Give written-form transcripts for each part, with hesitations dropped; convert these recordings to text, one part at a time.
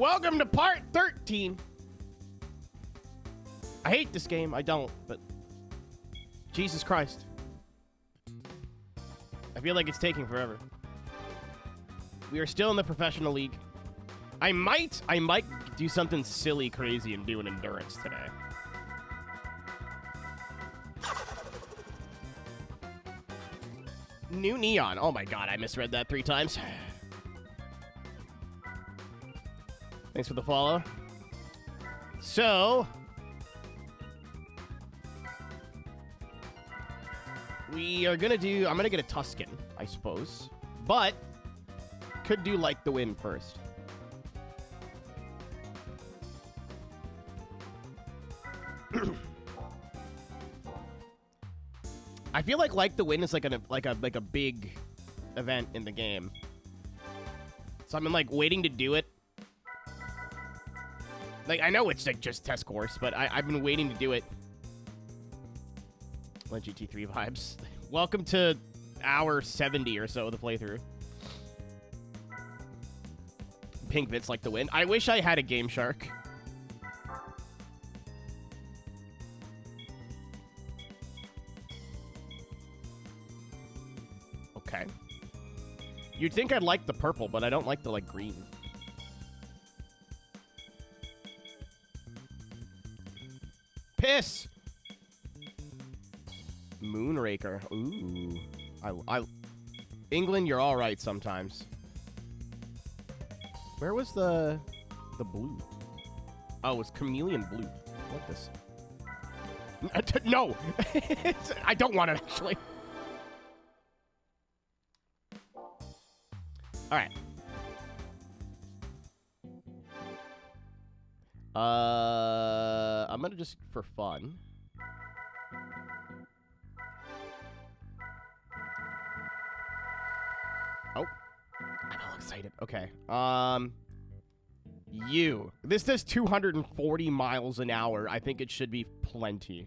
Welcome to part 13. I hate this game. I don't, but Jesus Christ. I feel like it's taking forever. We are still in the professional league. I might do something silly crazy and do an endurance today. New neon. Oh my god, I misread that 3 times. Thanks for the follow. So, we are gonna do, I'm gonna get a Tuscan, I suppose. But, could do like the wind first. I feel like the wind is like a big event in the game. So I'm like waiting to do it. Like, I know it's like just test course, but I've been waiting to do it. Let GT3 vibes. Welcome to hour 70 or so of the playthrough. Pink bits like the wind. I wish I had a Game Shark. Okay. You'd think I'd like the purple, but I don't like the, like, green. Piss! Moonraker. Ooh. England, you're all right sometimes. Where was the blue? Oh, it was chameleon blue. I like this. No! I don't want it, actually. Alright. I'm gonna just, for fun. Oh. I'm all excited. Okay. This does 240 miles an hour. I think it should be plenty.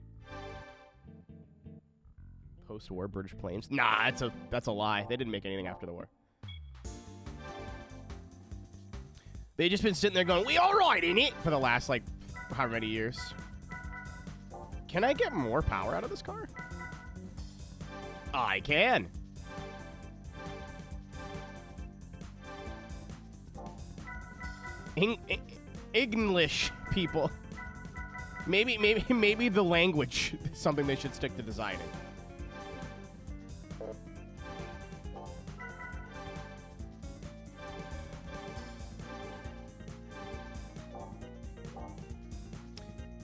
Post-war British planes. Nah, that's a lie. They didn't make anything after the war. They just been sitting there going, we all right, ain't it? For the last, like, however many years. Can I get more power out of this car? I can. English people. Maybe the language is something they should stick to designing.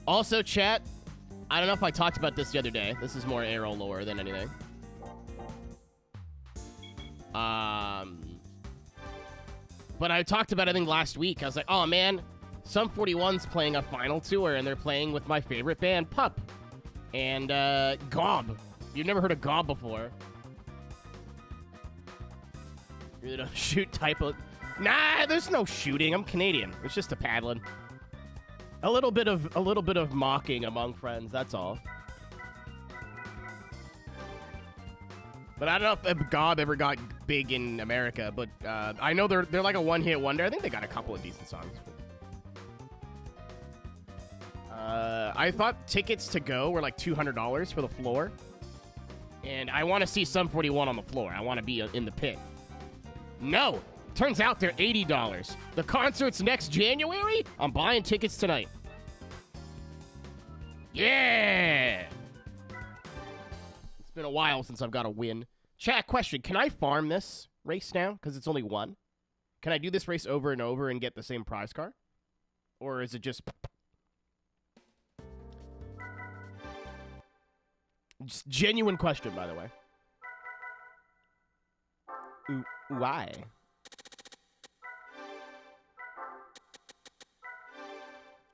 Also, chat, I don't know if I talked about this the other day. This is more aero lore than anything. But I talked about it, I think, last week. I was like, oh, man, Sum 41's playing a final tour, and they're playing with my favorite band, Pup. And, Gob. You've never heard of Gob before. Really don't shoot type of... Nah, there's no shooting. I'm Canadian. It's just a paddling. A little bit of mocking among friends, that's all. But I don't know if Gob ever got big in America, but I know they're like a one-hit wonder. I think they got a couple of decent songs. I thought tickets to go were like $200 for the floor. And I want to see Sum 41 on the floor. I want to be in the pit. No! Turns out they're $80. The concert's next January? I'm buying tickets tonight. Yeah! It's been a while since I've got a win. Chat, question. Can I farm this race now? Because it's only one. Can I do this race over and over and get the same prize car? Or is it just... Just genuine question, by the way. Why?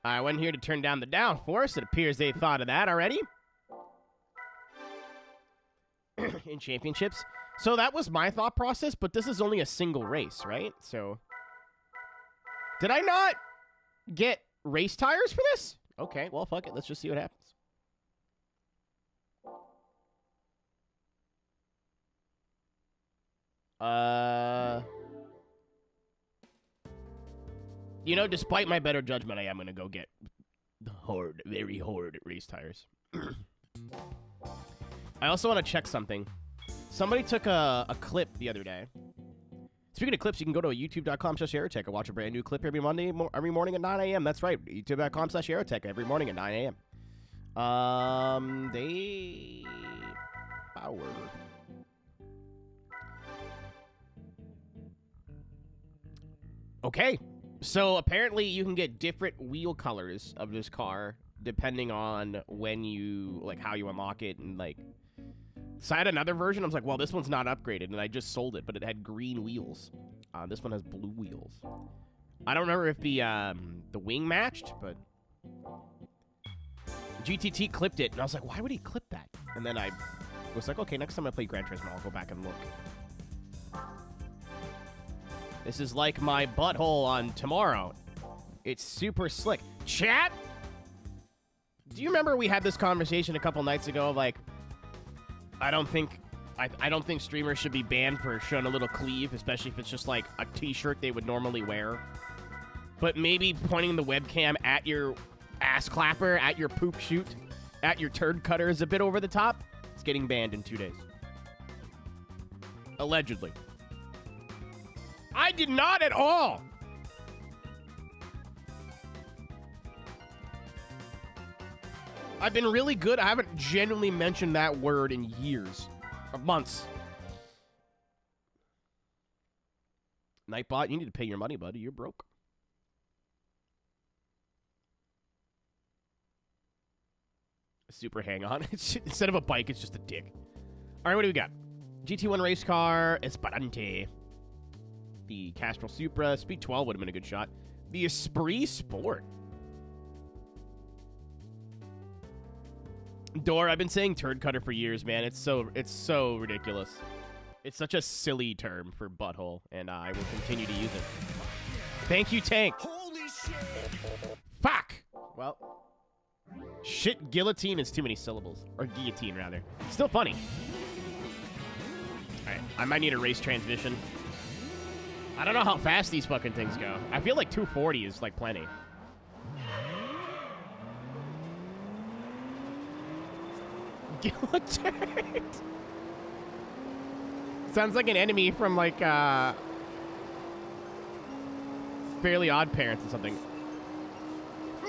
I went here to turn down the downforce. It appears they thought of that already. In championships. So that was my thought process, but this is only a single race, right? So... Did I not get race tires for this? Okay, well, fuck it. Let's just see what happens. You know, despite my better judgment, I am going to go get the hard, very hard race tires. I also want to check something. Somebody took a clip the other day. Speaking of clips, you can go to youtube.com/Aeroteq and watch a brand new clip every morning at 9 a.m. That's right, youtube.com/Aeroteq every morning at 9 a.m. Power. Okay, so apparently you can get different wheel colors of this car depending on when you, like, how you unlock it, and, like, so I had another version. I was like, well, this one's not upgraded, and I just sold it, but it had green wheels. This one has blue wheels. I don't remember if the wing matched, but GTT clipped it, and I was like, why would he clip that? And then I was like, okay, next time I play Gran Turismo, I'll go back and look. This is like my butthole on tomorrow. It's super slick. Chat? Do you remember we had this conversation a couple nights ago? Like, I don't think streamers should be banned for showing a little cleave, especially if it's just like a t-shirt they would normally wear. But maybe pointing the webcam at your ass clapper, at your poop shoot, at your turd cutter is a bit over the top. It's getting banned in 2 days. Allegedly. I did not at all. I've been really good. I haven't genuinely mentioned that word in years. Or months. Nightbot, you need to pay your money, buddy. You're broke. Super hang-on. Instead of a bike, it's just a dick. All right, what do we got? GT1 race car, Espadante. The Castrol Supra. Speed 12 would have been a good shot. The Esprit Sport. Door, I've been saying turd cutter for years, man. It's so ridiculous. It's such a silly term for butthole, and I will continue to use it. Thank you, Tank. Holy shit. Fuck. Well, shit, guillotine is too many syllables. Or guillotine, rather. Still funny. Alright, I might need a race transmission. I don't know how fast these fucking things go. I feel like 240 is, like, plenty. Guillotine. Sounds like an enemy from, like, Fairly Odd Parents or something.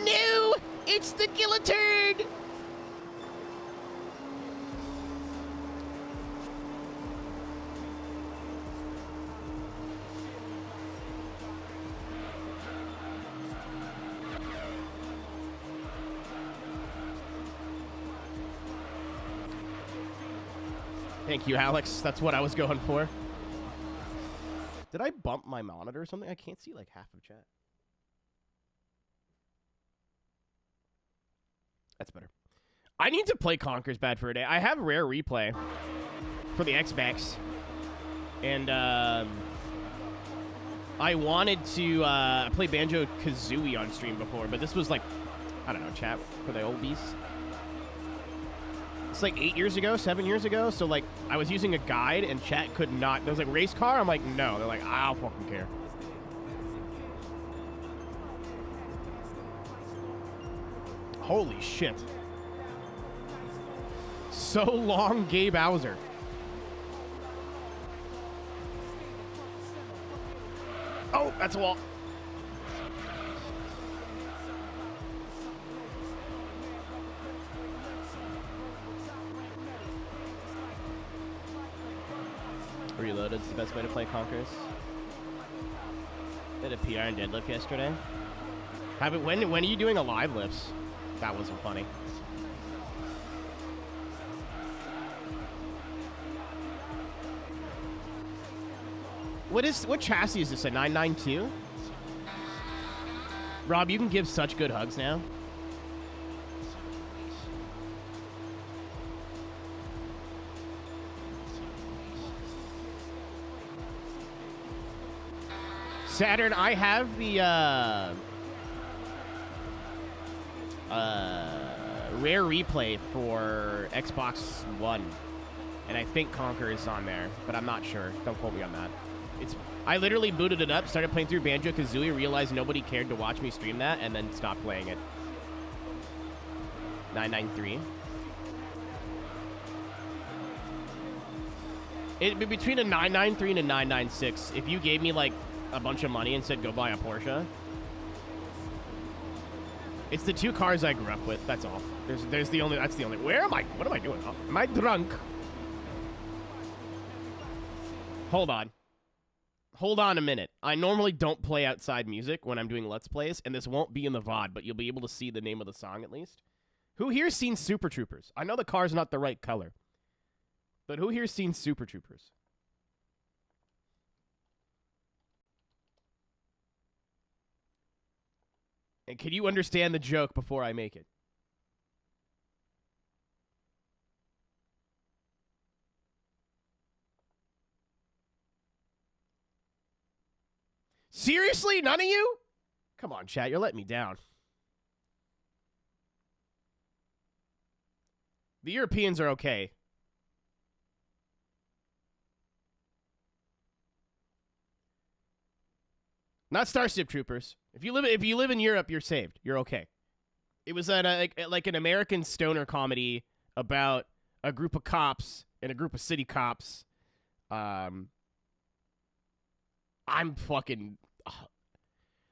No! It's the guillotine! Thank you, Alex. That's what I was going for. Did I bump my monitor or something? I can't see like half of chat. That's better. I need to play Conker's Bad for a day. I have Rare Replay for the Xbox. And I wanted to play Banjo-Kazooie on stream before, but this was like, I don't know, chat for the old beasts. It's like 8 years ago, 7 years ago. So like I was using a guide and chat could not. There was like race car. I'm like, no. They're like, I don't fucking care. Holy shit. So long, Gabe Hauser. Oh, that's a wall. Reloaded's the best way to play Conkers. Did a PR and deadlift yesterday. When are you doing a live lifts? That wasn't funny. What chassis is this? A 992? Rob, you can give such good hugs now. Saturn, I have the Rare Replay for Xbox One, and I think Conquer is on there, but I'm not sure. Don't quote me on that. I literally booted it up, started playing through Banjo-Kazooie, realized nobody cared to watch me stream that, and then stopped playing it. 993. It'd be between a 993 and a 996. If you gave me, like, a bunch of money and said, go buy a Porsche. It's the two cars I grew up with, that's all. That's the only, where am I? What am I doing? Oh, am I drunk? Hold on. Hold on a minute. I normally don't play outside music when I'm doing Let's Plays, and this won't be in the VOD, but you'll be able to see the name of the song at least. Who here's seen Super Troopers? I know the car's not the right color, but who here's seen Super Troopers? And can you understand the joke before I make it? Seriously? None of you? Come on, chat. You're letting me down. The Europeans are okay. Not Starship Troopers. If you live in Europe, you're saved. You're okay. It was like an American stoner comedy about a group of cops and a group of city cops. I'm fucking...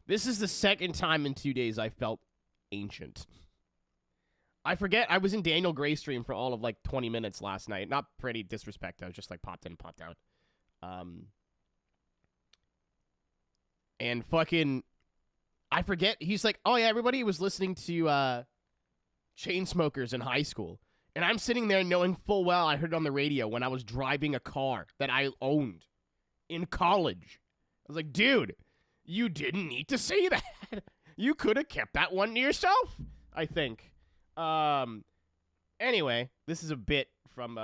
This is the second time in 2 days I felt ancient. I forget, I was in Daniel Gray's stream for all of like 20 minutes last night. Not for any disrespect, I was just like popped in and popped out. And fucking, I forget, he's like, oh yeah, everybody was listening to Chainsmokers in high school. And I'm sitting there knowing full well I heard it on the radio when I was driving a car that I owned in college. I was like, dude, you didn't need to say that. You could have kept that one to yourself, I think. Anyway, this is a bit from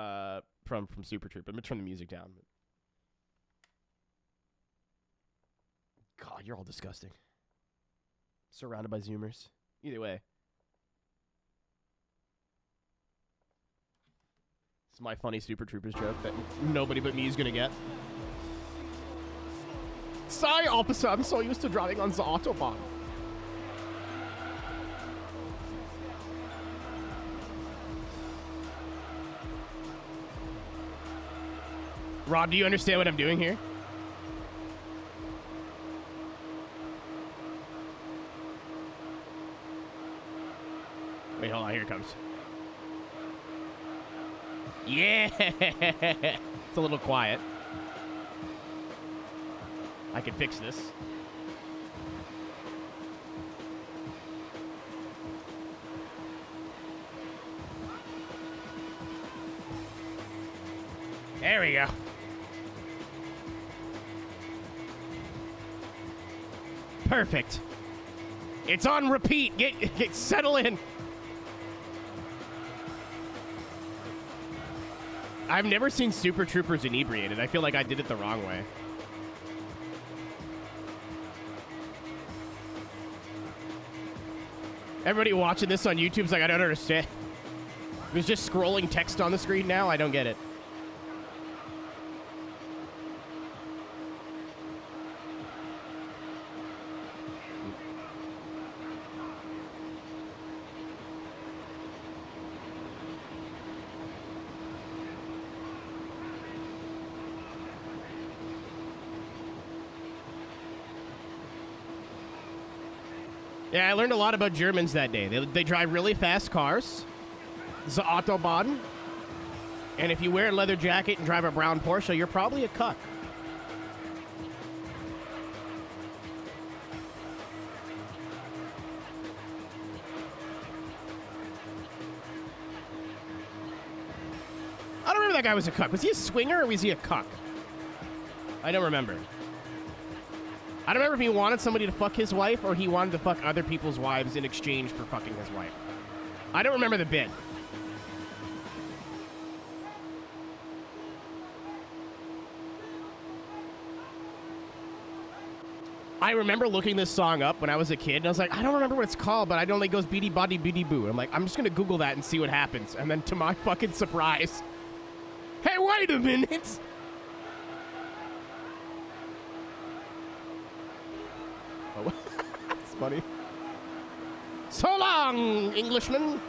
Super Troop. I'm gonna turn the music down. God, you're all disgusting. Surrounded by Zoomers. Either way. It's my funny Super Troopers joke that nobody but me is gonna get. Sorry, officer, I'm so used to driving on the Autobahn. Rob, do you understand what I'm doing here? Wait, hold on, here it comes. Yeah! It's a little quiet. I can fix this. There we go. Perfect. It's on repeat. Get settle in. I've never seen Super Troopers inebriated. I feel like I did it the wrong way. Everybody watching this on YouTube's like, I don't understand. There's just scrolling text on the screen now? I don't get it. Yeah, I learned a lot about Germans that day. They drive really fast cars. The Autobahn. And if you wear a leather jacket and drive a brown Porsche, you're probably a cuck. I don't remember that guy was a cuck. Was he a swinger or was he a cuck? I don't remember. I don't remember if he wanted somebody to fuck his wife or he wanted to fuck other people's wives in exchange for fucking his wife. I don't remember the bit. I remember looking this song up when I was a kid, and I was like, I don't remember what it's called, but I know it goes beady body beady boo. I'm like, I'm just going to Google that and see what happens. And then to my fucking surprise, hey, wait a minute. funny. So long, Englishman.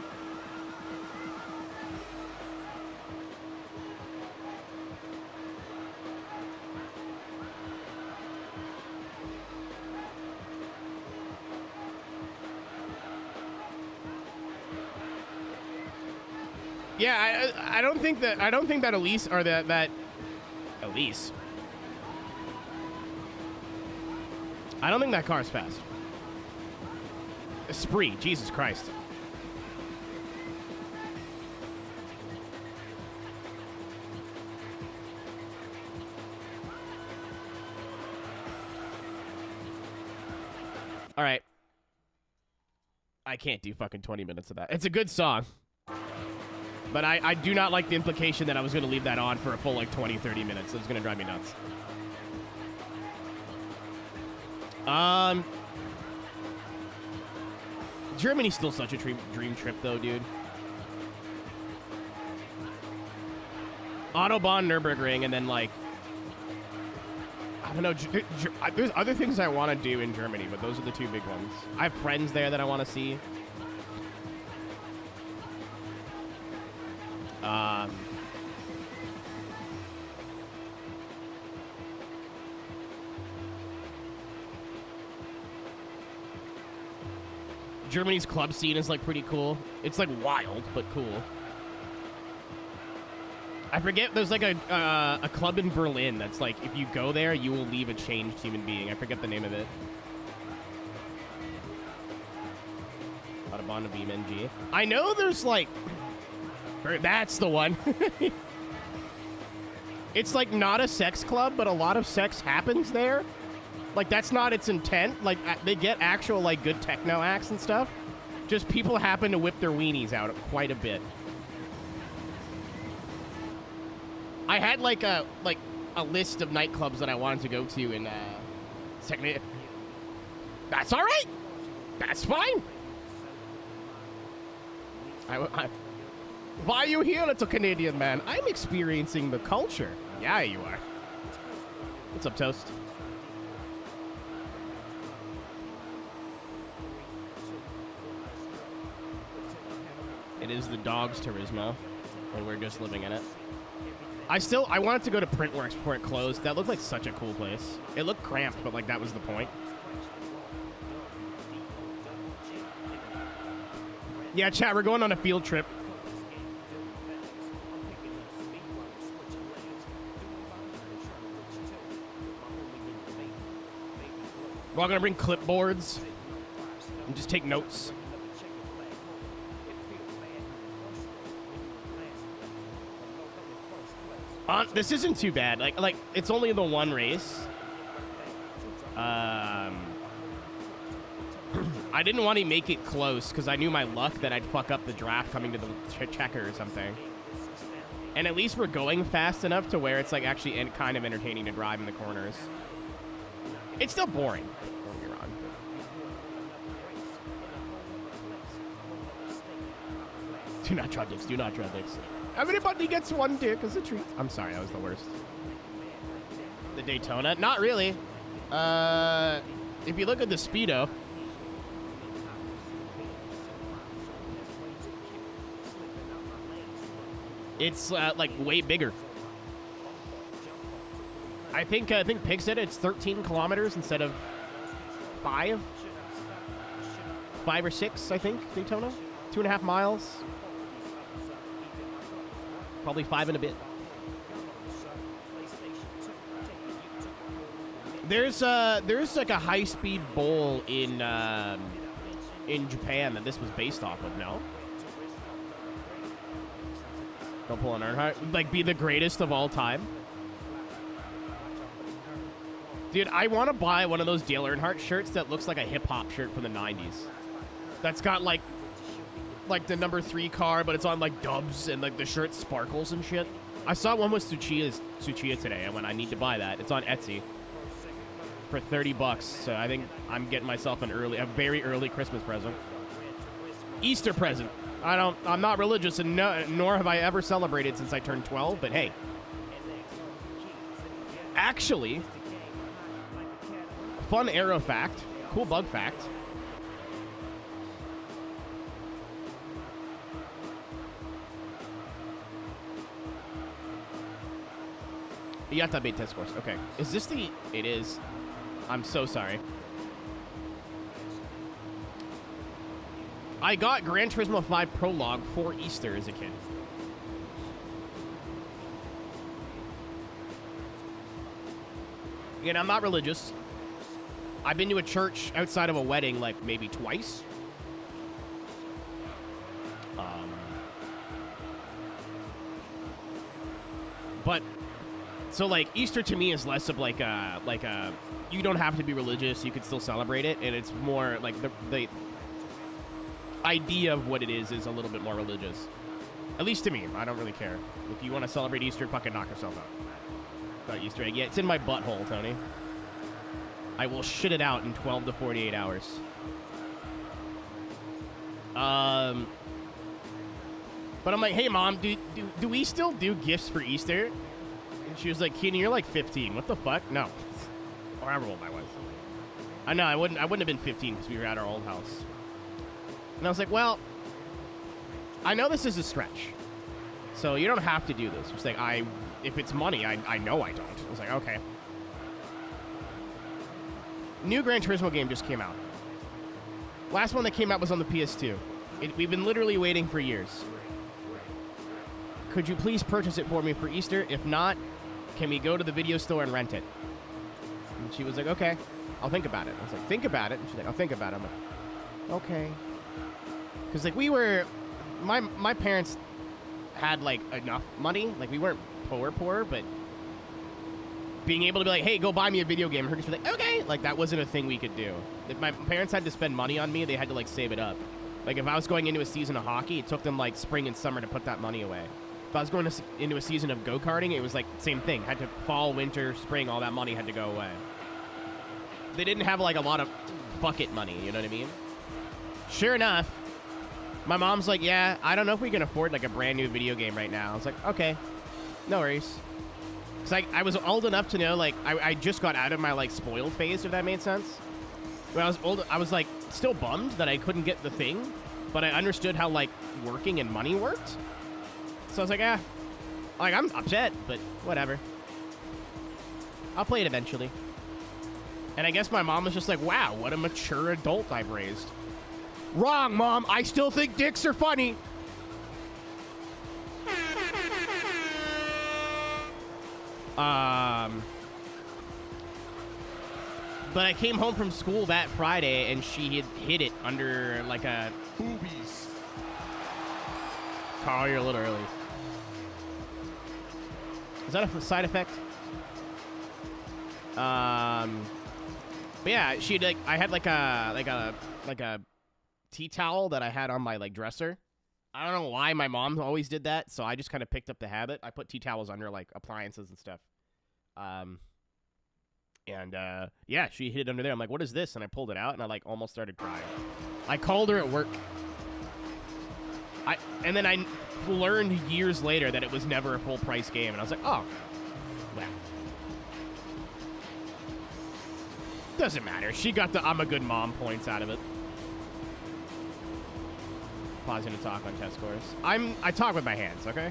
Yeah, I don't think that Elise or that Elise. I don't think that car's fast. Spree, Jesus Christ. All right. I can't do fucking 20 minutes of that. It's a good song. But I do not like the implication that I was going to leave that on for a full, like, 20, 30 minutes. It's going to drive me nuts. Germany's still such a dream trip, though, dude. Autobahn, Nürburgring, and then, like... I don't know. There's other things I want to do in Germany, but those are the two big ones. I have friends there that I want to see. Germany's club scene is, like, pretty cool. It's, like, wild, but cool. I forget, there's, like, a club in Berlin that's, like, if you go there, you will leave a changed human being. I forget the name of it. Autobahn of BMG. I know there's, like... That's the one. It's, like, not a sex club, but a lot of sex happens there. Like, that's not its intent. Like, they get actual, like, good techno acts and stuff. Just people happen to whip their weenies out quite a bit. I had, like a list of nightclubs that I wanted to go to in, That's all right. That's fine. Why are you here, little Canadian man? I'm experiencing the culture. Yeah, you are. What's up, Toast? It is the dog's Turismo, and we're just living in it. I wanted to go to Printworks before it closed. That looked like such a cool place. It looked cramped, but, like, that was the point. Yeah, chat, we're going on a field trip. We're all gonna bring clipboards and just take notes. This isn't too bad. Like it's only the one race. I didn't want to make it close because I knew my luck that I'd fuck up the draft coming to the checker or something. And at least we're going fast enough to where it's like actually kind of entertaining to drive in the corners. It's still boring. Don't get me wrong. Do not try dicks. Do not try dicks. Everybody gets one dick as a treat. I'm sorry, that was the worst. The Daytona? Not really. If you look at the Speedo, it's like way bigger. I think Pig said it's 13 kilometers instead of 5 or 6. I think Daytona, 2.5 miles. Probably 5 and a bit. There's like a high-speed bowl in Japan that this was based off of. No, don't pull an Earnhardt. Like, be the greatest of all time. Dude, I want to buy one of those Dale Earnhardt shirts that looks like a hip-hop shirt from the 90s. That's got like the number 3 car, but it's on like dubs and like the shirt sparkles and shit. I saw one with Tsuchiya today, and when I need to buy that, it's on Etsy for $30. So I think I'm getting myself a very early Christmas present, Easter present. I'm not religious, and nor have I ever celebrated since I turned 12. But hey, actually, fun aero fact, cool bug fact. You have to update test scores. Okay. Is this the... It is. I'm so sorry. I got Gran Turismo 5 Prologue for Easter as a kid. Again, I'm not religious. I've been to a church outside of a wedding like maybe twice. But so like Easter to me is less of like a you don't have to be religious, you could still celebrate it, and it's more like the idea of what it is a little bit more religious. At least to me. I don't really care. If you want to celebrate Easter, fucking knock yourself out. About Easter egg. Yeah, it's in my butthole, Tony. I will shit it out in 12 to 48 hours. But I'm like, hey, Mom, do we still do gifts for Easter? And she was like, Keenan, you're like 15. What the fuck? No. Or however old I was. I know, I wouldn't have been 15 because we were at our old house. And I was like, well, I know this is a stretch. So you don't have to do this. She's like, if it's money, I know I don't. I was like, okay. New Gran Turismo game just came out. Last one that came out was on the PS2. We've been literally waiting for years. Could you please purchase it for me for Easter? If not, can we go to the video store and rent it? And she was like, okay, I'll think about it. I was like, think about it? And she's like, I'll think about it. I'm like, okay. Because, like, we were... My parents had, like, enough money. Like, we weren't poor, but... being able to be like, hey, go buy me a video game. Her just be like, okay. Like, that wasn't a thing we could do. If my parents had to spend money on me, they had to, like, save it up. Like, if I was going into a season of hockey, it took them, like, spring and summer to put that money away. If I was going into a season of go-karting, it was, like, same thing. Had to fall, winter, spring, all that money had to go away. They didn't have, like, a lot of bucket money, you know what I mean? Sure enough, my mom's like, yeah, I don't know if we can afford, like, a brand new video game right now. I was like, okay, no worries. Because I was old enough to know, like, I just got out of my, like, spoiled phase, if that made sense. When I was old, I was, like, still bummed that I couldn't get the thing, but I understood how, like, working and money worked. So I was like, like, I'm upset, but whatever. I'll play it eventually. And I guess my mom was just like, wow, what a mature adult I've raised. Wrong, Mom. I still think dicks are funny. But I came home from school that Friday, and she had hid it under, like, a... boobies. Carl, you're a little early. Is that a side effect? But yeah, she'd, like, I had, like a tea towel that I had on my, like, dresser. I don't know why my mom always did that, so I just kind of picked up the habit. I put tea towels under, like, appliances and stuff. Yeah, she hid it under there. I'm like, what is this? And I pulled it out, and I, like, almost started crying. I called her at work. And then I learned years later that it was never a full-price game, and I was like, oh, well. Doesn't matter. She got the I'm a good mom points out of it. Pausing to talk on test scores. I talk with my hands, okay?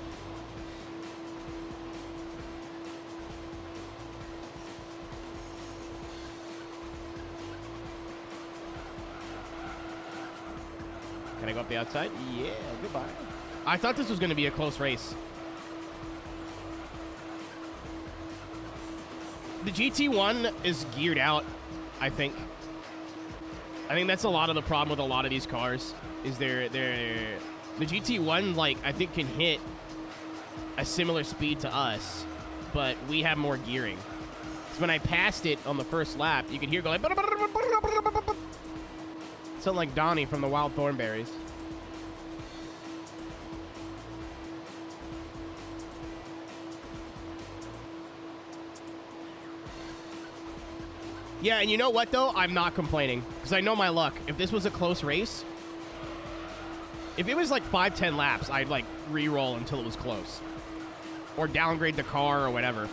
Can I go up the outside? Yeah, goodbye. I thought this was going to be a close race. The GT1 is geared out, I think. I think that's a lot of the problem with a lot of these cars. Is the GT1, like, I think can hit a similar speed to us, but we have more gearing. So when I passed it on the first lap, you could hear go like... Something like Donnie from the Wild Thornberries. Yeah, and you know what, though? I'm not complaining, because I know my luck. If this was a close race, if it was like 5-10 laps, I'd like re-roll until it was close. Or downgrade the car or whatever.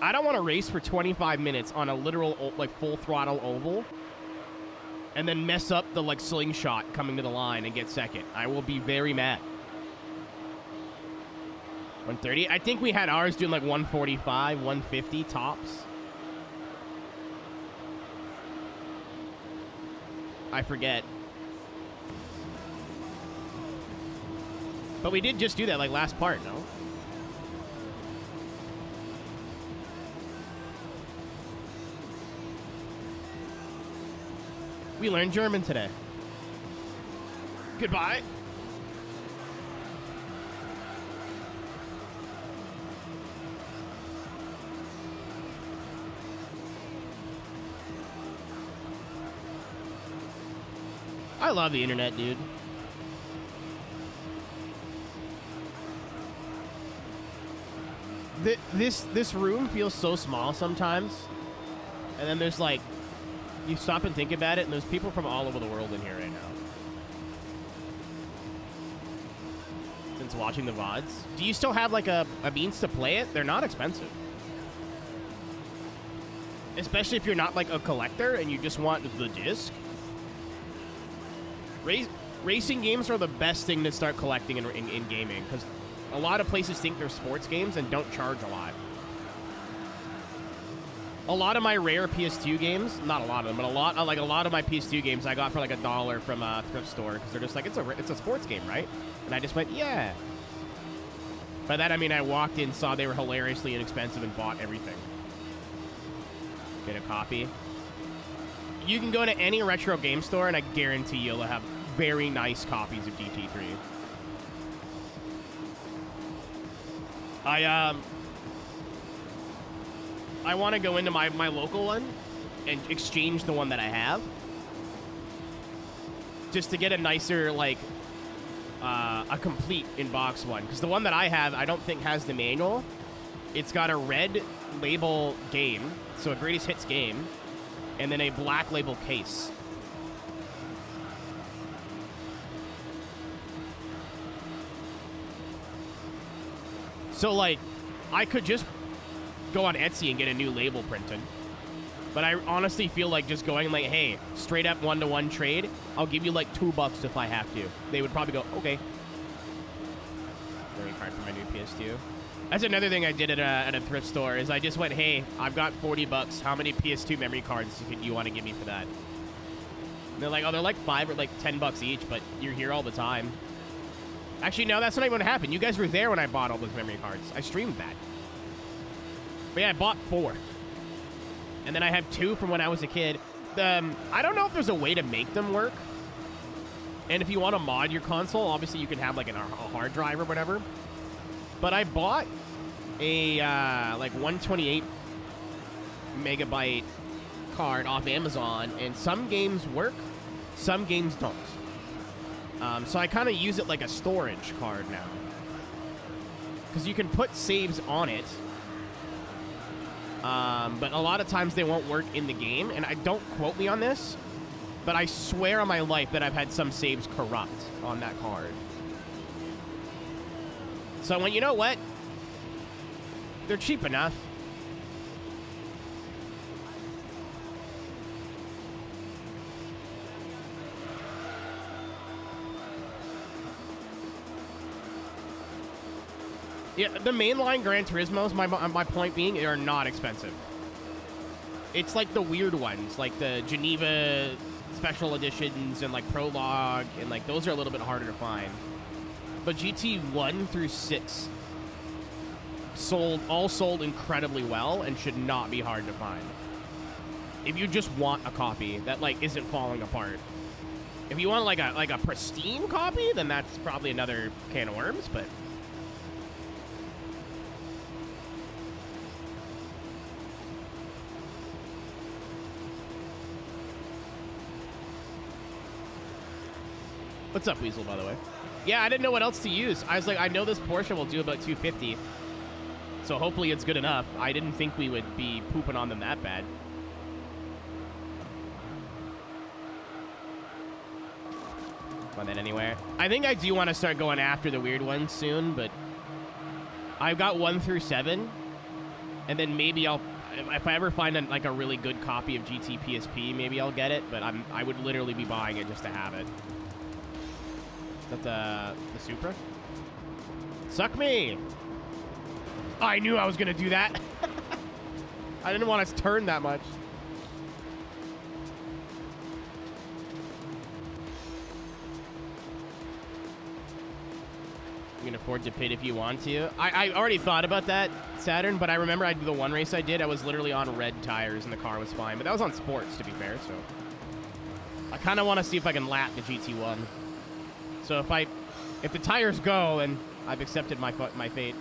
I don't want to race for 25 minutes on a literal, like, full throttle oval and then mess up the, like, slingshot coming to the line and get second. I will be very mad. 130. I think we had ours doing like 145, 150 tops. I forget. But we did just do that like last part, no? We learned German today. Goodbye. I love the internet, dude. This room feels so small sometimes. And then there's like, you stop and think about it, and there's people from all over the world in here right now. Since watching the VODs. Do you still have like a means to play it? They're not expensive. Especially if you're not like a collector and you just want the disc. Racing games are the best thing to start collecting in gaming, because a lot of places think they're sports games and don't charge a lot. A lot of my rare PS2 games, not a lot of them, but a lot of my PS2 games I got for like $1 from a thrift store, because they're just like, it's a sports game, right? And I just went, yeah. By that I mean I walked in, saw they were hilariously inexpensive, and bought everything. Get a copy. You can go to any retro game store, and I guarantee you'll have very nice copies of GT3. I want to go into my local one and exchange the one that I have, just to get a nicer, like, a complete in-box one. Because the one that I have, I don't think has the manual. It's got a red label game, so a greatest hits game, and then a black label case. So, like, I could just go on Etsy and get a new label printed. But I honestly feel like just going like, hey, straight up one-to-one trade, I'll give you like $2 if I have to. They would probably go, okay. Memory card for my new PS2. That's another thing I did at a thrift store, is I just went, hey, I've got $40. How many PS2 memory cards do you want to give me for that? And they're like, oh, they're like $5 or like $10 each, but you're here all the time. Actually, no, that's not even what happened. You guys were there when I bought all those memory cards. I streamed that. But yeah, I bought 4. And then I have 2 from when I was a kid. I don't know if there's a way to make them work. And if you want to mod your console, obviously you can have like a hard drive or whatever. But I bought a like 128 megabyte card off Amazon, and some games work, some games don't. So I kind of use it like a storage card now, because you can put saves on it. But a lot of times they won't work in the game, and I don't quote me on this, but I swear on my life that I've had some saves corrupt on that card. So when, you know what? They're cheap enough. Yeah, the mainline Gran Turismos, my point being, are not expensive. It's like the weird ones, like the Geneva special editions and like Prologue, and like those are a little bit harder to find. But GT 1 through 6 all sold incredibly well and should not be hard to find. If you just want a copy that like isn't falling apart. If you want like a pristine copy, then that's probably another can of worms, but what's up, Weasel, by the way? Yeah, I didn't know what else to use. I was like, I know this Porsche will do about 250, so hopefully it's good enough. I didn't think we would be pooping on them that bad. Find that anywhere. I think I do want to start going after the weird ones soon, but I've got 1 through 7, and then maybe I'll, if I ever find a really good copy of GT PSP, maybe I'll get it, but I would literally be buying it just to have it. Is that the Supra? Suck me! I knew I was gonna do that. I didn't want to turn that much. You can afford to pit if you want to. I already thought about that, Saturn, but I remember the one race I did, I was literally on red tires and the car was fine. But that was on sports, to be fair, so. I kind of want to see if I can lap the GT1. So if the tires go, then I've accepted my fate.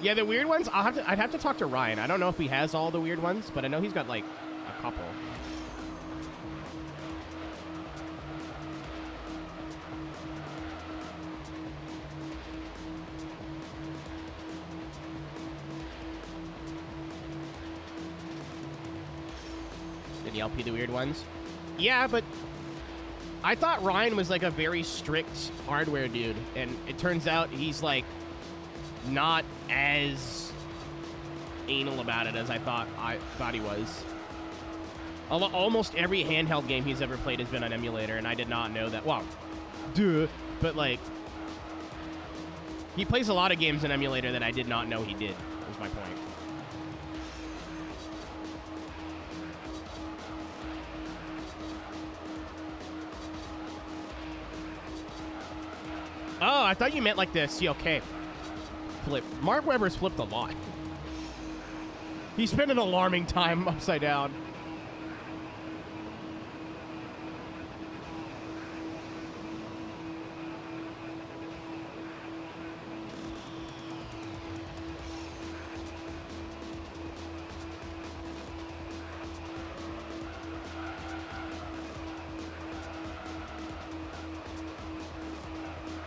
Yeah, the weird ones, I'd have to talk to Ryan. I don't know if he has all the weird ones, but I know he's got, like, a couple. Did he LP the weird ones? Yeah, but I thought Ryan was like a very strict hardware dude, and it turns out he's like not as anal about it as I thought he was. Almost every handheld game he's ever played has been on emulator, and I did not know that. Well, duh, but like he plays a lot of games in emulator that I did not know he did. Was my point. Oh, I thought you meant like the CLK flip. Mark Webber's flipped a lot. He spent an alarming time upside down.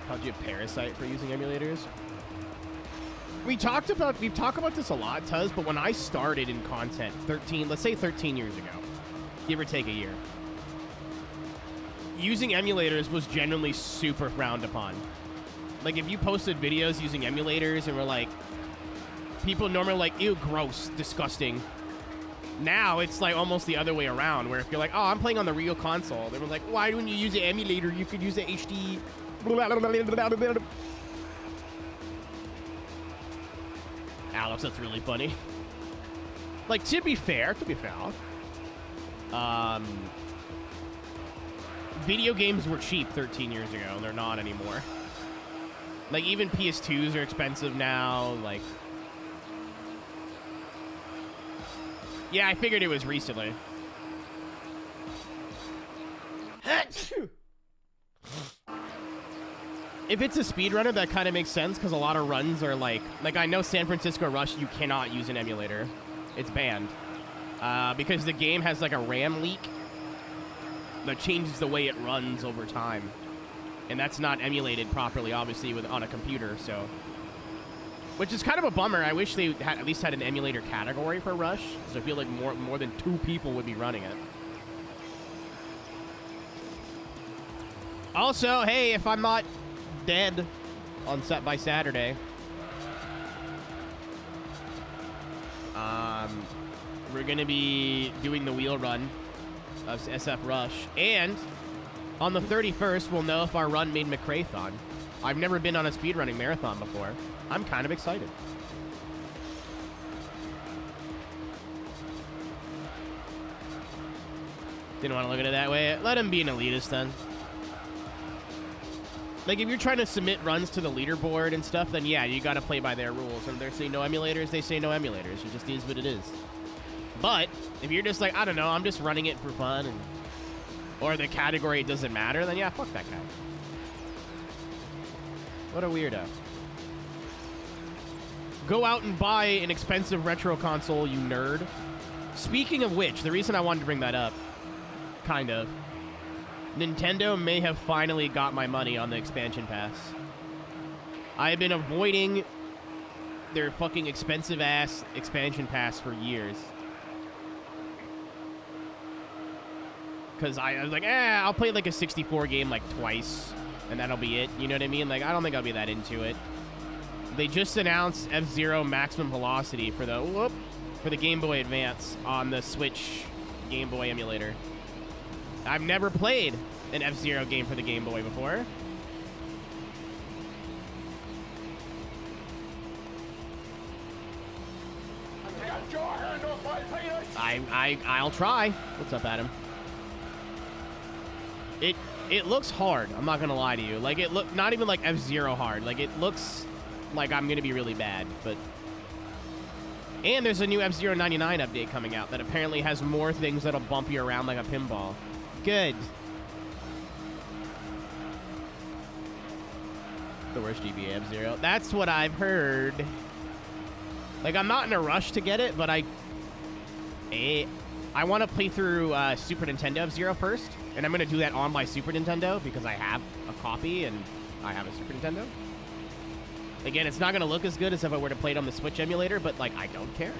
Called you a parasite for using emulators. We've talked about this a lot, Tuz, but when I started in content, let's say 13 years ago, give or take a year, using emulators was generally super frowned upon. Like, if you posted videos using emulators and were like, people normally like, ew, gross, disgusting. Now it's like almost the other way around, where if you're like, oh, I'm playing on the real console, they were like, why don't you use an emulator? You could use an HD. Alex, that's really funny. Like, to be fair, video games were cheap 13 years ago, and they're not anymore. Like, even PS2s are expensive now, like... Yeah, I figured it was recently. If it's a speedrunner, that kind of makes sense, because a lot of runs are like I know San Francisco Rush, you cannot use an emulator. It's banned. Because the game has like a RAM leak that changes the way it runs over time. And that's not emulated properly, obviously, on a computer, so... Which is kind of a bummer. I wish they at least had an emulator category for Rush, because I feel like more than 2 people would be running it. Also, hey, if I'm not dead on by Saturday, we're gonna be doing the wheel run of SF Rush, and on the 31st we'll know if our run made McCraython. I've never been on a speedrunning marathon before. I'm kind of excited. Didn't want to look at it that way. Let him be an elitist then. Like, if you're trying to submit runs to the leaderboard and stuff, then yeah, you gotta play by their rules. And if they're saying no emulators, they say no emulators. It just is what it is. But, if you're just like, I don't know, I'm just running it for fun, or the category doesn't matter, then yeah, fuck that guy. What a weirdo. Go out and buy an expensive retro console, you nerd. Speaking of which, the reason I wanted to bring that up, kind of, Nintendo may have finally got my money on the expansion pass. I have been avoiding their fucking expensive-ass expansion pass for years. Because I was like, I'll play like a 64 game like twice, and that'll be it. You know what I mean? Like, I don't think I'll be that into it. They just announced F-Zero Maximum Velocity for the Game Boy Advance on the Switch Game Boy emulator. I've never played an F-Zero game for the Game Boy before. I'll try. What's up, Adam? It looks hard. I'm not gonna lie to you. Like it look not even like F-Zero hard. Like it looks like I'm gonna be really bad. But and there's a new F-Zero 99 update coming out that apparently has more things that'll bump you around like a pinball. Good. The worst GBA F-Zero. That's what I've heard. Like I'm not in a rush to get it, but I want to play through Super Nintendo F-Zero first, and I'm going to do that on my Super Nintendo because I have a copy and I have a Super Nintendo. Again, it's not going to look as good as if I were to play it on the Switch emulator, but, like, I don't care.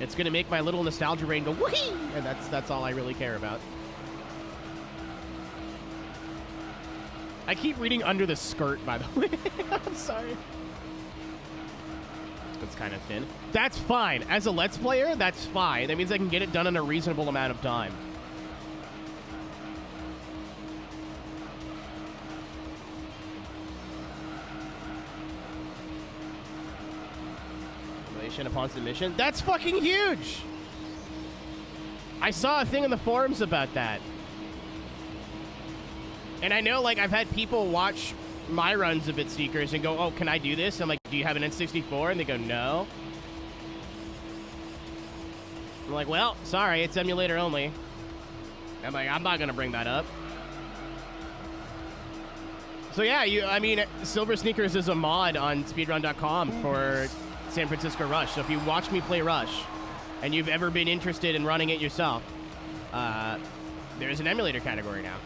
It's going to make my little nostalgia brain go, whee! And that's all I really care about. I keep reading under the skirt, by the way. I'm sorry. It's kind of thin. That's fine. As a Let's Player, that's fine. That means I can get it done in a reasonable amount of time. Relation upon submission. That's fucking huge! I saw a thing in the forums about that. And I know, like, I've had people watch my runs of BitSneakers and go, oh, can I do this? I'm like, do you have an N64? And they go, no. I'm like, well, sorry, it's emulator only. I'm like, I'm not going to bring that up. So yeah, I mean, Silver Sneakers is a mod on speedrun.com for San Francisco Rush. So if you watch me play Rush and you've ever been interested in running it yourself, there's an emulator category now.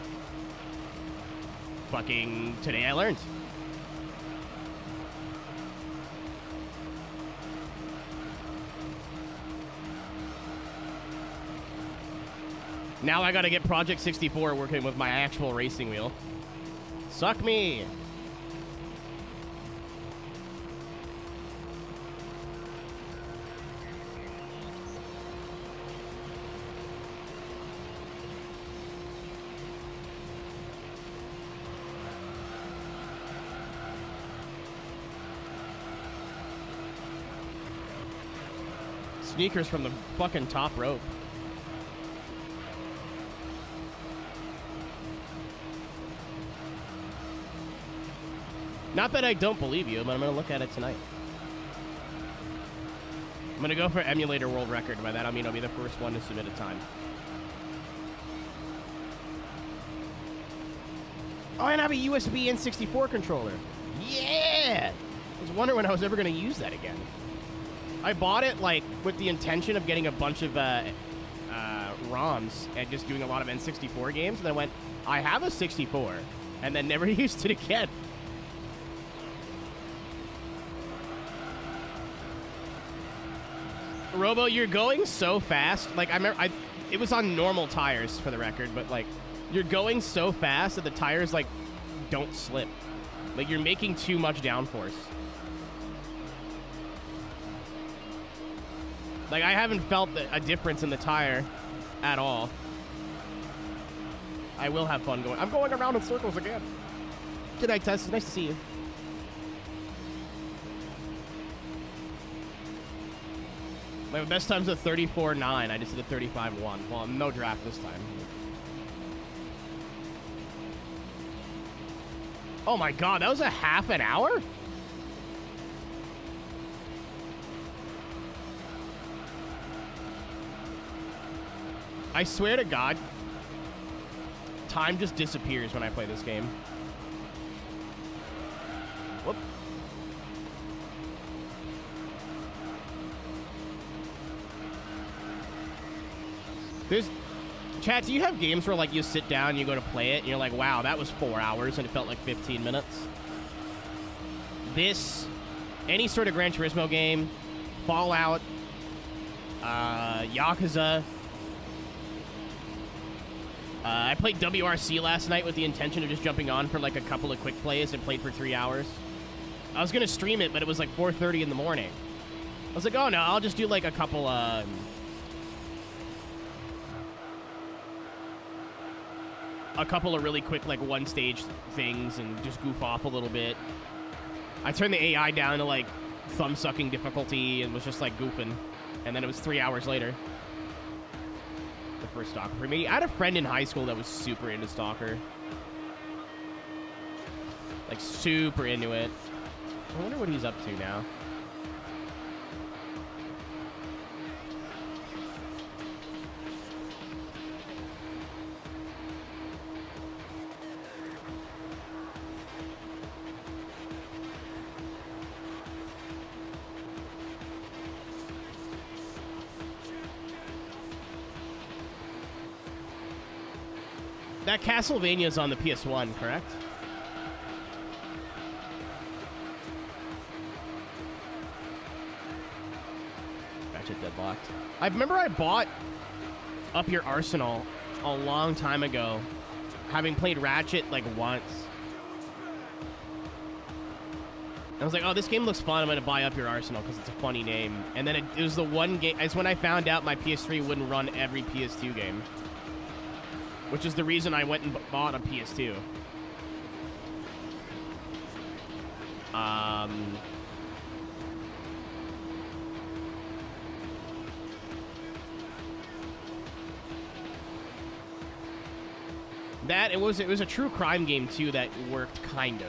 Fucking today I learned. Now I gotta get Project 64 working with my actual racing wheel. Suck me! Sneakers from the fucking top rope. Not that I don't believe you, but I'm gonna look at it tonight. I'm gonna go for emulator world record. By that I mean I'll be the first one to submit a time. Oh, and I have a USB N64 controller. Yeah! I was wondering when I was ever gonna use that again. I bought it, like, with the intention of getting a bunch of ROMs and just doing a lot of N64 games, and then went, I have a 64, and then never used it again. Robo, you're going so fast. Like, I remember, it was on normal tires, for the record, but, like, you're going so fast that the tires, like, don't slip. Like, you're making too much downforce. Like, I haven't felt a difference in the tire at all. I will have fun going. I'm going around in circles again. Good night, Tess. Nice to see you. My best time's a 34.9. I just did a 35.1. Well, no draft this time. Oh my god, that was a half an hour? I swear to God, time just disappears when I play this game. Whoop. Chat, do you have games where, like, you sit down and you go to play it and you're like, wow, that was 4 hours and it felt like 15 minutes? This, any sort of Gran Turismo game, Fallout, Yakuza. I played WRC last night with the intention of just jumping on for, like, a couple of quick plays and played for 3 hours. I was going to stream it, but it was, like, 4:30 in the morning. I was like, oh, no, I'll just do, like, a couple, a couple of really quick, like, one-stage things and just goof off a little bit. I turned the AI down to, like, thumb-sucking difficulty and was just, like, goofing. And then it was 3 hours later. The first Stalker for me. I had a friend in high school that was super into Stalker. Like, super into it. I wonder what he's up to now. That Castlevania's on the PS1, correct? Ratchet deadlocked. I remember I bought Up Your Arsenal a long time ago, having played Ratchet like once. I was like, oh, this game looks fun. I'm going to buy Up Your Arsenal because it's a funny name. And then it was the one game. It's when I found out my PS3 wouldn't run every PS2 game. Which is the reason I went and bought a PS2. It was a true crime game too that worked kind of.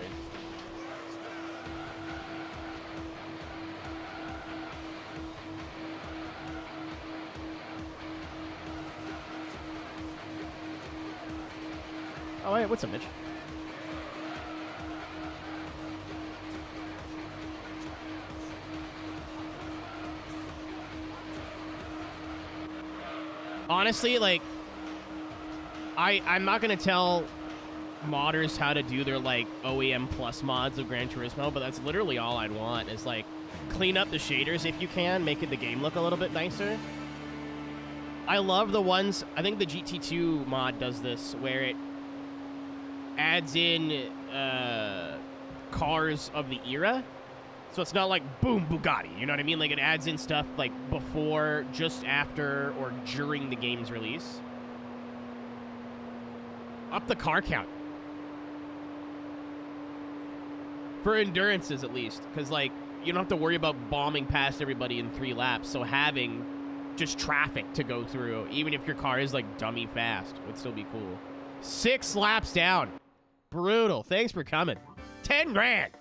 Oh, hey, what's up, Mitch? Honestly, like, I'm not going to tell modders how to do their, like, OEM plus mods of Gran Turismo, but that's literally all I'd want is, like, clean up the shaders if you can, make the game look a little bit nicer. I love the ones, I think the GT2 mod does this, where it adds in cars of the era. So it's not like, boom, Bugatti. You know what I mean? Like, it adds in stuff, like, before, just after, or during the game's release. Up the car count. For endurances, at least. Because, like, you don't have to worry about bombing past everybody in 3 laps. So having just traffic to go through, even if your car is, like, dummy fast, would still be cool. 6 laps down. Brutal. Thanks for coming. 10 grand.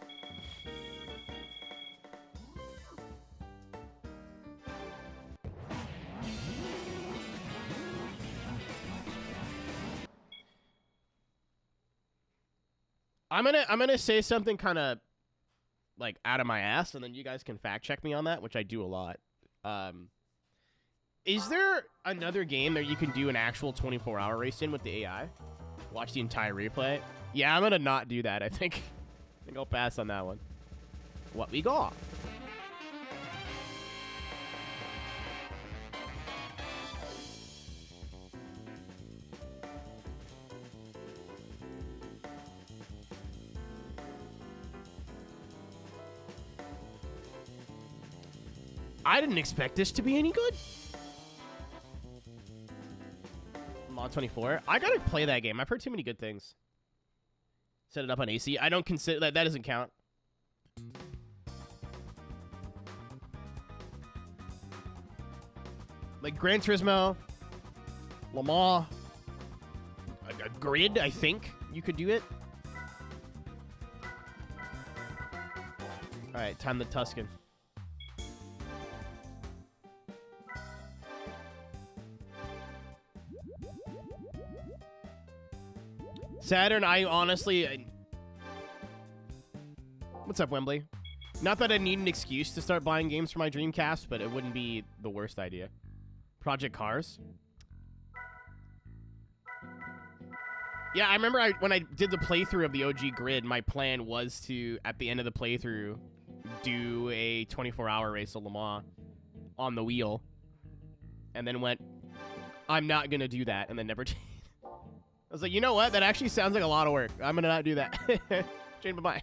I'm gonna say something kind of like out of my ass, and then you guys can fact check me on that, which I do a lot. Is there another game that you can do an actual 24-hour race in with the AI? Watch the entire replay? Yeah, I'm gonna not do that. I think I'll pass on that one. What we got? I didn't expect this to be any good. Mod 24. I gotta play that game. I've heard too many good things. Set it up on AC. I don't consider that. That doesn't count. Like Gran Turismo, Le Mans, a Grid, I think you could do it. All right, time the Tuscan. Saturn, I honestly... What's up, Wembley? Not that I need an excuse to start buying games for my Dreamcast, but it wouldn't be the worst idea. Project Cars. Yeah, I remember when I did the playthrough of the OG Grid, my plan was to, at the end of the playthrough, do a 24-hour race of Le Mans on the wheel. And then went, I'm not going to do that, and then never did. I was like, you know what? That actually sounds like a lot of work. I'm going to not do that. Jane, bye-bye.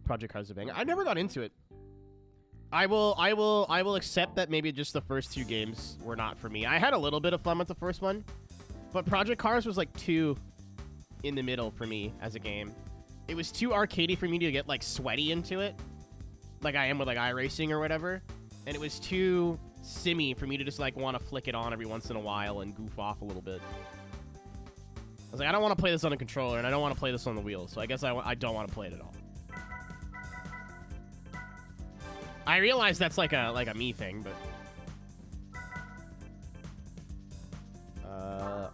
Project Cars is a banger. I never got into it. I will accept that maybe just the first 2 games were not for me. I had a little bit of fun with the first one, but Project Cars was like too in the middle for me as a game. It was too arcadey for me to get like sweaty into it, like I am with like iRacing or whatever, and it was too simmy for me to just like want to flick it on every once in a while and goof off a little bit. I was like, I don't want to play this on a controller, and I don't want to play this on the wheels, so I guess I don't want to play it at all. I realize that's like a me thing, but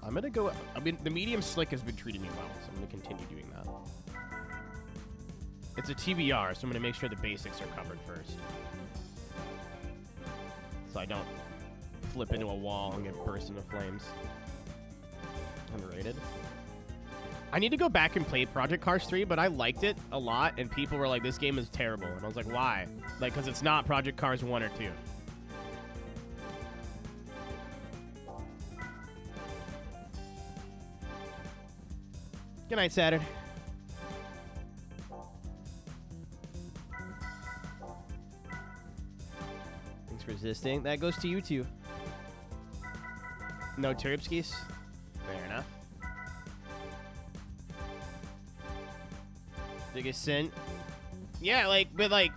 I'm gonna go. I mean, the medium slick has been treating me well, so I'm gonna continue doing that. It's a TBR, so I'm gonna make sure the basics are covered first, so I don't flip into a wall and get burst into flames. Underrated. I need to go back and play Project Cars 3, but I liked it a lot, and people were like, this game is terrible. And I was like, why? Like, because it's not Project Cars 1 or 2. Good night, Saturn. Thanks for resisting. That goes to you, too. No Turpskis? Fair enough. Biggest sin. Yeah, like, but like,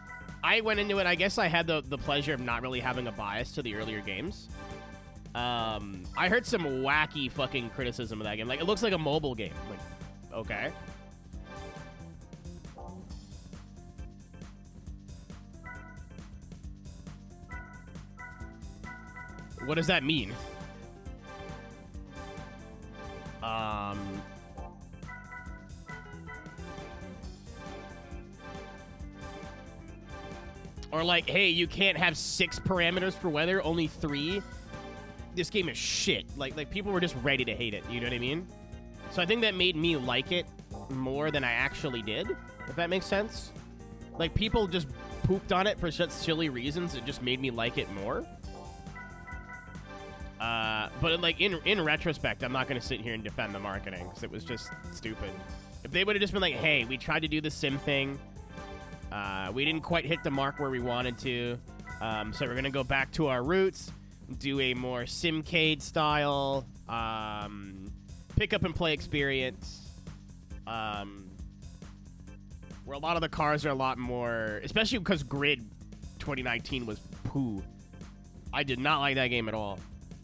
I went into it, I guess I had the pleasure of not really having a bias to the earlier games. I heard some wacky fucking criticism of that game. Like, it looks like a mobile game. Like, okay. What does that mean? Or like, hey, you can't have 6 parameters for weather, only 3. This game is shit. Like people were just ready to hate it. You know what I mean? So I think that made me like it more than I actually did, if that makes sense. Like, people just pooped on it for such silly reasons. It just made me like it more. But like in retrospect, I'm not going to sit here and defend the marketing, because it was just stupid. If they would have just been like, hey, we tried to do the sim thing. We didn't quite hit the mark where we wanted to. So we're going to go back to our roots, do a more simcade style, pick up and play experience. Where a lot of the cars are a lot more, especially because Grid 2019 was poo. I did not like that game at all.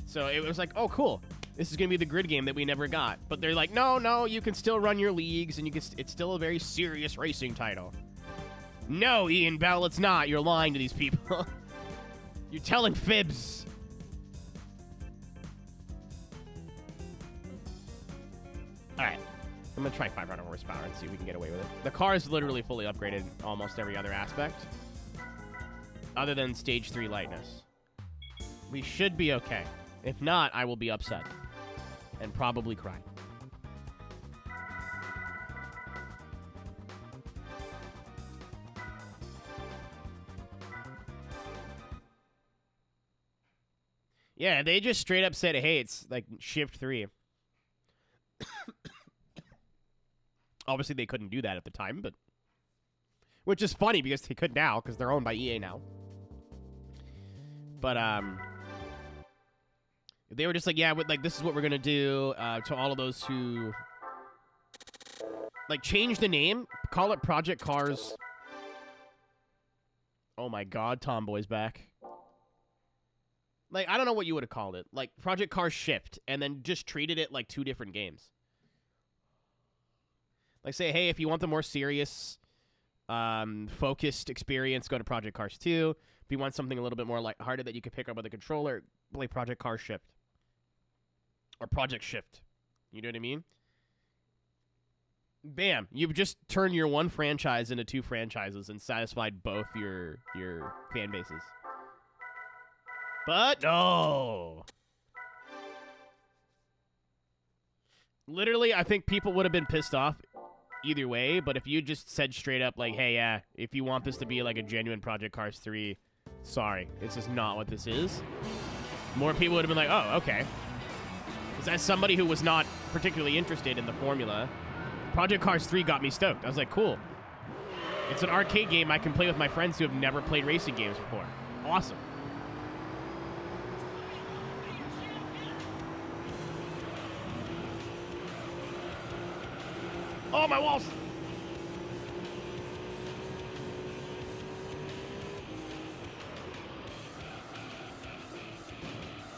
So it was like, oh, cool. This is going to be the Grid game that we never got. But they're like, no, you can still run your leagues, and it's still a very serious racing title. No, Ian Bell, it's not. You're lying to these people. You're telling fibs. All right. I'm going to try 500 horsepower and see if we can get away with it. The car is literally fully upgraded in almost every other aspect, other than Stage 3 lightness. We should be okay. If not, I will be upset and probably cry. Yeah, they just straight up said, hey, it's like Shift 3. Obviously, they couldn't do that at the time, but... Which is funny, because they could now, because they're owned by EA now. But, they were just like, yeah, like, this is what we're gonna do, to all of those who... Like, change the name, call it Project Cars... Oh my god, Tomboy's back. Like, I don't know what you would have called it. Like, Project Cars Shift, and then just treated it like 2 different games. Like, say, hey, if you want the more serious, focused experience, go to Project Cars 2. If you want something a little bit more lighthearted that you can pick up with a controller, play Project Cars Shift. Or Project Shift. You know what I mean? Bam. You've just turned your one franchise into 2 franchises and satisfied both your fan bases. But no. Literally, I think people would have been pissed off either way, but if you just said straight up, like, hey, yeah, if you want this to be like a genuine Project Cars 3, sorry, this is not what this is. More people would have been like, oh, okay. Because as somebody who was not particularly interested in the formula, Project Cars 3 got me stoked. I was like, cool. It's an arcade game I can play with my friends who have never played racing games before. Awesome. Oh, my walls!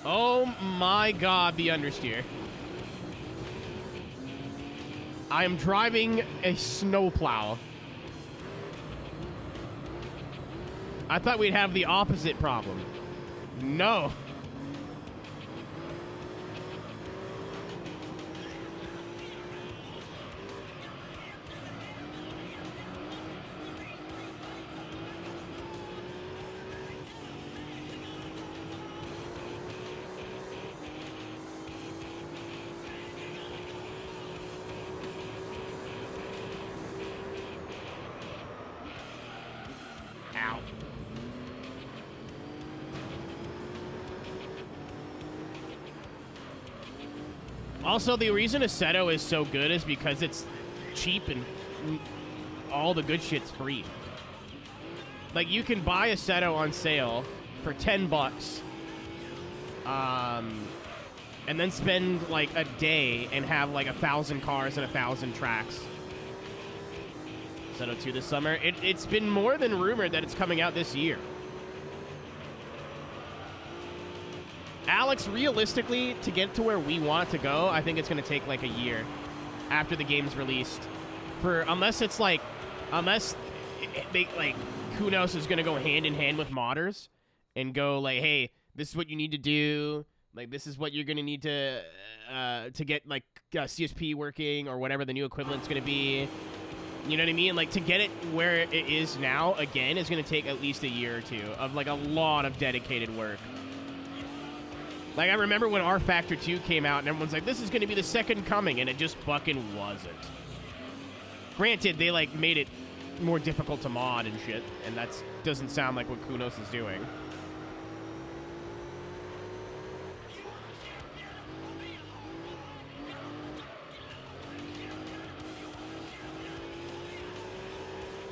Oh my god, the understeer. I am driving a snowplow. I thought we'd have the opposite problem. No. Ow. Also, the reason Assetto is so good is because it's cheap and all the good shit's free. Like, you can buy Assetto on sale for $10, and then spend like a day and have like 1,000 cars and 1,000 tracks. Assetto 2 this summer. It's been more than rumored that it's coming out this year. Alex, realistically, to get to where we want to go, I think it's going to take like a year after the game's released. Unless they, like, Kunos is going to go hand in hand with modders and go like, hey, this is what you need to do. Like, this is what you're going to need to get, like, CSP working or whatever the new equivalent's going to be. You know what I mean? Like, to get it where it is now, again, is going to take at least a year or two of, like, a lot of dedicated work. Like, I remember when R Factor 2 came out, and everyone's like, this is going to be the second coming, and it just fucking wasn't. Granted, they, like, made it more difficult to mod and shit, and that doesn't sound like what Kunos is doing.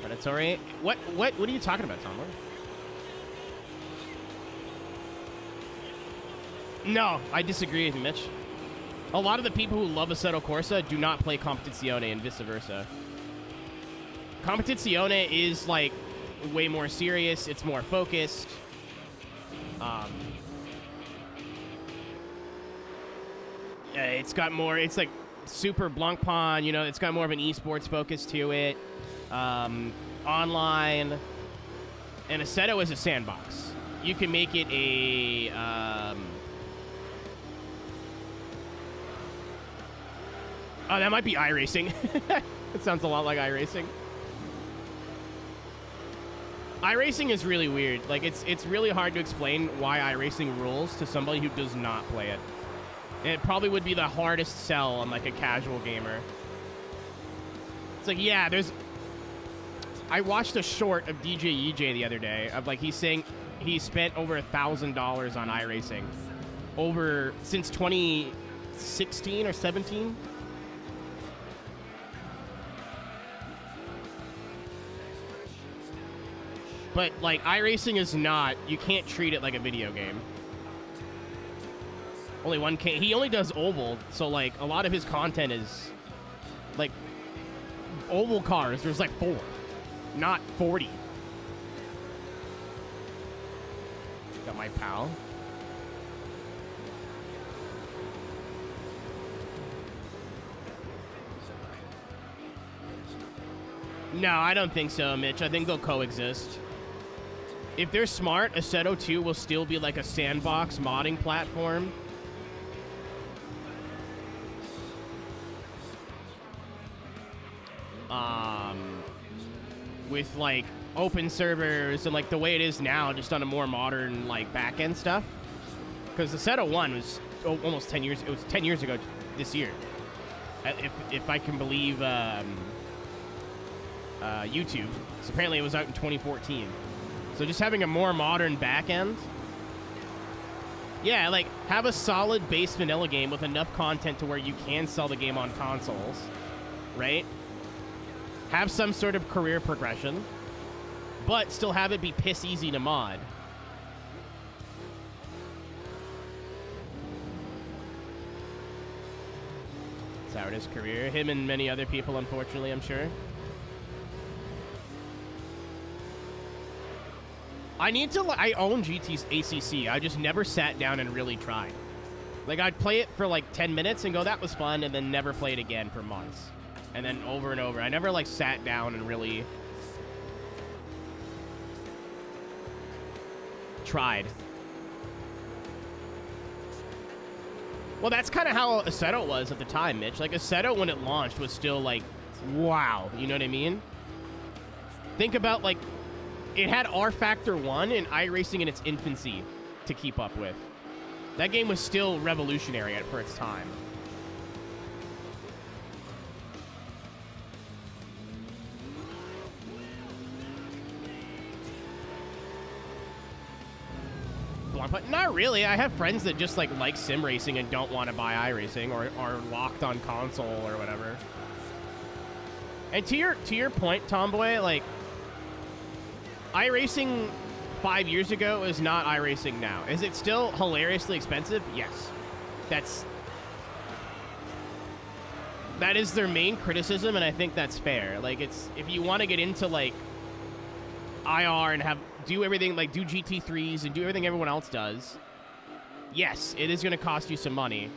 Predatory? What are you talking about, Tom? No, I disagree with you, Mitch. A lot of the people who love Assetto Corsa do not play Competizione and vice versa. Competizione is, like, way more serious. It's more focused. It's got more... It's, like, super Blancpain, you know? It's got more of an esports focus to it. Online. And Assetto is a sandbox. You can make it a... Oh, that might be iRacing. It sounds a lot like iRacing. iRacing is really weird. Like, it's really hard to explain why iRacing rules to somebody who does not play it. And it probably would be the hardest sell on, like, a casual gamer. It's like, yeah, there's... I watched a short of DJ EJ the other day of, like, he's saying he spent over $1,000 on iRacing. Since 2016 or 17? But, like, iRacing is not... You can't treat it like a video game. Only one can... He only does oval, so, like, a lot of his content is... Like, oval cars, there's, like, 4. Not 40. Got my pal. No, I don't think so, Mitch. I think they'll coexist. If they're smart, Assetto 2 will still be like a sandbox modding platform. With like open servers and like the way it is now, just on a more modern like back-end stuff. Because Assetto 1 was almost 10 years. It was 10 years ago this year, if I can believe YouTube. So apparently it was out in 2014. So just having a more modern back end. Yeah, like, have a solid base vanilla game with enough content to where you can sell the game on consoles, right? have some sort of career progression, but still have it be piss easy to mod. Soured his career. Him and many other people, unfortunately, I'm sure. I own GT's ACC. I just never sat down and really tried. Like, I'd play it for like 10 minutes and go, that was fun, and then never play it again for months. And then over and over. I never like sat down and really tried. Well, that's kind of how Assetto was at the time, Mitch. Like, Assetto, when it launched, was still like, wow. You know what I mean? Think about, like, it had R Factor 1 and iRacing in its infancy to keep up with. That game was still revolutionary for its time. But not really. I have friends that just like sim racing and don't want to buy iRacing or are locked on console or whatever. And to your point, Tomboy, like, iRacing 5 years ago is not iRacing now. Is it still hilariously expensive? Yes. That is their main criticism, and I think that's fair. Like, it's, if you want to get into like IR and do everything, like do GT3s and do everything everyone else does, yes, it is going to cost you some money.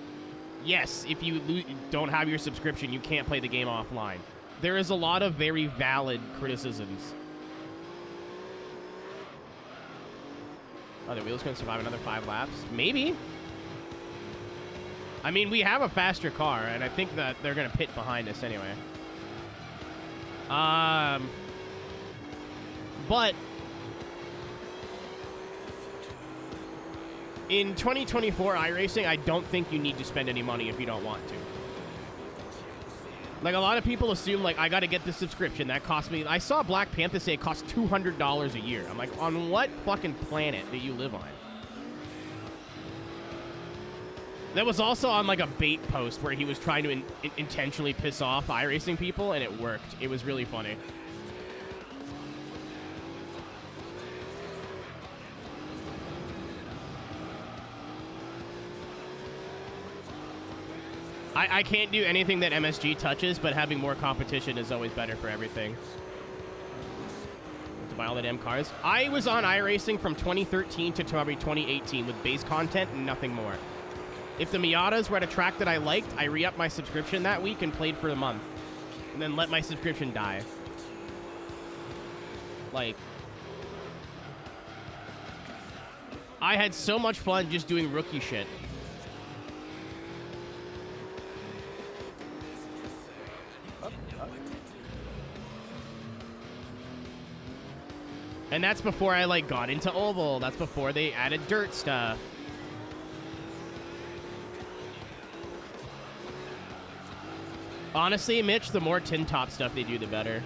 Yes, if you don't have your subscription, you can't play the game offline. There is a lot of very valid criticisms. Are the wheels going to survive another 5 laps? Maybe. I mean, we have a faster car, and I think that they're going to pit behind us anyway. But in 2024 iRacing, I don't think you need to spend any money if you don't want to. Like, a lot of people assume, like, I got to get this subscription. That cost me... I saw Black Panther say it costs $200 a year. I'm like, on what fucking planet do you live on? That was also on, like, a bait post where he was trying to intentionally piss off iRacing people, and it worked. It was really funny. I can't do anything that MSG touches, but having more competition is always better for everything. To buy all the damn cars. I was on iRacing from 2013 to probably 2018 with base content and nothing more. If the Miatas were at a track that I liked, I re-upped my subscription that week and played for a month. And then let my subscription die. Like, I had so much fun just doing rookie shit. And that's before I, like, got into Oval. That's before they added dirt stuff. Honestly, Mitch, the more tin top stuff they do, the better.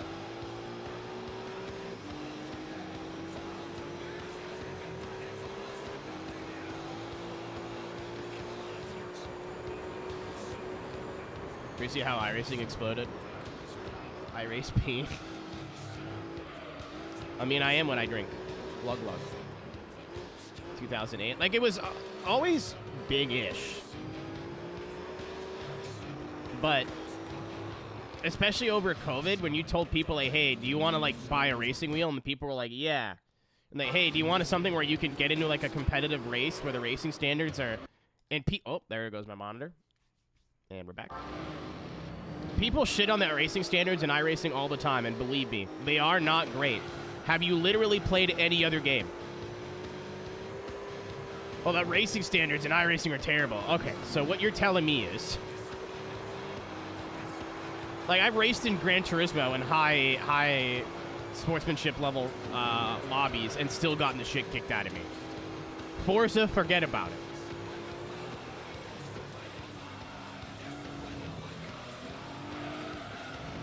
Do you see how iRacing exploded? iRace P. I mean, I am what I drink. Lug. 2008. Like, it was always big-ish. But, especially over COVID, when you told people, like, hey, do you want to, like, buy a racing wheel? And the people were like, yeah. And like, hey, do you want something where you can get into, like, a competitive race where the racing standards are... And oh, there goes my monitor. And we're back. People shit on that racing standards in iRacing all the time, and believe me, they are not great. Have you literally played any other game? Well, the racing standards in iRacing are terrible. Okay, so what you're telling me is... Like, I've raced in Gran Turismo and high sportsmanship level lobbies and still gotten the shit kicked out of me. Forza, forget about it.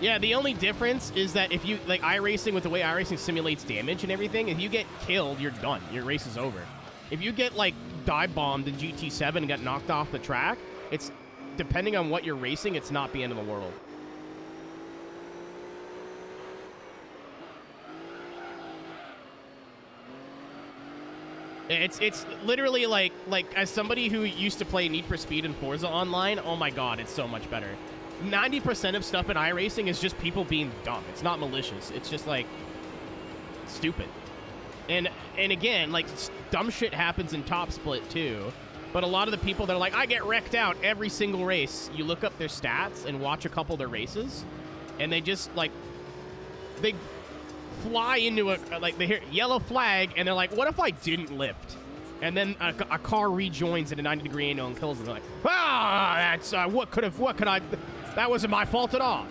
Yeah, the only difference is that if you, like, iRacing, with the way iRacing simulates damage and everything, if you get killed, you're done. Your race is over. If you get, like, dive bombed in GT7 and get knocked off the track, it's, depending on what you're racing, it's not the end of the world. It's literally like as somebody who used to play Need for Speed and Forza online, oh my god, it's so much better. 90% of stuff in iRacing is just people being dumb. It's not malicious. It's just like stupid. And again, like dumb shit happens in Top Split too. But a lot of the people that are like, I get wrecked out every single race, you look up their stats and watch a couple of their races, and they just like they fly into like they hear yellow flag and they're like, what if I didn't lift? And then a car rejoins at a 90-degree angle and kills them. They're like, that's what could I, that wasn't my fault at all.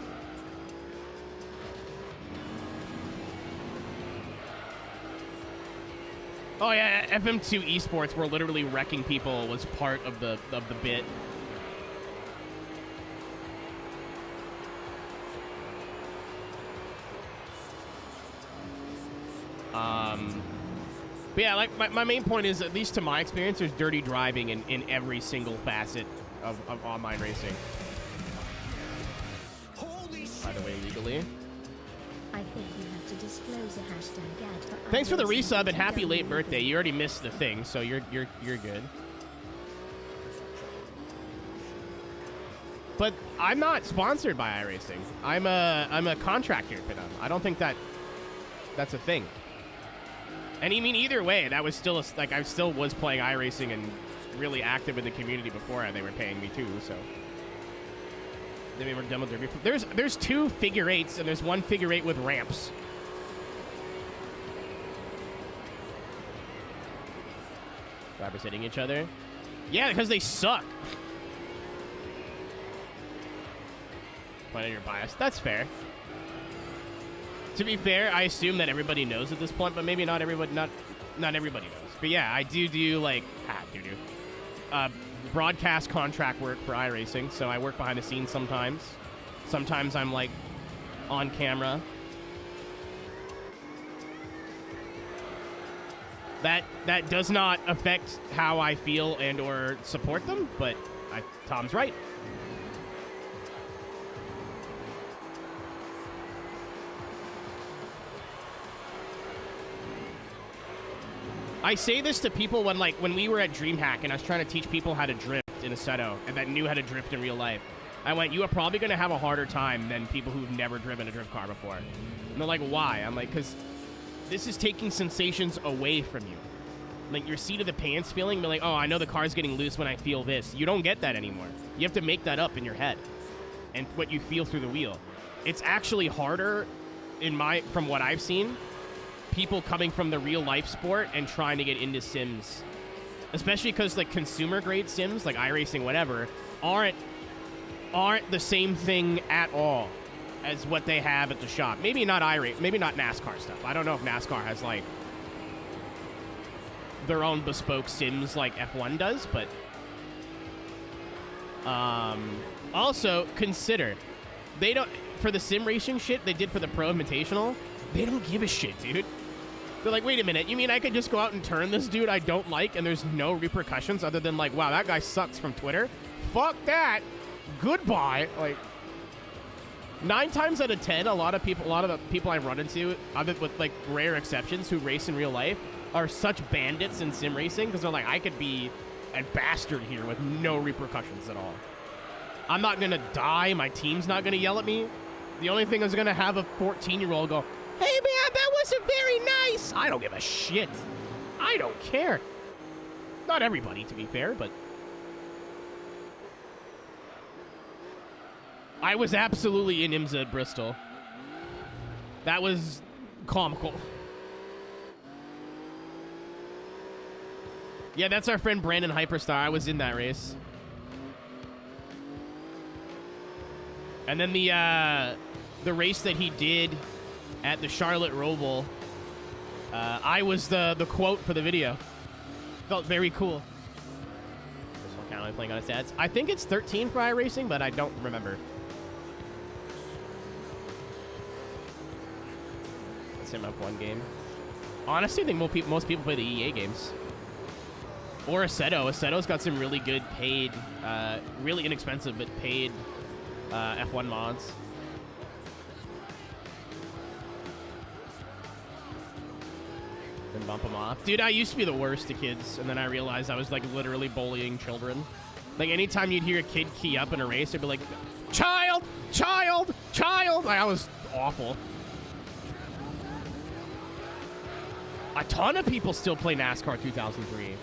Oh yeah, FM2 esports where literally wrecking people was part of the bit. But yeah, like my main point is, at least to my experience, there's dirty driving in every single facet of online racing. By the way, legally. I think you have to disclose a hashtag ad for Thanks for the resub and happy late birthday. You already missed the thing, so you're good. But I'm not sponsored by iRacing. I'm a contractor for them. I don't think that's a thing. And I mean, either way, that was still like I still was playing iRacing and really active in the community before, and they were paying me too. So they were demo derby. There's 2 figure eights and there's 1 figure eight with ramps. Drivers hitting each other. Yeah, because they suck. Point out your bias. That's fair. To be fair, I assume that everybody knows at this point, but maybe not everybody. Not everybody knows. But yeah, I do like broadcast contract work for iRacing, so I work behind the scenes sometimes. Sometimes I'm like on camera. That does not affect how I feel and or support them, but Tom's right. I say this to people when we were at DreamHack and I was trying to teach people how to drift in Assetto and that knew how to drift in real life. I went, you are probably going to have a harder time than people who've never driven a drift car before. And they're like, why? I'm like, because this is taking sensations away from you. Like your seat of the pants feeling, be like, oh, I know the car's getting loose when I feel this. You don't get that anymore. You have to make that up in your head and what you feel through the wheel. It's actually harder from what I've seen, people coming from the real life sport and trying to get into sims, especially because like consumer grade sims like iRacing, whatever, aren't the same thing at all as what they have at the shop. Maybe not maybe not NASCAR stuff. I don't know if NASCAR has like their own bespoke sims like F1 does, but also consider they don't, for the sim racing shit they did for the Pro Invitational, they don't give a shit, dude. They're like, wait a minute, you mean I could just go out and turn this dude I don't like and there's no repercussions other than like, wow, that guy sucks from Twitter? Fuck that. Goodbye. Like 9 times out of 10, a lot of the people I run into, other with like rare exceptions, who race in real life are such bandits in sim racing because they're like, I could be a bastard here with no repercussions at all. I'm not gonna die. My team's not gonna yell at me. The only thing is gonna have a 14-year-old go, hey man, that wasn't very nice. I don't give a shit. I don't care. Not everybody, to be fair, but I was absolutely in IMSA at Bristol. That was comical. Yeah, that's our friend Brandon Hyperstar. I was in that race. And then the race that he did at the Charlotte Roval, I was the quote for the video. Felt very cool. This one kind of playing on its stats. I think it's 13 for iRacing, but I don't remember. Sim F1 game. Honestly, I think most people play the EA games. Or Assetto. Assetto's got some really good paid, really inexpensive but paid F1 mods. and bump them off. Dude, I used to be the worst to kids, and then I realized I was, like, literally bullying children. Like, anytime you'd hear a kid key up in a race, they'd be like, child, child, child. Like, I was awful. A ton of people still play NASCAR 2003.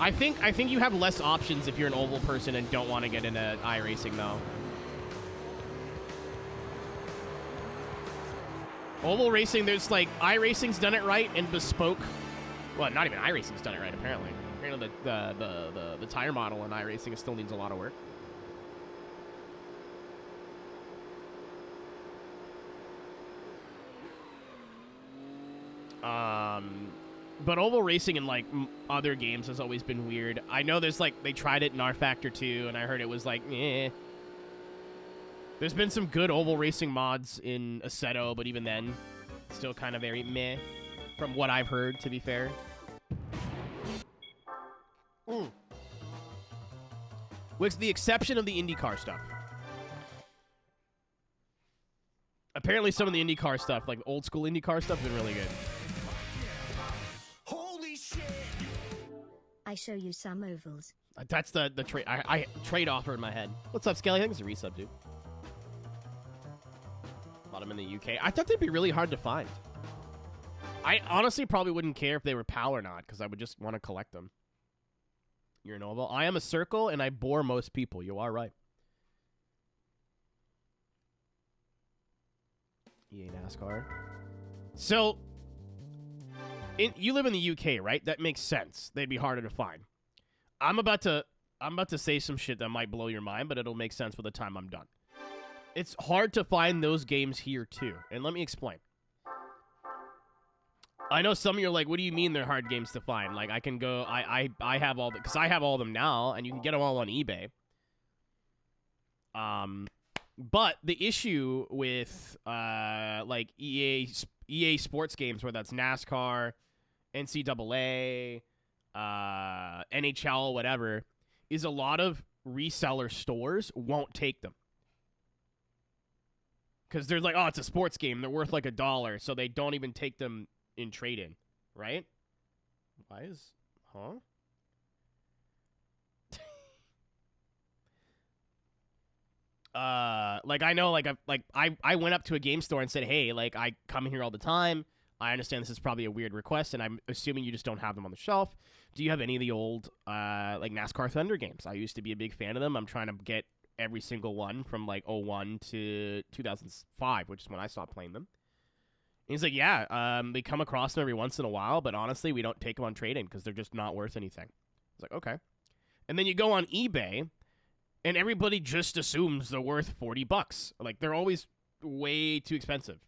I think you have less options if you're an oval person and don't want to get into iRacing, though. Oval racing, there's like iRacing's done it right, and bespoke. Well, not even iRacing's done it right. Apparently, the tire model in iRacing still needs a lot of work. But oval racing in like other games has always been weird. I know there's like they tried it in R Factor 2, and I heard it was like, eh. There's been some good oval racing mods in Assetto, but even then, still kind of very meh, from what I've heard, to be fair. With the exception of the IndyCar stuff. Apparently some of the IndyCar stuff, like old school IndyCar stuff, has been really good. Holy shit! I show you some ovals. That's the trade. I trade offer in my head. What's up, Skelly? I think it's a resub, dude. A lot of them in the UK. I thought they'd be really hard to find. I honestly probably wouldn't care if they were PAL or not, because I would just want to collect them. You're an oval. I am a circle, and I bore most people. You are right. EA NASCAR. So, you live in the UK, right? That makes sense. They'd be harder to find. I'm about to say some shit that might blow your mind, but it'll make sense by the time I'm done. It's hard to find those games here, too. And let me explain. I know some of you are like, what do you mean they're hard games to find? Like, I can go, I have all the, because I have all of them now, and you can get them all on eBay. But the issue with, like, EA sports games, whether that's NASCAR, NCAA, NHL, whatever, is a lot of reseller stores won't take them. Because they're like, oh, it's a sports game. They're worth like $1, so they don't even take them in trade-in, right? Why is... Huh? Like, I know, I went up to a game store and said, hey, like, I come here all the time. I understand this is probably a weird request, and I'm assuming you just don't have them on the shelf. Do you have any of the old, like, NASCAR Thunder games? I used to be a big fan of them. I'm trying to get every single one from, like, 01 to 2005, which is when I stopped playing them. And he's like, yeah, they come across them every once in a while, but honestly, we don't take them on trade-in because they're just not worth anything. I was like, okay. And then you go on eBay, and everybody just assumes they're worth $40. Like, they're always way too expensive.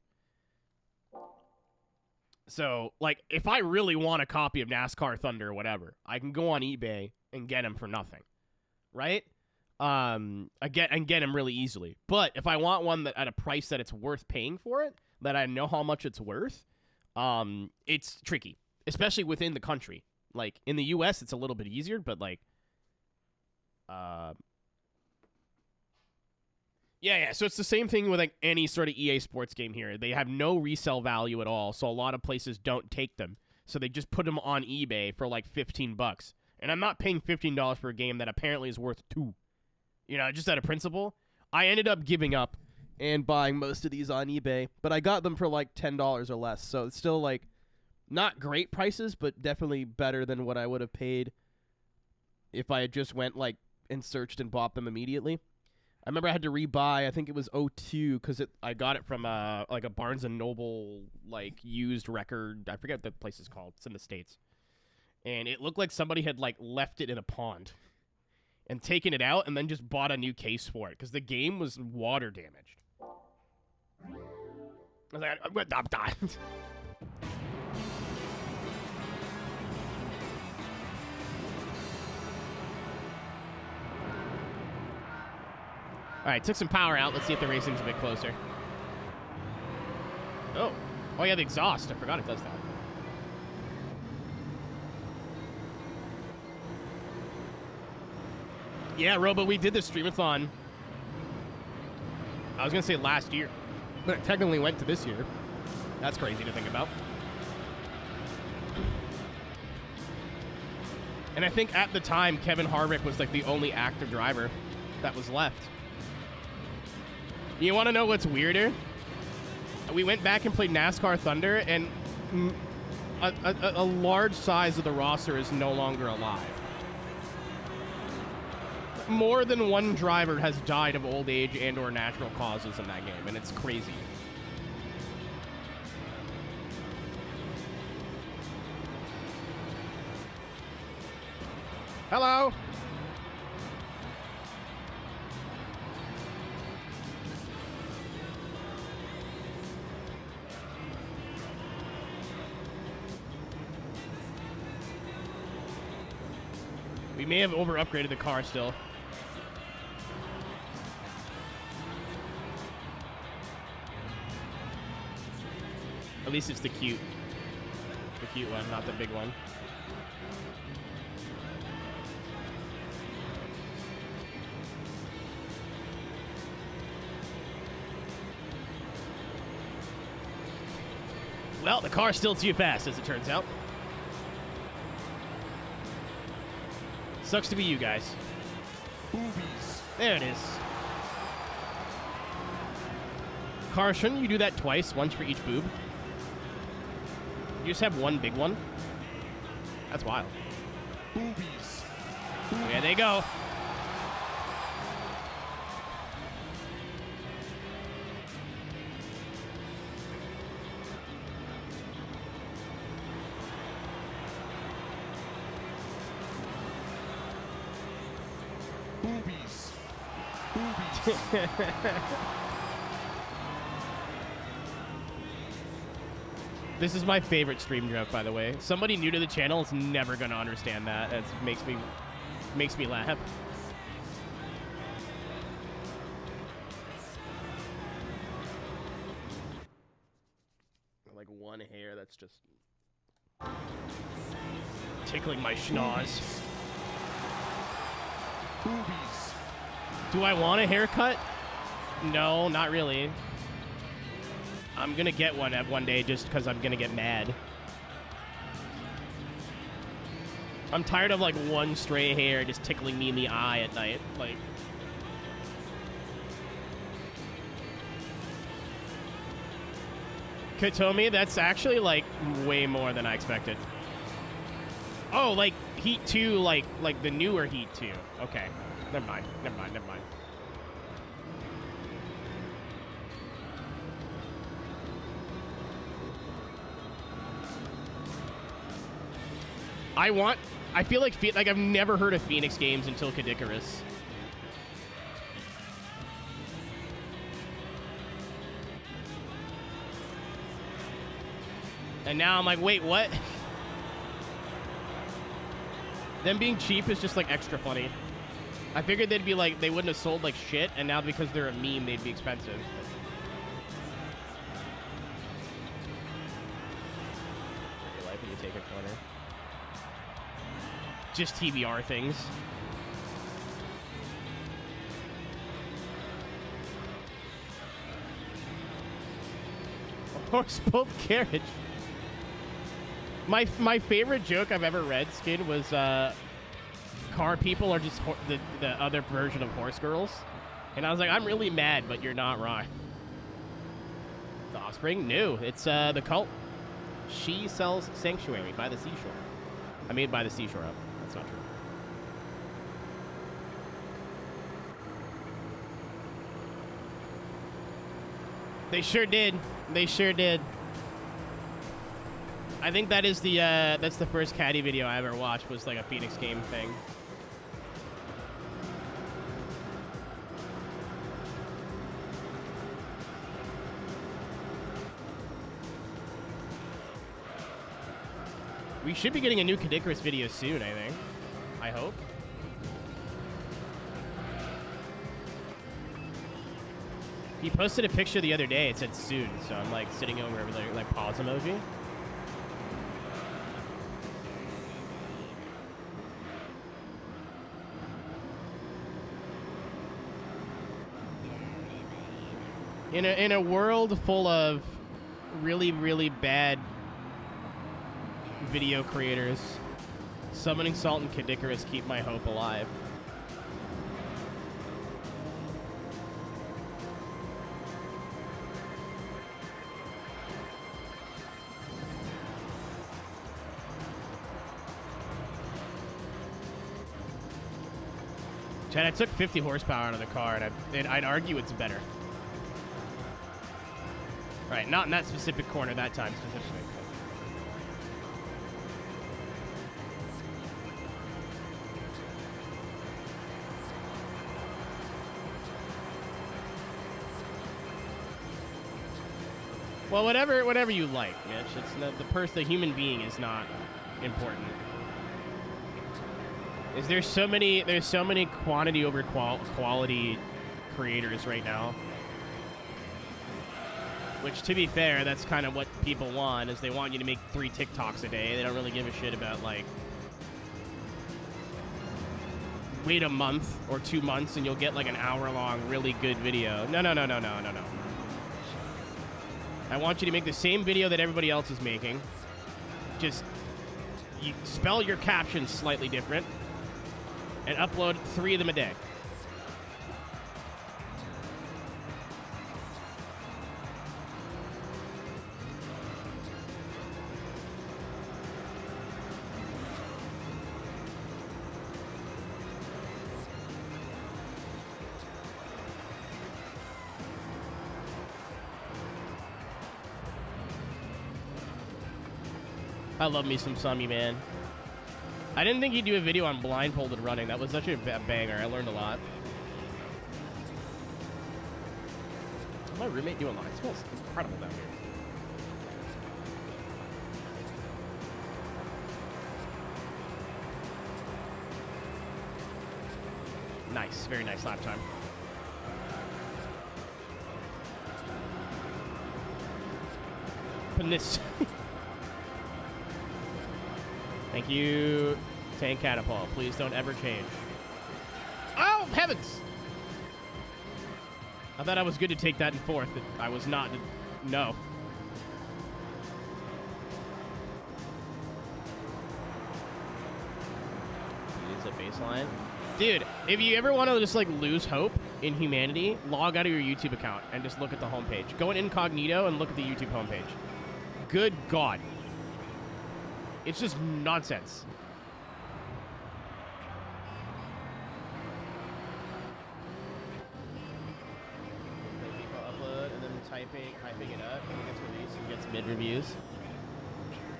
So, like, if I really want a copy of NASCAR Thunder or whatever, I can go on eBay and get them for nothing, right? I get them really easily. But if I want one that at a price that it's worth paying for it, that I know how much it's worth, it's tricky, especially within the country. Like, in the U.S., it's a little bit easier, but, like, yeah, so it's the same thing with, like, any sort of EA sports game here. They have no resale value at all, so a lot of places don't take them. So they just put them on eBay for, like, $15. And I'm not paying $15 for a game that apparently is worth $2. You know, just out of principle. I ended up giving up and buying most of these on eBay, but I got them for, like, $10 or less. So it's still, like, not great prices, but definitely better than what I would have paid if I had just went, like, and searched and bought them immediately. I remember I had to rebuy, I think it was 02, because I got it from like a Barnes & Noble, like, used record. I forget what the place is called. It's in the States. And it looked like somebody had, like, left it in a pond and taken it out and then just bought a new case for it, because the game was water damaged. I was like, I'm done. All right, took some power out. Let's see if the racing's a bit closer. Oh, yeah, the exhaust. I forgot it does that. Yeah, Robo, we did the streamathon. I was going to say last year, but it technically went to this year. That's crazy to think about. And I think at the time, Kevin Harvick was like the only active driver that was left. You want to know what's weirder? We went back and played NASCAR Thunder, and a large size of the roster is no longer alive. More than one driver has died of old age and or natural causes in that game, and it's crazy. Hello. We may have over-upgraded the car still. At least it's the cute one, not the big one. Well, the car's still too fast, as it turns out. Sucks to be you guys. Boobies. There it is. Car, shouldn't you do that twice? Once for each boob? You just have one big one? That's wild. Boobies. There they go. Boobies. Boobies. This is my favorite stream joke, by the way. Somebody new to the channel is never gonna understand that. It makes me laugh. Like one hair that's just tickling my schnoz. Boobies. Do I want a haircut? No, not really. I'm gonna get one day just because I'm gonna get mad. I'm tired of like one stray hair just tickling me in the eye at night. Like, Katomi, that's actually like way more than I expected. Oh, like Heat 2, like the newer Heat 2. Okay, never mind. I feel like I've never heard of Phoenix games until Kid Icarus. And now I'm like, wait, what? Them being cheap is just like extra funny. I figured they'd be like, they wouldn't have sold like shit, and now because they're a meme, they'd be expensive. Your life when you take a corner. Just TBR things. Horse pulled carriage. My favorite joke I've ever read, Skid, was car people are just the other version of horse girls. And I was like, I'm really mad, but you're not wrong. The Offspring? No, it's the cult. She sells Sanctuary by the seashore. I mean, by the seashore up. That's not true. They sure did. They sure did. I think that is that's the first caddy video I ever watched, was like a Phoenix game thing. We should be getting a new Kid Icarus video soon, I think. I hope. He posted a picture the other day. It said soon, so I'm like sitting over with like pause emoji. In a world full of really, really bad video creators. Summoning Salt and Kid Icarus keep my hope alive. Chad, I took 50 horsepower out of the car, and I'd argue it's better. Right, not in that specific corner that time specifically. Well, whatever you like, Mitch. It's not, the human being is not important. There's so many quantity over quality creators right now. Which, to be fair, that's kind of what people want, is they want you to make 3 TikToks a day. They don't really give a shit about, like, wait a month or 2 months and you'll get, like, an hour-long, really good video. No. I want you to make the same video that everybody else is making. Just, you spell your captions slightly different and upload 3 of them a day. I love me some Summy, man. I didn't think he'd do a video on blindfolded running. That was such a banger. I learned a lot. What's my roommate doing live? It smells incredible down here. Nice. Very nice lap time. Putting this... Thank you, Tank Catapult. Please don't ever change. Oh, heavens! I thought I was good to take that in 4th. I was not. No. Use a baseline. Dude, if you ever want to just, like, lose hope in humanity, log out of your YouTube account and just look at the homepage. Go in incognito and look at the YouTube homepage. Good God. It's just nonsense. Upload and then hyping it up, and it gets released and gets mid reviews.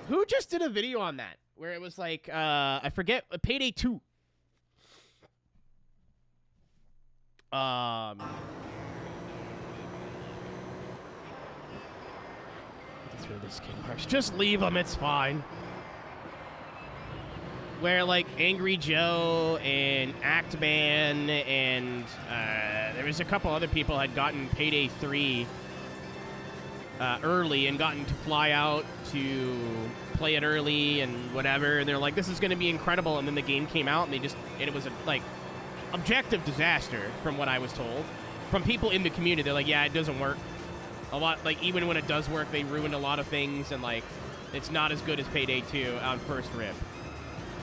Who just did a video on that where it was like, I forget, Payday 2. That's where this kid marks. Just leave him. It's fine. Where, like, Angry Joe and Actman and there was a couple other people had gotten Payday 3 early and gotten to fly out to play it early and whatever. And they're like, this is going to be incredible. And then the game came out and it was a, like, objective disaster from what I was told. From people in the community, they're like, yeah, it doesn't work. A lot, like, even when it does work, they ruined a lot of things. And, like, it's not as good as Payday 2 on first rip.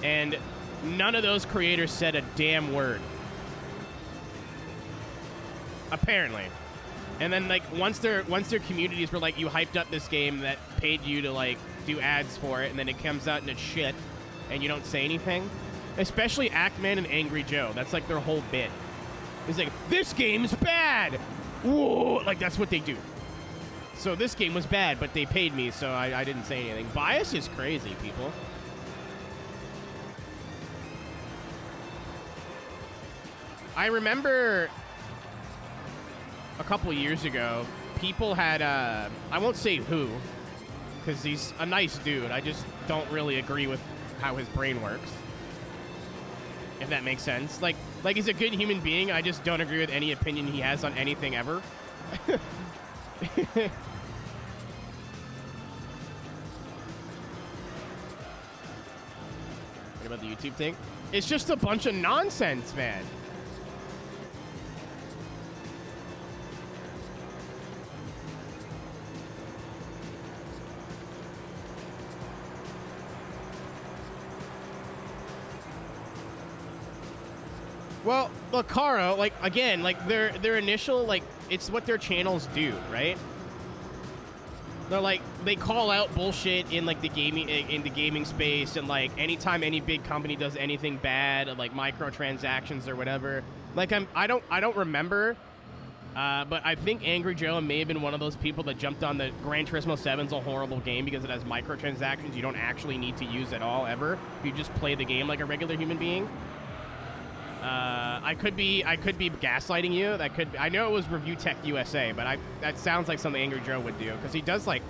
And none of those creators said a damn word. Apparently. And then, like, once their communities were like, you hyped up this game that paid you to, like, do ads for it, and then it comes out and it's shit, and you don't say anything. Especially Actman and Angry Joe. That's, like, their whole bit. It's like, this game's bad! Whoa! Like, that's what they do. So this game was bad, but they paid me, so I didn't say anything. Bias is crazy, people. I remember a couple years ago, people had, I won't say who, because he's a nice dude. I just don't really agree with how his brain works, if that makes sense. Like he's a good human being. I just don't agree with any opinion he has on anything ever. What about the YouTube thing? It's just a bunch of nonsense, man. Well, look, Caro, like, again, like, their initial, like, it's what their channels do, right? They're like, they call out bullshit in, like, the gaming space, and, like, anytime any big company does anything bad, like, microtransactions or whatever. Like, I don't remember, but I think Angry Joe may have been one of those people that jumped on the Gran Turismo 7's a horrible game because it has microtransactions you don't actually need to use at all, ever. You just play the game like a regular human being. I could be gaslighting you. I know it was Review Tech USA, but that sounds like something Angry Joe would do because he does like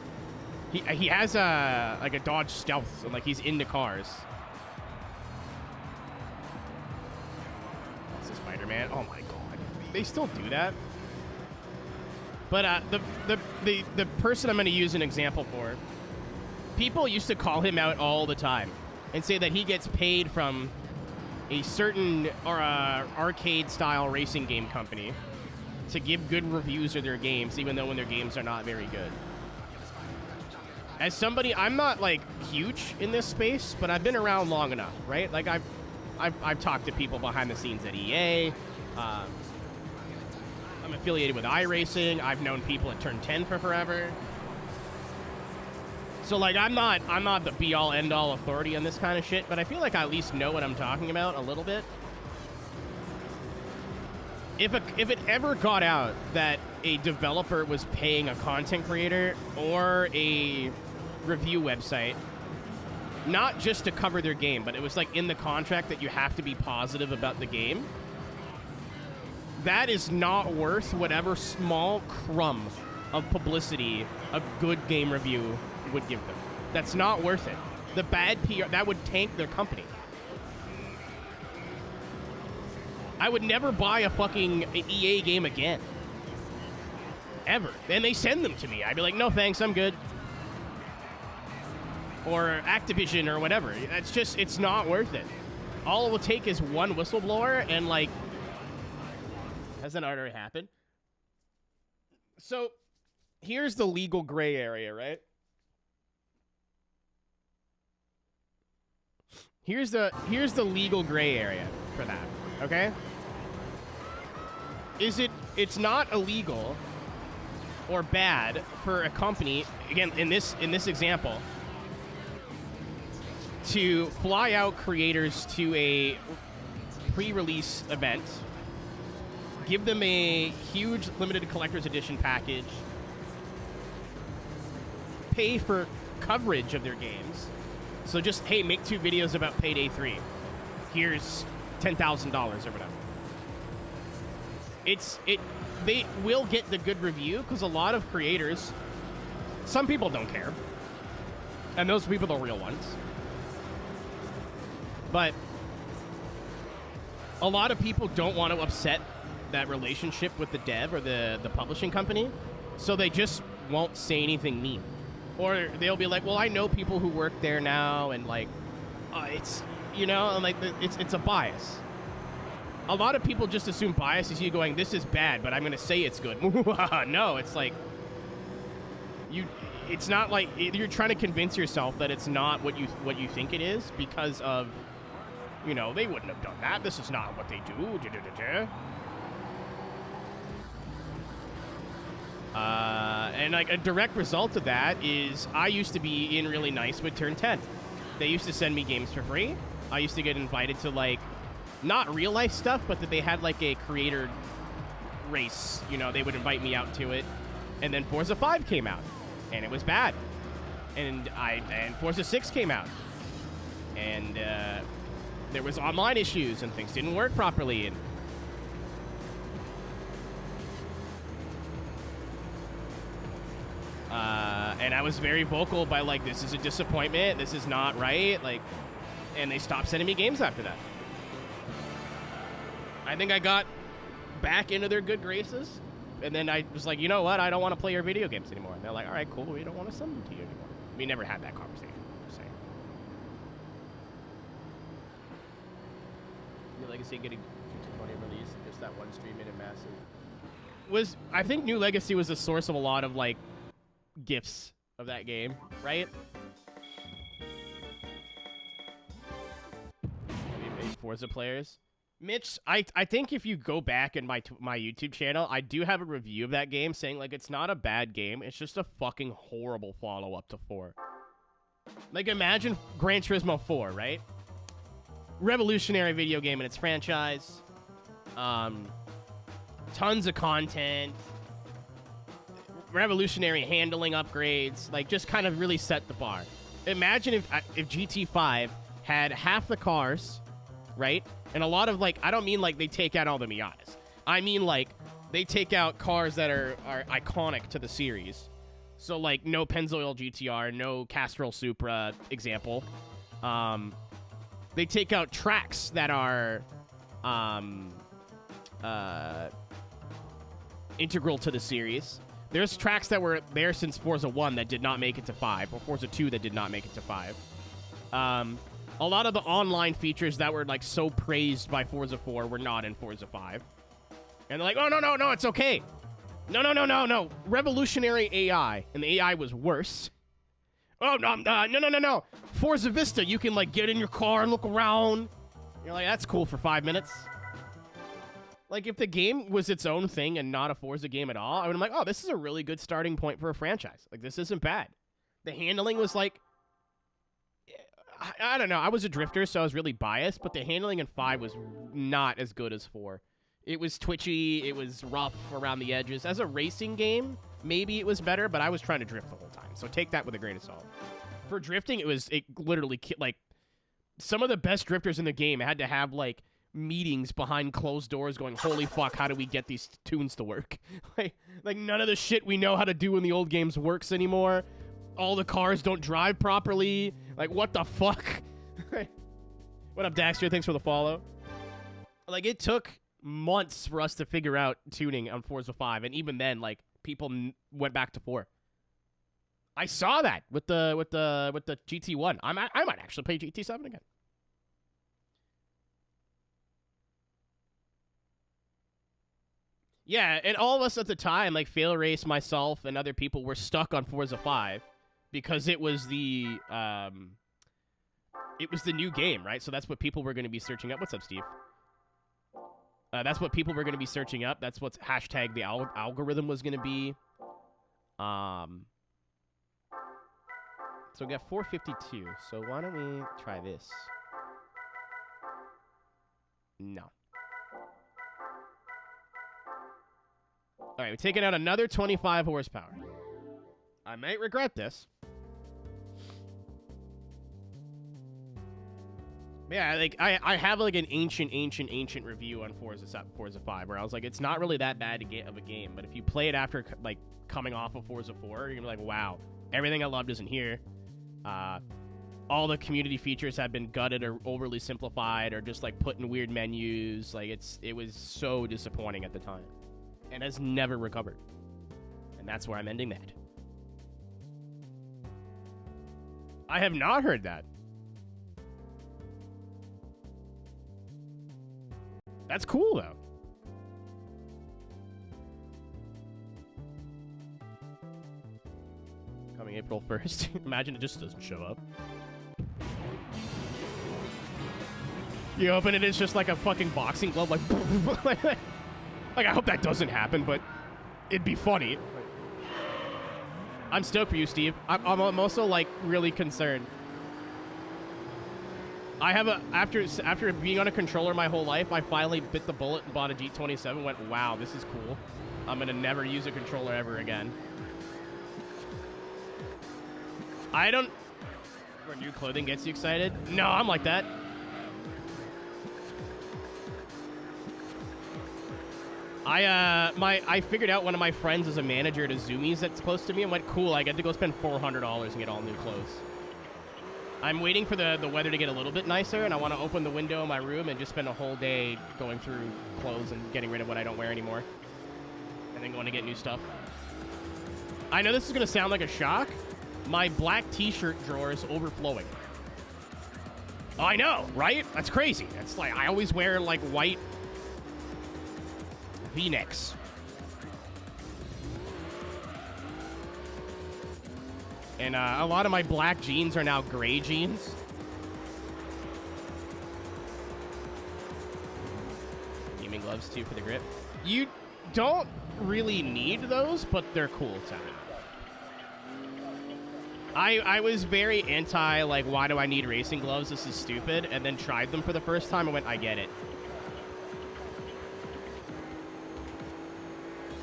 he has like a Dodge Stealth and like he's into cars. That's a Spider-Man. Oh my god, they still do that. But the person I'm going to use an example for, people used to call him out all the time and say that he gets paid from a certain arcade-style racing game company to give good reviews of their games, even though when their games are not very good. As somebody, I'm not, like, huge in this space, but I've been around long enough, right? Like, I've talked to people behind the scenes at EA. I'm affiliated with iRacing. I've known people at Turn 10 for forever. So, like, I'm not the be-all, end-all authority on this kind of shit, but I feel like I at least know what I'm talking about a little bit. If it ever got out that a developer was paying a content creator or a review website, not just to cover their game, but it was, like, in the contract that you have to be positive about the game, that is not worth whatever small crumb of publicity a good game review would give them. That's not worth it. The bad PR, that would tank their company. I would never buy a fucking EA game again. Ever. And they send them to me. I'd be like, no thanks, I'm good. Or Activision or whatever. That's just, it's not worth it. All it will take is one whistleblower and like, hasn't already happened? So, here's the legal gray area, right? Here's the legal gray area for that, okay? It's not illegal or bad for a company, again, in this example, to fly out creators to a pre-release event, give them a huge limited collector's edition package, pay for coverage of their games. So just, hey, make 2 videos about Payday 3. Here's $10,000 or whatever. They will get the good review because a lot of creators, some people don't care. And those people are the real ones. But a lot of people don't want to upset that relationship with the dev or the publishing company, so they just won't say anything mean. Or they'll be like, well, I know people who work there now, and like, it's, you know, and like, it's a bias. A lot of people just assume bias is you going, this is bad, but I'm going to say it's good. No, it's like, it's not like, you're trying to convince yourself that it's not what you think it is because of, you know, they wouldn't have done that. This is not what they do. And like a direct result of that is I used to be in really nice with Turn 10. They used to send me games for free. I used to get invited to like, not real life stuff, but that they had like a creator race. You know, they would invite me out to it. And then Forza 5 came out and it was bad. And Forza 6 came out. And there was online issues and things didn't work properly. And I was very vocal by like, this is a disappointment, this is not right, like, and they stopped sending me games after that. I think I got back into their good graces, and then I was like, you know what, I don't want to play your video games anymore. And they're like, all right, cool, we don't want to send them to you anymore. We never had that conversation, just saying. New Legacy getting 20 release, just that one stream made it massive. I think New Legacy was the source of a lot of like gifts of that game, right? Maybe Forza players. Mitch, I think if you go back in my YouTube channel, I do have a review of that game saying, like, it's not a bad game. It's just a fucking horrible follow-up to 4. Like, imagine Gran Turismo 4, right? Revolutionary video game in its franchise. Tons of content. Revolutionary handling upgrades. Like, just kind of really set the bar. Imagine if GT5 had half the cars, right? And a lot of, like, I don't mean, like, they take out all the Miatas. I mean, like, they take out cars that are iconic to the series. So, like, no Pennzoil GTR, no Castrol Supra, example. They take out tracks that are integral to the series. There's tracks that were there since Forza 1 that did not make it to 5, or Forza 2 that did not make it to 5. A lot of the online features that were, like, so praised by Forza 4 were not in Forza 5. And they're like, oh, no, it's okay. No. Revolutionary AI. And the AI was worse. Oh, no. Forza Vista, you can, like, get in your car and look around. You're like, that's cool for 5 minutes. Like, if the game was its own thing and not a Forza game at all, I would have been like, oh, this is a really good starting point for a franchise. Like, this isn't bad. The handling was, like... I don't know. I was a drifter, so I was really biased, but the handling in 5 was not as good as 4. It was twitchy. It was rough around the edges. As a racing game, maybe it was better, but I was trying to drift the whole time, so take that with a grain of salt. For drifting, it literally, like, some of the best drifters in the game had to have, like, meetings behind closed doors going, holy fuck, how do we get these tunes to work? like none of the shit we know how to do in the old games works anymore. All the cars don't drive properly. Like, what the fuck? What up, Daxter? Thanks for the follow. Like, it took months for us to figure out tuning on Forza 5, and even then, like, people went back to 4. I saw that with the GT1. I might actually play GT7 again. Yeah, and all of us at the time, like Fail Race, myself, and other people were stuck on Forza 5 because it was the new game, right? So that's what people were going to be searching up. What's up, Steve? That's what people were going to be searching up. That's what's hashtag the algorithm was going to be. So we got 452. So why don't we try this? No. All right, we're taking out another 25 horsepower. I might regret this. Yeah, like, I have, like, an ancient review on Forza 5 where I was like, it's not really that bad of a game, but if you play it after, like, coming off of Forza 4, you're gonna be like, wow, everything I loved isn't here. All the community features have been gutted or overly simplified or just, like, put in weird menus. Like, it was so disappointing at the time. And has never recovered. And that's where I'm ending that. I have not heard that. That's cool, though. Coming April 1st. Imagine it just doesn't show up. You open it, it's just like a fucking boxing glove, like... Like, I hope that doesn't happen, but it'd be funny. I'm stoked for you, Steve. I'm also, like, really concerned. I have after being on a controller my whole life, I finally bit the bullet and bought a G27 and went, wow, this is cool. I'm gonna never use a controller ever again. I don't... Where new clothing gets you excited? No, I'm like that. I figured out one of my friends is a manager at a Zoomies that's close to me and went, cool, I get to go spend $400 and get all new clothes. I'm waiting for the weather to get a little bit nicer, and I want to open the window in my room and just spend a whole day going through clothes and getting rid of what I don't wear anymore. And then going to get new stuff. I know this is going to sound like a shock. My black t-shirt drawer is overflowing. Oh, I know, right? That's crazy. That's like, I always wear, like, white V-necks. And a lot of my black jeans are now gray jeans. gloves too for the grip. You don't really need those, but they're cool to have. I was very anti, like, why do I need racing gloves? This is stupid. And then tried them for the first time and went, I get it.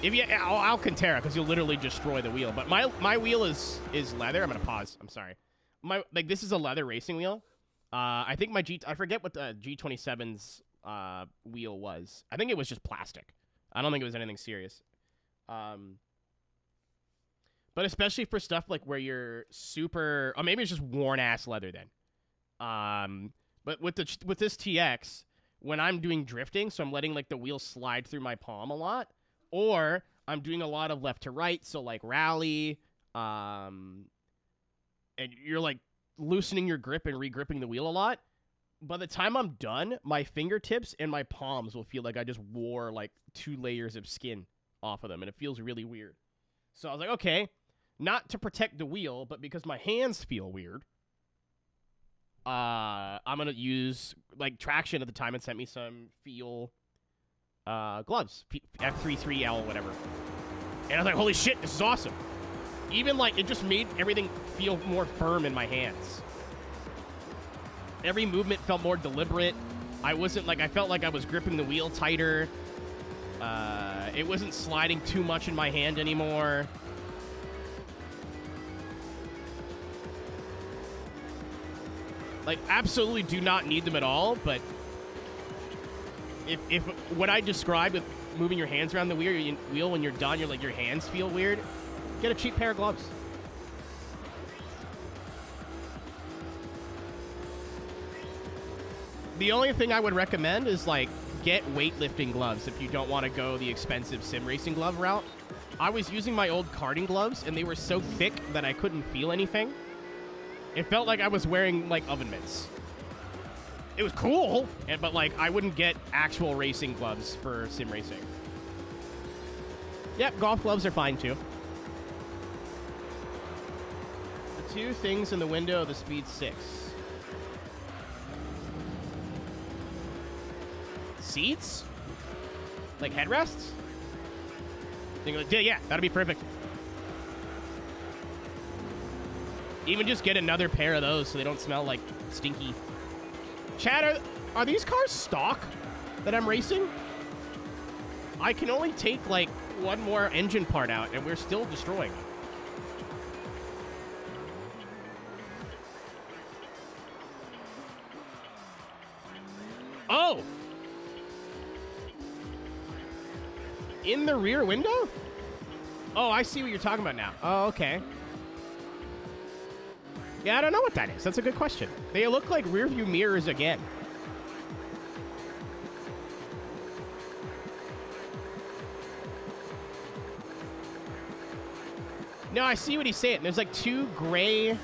If you, I'll Cantera because you'll literally destroy the wheel. But my wheel is leather. I'm gonna pause. I'm sorry. This is a leather racing wheel. I think I forget what the G27's wheel was. I think it was just plastic. I don't think it was anything serious. But especially for stuff like where you're super, or maybe it's just worn ass leather then. But with this TX, when I'm doing drifting, so I'm letting like the wheel slide through my palm a lot, or I'm doing a lot of left to right, so like rally, and you're like loosening your grip and re-gripping the wheel a lot. By the time I'm done, my fingertips and my palms will feel like I just wore like 2 layers of skin off of them, and it feels really weird. So I was like, okay, not to protect the wheel, but because my hands feel weird, I'm gonna use like Traction at the time and sent me some Feel gloves, F33L, whatever. And I was like, holy shit, this is awesome. Even like it just made everything feel more firm in my hands. Every movement felt more deliberate. I felt like I was gripping the wheel tighter. It wasn't sliding too much in my hand anymore. Like, absolutely do not need them at all, but if what I described with moving your hands around the wheel when you're done, you're like, your hands feel weird, get a cheap pair of gloves. The only thing I would recommend is, like, get weightlifting gloves if you don't want to go the expensive sim racing glove route. I was using my old karting gloves, and they were so thick that I couldn't feel anything. It felt like I was wearing, like, oven mitts. It was cool, but, like, I wouldn't get actual racing gloves for sim racing. Yep, golf gloves are fine, too. The 2 things in the window of the Speed 6. Seats? Like headrests? Yeah, that'd be perfect. Even just get another pair of those so they don't smell like stinky. Chad, are these cars stock that I'm racing? I can only take like 1 more engine part out and we're still destroying it. Oh! In the rear window? Oh, I see what you're talking about now. Oh, okay. Yeah, I don't know what that is. That's a good question. They look like rear view mirrors again. No, I see what he's saying. There's like 2 gray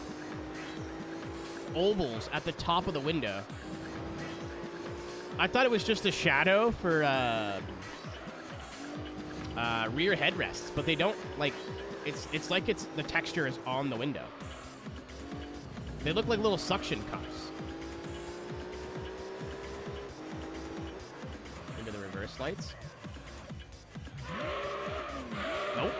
ovals at the top of the window. I thought it was just a shadow for rear headrests, but they don't, like, it's like the texture is on the window. They look like little suction cups. Into the reverse lights. Nope.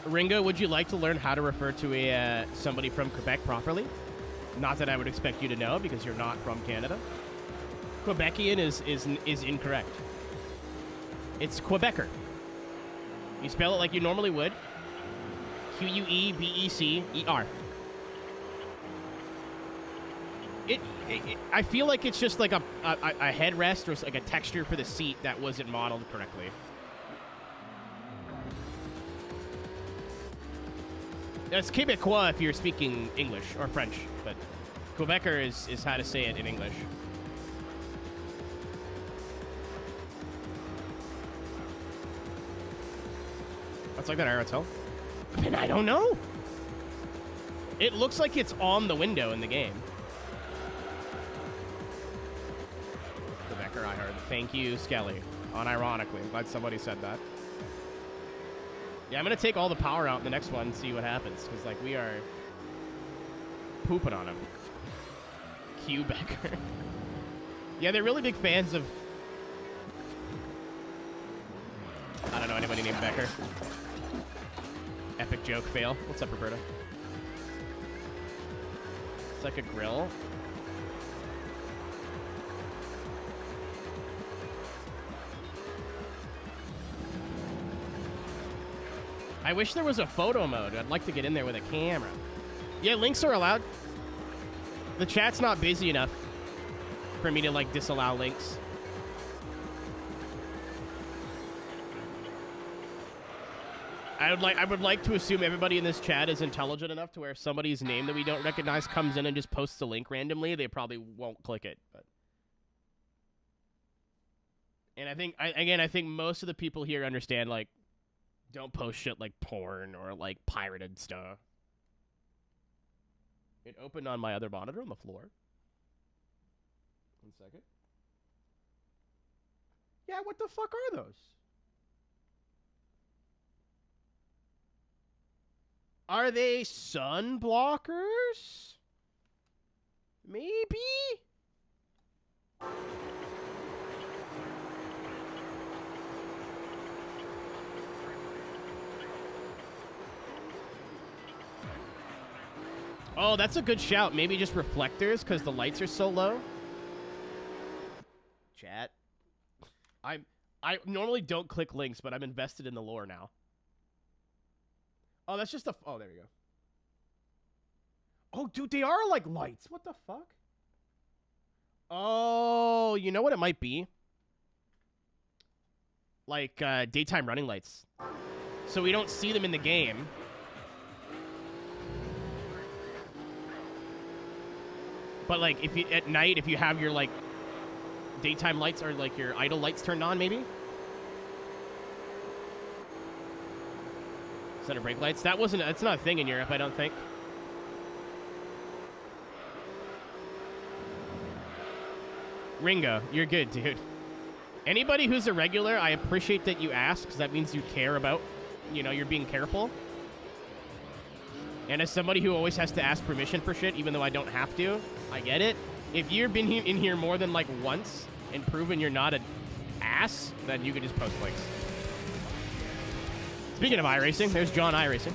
Ringo, would you like to learn how to refer to somebody from Quebec properly? Not that I would expect you to know, because you're not from Canada. Quebecian is incorrect. It's Quebecer. You spell it like you normally would. Quebecer. I feel like it's just like a headrest or like a texture for the seat that wasn't modeled correctly. It's Quebecois if you're speaking English or French, but Quebecer is how to say it in English. That's like that Aeroteq. And I don't know. It looks like it's on the window in the game. Thank you, Skelly. Unironically. I'm glad somebody said that. Yeah, I'm going to take all the power out in the next one and see what happens. Because, like, we are pooping on him. Q Becker. Yeah, they're really big fans of... I don't know anybody named Becker. Epic joke fail. What's up, Roberta? It's like a grill. I wish there was a photo mode. I'd like to get in there with a camera. Yeah, links are allowed. The chat's not busy enough for me to, like, disallow links. I would like to assume everybody in this chat is intelligent enough to where if somebody's name that we don't recognize comes in and just posts a link randomly, they probably won't click it. But. And I think most of the people here understand, like, don't post shit like porn or, like, pirated stuff. It opened on my other monitor on the floor. 1 second. Yeah, what the fuck are those? Are they sun blockers? Maybe? Oh, that's a good shout. Maybe just reflectors because the lights are so low. Chat. I normally don't click links, but I'm invested in the lore now. Oh, that's just a... Oh, there we go. Oh, dude, they are like lights. What the fuck? Oh, you know what it might be? Like daytime running lights. So we don't see them in the game. But, like, if you at night, if you have your, like, daytime lights or, like, your idle lights turned on, maybe? Center brake lights? That's not a thing in Europe, I don't think. Ringo, you're good, dude. Anybody who's a regular, I appreciate that you ask, because that means you care about, you know, you're being careful. And as somebody who always has to ask permission for shit, even though I don't have to, I get it. If you've been in here more than, like, once and proven you're not an ass, then you can just post links. Speaking of iRacing, there's John iRacing.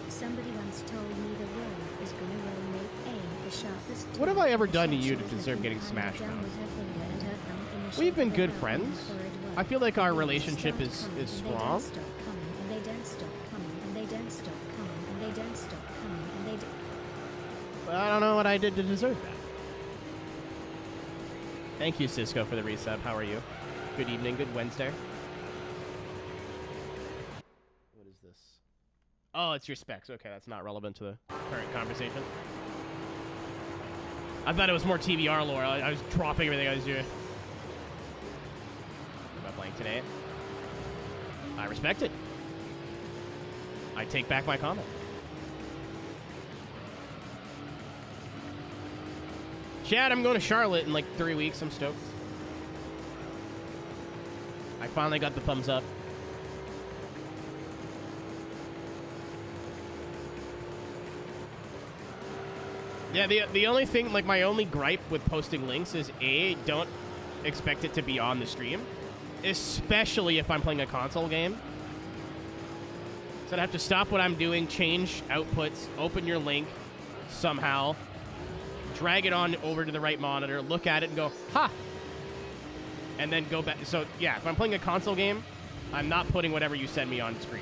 Somebody once told me the road is gonna roll me aim the sharpest. What have I ever done to you to deserve getting smashed now? We've been good friends. I feel like our relationship is strong. They don't stop coming, and they don't stop coming, and they don't stop coming, and they don't. But I don't know what I did to deserve that. Thank you, Cisco, for the resub. How are you? Good evening. Good Wednesday. What is this? Oh, it's your specs. Okay, that's not relevant to the current conversation. I thought it was more TBR lore. I was dropping everything I was doing. Am I playing today? I respect it. I take back my comment. Chad, I'm going to Charlotte in like 3 weeks. I'm stoked. I finally got the thumbs up. Yeah, the only thing, like my only gripe with posting links is A, don't expect it to be on the stream. Especially if I'm playing a console game. So I'd have to stop what I'm doing, change outputs, open your link somehow, drag it on over to the right monitor, look at it and go, ha! And then go back. So, yeah, if I'm playing a console game, I'm not putting whatever you send me on screen.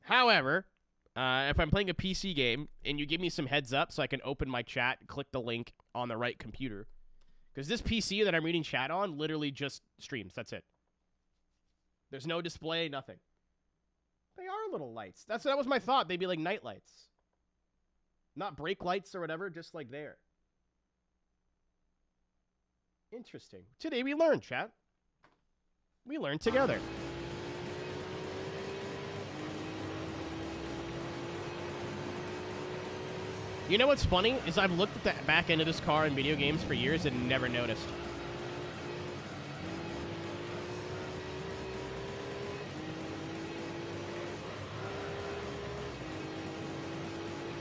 However, if I'm playing a PC game and you give me some heads up so I can open my chat, click the link on the right computer. Because this PC that I'm reading chat on literally just streams. That's it. There's no display, nothing. They are little lights. That was my thought. They'd be like night lights. Not brake lights or whatever, just like there. Interesting. Today we learned, chat. We learned together. You know what's funny is I've looked at the back end of this car in video games for years and never noticed.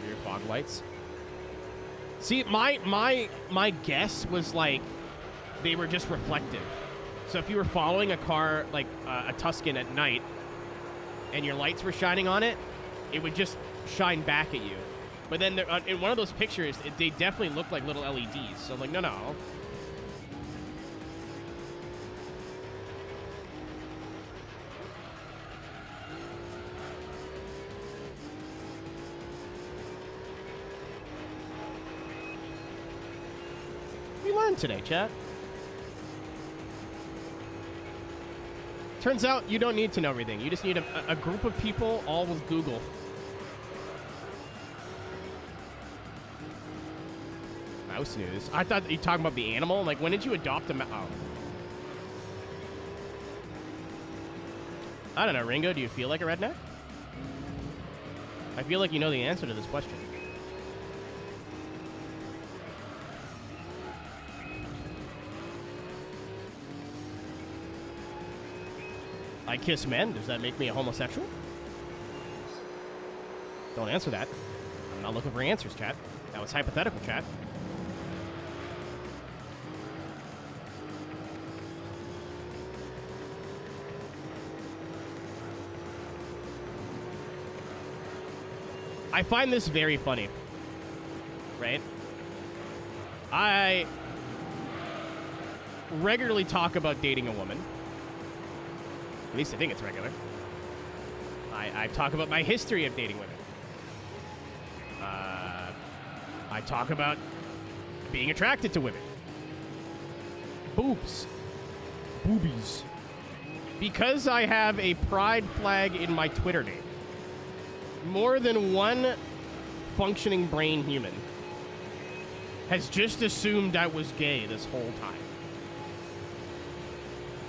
Rear fog lights. See, my guess was like they were just reflective. So if you were following a car like a Tuscan at night and your lights were shining on it, it would just shine back at you. But then in one of those pictures, they definitely looked like little LEDs. So I'm like, no. We learned today, chat. Turns out you don't need to know everything. You just need a group of people all with Google. Mouse news. I thought you were talking about the animal. Like, when did you adopt a mouse? Oh. I don't know, Ringo. Do you feel like a redneck? I feel like you know the answer to this question. I kiss men. Does that make me a homosexual? Don't answer that. I'm not looking for answers, chat. That was hypothetical, chat. I find this very funny, right? I regularly talk about dating a woman. At least I think it's regular. I talk about my history of dating women. I talk about being attracted to women. Boobs. Boobies. Because I have a pride flag in my Twitter name. More than one functioning brain human has just assumed I was gay this whole time.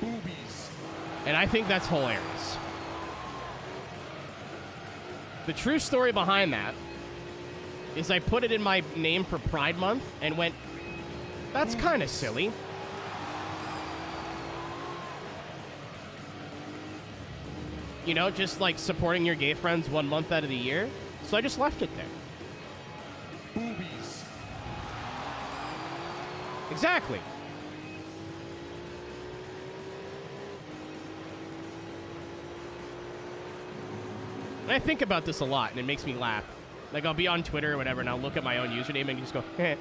Boobies. And I think that's hilarious. The true story behind that is I put it in my name for Pride Month and went, that's kind of silly. You know, just like supporting your gay friends 1 month out of the year. So I just left it there. Boobies. Exactly. And I think about this a lot, and it makes me laugh. Like, I'll be on Twitter or whatever, and I'll look at my own username and just go, heh.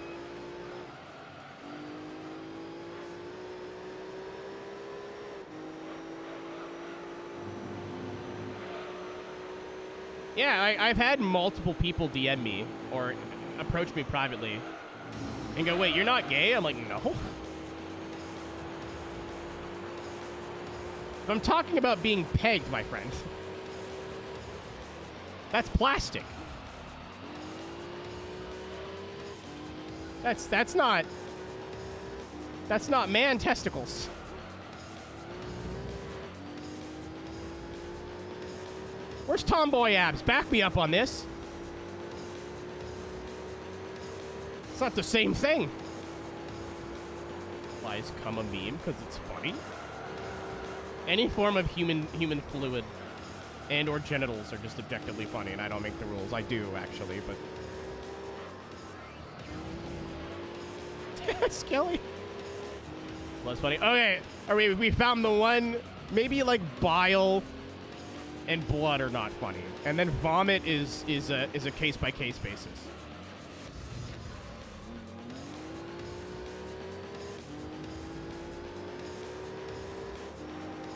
Yeah, I've had multiple people DM me or approach me privately and go, wait, you're not gay? I'm like, no. If I'm talking about being pegged, my friend, that's plastic. That's not man testicles. Where's Tomboy Abs? Back me up on this. It's not the same thing. Lies come a meme because it's funny. Any form of human fluid and or genitals are just objectively funny, and I don't make the rules. I do, actually, but... Skelly. Well, that's funny. Okay, we found the one, maybe like bile and blood are not funny, and then vomit is a case-by-case basis.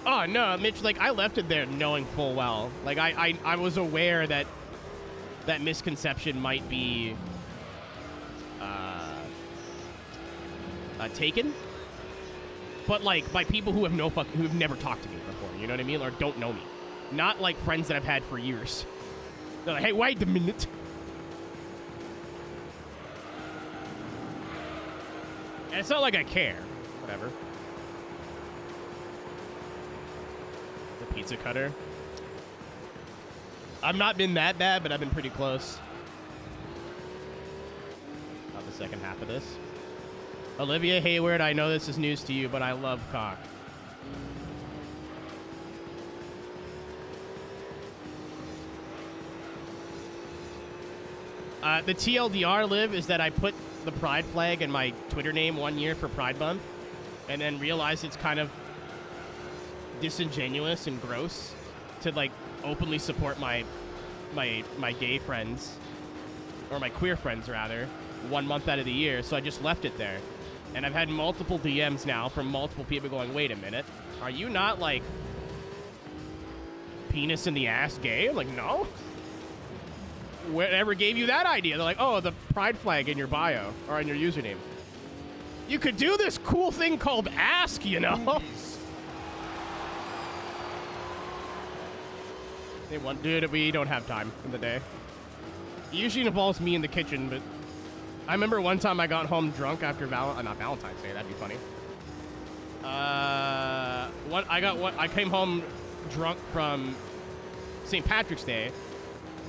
Oh no, Mitch, like I left it there knowing full well. Like I was aware that that misconception might be taken, but like by people who have who've never talked to me before, you know what I mean, or don't know me. Not like friends that I've had for years. They're like, hey, wait a minute. And it's not like I care. Whatever. The pizza cutter. I've not been that bad, but I've been pretty close. the second half of this. Olivia Hayward, I know this is news to you, but I love cock. The TLDR, Liv, is that I put the pride flag in my Twitter name 1 year for Pride Month, and then realized it's kind of disingenuous and gross to, like, openly support my gay friends, or my queer friends, rather, 1 month out of the year, so I just left it there. And I've had multiple DMs now from multiple people going, wait a minute, are you not, like, penis in the ass gay? I'm like, no. Whatever gave you that idea? They're like, oh, the pride flag in your bio, or in your username. You could do this cool thing called ask, you know? Boobies. They want, dude, we don't have time in the day. It usually involves me in the kitchen, but I remember one time I got home drunk after not Valentine's Day, that'd be funny. I came home drunk from St. Patrick's Day,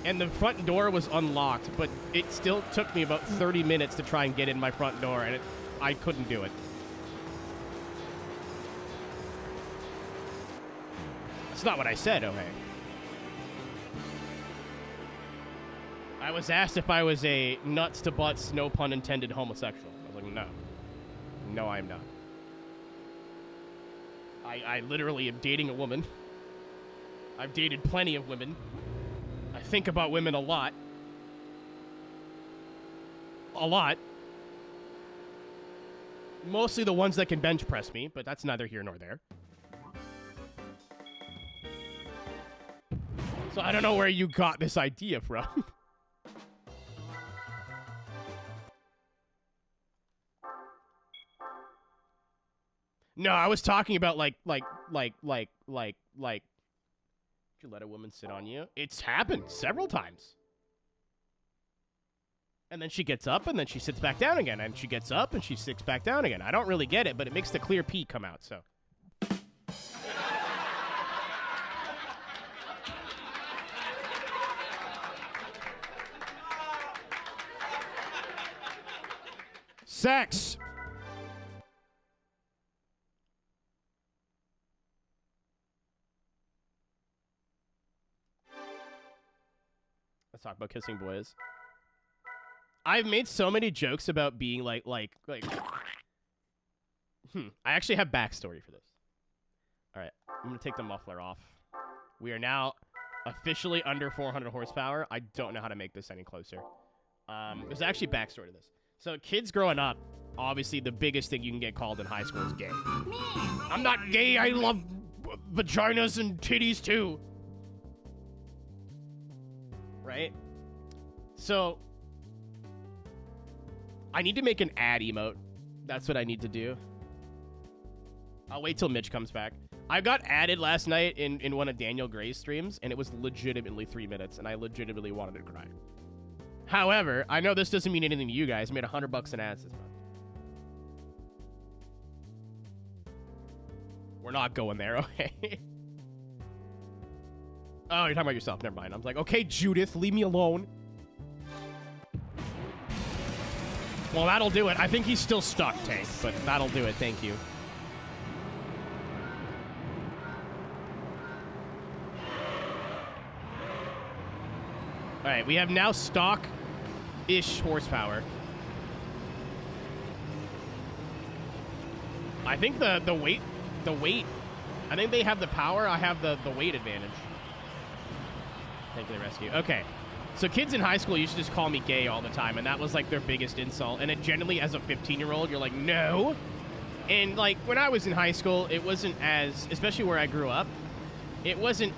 and the front door was unlocked, but it still took me about 30 minutes to try and get in my front door, and I couldn't do it. That's not what I said, okay. I was asked if I was a nuts to butts, no pun intended, homosexual. I was like, no. No, I'm not. I literally am dating a woman. I've dated plenty of women. I think about women a lot. A lot. Mostly the ones that can bench press me, but that's neither here nor there. So I don't know where you got this idea from. No, I was talking about like, did you let a woman sit on you? It's happened several times. And then she gets up, and then she sits back down again, and she gets up, and she sits back down again. I don't really get it, but it makes the clear P come out, so. Sex. Let's talk about kissing boys. I've made so many jokes about being like. I actually have backstory for this. All right, I'm gonna take the muffler off. We are now officially under 400 horsepower. I don't know how to make this any closer. There's actually backstory to this. So kids growing up, obviously the biggest thing you can get called in high school is gay. I'm not gay. I love vaginas and titties too. Right? So, I need to make an ad emote. That's what I need to do. I'll wait till Mitch comes back. I got added last night in one of Daniel Gray's streams, and it was legitimately 3 minutes, and I legitimately wanted to cry. However, I know this doesn't mean anything to you guys. I made $100 in ads this month. We're not going there, okay? Oh, you're talking about yourself. Never mind. I was like, okay, Judith, leave me alone. Well, that'll do it. I think he's still stuck, Tank, but that'll do it. Thank you. All right, we have now stock-ish horsepower. I think the weight, I think they have the power. I have the weight advantage. Thank you for the rescue. Okay. So kids in high school used to just call me gay all the time, and that was, like, their biggest insult. And it generally, as a 15-year-old, you're like, no. And, like, when I was in high school, it wasn't as, especially where I grew up, it wasn't,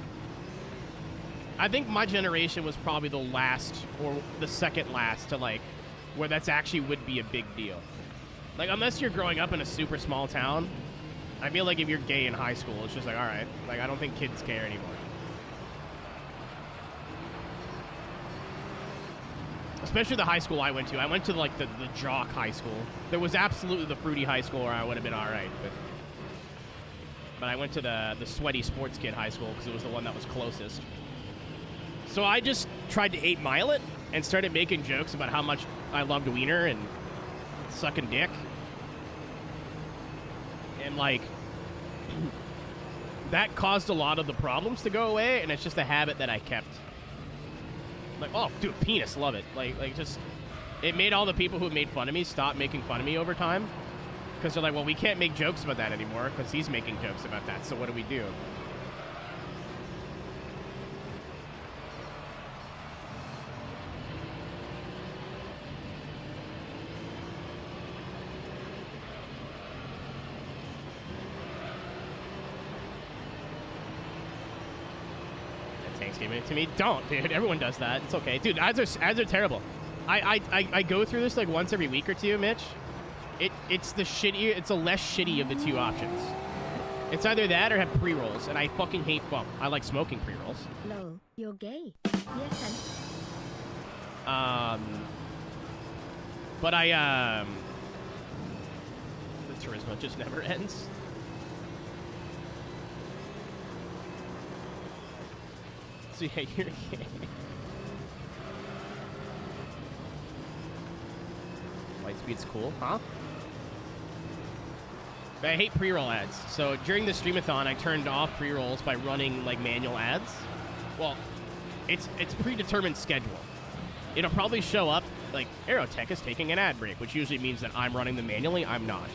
I think my generation was probably the last, or the second last to, like, where that's actually would be a big deal. Like, unless you're growing up in a super small town, I feel like if you're gay in high school, it's just like, all right. Like, I don't think kids care anymore. Especially the high school I went to. I went to, like, the jock high school. There was absolutely the fruity high school where I would have been all right. But I went to the sweaty sports kid high school because it was the one that was closest. So I just tried to 8 Mile it and started making jokes about how much I loved Wiener and sucking dick. And, like, that caused a lot of the problems to go away, and it's just a habit that I kept. Like, oh, dude, penis, love it. Like just, it made all the people who made fun of me stop making fun of me over time. Because they're like, well, we can't make jokes about that anymore because he's making jokes about that, so what do we do? Giving it to me. Don't, dude. Everyone does that. It's okay. Dude, ads are terrible. I go through this like once every week or two, Mitch. It's the shittier, it's a less shitty of the two options. It's either that or have pre-rolls, and I fucking hate, well, I like smoking pre-rolls. Lol, you're gay. Yes, But the Turismo just never ends. So yeah, you're gay. Lightspeed's cool, huh? But I hate pre-roll ads. So during the streamathon, I turned off pre-rolls by running like manual ads. Well, it's predetermined schedule. It'll probably show up like Aeroteq is taking an ad break, which usually means that I'm running them manually. I'm not.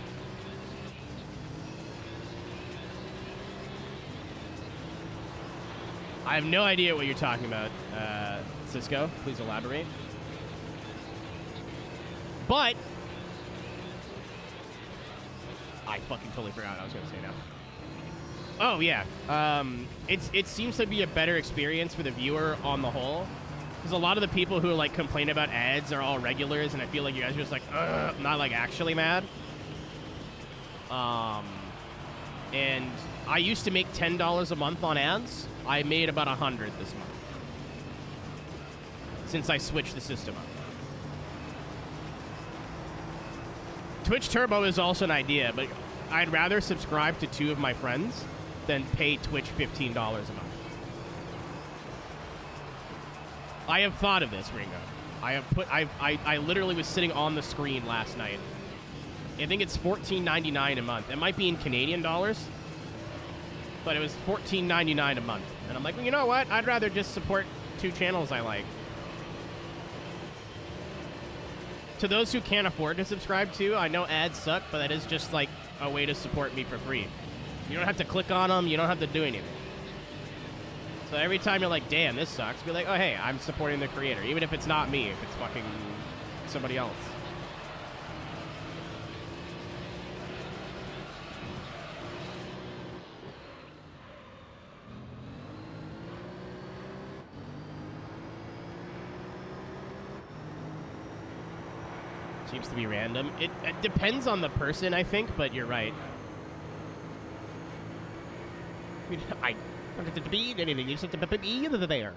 I have no idea what you're talking about, Cisco. Please elaborate. But I fucking totally forgot what I was going to say now. Oh, yeah. It seems to be a better experience for the viewer on the whole. Because a lot of the people who, like, complain about ads are all regulars, and I feel like you guys are just like, ugh, not, like, actually mad. And I used to make $10 a month on ads. I made about 100 this month. Since I switched the system up. Twitch Turbo is also an idea, but I'd rather subscribe to 2 of my friends than pay Twitch $15 a month. I have thought of this, Ringo. I literally was sitting on the screen last night. I think it's $14.99 a month. It might be in Canadian dollars, but it was $14.99 a month. And I'm like, well, you know what? I'd rather just support 2 channels I like. To those who can't afford to subscribe to, I know ads suck, but that is just like a way to support me for free. You don't have to click on them. You don't have to do anything. So every time you're like, damn, this sucks, be like, oh, hey, I'm supporting the creator. Even if it's not me, if it's fucking somebody else. Seems to be random. It depends on the person, I think, but you're right. I don't get to be anything. You just have to be there.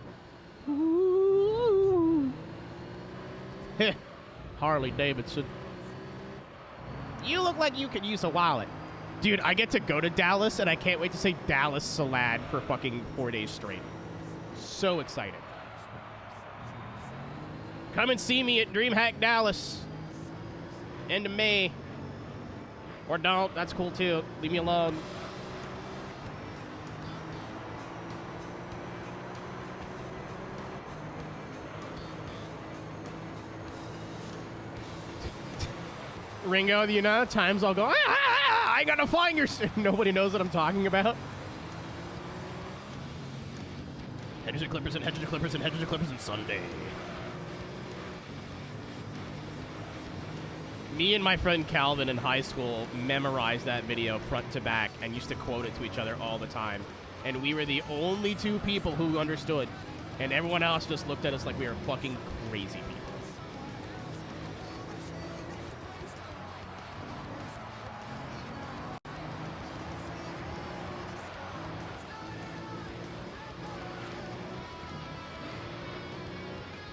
Harley Davidson. You look like you could use a wallet. Dude, I get to go to Dallas, and I can't wait to say Dallas Salad for fucking 4 days straight. So excited. Come and see me at DreamHack Dallas. End of May. Or don't. That's cool, too. Leave me alone. Ringo, the amount of times I'll go, I gotta find your... Nobody knows what I'm talking about. Hedges and clippers and hedges and clippers and hedges and clippers and Sunday. Me and my friend Calvin in high school memorized that video front to back and used to quote it to each other all the time. And we were the only 2 people who understood. And everyone else just looked at us like we were fucking crazy people.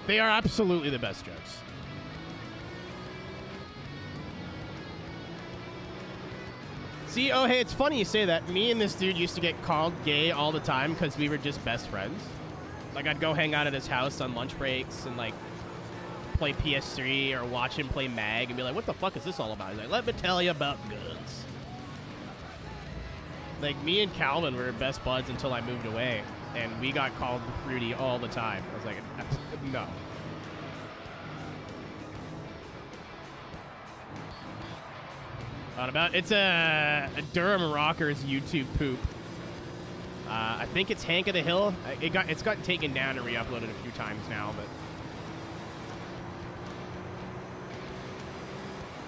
They are absolutely the best jokes. See, oh, hey, it's funny you say that. Me and this dude used to get called gay all the time because we were just best friends. Like, I'd go hang out at his house on lunch breaks, and, like, play PS3 or watch him play Mag and be like, what the fuck is this all about? He's like, let me tell you about guns. Like, me and Calvin were best buds until I moved away, and we got called Fruity all the time. I was like, no. Not about. It's a Durham Rockers YouTube poop. I think it's Hank of the Hill. It's gotten taken down and re-uploaded a few times now, but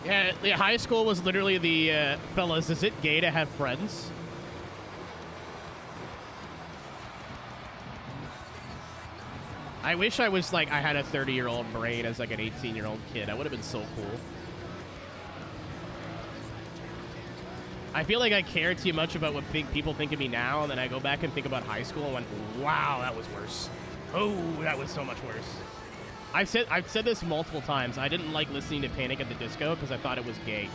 yeah, the high school was literally the fellas. Is it gay to have friends? I wish I was like I had a 30-year-old brain as like an 18-year-old kid. That would have been so cool. I feel like I care too much about what people think of me now, and then I go back and think about high school and went, wow, that was worse. Oh, that was so much worse. I've said this multiple times. I didn't like listening to Panic at the Disco because I thought it was gay.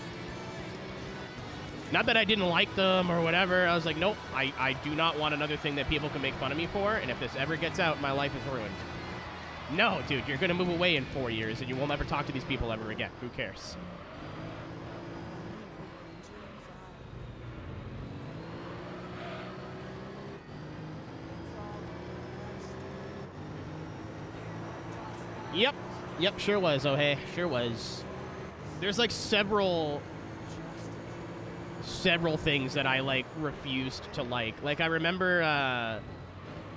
Not that I didn't like them or whatever. I was like, nope, I do not want another thing that people can make fun of me for, and if this ever gets out, my life is ruined. No, dude, you're going to move away in 4 years, and you will never talk to these people ever again. Who cares? Yep, sure was, oh hey, sure was. There's like several things that I like refused to like. Like I remember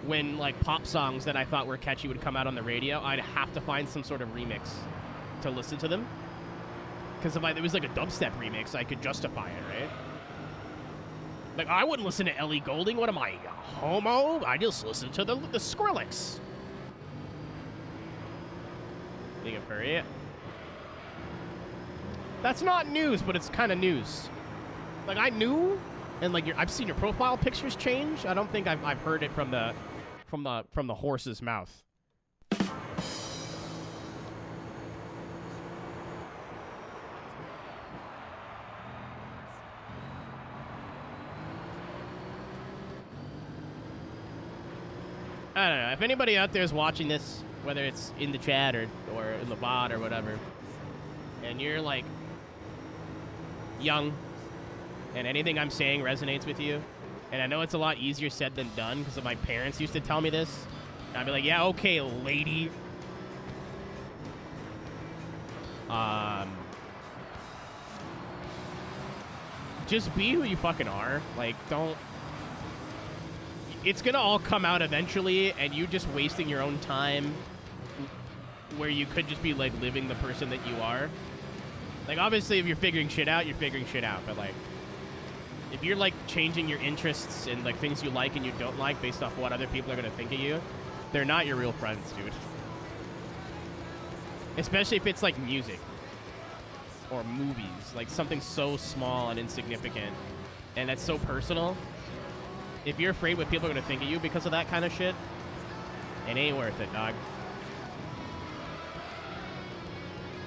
when like pop songs that I thought were catchy would come out on the radio, I'd have to find some sort of remix to listen to them. Because if there was like a dubstep remix, I could justify it, right? Like I wouldn't listen to Ellie Goulding, what am I, a homo? I just listen to the Skrillex. Being a furry. That's not news, but it's kind of news. Like I knew, and like I've seen your profile pictures change. I don't think I've heard it from the horse's mouth. I don't know. If anybody out there is watching this, whether it's in the chat or in the bot or whatever, and you're like young and anything I'm saying resonates with you, and I know it's a lot easier said than done because my parents used to tell me this, and I'd be like, yeah, okay, lady. Just be who you fucking are. Like, don't. It's gonna all come out eventually, and you just wasting your own time where you could just be, like, living the person that you are. Like, obviously, if you're figuring shit out, you're figuring shit out. But, like, if you're, like, changing your interests and, like, things you like and you don't like based off what other people are gonna think of you, they're not your real friends, dude. Especially if it's, like, music. Or movies. Like, something so small and insignificant. And that's so personal. If you're afraid what people are gonna think of you because of that kind of shit, it ain't worth it, dog.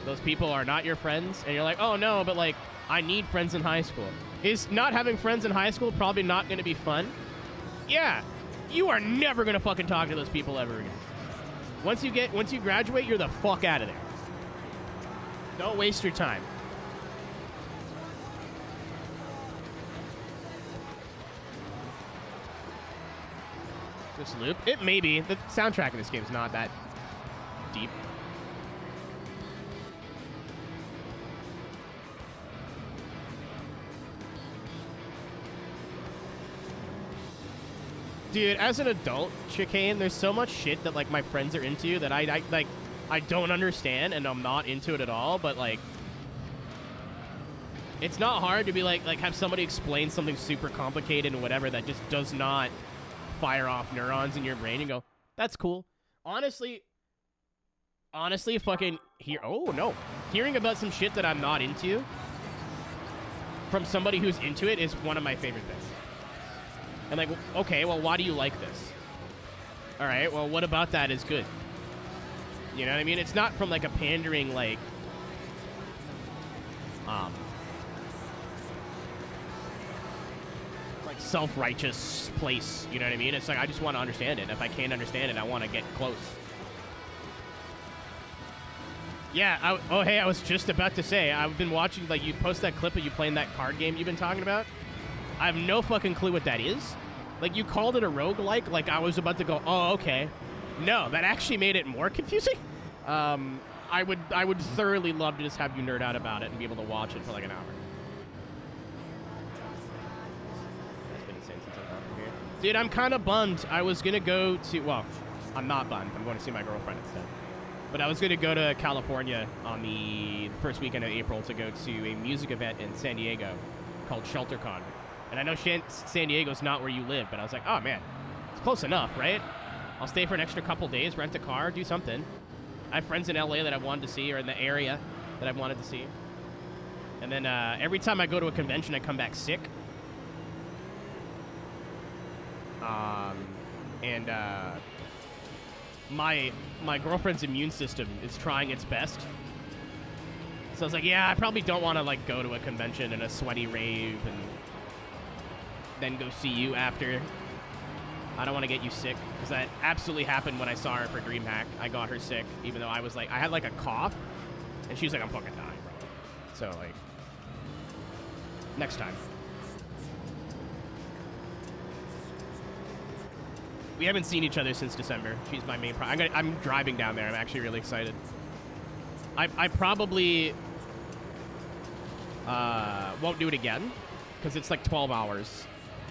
Those people are not your friends, and you're like, oh no, but like, I need friends in high school. Is not having friends in high school probably not gonna be fun? Yeah, you are never gonna fucking talk to those people ever again. Once you graduate, you're the fuck out of there. Don't waste your time. This loop? It may be. The soundtrack in this game is not that deep. Dude, as an adult, Chicane, there's so much shit that, like, my friends are into that I don't understand, and I'm not into it at all, but, like, it's not hard to be, like, have somebody explain something super complicated and whatever that just does not fire off neurons in your brain and go, that's cool. Honestly, fucking hearing about some shit that I'm not into from somebody who's into it is one of my favorite things. And like, okay, well, why do you like this? All right, well, what about that is good? You know what I mean? It's not from like a pandering, like, self-righteous place, you know what I mean? It's like, I just want to understand it. If I can't understand it, I want to get close. Yeah, oh, hey, I was just about to say, I've been watching, like, you post that clip of you playing that card game you've been talking about. I have no fucking clue what that is. Like, you called it a roguelike, like I was about to go, oh, okay. No, that actually made it more confusing. I would thoroughly love to just have you nerd out about it and be able to watch it for like an hour. It's been insane since I've gotten here. Dude, I'm kind of bummed. I was going to go to, well, I'm not bummed. I'm going to see my girlfriend instead. But I was going to go to California on the first weekend of April to go to a music event in San Diego called ShelterCon. And I know San Diego's not where you live, but I was like, oh, man, it's close enough, right? I'll stay for an extra couple days, rent a car, do something. I have friends in LA that I wanted to see, or in the area that I wanted to see. And then every time I go to a convention, I come back sick. My girlfriend's immune system is trying its best. So I was like, yeah, I probably don't want to like go to a convention and a sweaty rave and then go see you after. I don't want to get you sick, because that absolutely happened when I saw her for DreamHack. I got her sick, even though I was like, I had like a cough, and she was like, I'm fucking dying, bro. So like, next time. We haven't seen each other since December. She's my main I'm driving down there. I'm actually really excited. I probably won't do it again, because it's like 12 hours.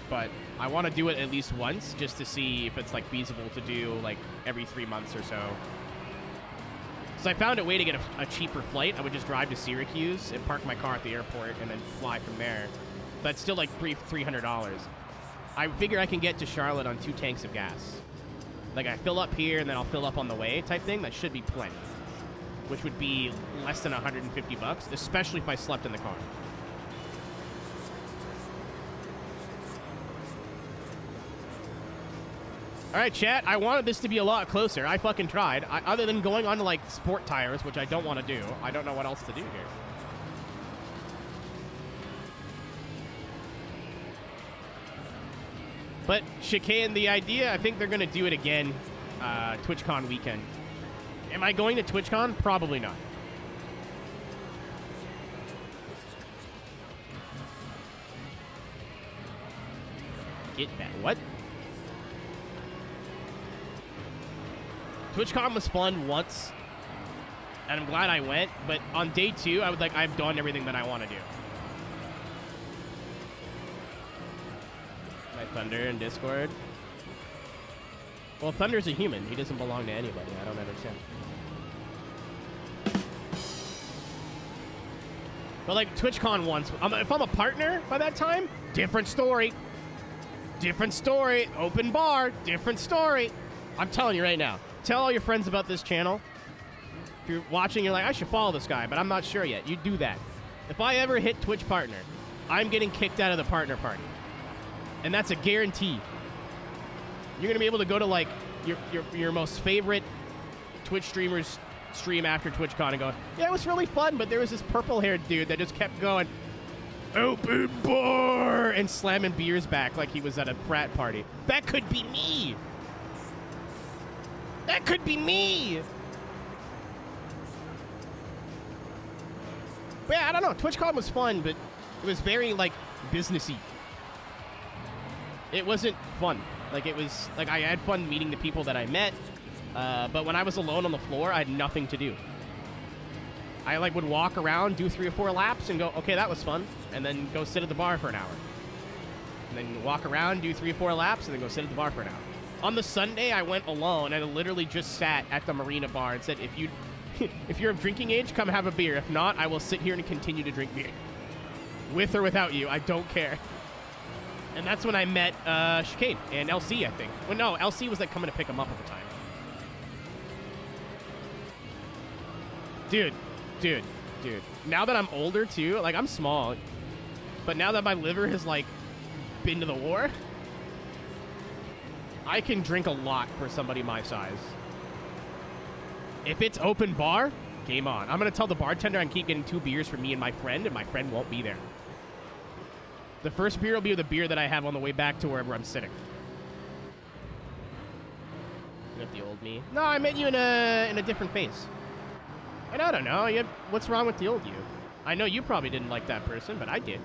But I want to do it at least once, just to see if it's like feasible to do like every 3 months or so. So I found a way to get a cheaper flight. I would just drive to Syracuse and park my car at the airport and then fly from there. But it's still like $300. I figure I can get to Charlotte on 2 tanks of gas. Like I fill up here and then I'll fill up on the way type thing. That should be plenty, which would be less than $150, especially if I slept in the car. All right, chat, I wanted this to be a lot closer. I fucking tried. Other than going on to, like, sport tires, which I don't want to do, I don't know what else to do here. But, Chicane, the idea, I think they're going to do it again, TwitchCon weekend. Am I going to TwitchCon? Probably not. Get that. What? TwitchCon was fun once, and I'm glad I went, but on day 2, I've done everything that I want to do. My Thunder in Discord. Well, Thunder's a human. He doesn't belong to anybody. I don't understand. But like TwitchCon once, if I'm a partner by that time, different story. Different story. Open bar, different story. I'm telling you right now. Tell all your friends about this channel. If you're watching, you're like, I should follow this guy, but I'm not sure yet. You do that. If I ever hit Twitch partner, I'm getting kicked out of the partner party. And that's a guarantee. You're going to be able to go to, like, your most favorite Twitch streamer's stream after TwitchCon and go, yeah, it was really fun, but there was this purple-haired dude that just kept going, open bar, and slamming beers back like he was at a frat party. That could be me. That could be me! But yeah, I don't know. TwitchCon was fun, but it was very, like, businessy. It wasn't fun. Like, it was, like, I had fun meeting the people that I met, but when I was alone on the floor, I had nothing to do. I, like, would walk around, do 3 or 4 laps, and go, okay, that was fun, and then go sit at the bar for an hour. And then walk around, do 3 or 4 laps, and then go sit at the bar for an hour. On the Sunday, I went alone, and I literally just sat at the Marina bar and said, if you're of drinking age, come have a beer. If not, I will sit here and continue to drink beer. With or without you, I don't care. And that's when I met Chicane and LC, I think. Well, no, LC was like coming to pick him up at the time. Dude. Now that I'm older, too, like, I'm small. But now that my liver has, like, been to the war, I can drink a lot for somebody my size. If it's open bar, game on. I'm going to tell the bartender I can keep getting 2 beers for me and my friend won't be there. The first beer will be the beer that I have on the way back to wherever I'm sitting. You have the old me. No, I met you in a different phase. And I don't know. What's wrong with the old you? I know you probably didn't like that person, but I did.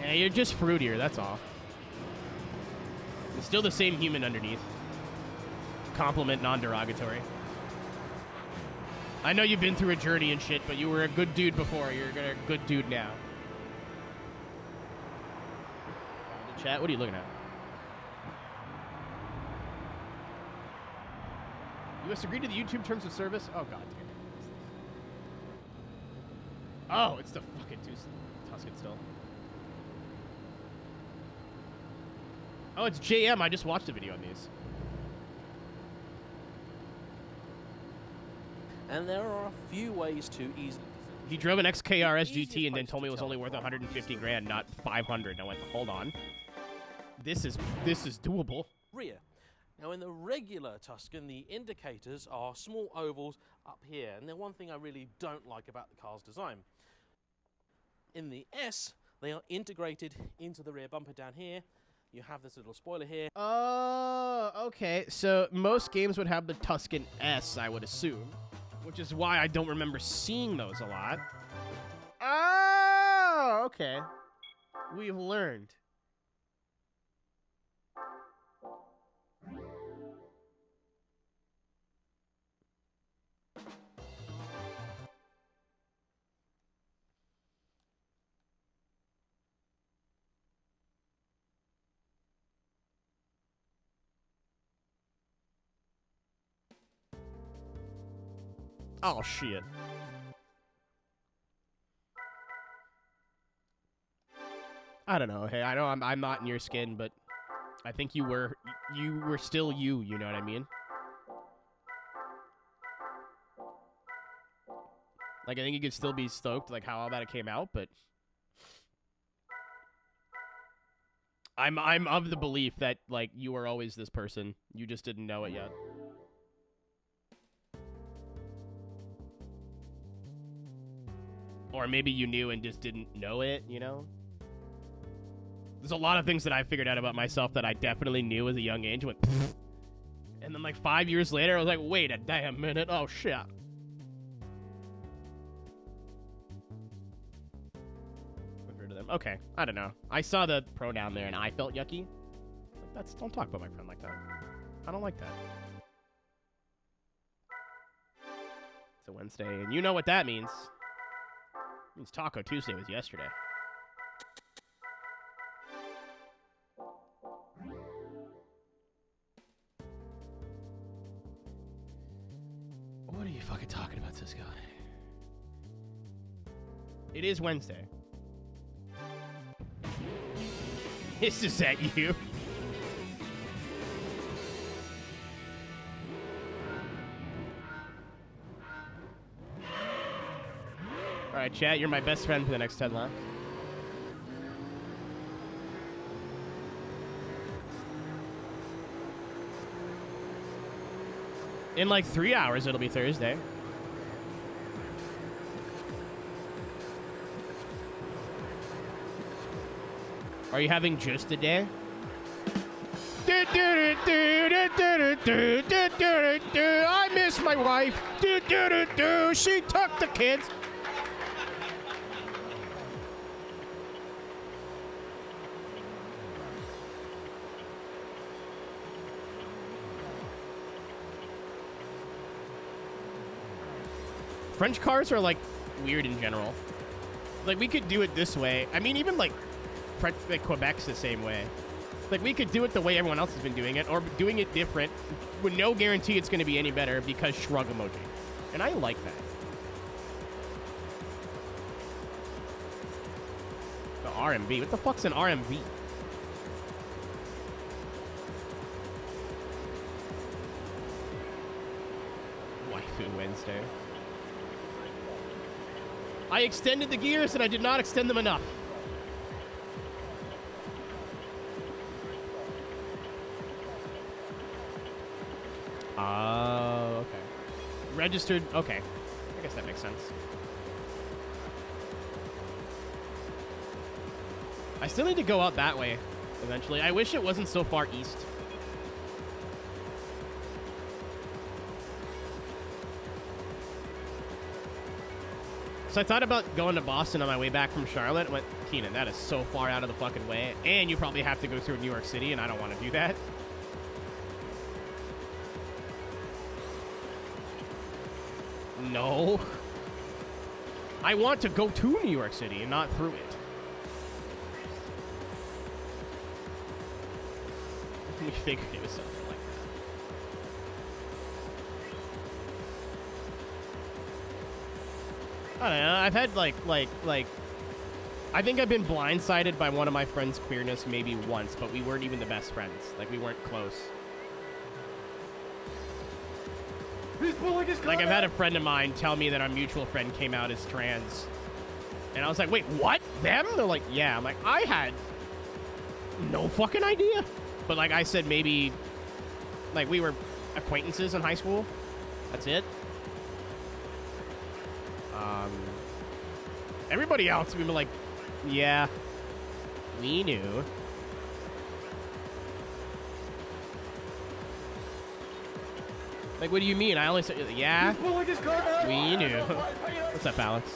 Yeah, you're just fruitier, that's all. You're still the same human underneath. Compliment, non-derogatory. I know you've been through a journey and shit, but you were a good dude before. You're a good dude now. The chat, what are you looking at? U.S. agreed to the YouTube terms of service? Oh, god damn it. Oh, it's the fucking Tuscan still. Oh, it's JM. I just watched a video on these. And there are a few ways to easily... He drove an XKR SGT and then told me it was only worth 150 grand, not 500. I went, hold on. This is doable. Rear. Now, in the regular Tuscan, the indicators are small ovals up here, and they're one thing I really don't like about the car's design. In the S, they are integrated into the rear bumper down here. You have this little spoiler here. Oh, okay. So most games would have the Tuscan S, I would assume, which is why I don't remember seeing those a lot. Oh, okay. We've learned. Oh, shit. I don't know. Hey, I know I'm not in your skin, but I think you were still you know what I mean? Like, I think you could still be stoked, like, how all that came out, but I'm of the belief that, like, you were always this person. You just didn't know it yet. Or maybe you knew and just didn't know it, you know? There's a lot of things that I figured out about myself that I definitely knew as a young age. Went, and then, like, 5 years later, I was like, wait a damn minute. Oh, shit. Refer to them. Okay, I don't know. I saw the pro down there, and I felt yucky. Like, don't talk about my friend like that. I don't like that. It's a Wednesday, and you know what that means. It means Taco Tuesday was yesterday. What are you fucking talking about, Cisco? It is Wednesday. This is at you. Alright, chat, you're my best friend for the next 10 laps. In like 3 hours, it'll be Thursday. Are you having just a day? I miss my wife. She took the kids. French cars are, like, weird in general. Like, we could do it this way. I mean, even, like, Quebec's the same way. Like, we could do it the way everyone else has been doing it, or doing it different, with no guarantee it's going to be any better because shrug emoji. And I like that. The RMV. What the fuck's an RMV? Waifu Wednesday. I extended the gears and I did not extend them enough. Oh, okay. Registered, okay. I guess that makes sense. I still need to go out that way. eventually. I wish it wasn't so far east. So I thought about going to Boston on my way back from Charlotte. Went, Keenan, that is so far out of the fucking way. And you probably have to go through New York City, and I don't want to do that. No. I want to go to New York City and not through it. We figured it was something like that. I don't know. I've had like I think I've been blindsided by one of my friends' queerness maybe once, but we weren't even the best friends. Like, we weren't close. Like, I've had a friend of mine tell me that our mutual friend came out as trans. And I was like, wait, what? Them? They're like, yeah. I'm like, I had no fucking idea. But, like, I said maybe, like, we were acquaintances in high school. That's it. Everybody else, we were like, yeah, we knew. Like, what do you mean? I only said, yeah, we knew. What's up, Alex?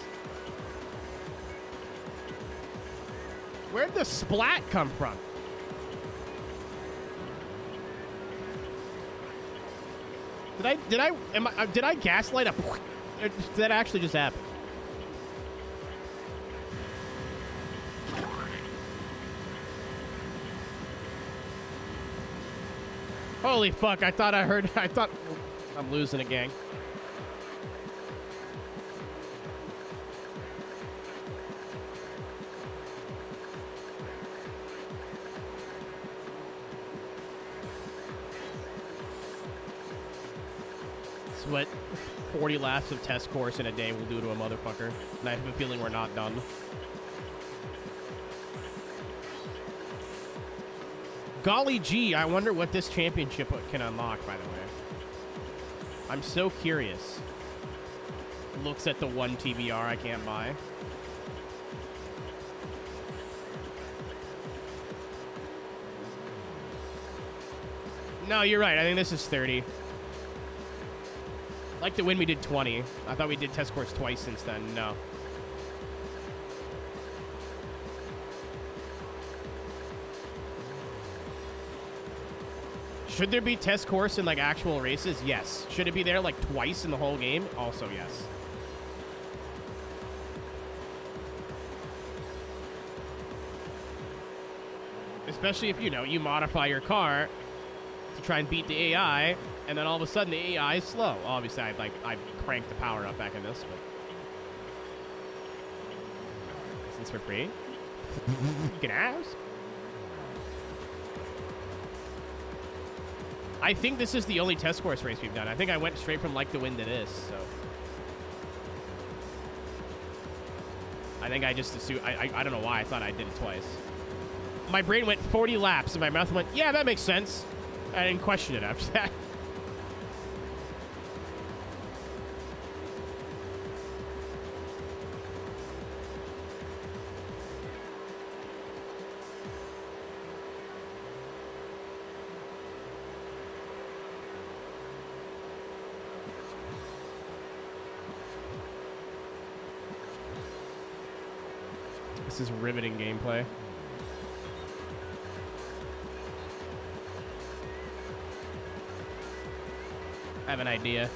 Where'd the splat come from? Did I gaslight a? Did that actually just happen? Holy fuck, I thought I'm losing a gang. It's what 40 laps of test course in a day will do to a motherfucker. And I have a feeling we're not done. Golly gee, I wonder what this championship can unlock, by the way. I'm so curious. Looks at the one TBR I can't buy. No, you're right. I think this is 30. Like the win, we did 20. I thought we did test course twice since then. No. Should there be test course in, like, actual races? Yes. Should it be there, like, twice in the whole game? Also, yes. Especially if, you know, you modify your car to try and beat the AI, and then all of a sudden the AI is slow. Obviously, I cranked the power up back in this, but... Since we're free, you can ask. I think this is the only test course race we've done. I think I went straight from like to win to this, so. I think I just assumed, I don't know why I thought I did it twice. My brain went 40 laps and my mouth went, yeah, that makes sense. I didn't question it after that. This is riveting gameplay. I have an idea.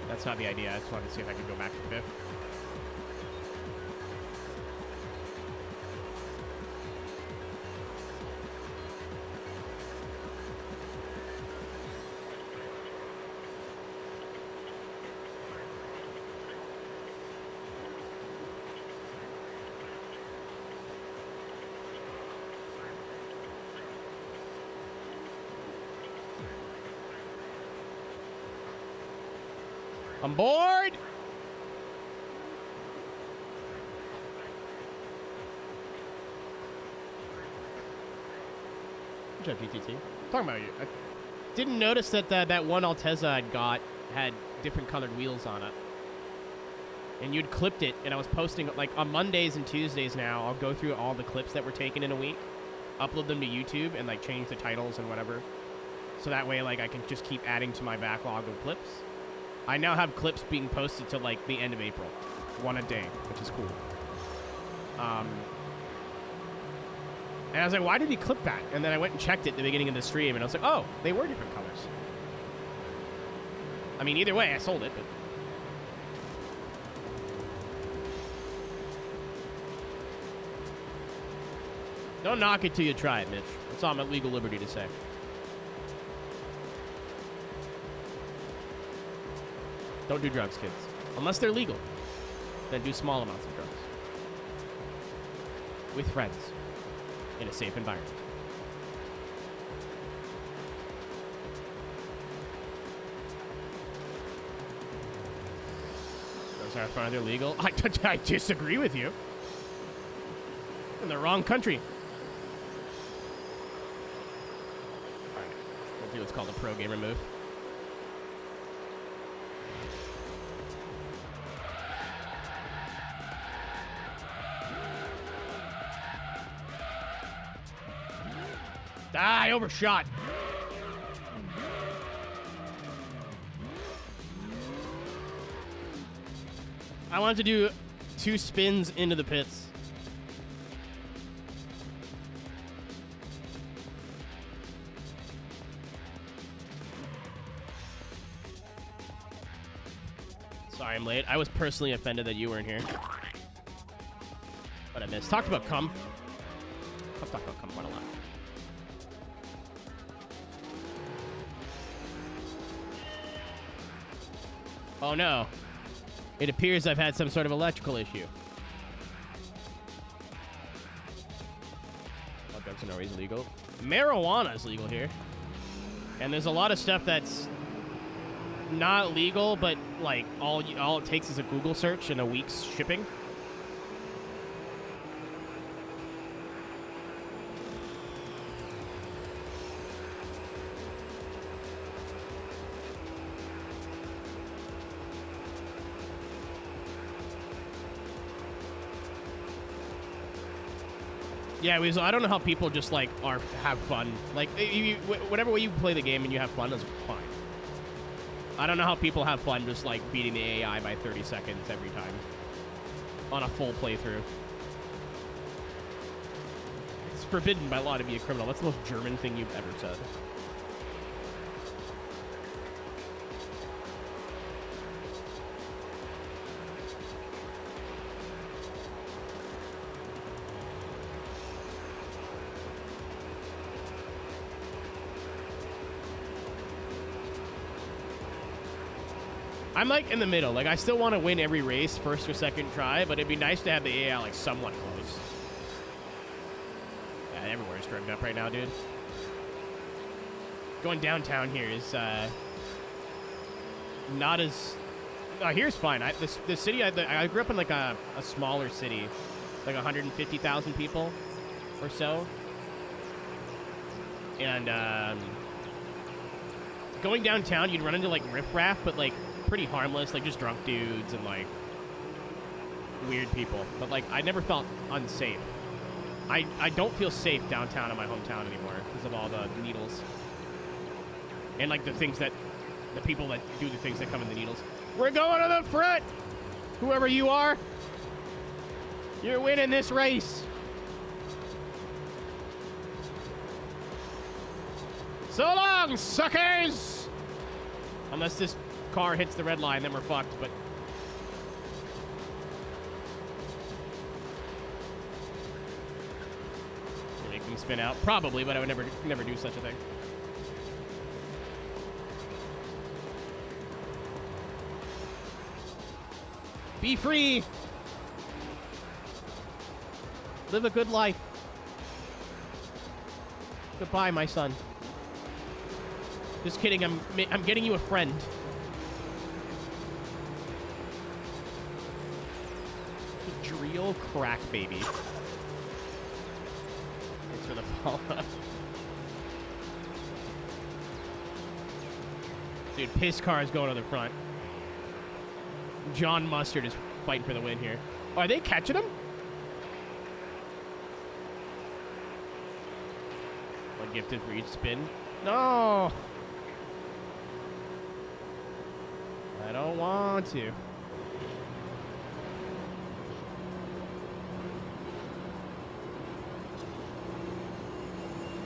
That's not the idea. I just wanted to see if I could go back to fifth. I'm bored. Good job, GTT. Talking about you. I didn't notice that that one Altezza I'd got had different colored wheels on it. And you'd clipped it, and I was posting, like, on Mondays and Tuesdays now, I'll go through all the clips that were taken in a week, upload them to YouTube, and, like, change the titles and whatever. So that way, like, I can just keep adding to my backlog of clips. I now have clips being posted till, like, the end of April. One a day, which is cool. And I was like, why did he clip that? And then I went and checked it at the beginning of the stream, and I was like, oh, they were different colors. I mean, either way, I sold it, but... Don't knock it till you try it, Mitch. That's all I'm at legal liberty to say. Don't do drugs, kids. Unless they're legal. Then do small amounts of drugs. With friends. In a safe environment. Those are fine, they're legal. I disagree with you. In the wrong country. Alright. We'll do what's called a pro gamer move. Ah, I overshot. I wanted to do 2 spins into the pits. Sorry I'm late. I was personally offended that you weren't here. But I missed. Talked about cum. I've talked about cum quite a lot. Oh no. It appears I've had some sort of electrical issue. All drugs and always illegal. Marijuana is legal here. And there's a lot of stuff that's not legal, but like all it takes is a Google search and a week's shipping. Yeah, I don't know how people just, like, have fun. Like, whatever way you play the game and you have fun is fine. I don't know how people have fun just, like, beating the AI by 30 seconds every time. On a full playthrough. It's forbidden by law to be a criminal. That's the most German thing you've ever said. I'm like in the middle. Like I still want to win every race, first or second try, but it'd be nice to have the AI like somewhat close. Yeah, everywhere's drugged up right now, dude. Going downtown here is not as. Here's fine. The city I grew up in like a smaller city, like 150,000 people or so, and going downtown you'd run into like riffraff, but like pretty harmless, like just drunk dudes and like weird people. But like I never felt unsafe. I don't feel safe downtown in my hometown anymore because of all the needles and like the people that do the things that come in the needles. We're going to the front! Whoever you are, you're winning this race. So long, suckers! Unless this car hits the red line, then we're fucked, but... Make them spin out? Probably, but I would never do such a thing. Be free! Live a good life. Goodbye, my son. Just kidding, I'm getting you a friend. Drill crack baby. Thanks for the follow-up. Dude, piss car is going to the front. John Mustard is fighting for the win here. Oh, are they catching him? One gifted for each spin. No! I don't want to.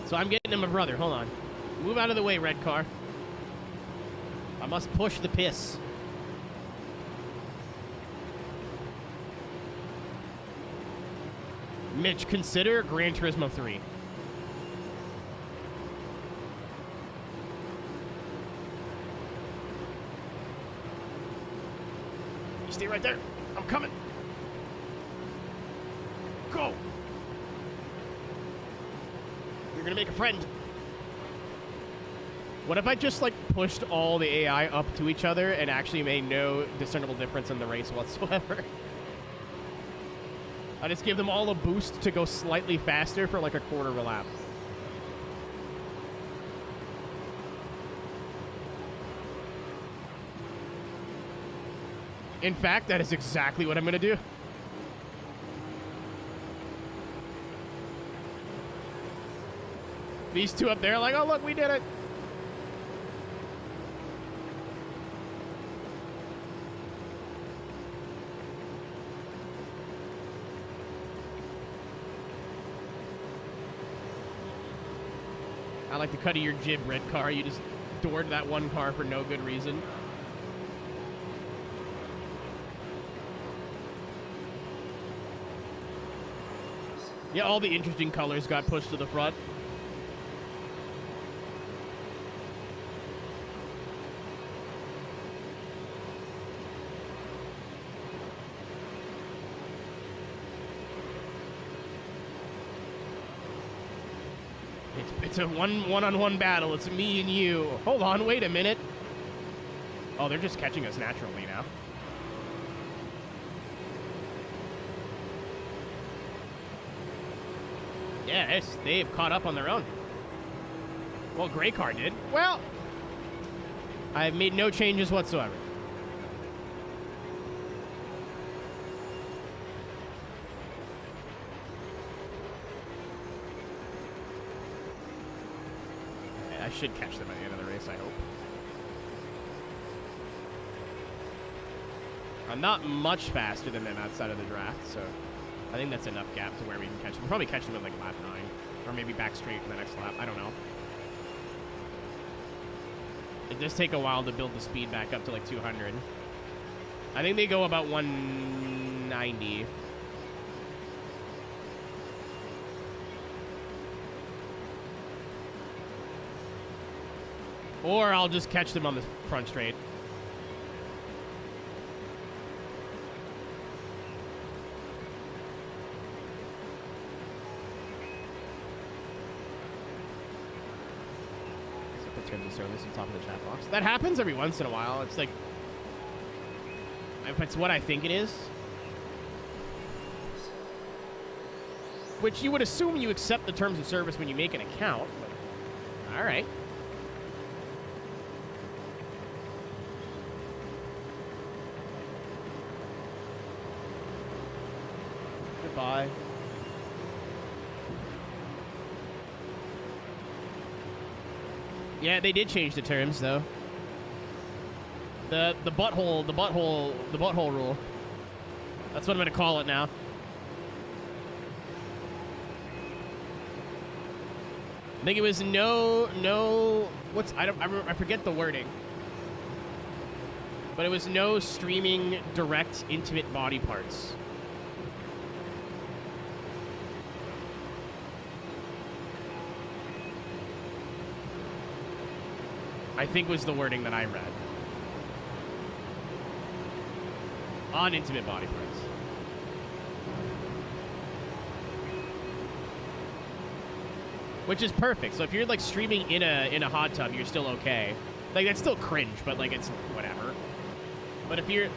So I'm getting him a brother. Hold on. Move out of the way, red car. I must push the piss. Mitch, consider Gran Turismo 3. You stay right there. I'm coming. Go. You're gonna make a friend. What if I just, like, pushed all the AI up to each other and actually made no discernible difference in the race whatsoever? I just give them all a boost to go slightly faster for, like, a quarter of a lap. In fact, that is exactly what I'm gonna do. These two up there are like, oh, look, we did it. I like the cut of your jib, red car. You just doored that one car for no good reason. Yeah, all the interesting colors got pushed to the front. It's a one-on-one battle. It's me and you. Hold on, wait a minute. Oh, they're just catching us naturally now. Yeah, they've caught up on their own. Well, gray car did. Well, I've made no changes whatsoever. I should catch them at the end of the race, I hope. I'm not much faster than them outside of the draft, so I think that's enough gap to where we can catch them. We'll probably catch them at like lap 9, or maybe back straight in the next lap. I don't know. It does take a while to build the speed back up to like 200. I think they go about 190. Or I'll just catch them on the front straight. So put terms of service on top of the chat box. That happens every once in a while. It's like, if it's what I think it is. Which you would assume you accept the terms of service when you make an account. But, all right. Goodbye. Yeah, they did change the terms though. The butthole rule. That's what I'm gonna call it now. I think it was I forget the wording. But it was no streaming direct intimate body parts. I think was the wording that I read. On intimate body parts. Which is perfect. So if you're like streaming in a hot tub, you're still okay. Like that's still cringe, but like it's whatever. But if you're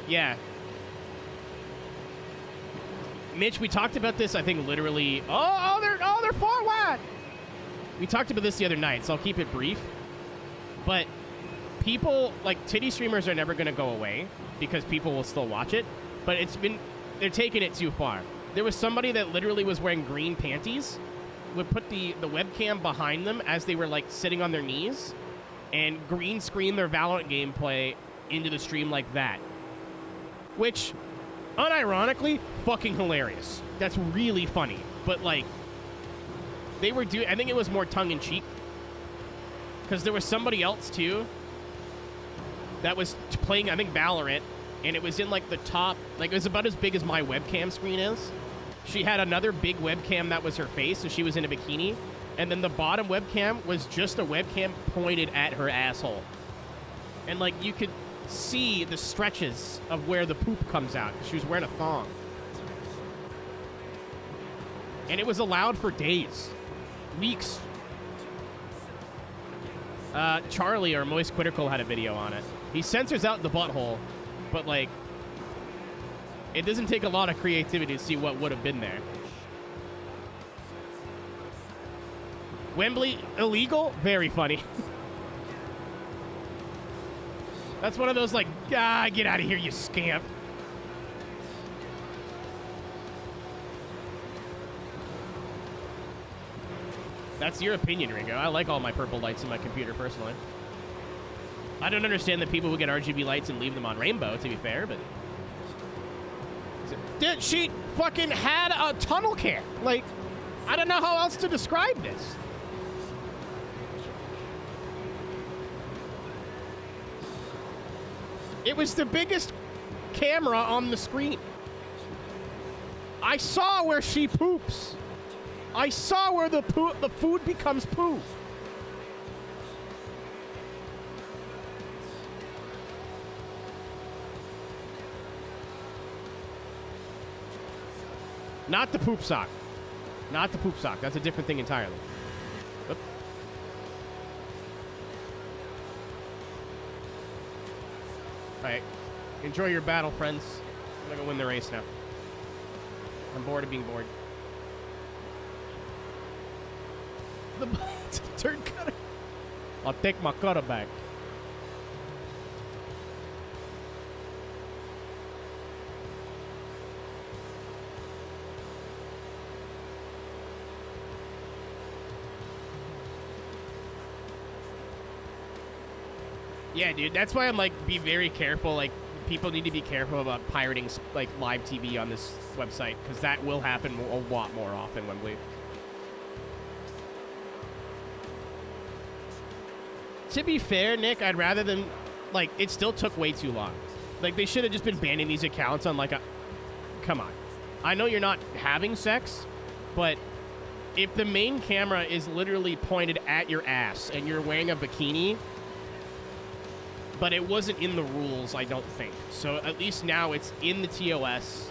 Mitch, we talked about this, I think literally they're far wide. We talked about this the other night, so I'll keep it brief. But people, like, titty streamers are never going to go away because people will still watch it, but they're taking it too far. There was somebody that literally was wearing green panties, would put the webcam behind them as they were, like, sitting on their knees, and green screen their Valorant gameplay into the stream like that. Which, unironically, fucking hilarious. That's really funny. But, like, they were doing, I think it was more tongue-in-cheek, because there was somebody else, too, that was playing, I think, Valorant, and it was in, like, the top, like, it was about as big as my webcam screen is. She had another big webcam that was her face, so she was in a bikini, and then the bottom webcam was just a webcam pointed at her asshole. And, like, you could see the stretches of where the poop comes out, because she was wearing a thong. And it was allowed for days. Weeks. Charlie, or Moist Critical, had a video on it. He censors out the butthole, but, like, it doesn't take a lot of creativity to see what would have been there. Wembley illegal? Very funny. That's one of those, like, get out of here, you scamp. That's your opinion, Ringo. I like all my purple lights in my computer, personally. I don't understand the people who get RGB lights and leave them on rainbow, to be fair, but... Dude, she fucking had a tunnel cam. Like, I don't know how else to describe this. It was the biggest camera on the screen. I saw where she poops. I saw where the food becomes poo. Not the poop sock. Not the poop sock. That's a different thing entirely. Oop. All right. Enjoy your battle, friends. I'm going to win the race now. I'm bored of being bored. The turn cutter. I'll take my cutter back. Yeah, dude, that's why I'm like, be very careful. Like, people need to be careful about pirating like live TV on this website, because that will happen a lot more often when we. To be fair, Nick, I'd rather than, like, it still took way too long. Like, they should have just been banning these accounts on, like, a... Come on. I know you're not having sex, but if the main camera is literally pointed at your ass and you're wearing a bikini, but it wasn't in the rules, I don't think. So at least now it's in the TOS,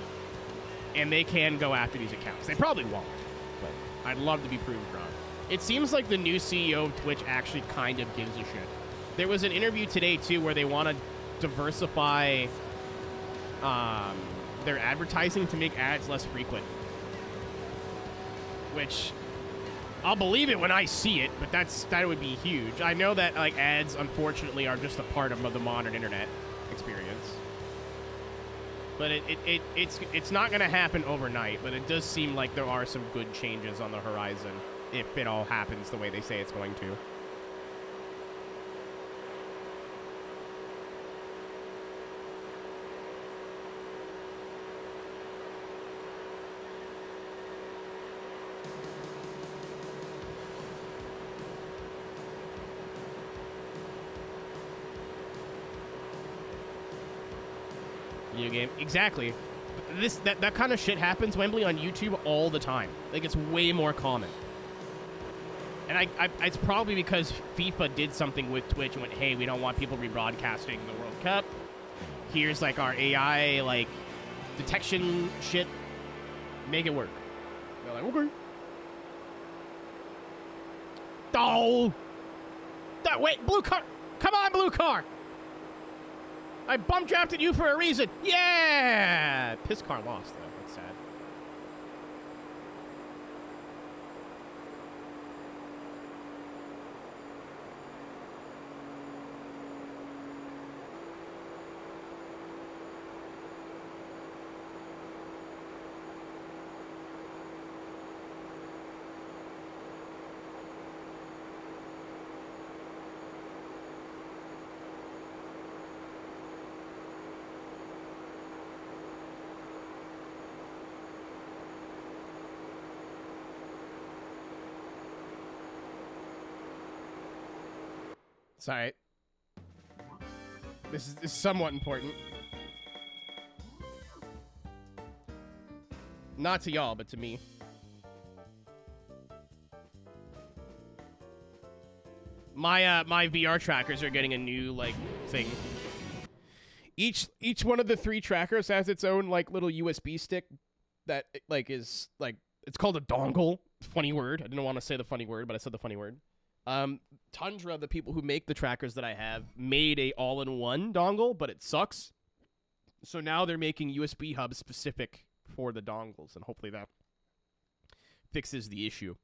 and they can go after these accounts. They probably won't, but I'd love to be proved wrong. It seems like the new CEO of Twitch actually kind of gives a shit. There was an interview today, too, where they want to diversify their advertising to make ads less frequent. Which, I'll believe it when I see it, but that would be huge. I know that, like, ads, unfortunately, are just a part of the modern internet experience. But it's not going to happen overnight, but it does seem like there are some good changes on the horizon, if it all happens the way they say it's going to. Video game. Exactly. That kind of shit happens, Wembley, on YouTube all the time. Like, it's way more common. And it's probably because FIFA did something with Twitch and went, hey, we don't want people rebroadcasting the World Cup. Here's, like, our AI, like, detection shit. Make it work. They're like, okay. Oh! Wait, blue car! Come on, blue car! I bum drafted you for a reason. Yeah! Piss car lost, though. That's sad. It's alright. This is somewhat important. Not to y'all, but to me. My VR trackers are getting a new, like, thing. Each one of the 3 trackers has its own, like, little USB stick that, like, is, like, it's called a dongle. Funny word. I didn't want to say the funny word, but I said the funny word. Tundra, the people who make the trackers that I have, made a all-in-one dongle, but it sucks. So now they're making USB hubs specific for the dongles, and hopefully that fixes the issue.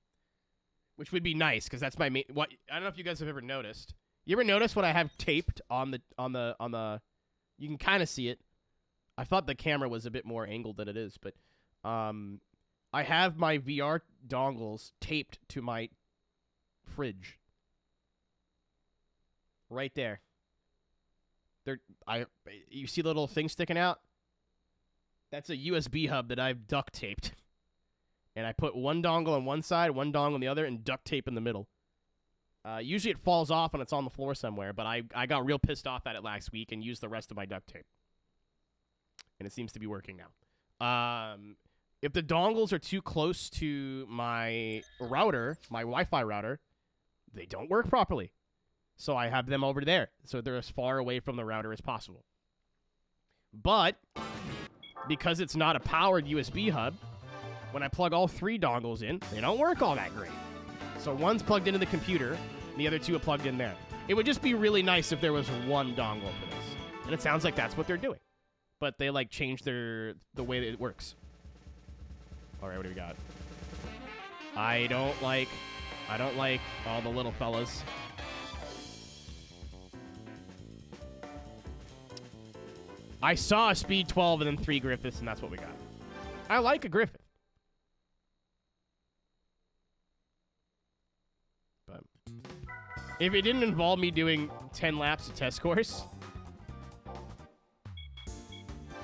Which would be nice, because that's my main... What, I don't know if you guys have ever noticed. You ever notice what I have taped on the... You can kind of see it. I thought the camera was a bit more angled than it is, but... I have my VR dongles taped to my fridge. Right there. You see the little thing sticking out? That's a USB hub that I've duct taped. And I put one dongle on one side, one dongle on the other, and duct tape in the middle. Usually it falls off and it's on the floor somewhere, but I got real pissed off at it last week and used the rest of my duct tape. And it seems to be working now. If the dongles are too close to my router, my Wi-Fi router, they don't work properly. So I have them over there, so they're as far away from the router as possible. But because it's not a powered USB hub, when I plug all 3 dongles in, they don't work all that great. So one's plugged into the computer, and the other 2 are plugged in there. It would just be really nice if there was one dongle for this. And it sounds like that's what they're doing. But they, like, changed the way that it works. All right, what do we got? I don't like all the little fellas. I saw a Speed 12 and then 3 Griffiths, and that's what we got. I like a Griffith. But if it didn't involve me doing 10 laps of test course,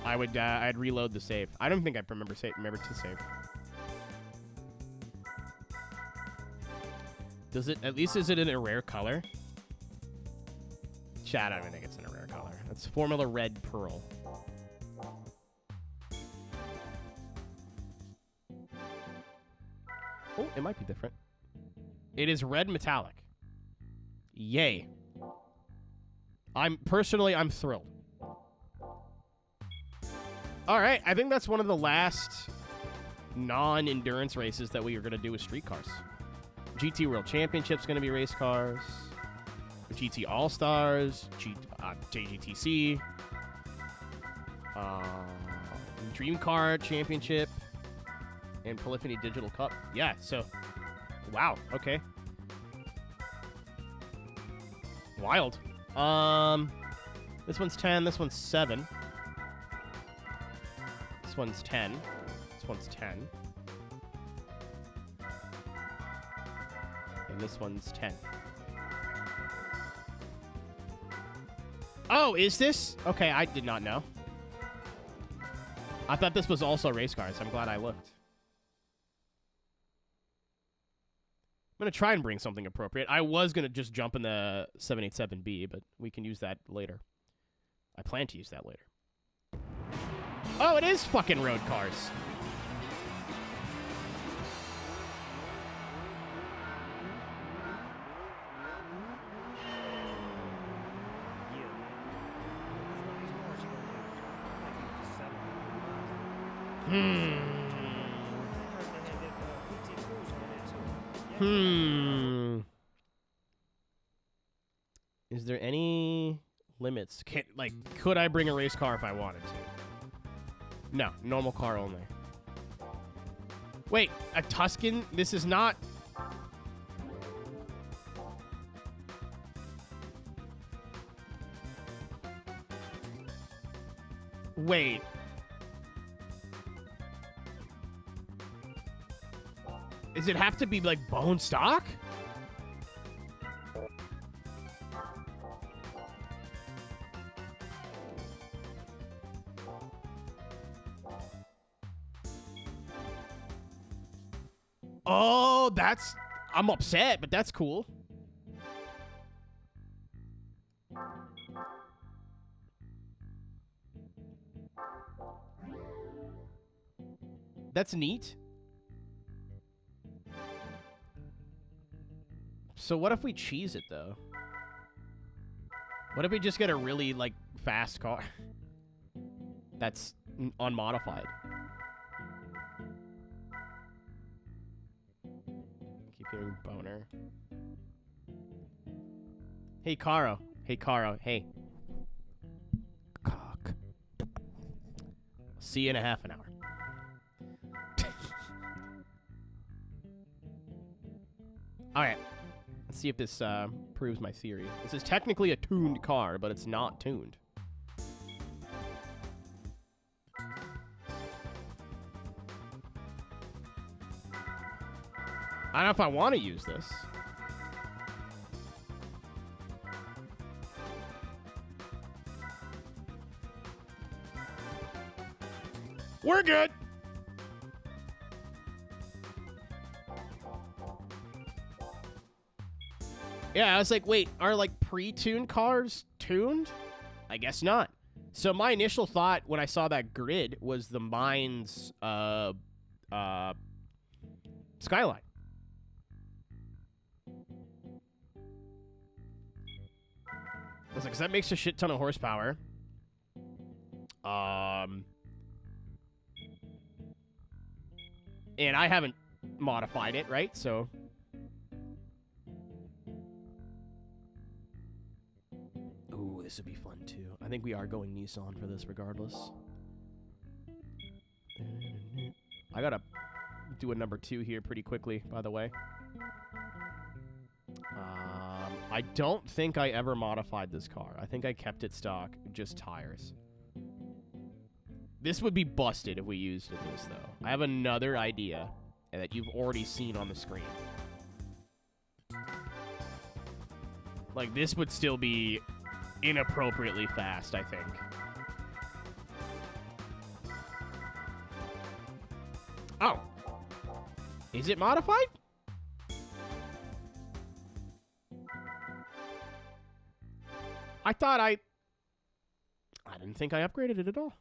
I'd reload the save. I don't think I remember to save. Does it, at least is it in a rare color? Chat, I don't think it's in a rare color. It's Formula Red Pearl. Oh, it might be different. It is red metallic. Yay. I'm thrilled. All right, I think that's one of the last non-endurance races that we are going to do with street cars. GT World Championship's going to be race cars. GT All-Stars, JGTC, Dream Car Championship, and Polyphony Digital Cup. Yeah, so, wow, okay. Wild. This one's 10, this one's 7. This one's 10. This one's 10. And this one's 10. Oh, is this? Okay, I did not know. I thought this was also race cars. I'm glad I looked. I'm going to try and bring something appropriate. I was going to just jump in the 787B, but we can use that later. I plan to use that later. Oh, it is fucking road cars. Is there any limits? Could I bring a race car if I wanted to? No, normal car only. Wait, a Tuscan? This is not... Wait. Does it have to be, like, bone stock? Oh, I'm upset, but that's cool. That's neat. So what if we cheese it, though? What if we just get a really, like, fast car that's unmodified? Keep hearing boner. Hey, Caro. Hey, Caro. Hey. Cock. See you in a half an hour. Alright. Let's see if this proves my theory. This is technically a tuned car, but it's not tuned. I don't know if I want to use this. We're good. Yeah, I was like, wait, are like pre-tuned cars tuned? I guess not. So my initial thought when I saw that grid was the Mines Skyline. I was like, 'cause that makes a shit ton of horsepower. And I haven't modified it, right? So ooh, this would be fun too. I think we are going Nissan for this regardless. I gotta do a number 2 here pretty quickly, by the way. I don't think I ever modified this car. I think I kept it stock, just tires. This would be busted if we used this, though. I have another idea that you've already seen on the screen. Like, this would still be inappropriately fast, I think. Oh. Is it modified? I thought I didn't think I upgraded it at all.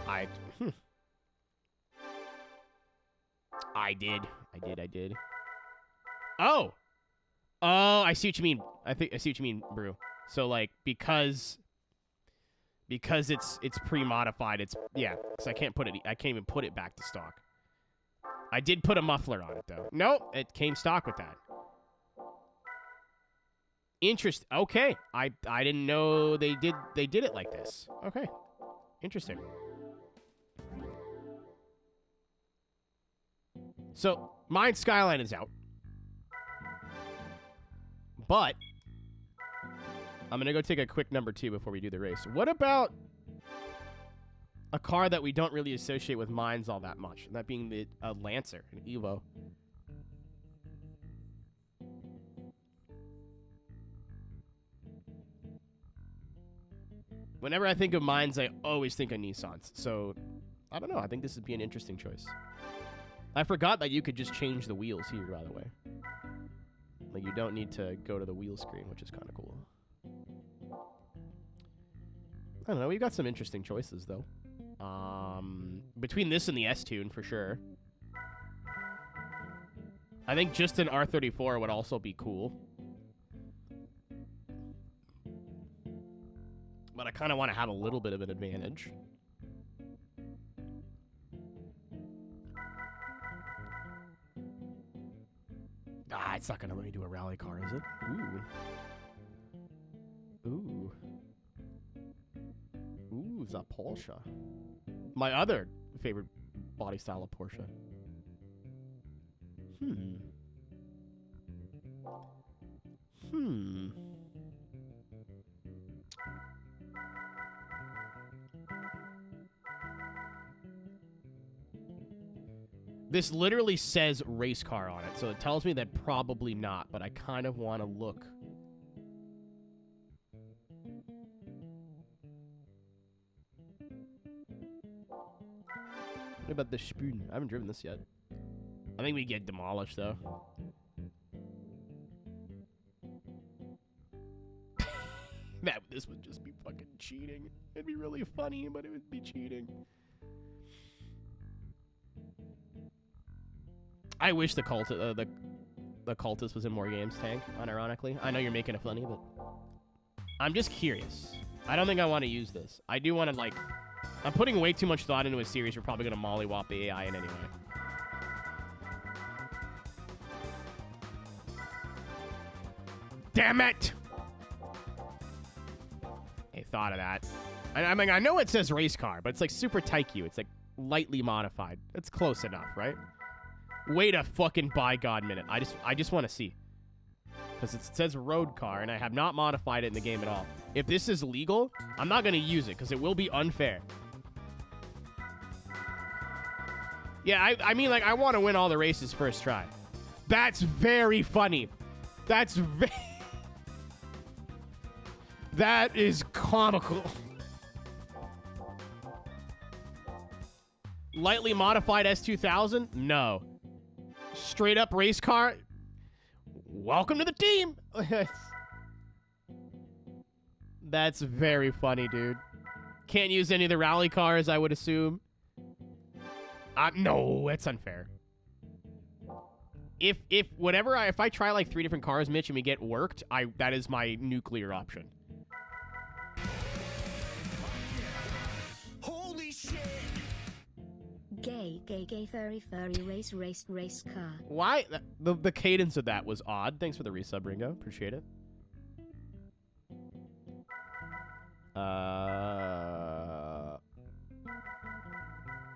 I did. Oh! Oh, I see what you mean. I see what you mean, Brew. So, like, because it's pre-modified, yeah, because I can't even put it back to stock. I did put a muffler on it, though. Nope, it came stock with that. Okay, I didn't know they did it like this. Okay, interesting. So, Mine Skyline is out. But I'm going to go take a quick number 2 before we do the race. What about a car that we don't really associate with Mines all that much? And that being the Lancer, an Evo. Whenever I think of Mines, I always think of Nissans. So, I don't know. I think this would be an interesting choice. I forgot that you could just change the wheels here, by the way. Like, you don't need to go to the wheel screen, which is kind of cool. I don't know. We've got some interesting choices, though. Between this and the S-Tune, for sure. I think just an R34 would also be cool. But I kind of want to have a little bit of an advantage. Ah, it's not going to let me do a rally car, is it? Ooh. Ooh, it's a Porsche. My other favorite body style of Porsche. This literally says race car on it, so it tells me that probably not, but I kind of want to look. What about the Spoon? I haven't driven this yet. I think we get demolished, though. This would just be fucking cheating. It'd be really funny, but it would be cheating. I wish the cultist was in more games, Tank, unironically. I know you're making it funny, but I'm just curious. I don't think I want to use this. I do want to, like... I'm putting way too much thought into a series. We're probably going to mollywop the AI in anyway. Damn it! Hey, thought of that. I mean, I know it says race car, but it's like super Taikyu. It's like lightly modified. It's close enough, right? Wait a fucking by God minute. I just want to see. Because it says road car, and I have not modified it in the game at all. If this is legal, I'm not going to use it, because it will be unfair. Yeah, I mean, like, I want to win all the races first try. That's very funny. That's very... That is comical. Lightly modified S2000? No. Straight up race car? Welcome to the team. That's very funny, dude. Can't use any of the rally cars, I would assume. No, that's unfair. If I try like 3 different cars, Mitch, and we get worked, that is my nuclear option. Holy shit! Gay, furry, race car. Why? The cadence of that was odd. Thanks for the resub, Ringo. Appreciate it.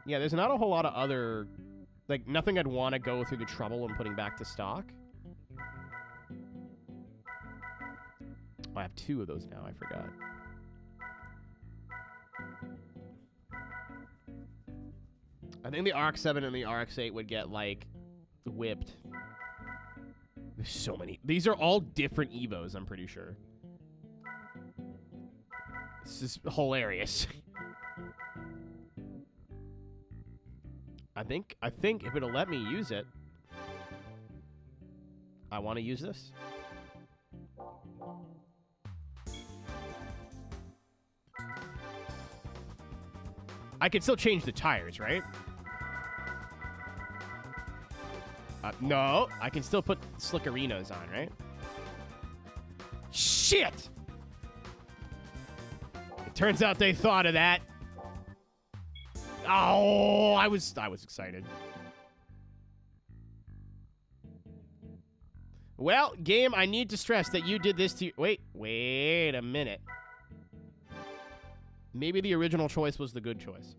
Yeah, there's not a whole lot of other... Like, nothing I'd want to go through the trouble of putting back to stock. I have 2 of those now. I forgot. I think the RX-7 and the RX-8 would get, like, whipped. There's so many. These are all different Evos, I'm pretty sure. This is hilarious. I think if it'll let me use it, I want to use this. I can still change the tires, right? No, I can still put slickerinos on, right? Shit! It turns out they thought of that. Oh, I was excited. Well, game, I need to stress that you did this to... Wait a minute. Maybe the original choice was the good choice.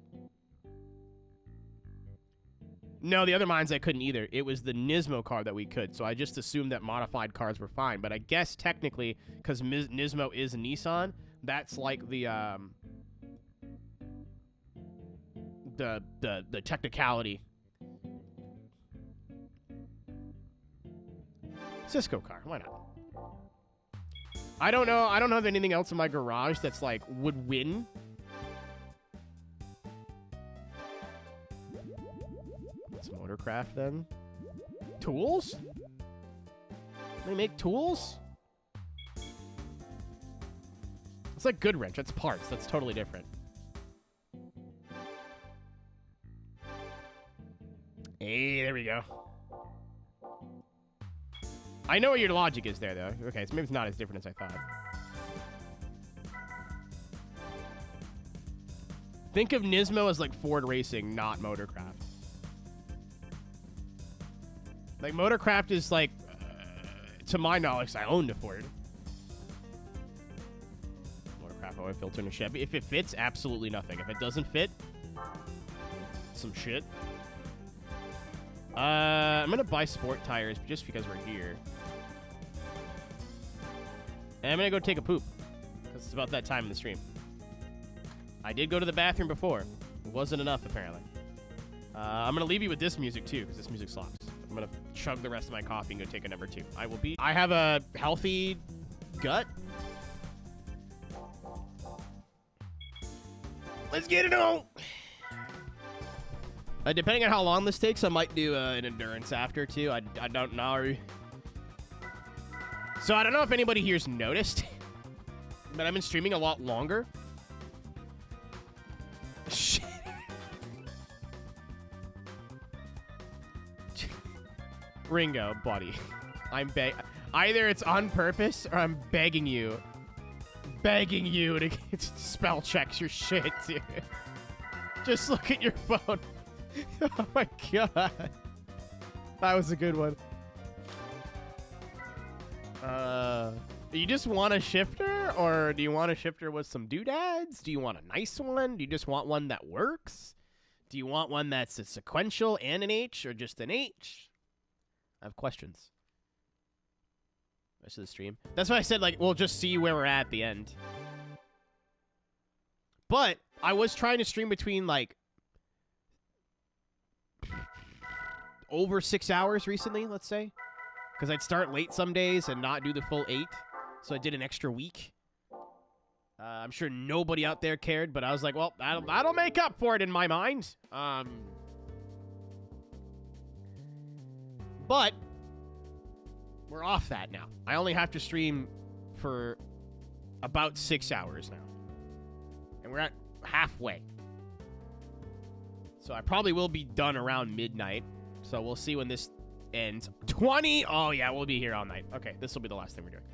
No, the other mines I couldn't either. It was the Nismo car that we could, so I just assumed that modified cars were fine. But I guess technically, because Nismo is a Nissan, that's like the technicality. Cisco car, why not? I don't know. I don't have anything else in my garage that's like would win. What's Motorcraft then? Tools? They make tools? It's like Goodwrench. That's parts. That's totally different. Hey, there we go. I know what your logic is there, though. Okay, so maybe it's not as different as I thought. Think of Nismo as like Ford Racing, not Motorcraft. Like, Motorcraft is like, to my knowledge, I owned a Ford. Motorcraft oil filter in a Chevy. If it fits, absolutely nothing. If it doesn't fit, some shit. I'm gonna buy sport tires just because we're here. And I'm gonna go take a poop, because it's about that time in the stream. I did go to the bathroom before. It wasn't enough, apparently. I'm gonna leave you with this music, too, because this music slaps. I'm gonna chug the rest of my coffee and go take a number 2. I have a healthy gut. Let's get it on! Depending on how long this takes, I might do an endurance after, too. I don't know. So I don't know if anybody here's noticed, but I've been streaming a lot longer. Shit. Ringo, buddy. Either it's on purpose or I'm begging you to spell checks your shit, dude. Just look at your phone. Oh my god. That was a good one. Do you just want a shifter, or do you want a shifter with some doodads? Do you want a nice one? Do you just want one that works? Do you want one that's a sequential and an H, or just an H? I have questions. Rest of the stream. That's why I said, like, we'll just see where we're at the end. But I was trying to stream between, like, over 6 hours recently, let's say. Because I'd start late some days and not do the full 8. So I did an extra week. I'm sure nobody out there cared, but I was like, well, that'll make up for it in my mind. But we're off that now. I only have to stream for about 6 hours now. And we're at halfway. So I probably will be done around midnight. So we'll see when this ends. 20? Oh, yeah, we'll be here all night. Okay, this will be the last thing we're doing.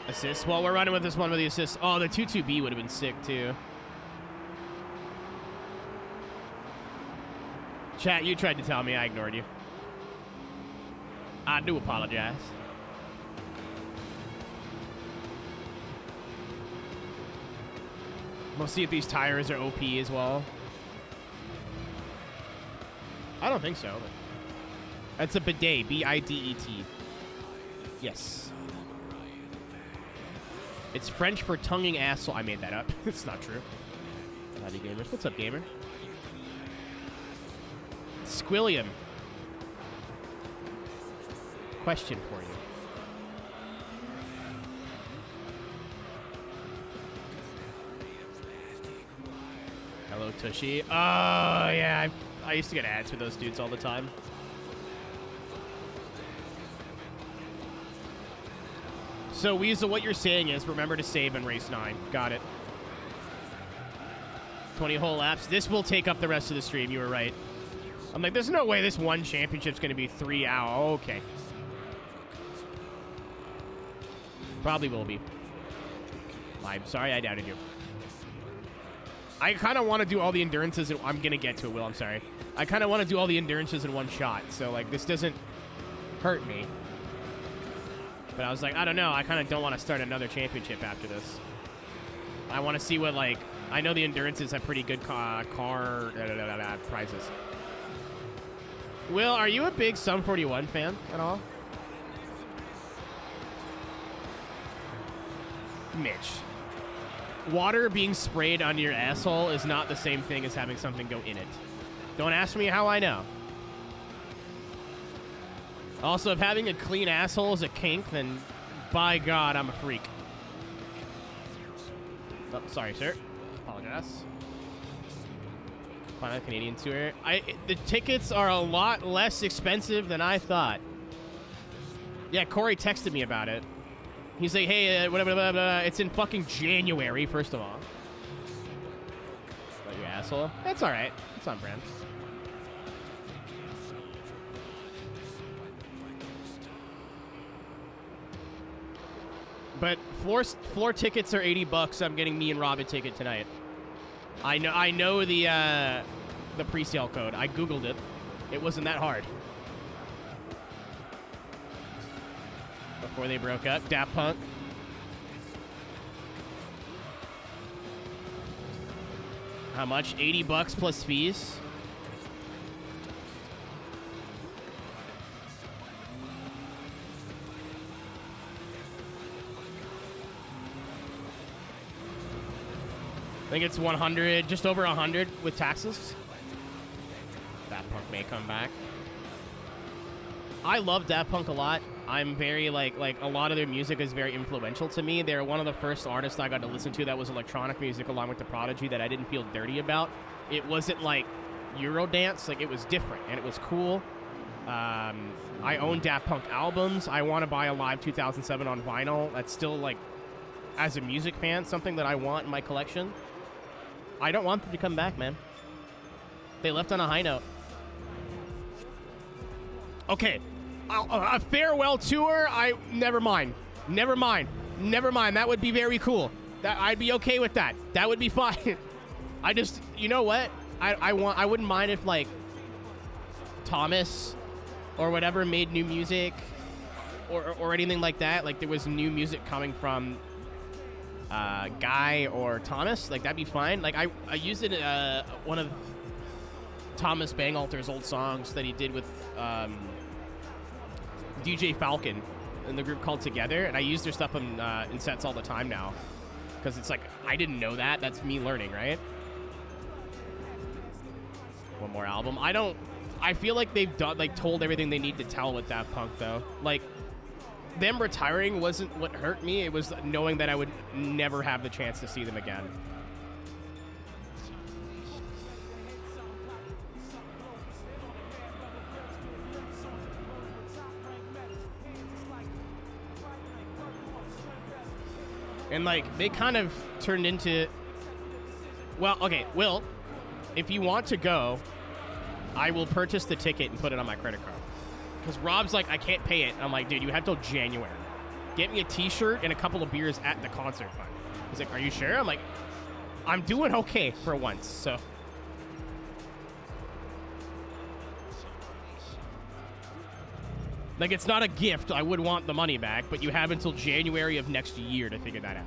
Assists. Well, we're running with this one with the assists. Oh, the 2-2B would have been sick, too. Chat, you tried to tell me. I ignored you. I do apologize. We'll see if these tires are OP as well. I don't think so. But that's a bidet. B-I-D-E-T. Yes. It's French for tonguing asshole. I made that up. It's not true. Howdy, gamers. What's up, gamer? Squilliam. Question for you. Hello, Tushy. Oh, yeah. I used to get ads for those dudes all the time. So, Weasel, what you're saying is remember to save in race 9. Got it. 20 whole laps. This will take up the rest of the stream. You were right. I'm like, there's no way this one championship's going to be 3 hours. Okay. Probably will be. I'm sorry I doubted you. I kind of want to do all the endurances. I'm going to get to it, Will. I'm sorry. I kind of want to do all the endurances in one shot. So, like, this doesn't hurt me. But I was like, I don't know. I kind of don't want to start another championship after this. I want to see what, like... I know the endurances have pretty good car prizes. Will, are you a big Sum 41 fan at all? Mitch. Water being sprayed onto your asshole is not the same thing as having something go in it. Don't ask me how I know. Also, if having a clean asshole is a kink, then by God, I'm a freak. Oh, sorry, sir. Apologize. Final Canadian tour. The tickets are a lot less expensive than I thought. Yeah, Corey texted me about it. He's like, hey, whatever, it's in fucking January, first of all. What, you asshole? That's all right. It's on brand. But floor tickets are $80. I'm getting me and Rob a ticket tonight. I know the pre-sale code. I Googled it. It wasn't that hard. Before they broke up, Daft Punk. How much? $80 plus fees. I think it's 100, just over 100 with taxes. Daft Punk may come back. I love Daft Punk a lot. I'm very like a lot of their music is very influential to me. They're one of the first artists I got to listen to that was electronic music along with the Prodigy that I didn't feel dirty about. It wasn't like Eurodance, like it was different and it was cool. I own Daft Punk albums. I want to buy a Live 2007 on vinyl. That's still like, as a music fan, something that I want in my collection. I don't want them to come back, man. They left on a high note. Okay, a farewell tour. Never mind. That would be very cool. I'd be okay with that. That would be fine. I just, you know what? I wouldn't mind if like Thomas or whatever made new music or anything like that. Like there was new music coming from Guy or Thomas. Like that'd be fine. Like I used it one of Thomas Bangalter's old songs that he did with DJ Falcon in the group called Together, and I use their stuff in sets all the time now because it's like I didn't know that. That's me learning, right? One more album. I feel like they've done told everything they need to tell with Daft Punk though. Like them retiring wasn't what hurt me. It was knowing that I would never have the chance to see them again. And like they kind of turned into, well, okay, Will, if you want to go, I will purchase the ticket and put it on my credit card. Because Rob's like, I can't pay it. I'm like, dude, you have till January. Get me a t-shirt and a couple of beers at the concert fund. He's like, are you sure? I'm like, I'm doing okay for once, so. Like, it's not a gift. I would want the money back, but you have until January of next year to figure that out.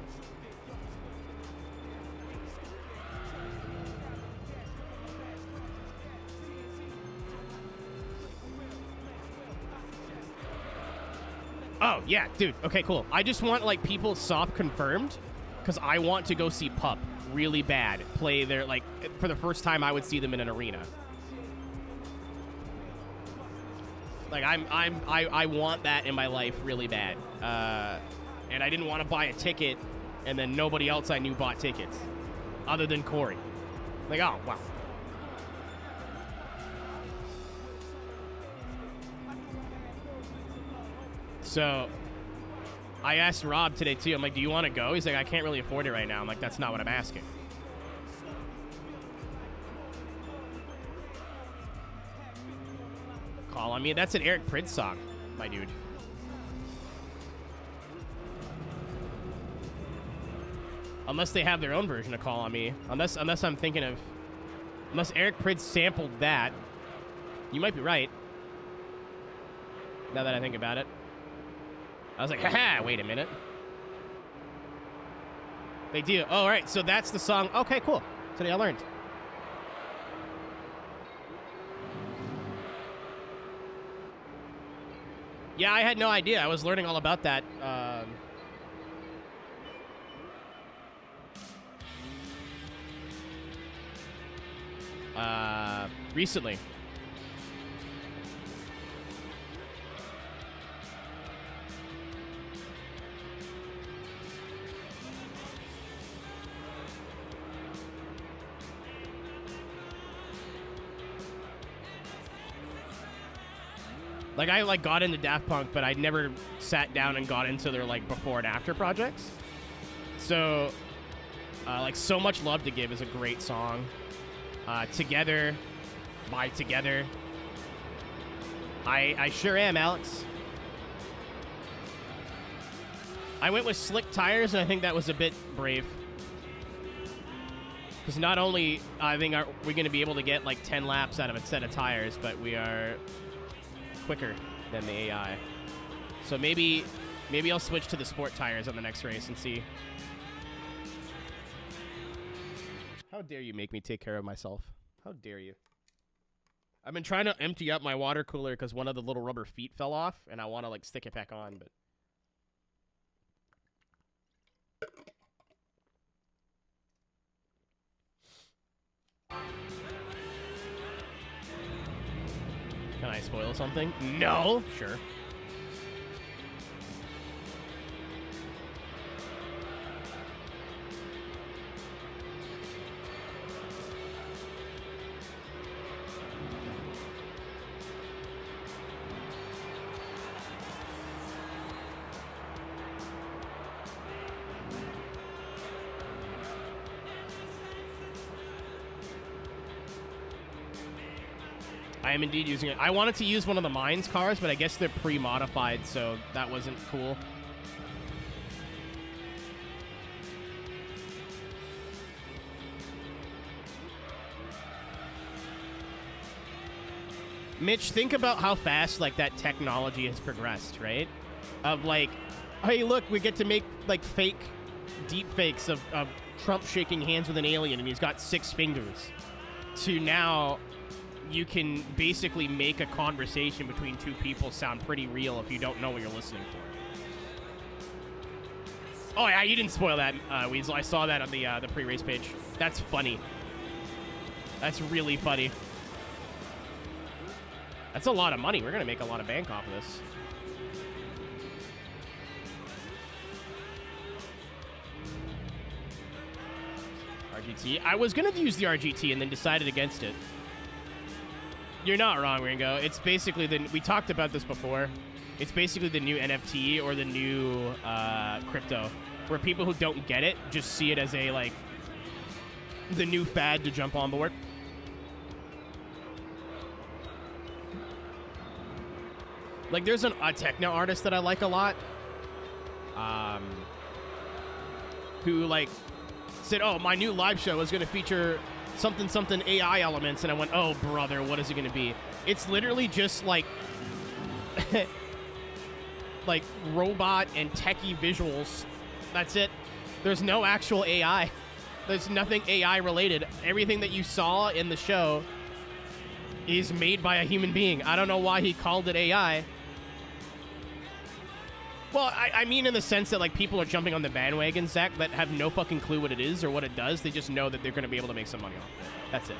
Oh, yeah, dude. Okay, cool. I just want, like, people soft confirmed because I want to go see Pup really bad play their, like, for the first time I would see them in an arena. Like, I want that in my life really bad. And I didn't want to buy a ticket and then nobody else I knew bought tickets other than Corey. Like, oh, wow. So, I asked Rob today, too. I'm like, do you want to go? He's like, I can't really afford it right now. I'm like, that's not what I'm asking. Call on Me. That's an Eric Prydz song, my dude. Unless they have their own version of Call on Me. Unless I'm thinking of... Unless Eric Prydz sampled that. You might be right. Now that I think about it. I was like, haha, wait a minute. They do. Oh, all right, so that's the song. Okay, cool. Today I learned. Yeah, I had no idea. I was learning all about that. Recently. Like, I, like, got into Daft Punk, but I never sat down and got into their, like, before and after projects. So, like, So Much Love to Give is a great song. Together, by Together. I sure am, Alex. I went with Slick Tires, and I think that was a bit brave. Because not only, I think, are we going to be able to get, like, 10 laps out of a set of tires, but we are... quicker than the AI. So maybe I'll switch to the sport tires on the next race and see. How dare you make me take care of myself? How dare you? I've been trying to empty up my water cooler because one of the little rubber feet fell off and I want to like stick it back on, but can I spoil something? No. Sure. I am indeed using it. I wanted to use one of the Mines cars, but I guess they're pre-modified, so that wasn't cool. Mitch, think about how fast, like, that technology has progressed, right? Of, like, hey, look, we get to make, like, fake deep fakes of Trump shaking hands with an alien and he's got 6 fingers. To now, you can basically make a conversation between 2 people sound pretty real if you don't know what you're listening for. Oh, yeah, you didn't spoil that, Weasel. I saw that on the pre-race page. That's funny. That's really funny. That's a lot of money. We're going to make a lot of bank off of this. RGT. I was going to use the RGT and then decided against it. You're not wrong, Ringo. It's basically we talked about this before. It's basically the new NFT or the new crypto, where people who don't get it just see it as a, like, the new fad to jump on board. Like, there's a techno artist that I like a lot, who, like, said, oh, my new live show is going to feature something AI elements, and I went, oh, brother, what is it going to be? It's literally just, like, like, robot and techie visuals. That's it. There's no actual AI. There's nothing AI related. Everything that you saw in the show is made by a human being. I don't know why he called it AI. Well, I mean in the sense that, like, people are jumping on the bandwagon, Zach, that have no fucking clue what it is or what it does. They just know that they're going to be able to make some money off of it. That's it.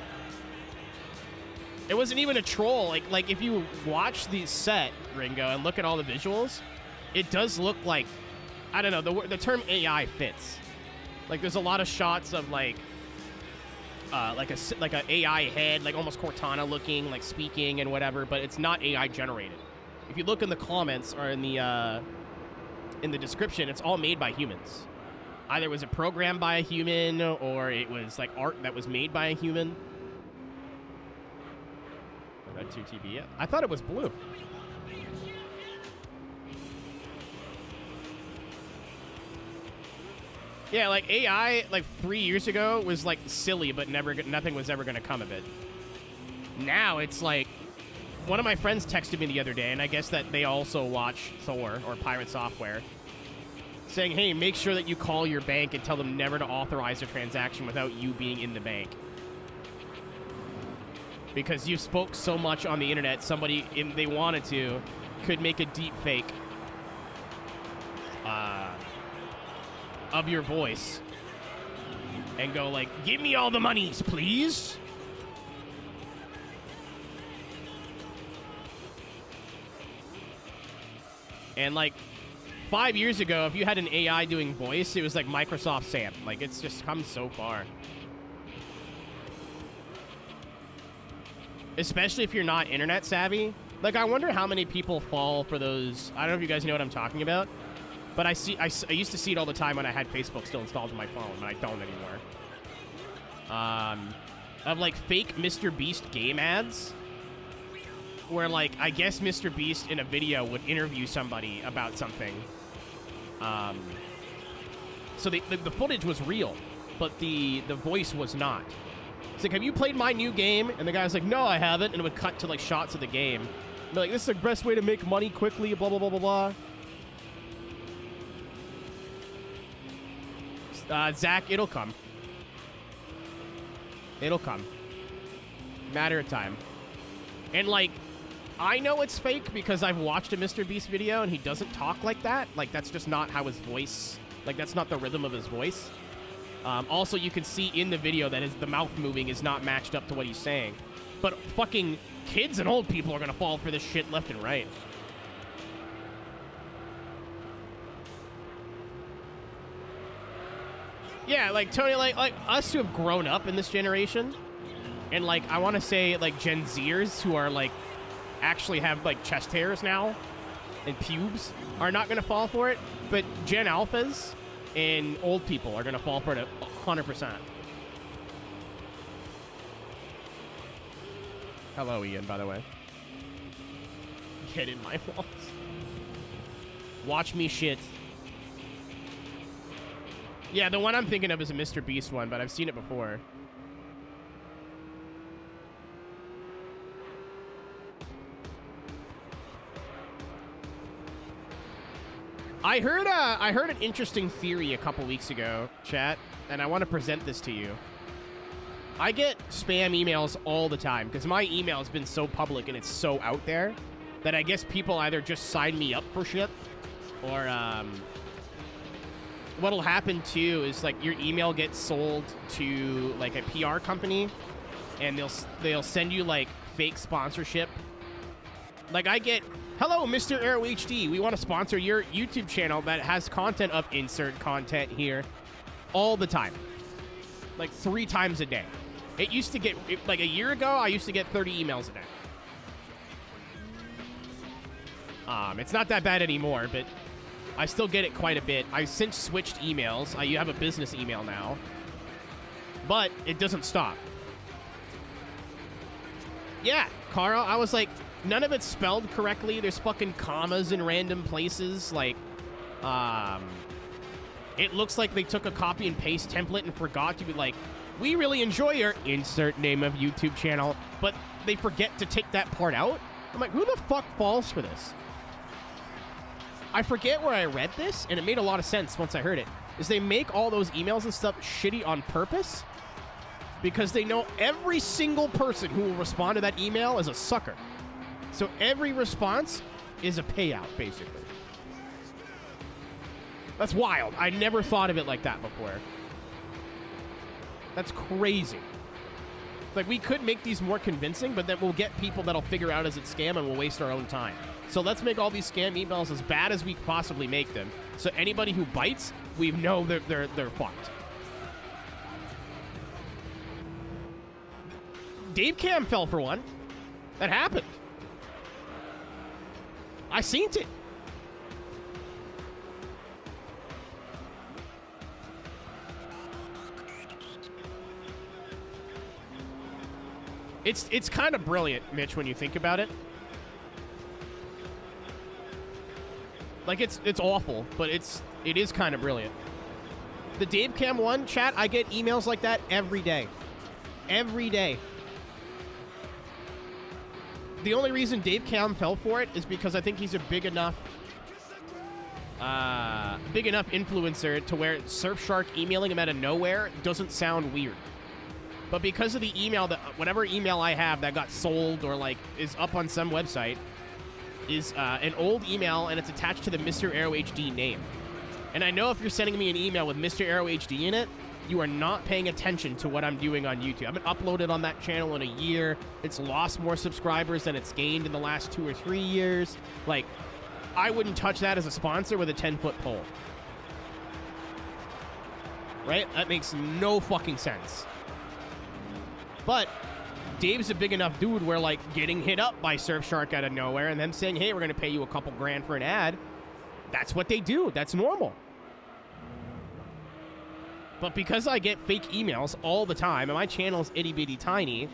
It wasn't even a troll. Like if you watch the set, Ringo, and look at all the visuals, it does look like, I don't know, the term AI fits. Like, there's a lot of shots of, like a AI head, like almost Cortana looking, like speaking and whatever, but it's not AI generated. If you look in the comments or in the description, it's all made by humans. Either it was a program by a human or it was like art that was made by a human. Red 2TB, yeah. I thought it was blue. Yeah, like AI, like 3 years ago was like silly, but nothing was ever going to come of it. Now it's like, one of my friends texted me the other day, and I guess that they also watch Thor or Pirate Software, saying, hey, make sure that you call your bank and tell them never to authorize a transaction without you being in the bank. Because you spoke so much on the internet, somebody, if they wanted to, could make a deep fake of your voice and go like, give me all the monies, please. And, like, 5 years ago, if you had an AI doing voice, it was like Microsoft Sam. Like, it's just come so far. Especially if you're not internet savvy. Like, I wonder how many people fall for those. I don't know if you guys know what I'm talking about, but I used to see it all the time when I had Facebook still installed on my phone, but I don't anymore. Of, like, fake Mr. Beast game ads, where, like, I guess Mr. Beast in a video would interview somebody about something. So the footage was real, but the voice was not. It's like, have you played my new game? And the guy's like, no, I haven't. And it would cut to, like, shots of the game. And like, this is the best way to make money quickly, blah, blah, blah, blah, blah. Zach, it'll come. It'll come. Matter of time. And, like, I know it's fake because I've watched a Mr. Beast video and he doesn't talk like that. Like, that's just not how his voice, like, that's not the rhythm of his voice. Also, you can see in the video that the mouth moving is not matched up to what he's saying. But fucking kids and old people are going to fall for this shit left and right. Yeah, like, Tony, like us who have grown up in this generation, and, like, I want to say, like, Gen Zers who are, like, actually have, like, chest hairs now and pubes are not going to fall for it, but Gen Alphas and old people are going to fall for it 100%. Hello, Ian, by the way. Get in my walls. Watch me shit. Yeah, the one I'm thinking of is a Mr. Beast one, but I've seen it before. I heard an interesting theory a couple weeks ago, chat, and I want to present this to you. I get spam emails all the time because my email has been so public and it's so out there that I guess people either just sign me up for shit or what'll happen too is like your email gets sold to like a PR company and they'll send you like fake sponsorship. Like I get, hello, Mr. Aero HD. We want to sponsor your YouTube channel that has content up. Insert content here all the time. Like 3 times a day. It used to get, like a year ago, I used to get 30 emails a day. It's not that bad anymore, but I still get it quite a bit. I've since switched emails. I have a business email now. But it doesn't stop. Yeah, Carl, I was like, none of it's spelled correctly. There's fucking commas in random places. Like, it looks like they took a copy and paste template and forgot to be like, we really enjoy your insert name of YouTube channel, but they forget to take that part out. I'm like, who the fuck falls for this? I forget where I read this, and it made a lot of sense once I heard it, is they make all those emails and stuff shitty on purpose because they know every single person who will respond to that email is a sucker. So every response is a payout, basically. That's wild. I never thought of it like that before. That's crazy. Like, we could make these more convincing, but then we'll get people that'll figure out as it's scam and we'll waste our own time. So let's make all these scam emails as bad as we possibly make them. So anybody who bites, we know they're fucked. Dave Cam fell for one. That happened. I seen it. It's kind of brilliant, Mitch, when you think about it. Like, it's awful, but it is kind of brilliant. The Dave Cam one, chat, I get emails like that every day. Every day. The only reason Dave Cam fell for it is because I think he's a big enough influencer to where Surfshark emailing him out of nowhere doesn't sound weird. But because of the email, whatever email I have that got sold or like is up on some website is an old email and it's attached to the Mr. Aero HD name. And I know if you're sending me an email with Mr. Aero HD in it, you are not paying attention to what I'm doing on YouTube. I haven't uploaded on that channel in a year. It's lost more subscribers than it's gained in the last 2 or 3 years. Like, I wouldn't touch that as a sponsor with a 10-foot pole. Right? That makes no fucking sense. But Dave's a big enough dude where, like, getting hit up by Surfshark out of nowhere and them saying, hey, we're going to pay you a couple grand for an ad, that's what they do. That's normal. But because I get fake emails all the time, and my channel's itty-bitty tiny,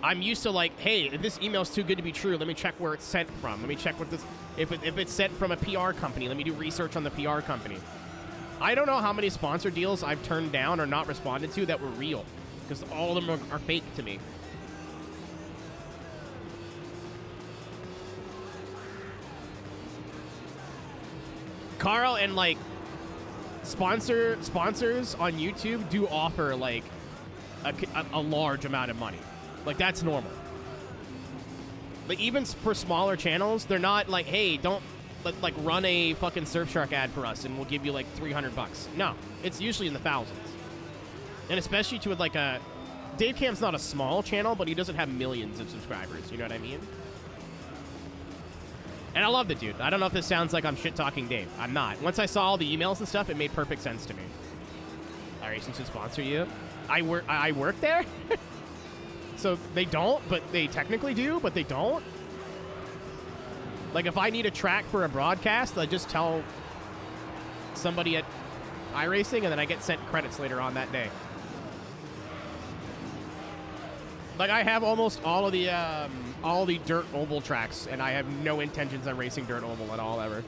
I'm used to like, hey, if this email's too good to be true, let me check where it's sent from. Let me check what this, if it's sent from a PR company, let me do research on the PR company. I don't know how many sponsor deals I've turned down or not responded to that were real, because all of them are fake to me. Carl, and like sponsors on YouTube do offer like a large amount of money. Like, that's normal. Like, even for smaller channels, they're not like, hey, don't like run a fucking Surfshark ad for us and we'll give you like $300. No, it's usually in the thousands. And especially to like a Dave Cam's not a small channel, but he doesn't have millions of subscribers. You know what I mean? And I love the dude. I don't know if this sounds like I'm shit-talking Dave. I'm not. Once I saw all the emails and stuff, it made perfect sense to me. Aeroteq should sponsor you. I work there? So they don't, but they technically do, but they don't. Like, if I need a track for a broadcast, I just tell somebody at iRacing, and then I get sent credits later on that day. Like, I have almost all the dirt oval tracks, and I have no intentions on racing dirt oval at all ever.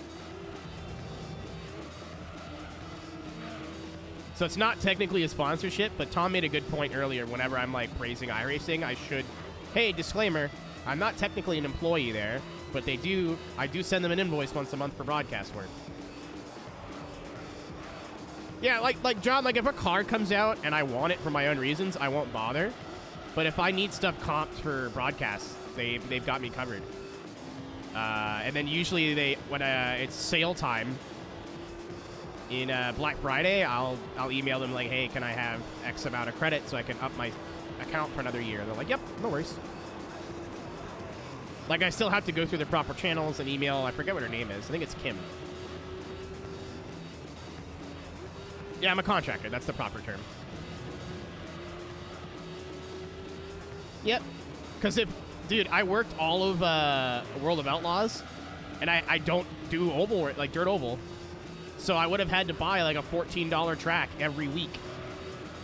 So it's not technically a sponsorship, but Tom made a good point earlier. Whenever I'm like praising iRacing, I should, hey, disclaimer, I'm not technically an employee there, but I do send them an invoice once a month for broadcast work. Yeah, like John, like if a car comes out and I want it for my own reasons, I won't bother. But if I need stuff comped for broadcasts, they've got me covered. And then usually when it's sale time in Black Friday, I'll email them like, hey, can I have X amount of credit so I can up my account for another year? And they're like, yep, no worries. Like, I still have to go through the proper channels and email. I forget what her name is. I think it's Kim. Yeah, I'm a contractor. That's the proper term. Yep. Because dude, I worked all of World of Outlaws, and I don't do oval, like dirt oval. So I would have had to buy like a $14 track every week.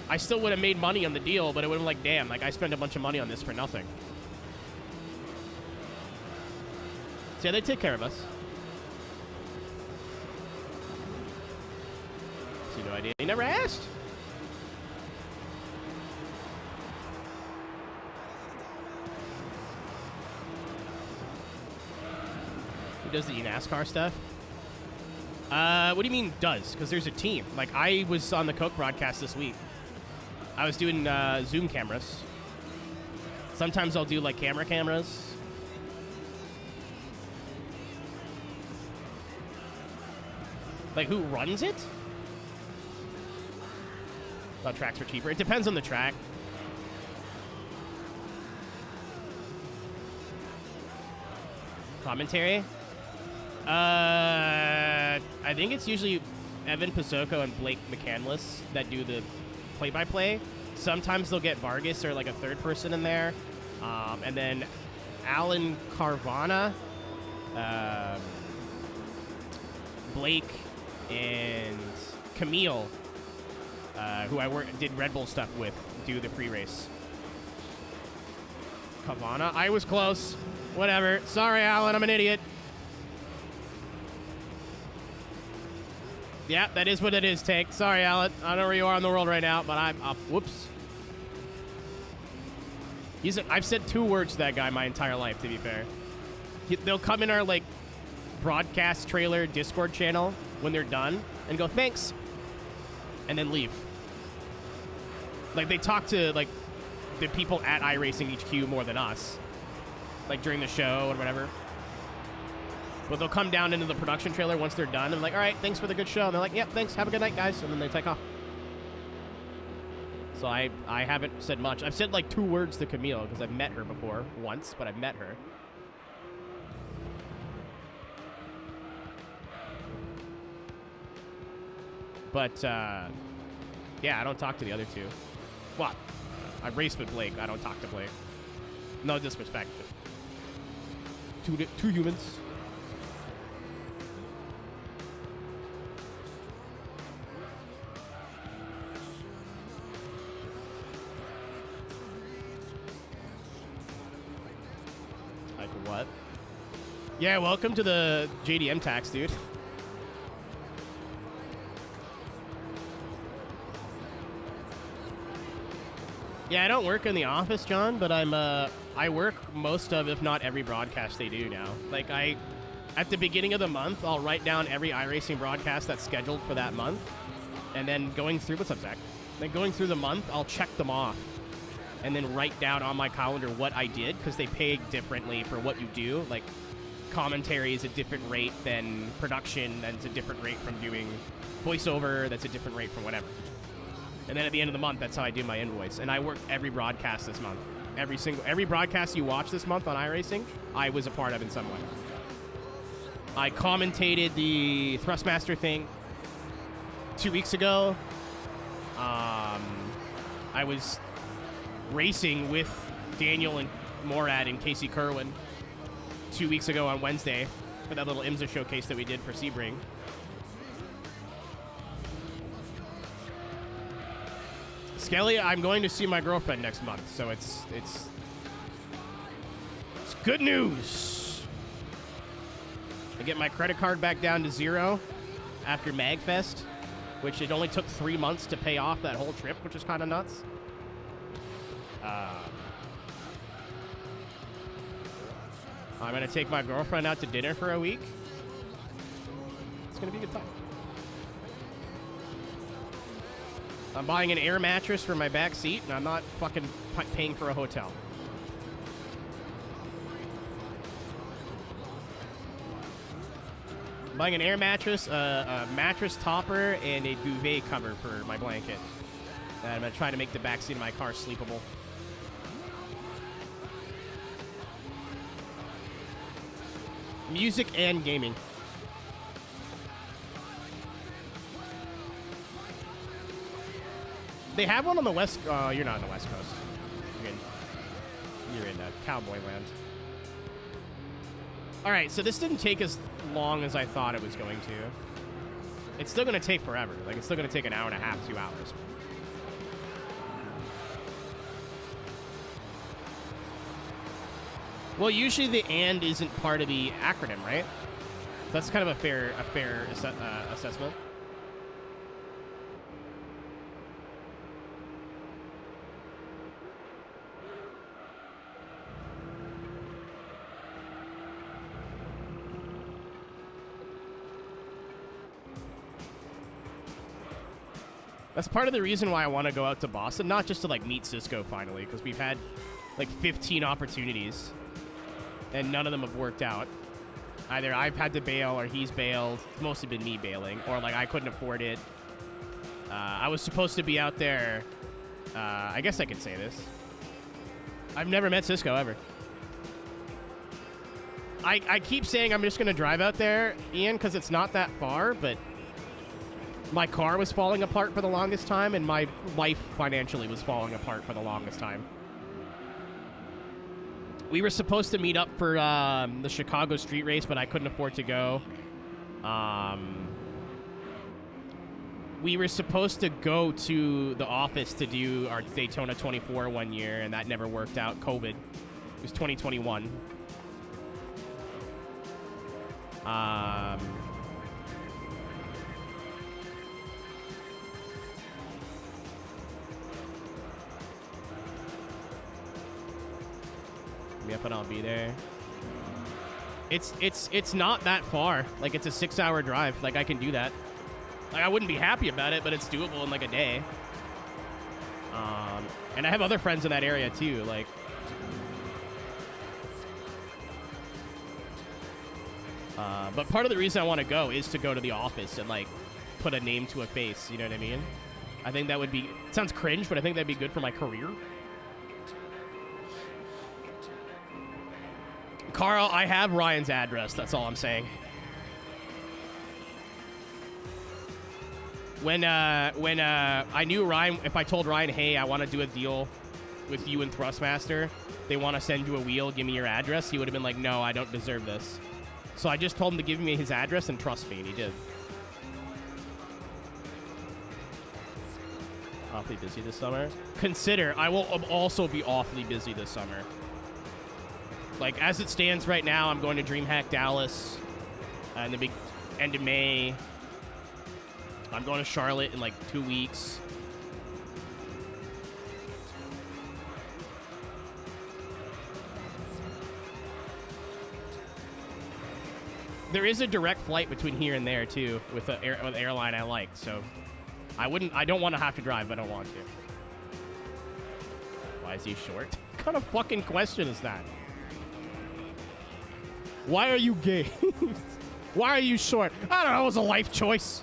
I still would have made money on the deal, but it would have been like, damn, like I spent a bunch of money on this for nothing. So yeah, they take care of us. So no idea. You never asked. Who does the NASCAR stuff? What do you mean does? Because there's a team. Like, I was on the Coke broadcast this week. I was doing Zoom cameras. Sometimes I'll do, like, cameras. Like, who runs it? Thought tracks were cheaper. It depends on the track. Commentary? I think it's usually Evan Pasoko and Blake McCandless that do the play-by-play. Sometimes they'll get Vargas or like a third person in there. And then Alan Carvana, Blake, and Camille, who I did Red Bull stuff with, do the pre-race. Carvana? I was close. Whatever. Sorry, Alan. I'm an idiot. Yeah, that is what it is, Tank. Sorry, Alan. I don't know where you are in the world right now, but I'm up. Whoops. I've said 2 words to that guy my entire life, to be fair. They'll come in our, like, broadcast trailer Discord channel when they're done and go, thanks, and then leave. Like, they talk to, like, the people at iRacing HQ more than us, like, during the show and whatever. But they'll come down into the production trailer once they're done and like, all right, thanks for the good show. And they're like, yep, thanks, have a good night, guys. And then they take off. So I haven't said much. I've said like 2 words to Camille because I've met her before once, but I've met her. But, yeah, I don't talk to the other 2. What? I race with Blake. I don't talk to Blake. No disrespect. 2 humans. Like what? Yeah, welcome to the JDM tax, dude. Yeah, I don't work in the office, John, but I work most of, if not every broadcast they do now. Like, at the beginning of the month, I'll write down every iRacing broadcast that's scheduled for that month, and then going through, what's up, Zach? Then going through the month, I'll check them off, and then write down on my calendar what I did, because they pay differently for what you do. Like, commentary is a different rate than production, that's a different rate from doing voiceover, that's a different rate from whatever. And then at the end of the month, that's how I do my invoice. And I worked every broadcast this month. Every broadcast you watch this month on iRacing, I was a part of in some way. I commentated the THRUSTMASTER thing 2 weeks ago. I was racing with Daniel and Morad and Casey Kerwin 2 weeks ago on Wednesday for that little IMSA showcase that we did for Sebring. Skelly, I'm going to see my girlfriend next month, so it's good news. I get my credit card back down to 0 after MagFest, which it only took 3 months to pay off that whole trip, which is kind of nuts. I'm going to take my girlfriend out to dinner for a week. It's going to be a good time. I'm buying an air mattress for my back seat, and I'm not fucking paying for a hotel. I'm buying an air mattress, a mattress topper, and a duvet cover for my blanket. And I'm going to try to make the back seat of my car sleepable. Music and gaming. They have one on the west. You're not on the west coast. You're in cowboy land. All right, so this didn't take as long as I thought it was going to. It's still going to take forever. Like, it's still going to take an hour and a half, 2 hours. Well, usually the "and" isn't part of the acronym, right? That's kind of a fair assessment. That's part of the reason why I want to go out to Boston, not just to like meet Cisco finally, because we've had like 15 opportunities and none of them have worked out. Either I've had to bail or he's bailed. It's mostly been me bailing, or like I couldn't afford it. I was supposed to be out there. I guess I could say this. I've never met Cisco ever. I keep saying I'm just going to drive out there, Ian, because it's not that far, but my car was falling apart for the longest time, and my life financially was falling apart for the longest time. We were supposed to meet up for the Chicago street race, but I couldn't afford to go. We were supposed to go to the office to do our Daytona 24 one year, and that never worked out. COVID. It was 2021. Yep, and I'll be there. It's not that far. Like, it's a 6-hour drive. Like, I can do that. Like, I wouldn't be happy about it, but it's doable in like a day. And I have other friends in that area too. Like, but part of the reason I want to go is to go to the office and like put a name to a face. You know what I mean? I think that would be. It sounds cringe, but I think that'd be good for my career. Carl, I have Ryan's address. That's all I'm saying. When I knew Ryan, if I told Ryan, hey, I want to do a deal with you and THRUSTMASTER, they want to send you a wheel, give me your address, he would have been like, no, I don't deserve this. So I just told him to give me his address and trust me, and he did. Awfully busy this summer. Consider, I will also be awfully busy this summer. Like, as it stands right now, I'm going to DreamHack Dallas in the big end of May. I'm going to Charlotte in like 2 weeks. There is a direct flight between here and there too, with an airline I like. So I don't want to have to drive, but I don't want to. Why is he short? What kind of fucking question is that? Why are you gay? Why are you short? I don't know. It was a life choice.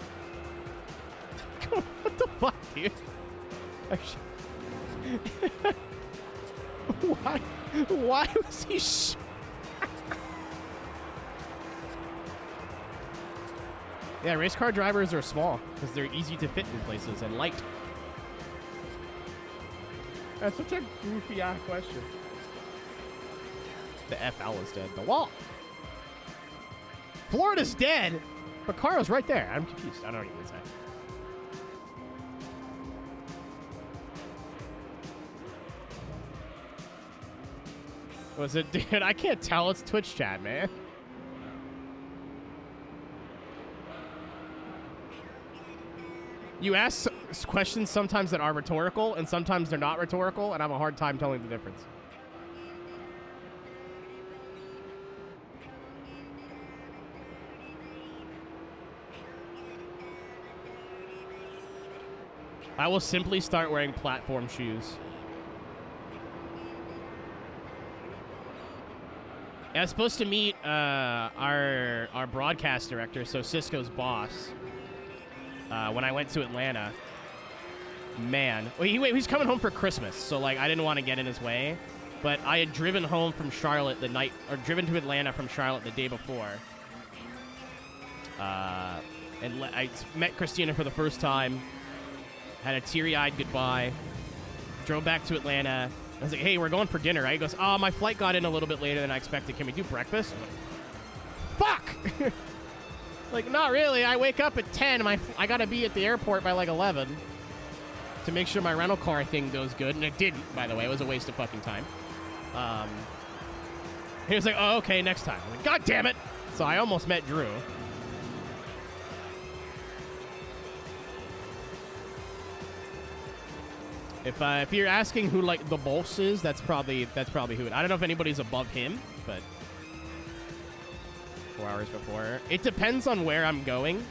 What the fuck, dude? Why was he short? Yeah, race car drivers are small because they're easy to fit in places and light. That's such a goofy ass question. The FL is dead. The wall. Florida's dead, but Caro's right there. I'm confused. I don't know what you would say. Was it, dude? I can't tell. It's Twitch chat, man. You ask questions sometimes that are rhetorical, and sometimes they're not rhetorical, and I have a hard time telling the difference. I will simply start wearing platform shoes. I was supposed to meet our broadcast director, so Cisco's boss, when I went to Atlanta. Man. Well, he's coming home for Christmas, so, like, I didn't want to get in his way. But I had driven home from Charlotte the night, or driven to Atlanta from Charlotte the day before. And I met Christina for the first time. Had a teary-eyed goodbye. Drove back to Atlanta. I was like, hey, we're going for dinner, right? He goes, oh, my flight got in a little bit later than I expected. Can we do breakfast? I'm like, fuck! Like, not really. I wake up at 10. I got to be at the airport by, like, 11 to make sure my rental car thing goes good. And it didn't, by the way. It was a waste of fucking time. He was like, oh, okay, next time. I'm like, God damn it! So I almost met Drew. If you're asking who, like, the boss is, that's probably who. I don't know if anybody's above him, but 4 hours before. It depends on where I'm going.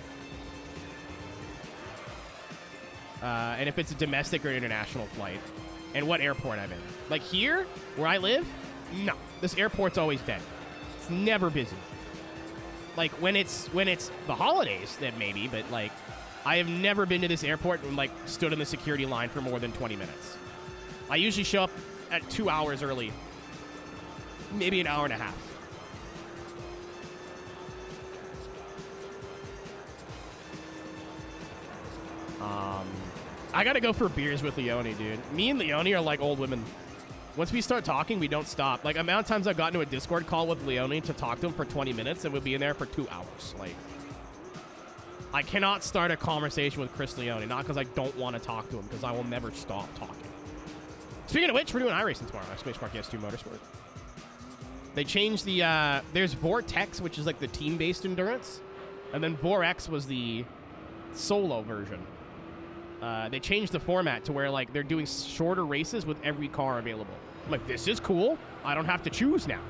And if it's a domestic or international flight, and what airport I'm in. Like here, where I live, no. This airport's always dead. It's never busy. Like when it's the holidays, then maybe, but like I have never been to this airport and like stood in the security line for more than 20 minutes. I usually show up at 2 hours early, maybe an hour and a half. I gotta go for beers with Leone, dude. Me and Leone are like old women. Once we start talking, we don't stop. Like, amount of times I've gotten to a Discord call with Leone to talk to him for 20 minutes, and we'll be in there for 2 hours. Like, I cannot start a conversation with Chris Leone, not because I don't want to talk to him, because I will never stop talking. Speaking of which, we're doing iRacing tomorrow. Space Mark S2 Motorsport. They changed the, there's Vortex, which is like the team-based endurance, and then Vorex was the solo version. They changed the format to where, like, they're doing shorter races with every car available. I'm like, this is cool. I don't have to choose now.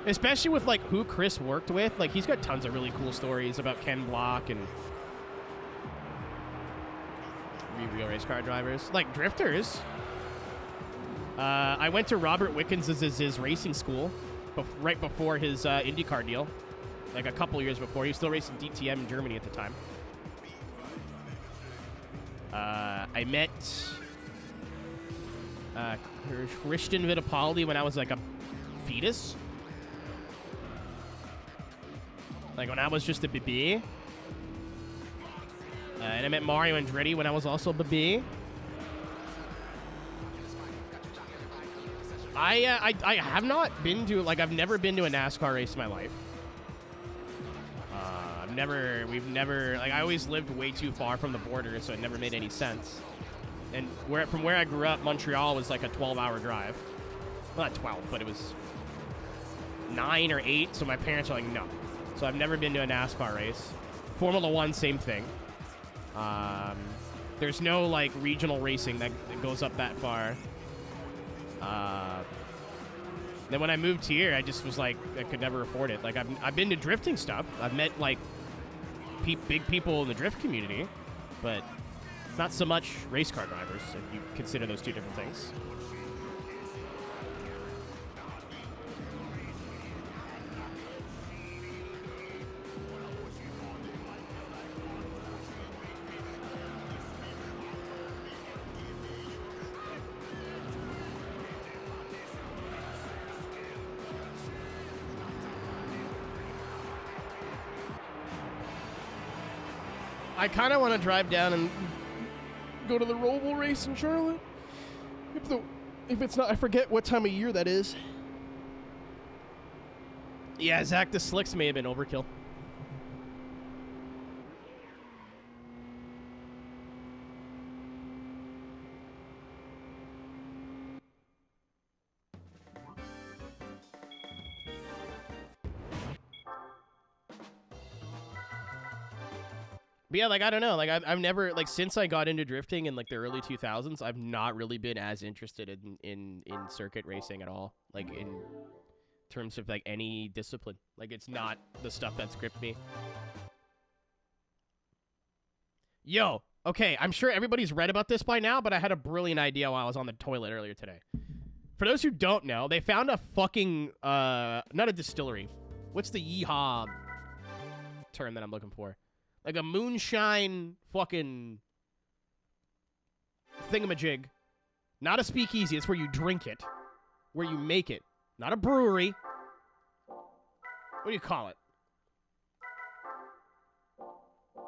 Especially with, like, who Chris worked with. Like, he's got tons of really cool stories about Ken Block and real race car drivers. Like, drifters. I went to Robert Wickens' racing school right before his IndyCar deal. Like, a couple years before. He was still racing DTM in Germany at the time. I met Christian Fittipaldi when I was like a fetus. Like when I was just a baby. And I met Mario Andretti when I was also a baby. I have not been to, like, I've never been to a NASCAR race in my life. We've never, like, I always lived way too far from the border, so it never made any sense. And from where I grew up, Montreal was like a 12-hour drive. Well, not 12, but it was 9 or 8, so my parents are like, no. So I've never been to a NASCAR race. Formula One, same thing. There's no, like, regional racing that goes up that far. Then when I moved here, I just was like, I could never afford it. Like, I've been to drifting stuff. I've met, like, big people in the drift community, but not so much race car drivers, if you consider those two different things. I kind of want to drive down and go to the Roval race in Charlotte. If it's not, I forget what time of year that is. Yeah, Zach, the slicks may have been overkill. But yeah, like, I don't know. Like, I've never, like, since I got into drifting in, like, the early 2000s, I've not really been as interested in circuit racing at all. Like, in terms of, like, any discipline. Like, it's not the stuff that's gripped me. Yo, okay, I'm sure everybody's read about this by now, but I had a brilliant idea while I was on the toilet earlier today. For those who don't know, they found a fucking, not a distillery. What's the yeehaw term that I'm looking for? Like a moonshine fucking thingamajig. Not a speakeasy, it's where you drink it. Where you make it. Not a brewery. What do you call it?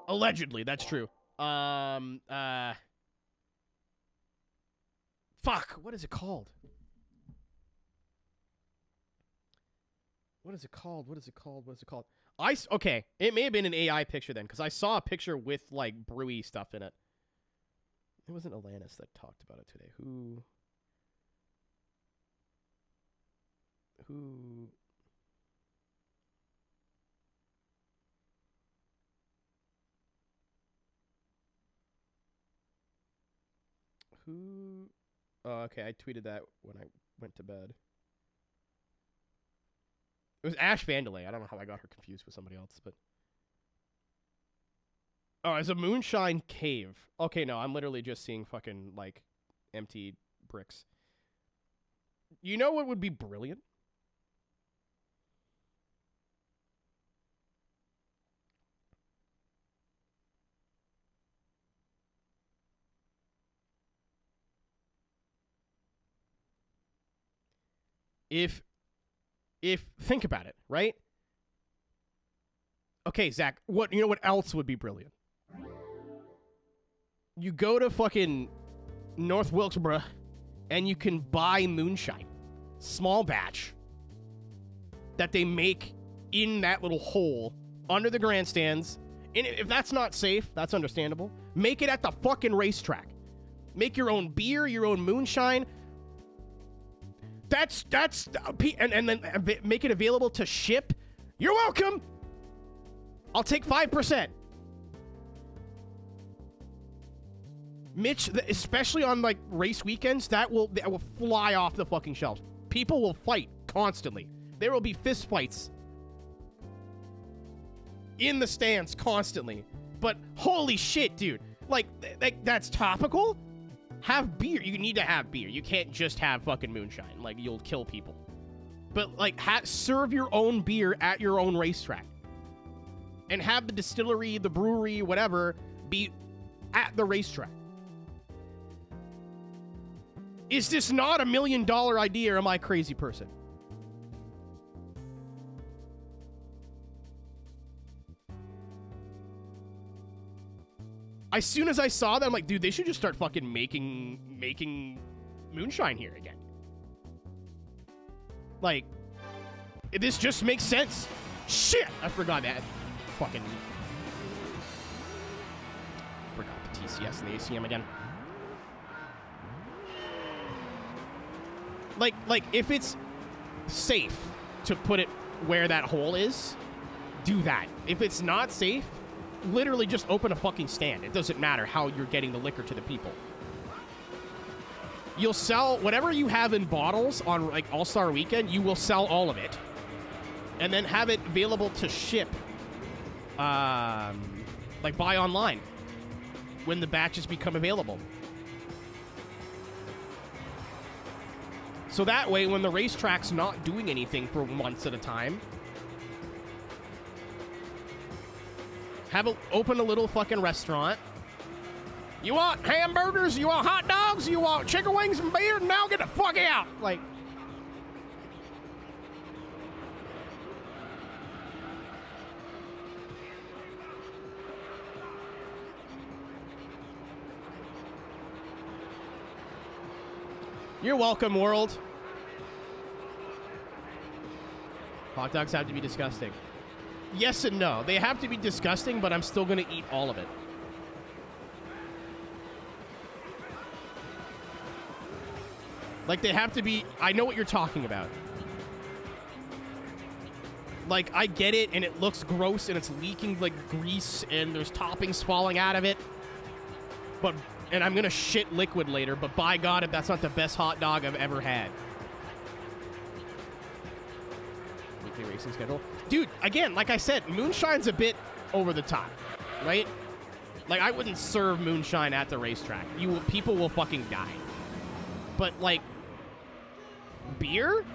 Allegedly, that's true. Fuck, what is it called? What is it called? What is it called? What is it called? Okay, it may have been an AI picture then, because I saw a picture with, like, brewy stuff in it. It wasn't Alanis that talked about it today. Who... Oh, okay, I tweeted that when I went to bed. It was Ash Vandelay. I don't know how I got her confused with somebody else, but... Oh, it's a moonshine cave. Okay, no, I'm literally just seeing fucking, like, empty bricks. You know what would be brilliant? If think about it, right? Okay, Zach, you know what else would be brilliant? You go to fucking North Wilkesboro and you can buy moonshine, small batch, that they make in that little hole under the grandstands. And if that's not safe, that's understandable. Make it at the fucking racetrack. Make your own beer, your own moonshine. And then make it available to ship. You're welcome. I'll take 5%. Mitch, especially on, like, race weekends, that will fly off the fucking shelves. People will fight constantly. There will be fist fights in the stands constantly. But holy shit, dude. Like that's topical. Have beer. You need to have beer. You can't just have fucking moonshine. Like, you'll kill people. But, like, serve your own beer at your own racetrack. And have the distillery, the brewery, whatever, be at the racetrack. Is this not $1 million idea, or am I a crazy person? As soon as I saw that, I'm like, dude, they should just start fucking making moonshine here again. Like, this just makes sense. Shit! I forgot that. Fucking... Forgot the TCS and the ACM again. Like, if it's safe to put it where that hole is, do that. If it's not safe, literally just open a fucking stand. It doesn't matter how you're getting the liquor to the people. You'll sell whatever you have in bottles on, like, All-Star Weekend, you will sell all of it. And then have it available to ship, like, buy online when the batches become available. So that way, when the racetrack's not doing anything for months at a time, open a little fucking restaurant. You want hamburgers? You want hot dogs? You want chicken wings and beer? Now get the fuck out! Like... You're welcome, world. Hot dogs have to be disgusting. Yes and no. They have to be disgusting, but I'm still going to eat all of it. Like, they have to be... I know what you're talking about. Like, I get it, and it looks gross, and it's leaking, like, grease, and there's toppings falling out of it. But, and I'm gonna shit liquid later, but by God, if that's not the best hot dog I've ever had. Weekly racing schedule. Dude, again, like I said, moonshine's a bit over the top, right? Like, I wouldn't serve moonshine at the racetrack. People will fucking die. But, like, beer?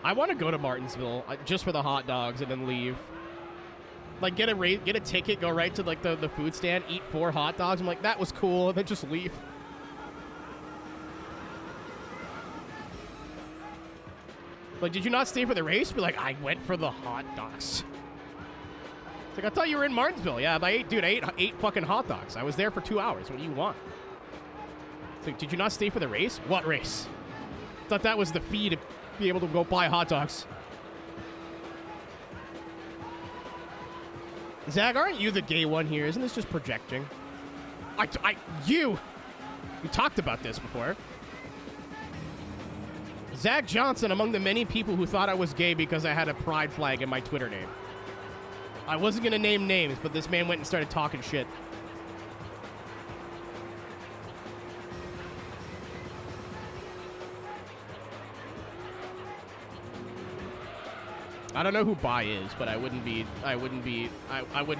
I want to go to Martinsville just for the hot dogs and then leave. Like, get a ticket, go right to, like, the food stand, eat 4 hot dogs. I'm like, that was cool, and then just leave. Like, did you not stay for the race? Be like, I went for the hot dogs. It's like, I thought you were in Martinsville. Yeah, I ate 8 fucking hot dogs. I was there for 2 hours. What do you want? It's like, did you not stay for the race? What race? Thought that was the fee to be able to go buy hot dogs. Zach, aren't you the gay one here? Isn't this just projecting? You talked about this before. Zach Johnson, among the many people who thought I was gay because I had a pride flag in my Twitter name. I wasn't going to name names, but this man went and started talking shit. I don't know who Bai is, but I would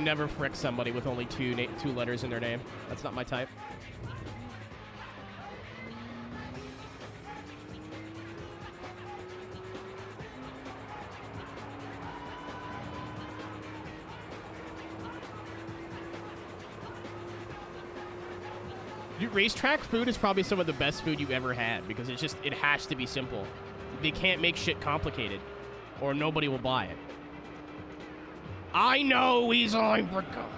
never frick somebody with only two letters in their name. That's not my type. Dude, racetrack food is probably some of the best food you've ever had because it has to be simple. They can't make shit complicated or nobody will buy it. I know, Weasel, I forgot.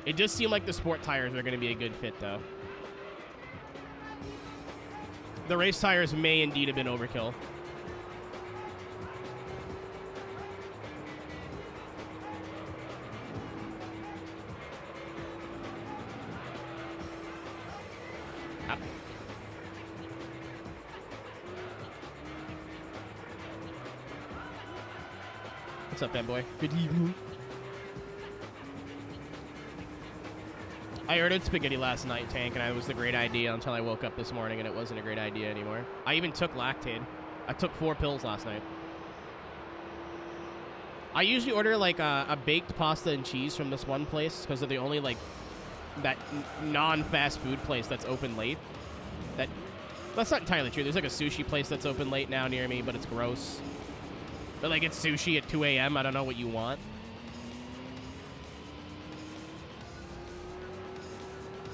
It does seem like the sport tires are going to be a good fit, though. The race tires may indeed have been overkill. What's up, fanboy? Good evening. I ordered spaghetti last night, Tank, and it was a great idea until I woke up this morning and it wasn't a great idea anymore. I even took Lactaid. I took 4 pills last night. I usually order, like, a baked pasta and cheese from this one place because they're the only, like, that non-fast food place that's open late. That's not entirely true. There's, like, a sushi place that's open late now near me, but it's gross. But, like, it's sushi at 2 a.m. I don't know what you want.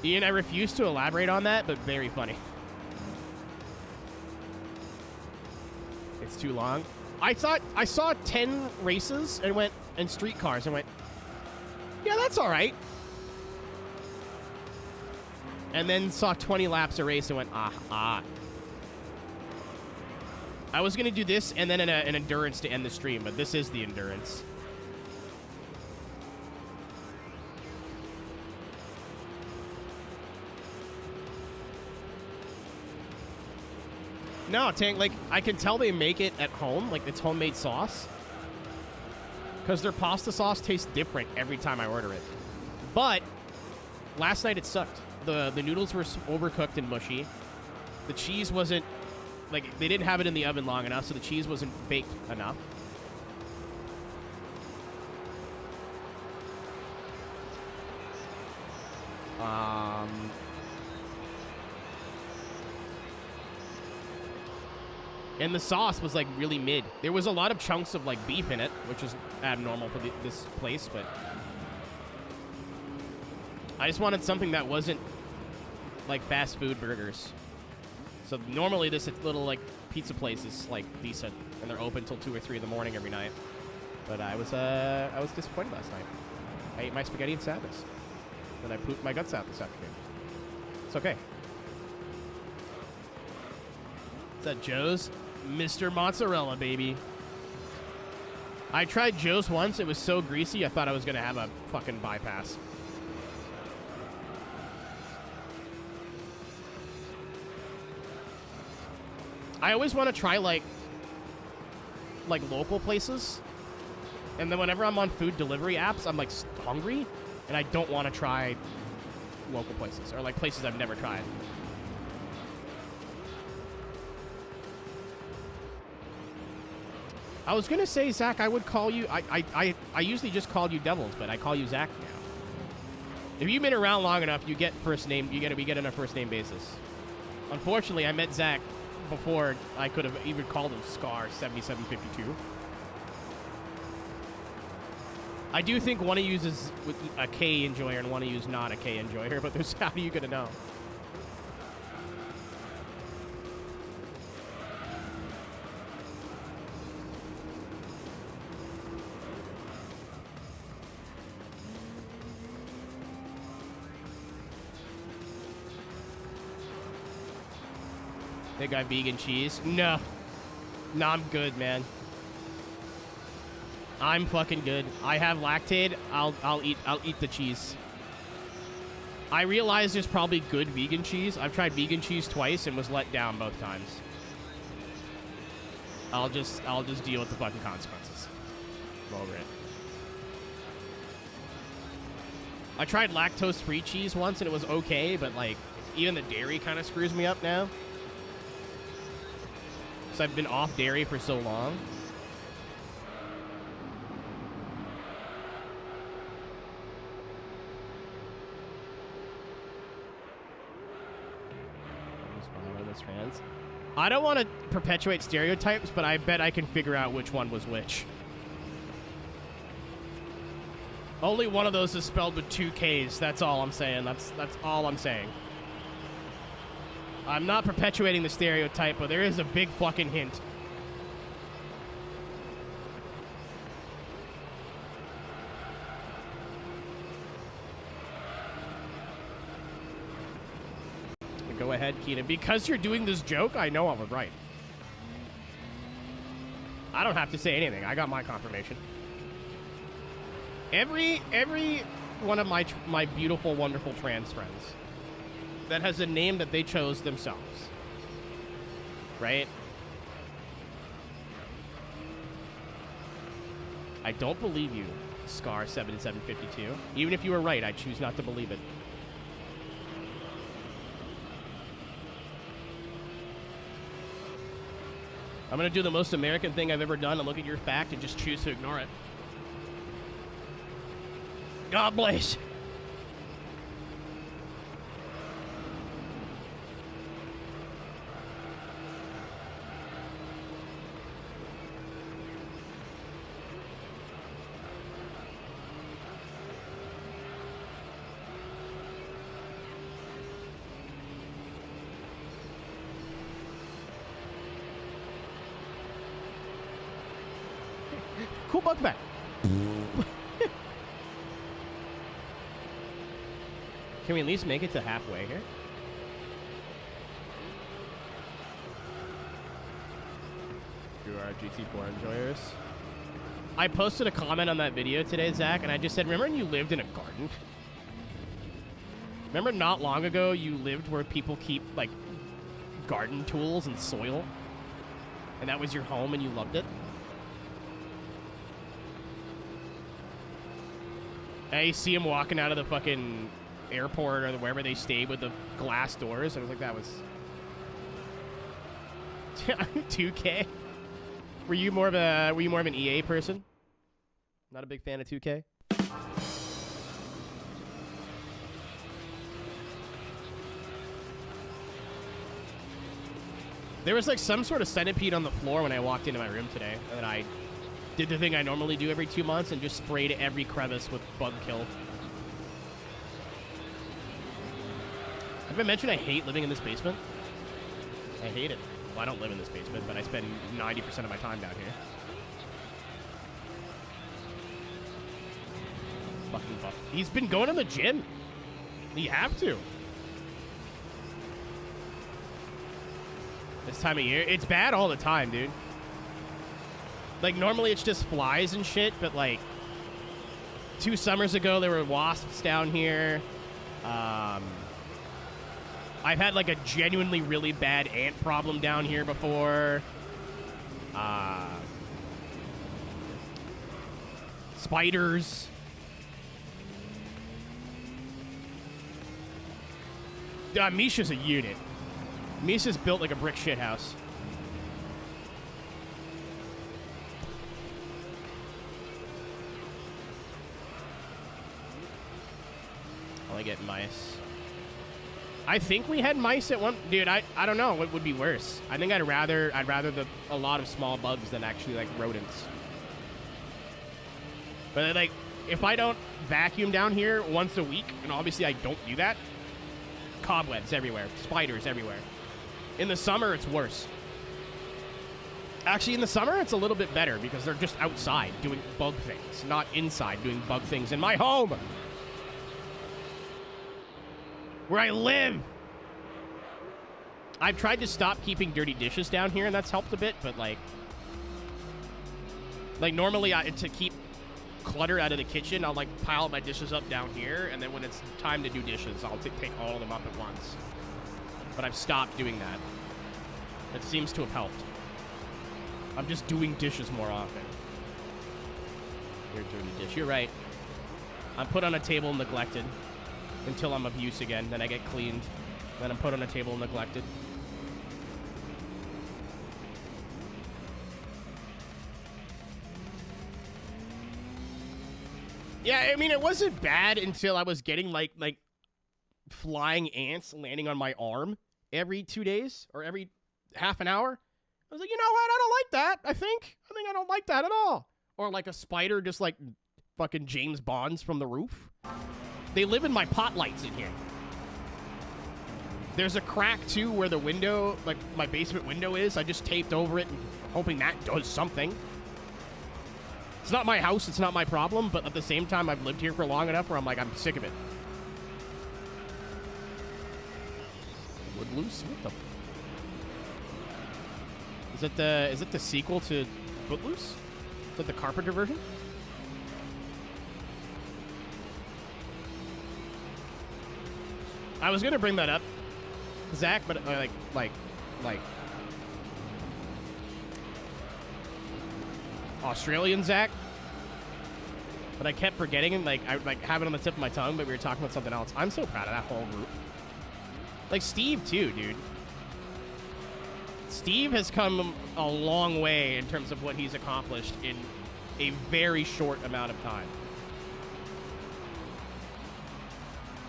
Ian, I refuse to elaborate on that, but very funny. It's too long. I saw 10 races and streetcars and went, yeah, that's all right. And then saw 20 laps of race and went, ah. I was going to do this and then an endurance to end the stream, but this is the endurance. No, Tank, like, I can tell they make it at home, like, it's homemade sauce. Because their pasta sauce tastes different every time I order it. But last night it sucked. The noodles were overcooked and mushy. The cheese wasn't, like, they didn't have it in the oven long enough, so the cheese wasn't baked enough. And the sauce was, like, really mid. There was a lot of chunks of, like, beef in it, which is abnormal for this place, but I just wanted something that wasn't, like, fast food burgers. So normally this little, like, pizza place is, like, decent, and they're open till 2 or 3 in the morning every night. But I was disappointed last night. I ate my spaghetti in sadness. Then I pooped my guts out this afternoon. It's okay. Is that Joe's? Mr. Mozzarella, baby. I tried Joe's once. It was so greasy, I thought I was going to have a fucking bypass. I always want to try, like local places. And then whenever I'm on food delivery apps, I'm, like, hungry. And I don't want to try local places. Or, like, places I've never tried. I was going to say, Zach, I would call you... I usually just called you Devils, but I call you Zach now. If you've been around long enough, you get first name... we get on a first name basis. Unfortunately, I met Zach before I could have even called him Scar 7752. I do think one of you is a K enjoyer and one of you is not a K enjoyer, but there's, how are you gonna know? They got vegan cheese? No. No, I'm good, man. I'm fucking good. I have Lactaid. I'll eat the cheese. I realize there's probably good vegan cheese. I've tried vegan cheese twice and was let down both times. I'll just deal with the fucking consequences. I'm over it. I tried lactose-free cheese once and it was okay, but like even the dairy kind of screws me up now. So I've been off dairy for so long. Fans. I don't want to perpetuate stereotypes, but I bet I can figure out which one was which. Only one of those is spelled with 2 Ks. That's all I'm saying. That's all I'm saying. I'm not perpetuating the stereotype, but there is a big fucking hint. Go ahead, Keenan. Because you're doing this joke, I know I was right. I don't have to say anything. I got my confirmation. Every one of my beautiful, wonderful trans friends that has a name that they chose themselves, right? I don't believe you, Scar 7752. Even if you were right, I choose not to believe it. I'm going to do the most American thing I've ever done and look at your fact and just choose to ignore it. God bless. Cool bug back. Can we at least make it to halfway here? To our GT4 enjoyers. I posted a comment on that video today, Zach, and I just said, remember when you lived in a garden? Remember not long ago you lived where people keep, like, garden tools and soil? And that was your home and you loved it? I see him walking out of the fucking airport or wherever they stayed with the glass doors. I was like, that was 2K. Were you more of an EA person? Not a big fan of 2K. There was like some sort of centipede on the floor when I walked into my room today, and I did the thing I normally do every 2 months and just sprayed every crevice with bug kill. Have I mentioned I hate living in this basement? I hate it. Well, I don't live in this basement, but I spend 90% of my time down here. Fucking buff. He's been going to the gym. You have to. This time of year, it's bad all the time, dude. Like, normally it's just flies and shit, but, like, 2 summers ago, there were wasps down here. I've had, like, a genuinely really bad ant problem down here before. Spiders. Misha's a unit. Misha's built like a brick shithouse. I get mice. I think we had mice at one. Dude, I don't know what would be worse. I think I'd rather a lot of small bugs than actually like rodents. But like, if I don't vacuum down here once a week, and obviously I don't do that, cobwebs everywhere, spiders everywhere. In the summer, it's worse. Actually, in the summer, it's a little bit better because they're just outside doing bug things, not inside doing bug things in my home. Where I live. I've tried to stop keeping dirty dishes down here, and that's helped a bit, but like normally to keep clutter out of the kitchen, I'll like pile my dishes up down here, and then when it's time to do dishes, I'll take all of them up at once. But I've stopped doing that. It seems to have helped. I'm just doing dishes more often. You're a dirty dish. You're right. I'm put on a table and neglected until I'm of use again. Then I get cleaned. Then I'm put on a table and neglected. Yeah, I mean, it wasn't bad until I was getting like flying ants landing on my arm every 2 days or every half an hour. I was like, you know what? I don't like that. I think I don't like that at all. Or like a spider just like fucking James Bonds from the roof. They live in my pot lights in here. There's a crack too where the window, like my basement window is. I just taped over it and hoping that does something. It's not my house, it's not my problem, but at the same time, I've lived here for long enough where I'm like, I'm sick of it. Woodloose? What the? Is it the sequel to Footloose? Is that the Carpenter version? I was gonna bring that up, Zach, but like Australian Zach, but I kept forgetting him. Like I have it on the tip of my tongue, but we were talking about something else. I'm so proud of that whole group. Like Steve too, dude. Steve has come a long way in terms of what he's accomplished in a very short amount of time.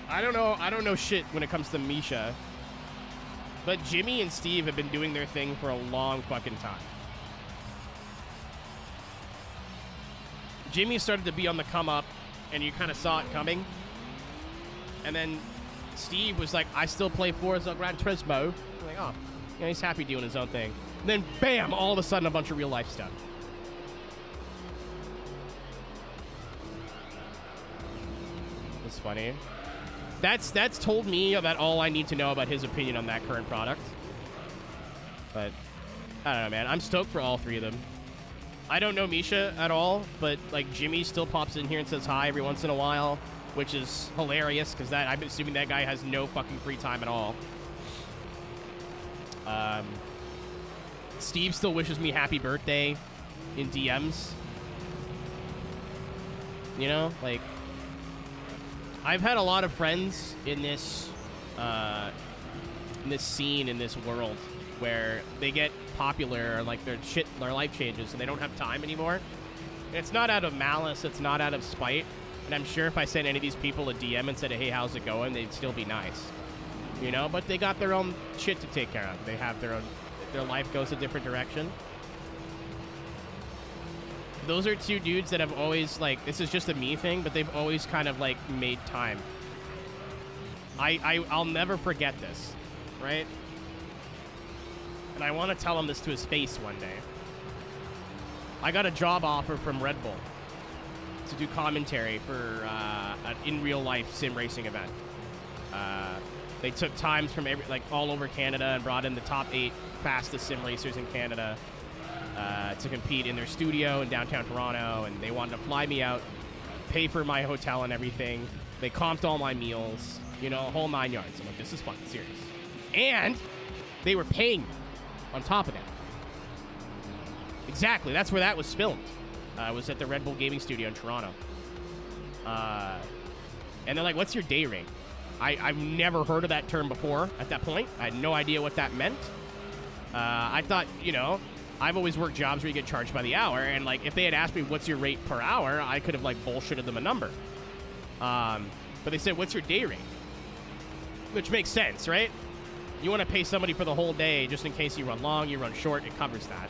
I don't know shit when it comes to Misha, but Jimmy and Steve have been doing their thing for a long fucking time. Jimmy started to be on the come up, and you kind of saw it coming. And then Steve was like, I still play Forza Gran Turismo. I'm like, oh, yeah, he's happy doing his own thing. And then, bam, all of a sudden, a bunch of real life stuff. That's funny. That's told me about all I need to know about his opinion on that current product. But, I don't know, man. I'm stoked for all three of them. I don't know Misha at all, but like Jimmy still pops in here and says hi every once in a while, which is hilarious because I'm assuming that guy has no fucking free time at all. Steve still wishes me happy birthday in DMs. You know, like I've had a lot of friends in this scene, in this world, where they get popular or like their life changes and they don't have time anymore. And it's not out of malice, it's not out of spite. And I'm sure if I sent any of these people a DM and said, hey, how's it going, they'd still be nice. You know, but they got their own shit to take care of. They have their life goes a different direction. Those are two dudes that have always, like, this is just a me thing, but they've always kind of like made time. I'll never forget this, right? And I want to tell him this to his face one day. I got a job offer from Red Bull to do commentary for an in real life sim racing event. They took times from all over Canada and brought in the top 8 fastest sim racers in Canada. to compete in their studio in downtown Toronto, and they wanted to fly me out, pay for my hotel and everything. They comped all my meals, you know, a whole 9 yards. I'm like, this is fucking serious. And they were paying me on top of that. Exactly, that's where that was filmed. I was at the Red Bull Gaming Studio in Toronto. And they're like, what's your day rate? I've never heard of that term before at that point. I had no idea what that meant. I thought, you know, I've always worked jobs where you get charged by the hour, and like if they had asked me what's your rate per hour, I could have like bullshitted them a number. But they said, what's your day rate? Which makes sense, right? You want to pay somebody for the whole day just in case you run long, you run short, it covers that.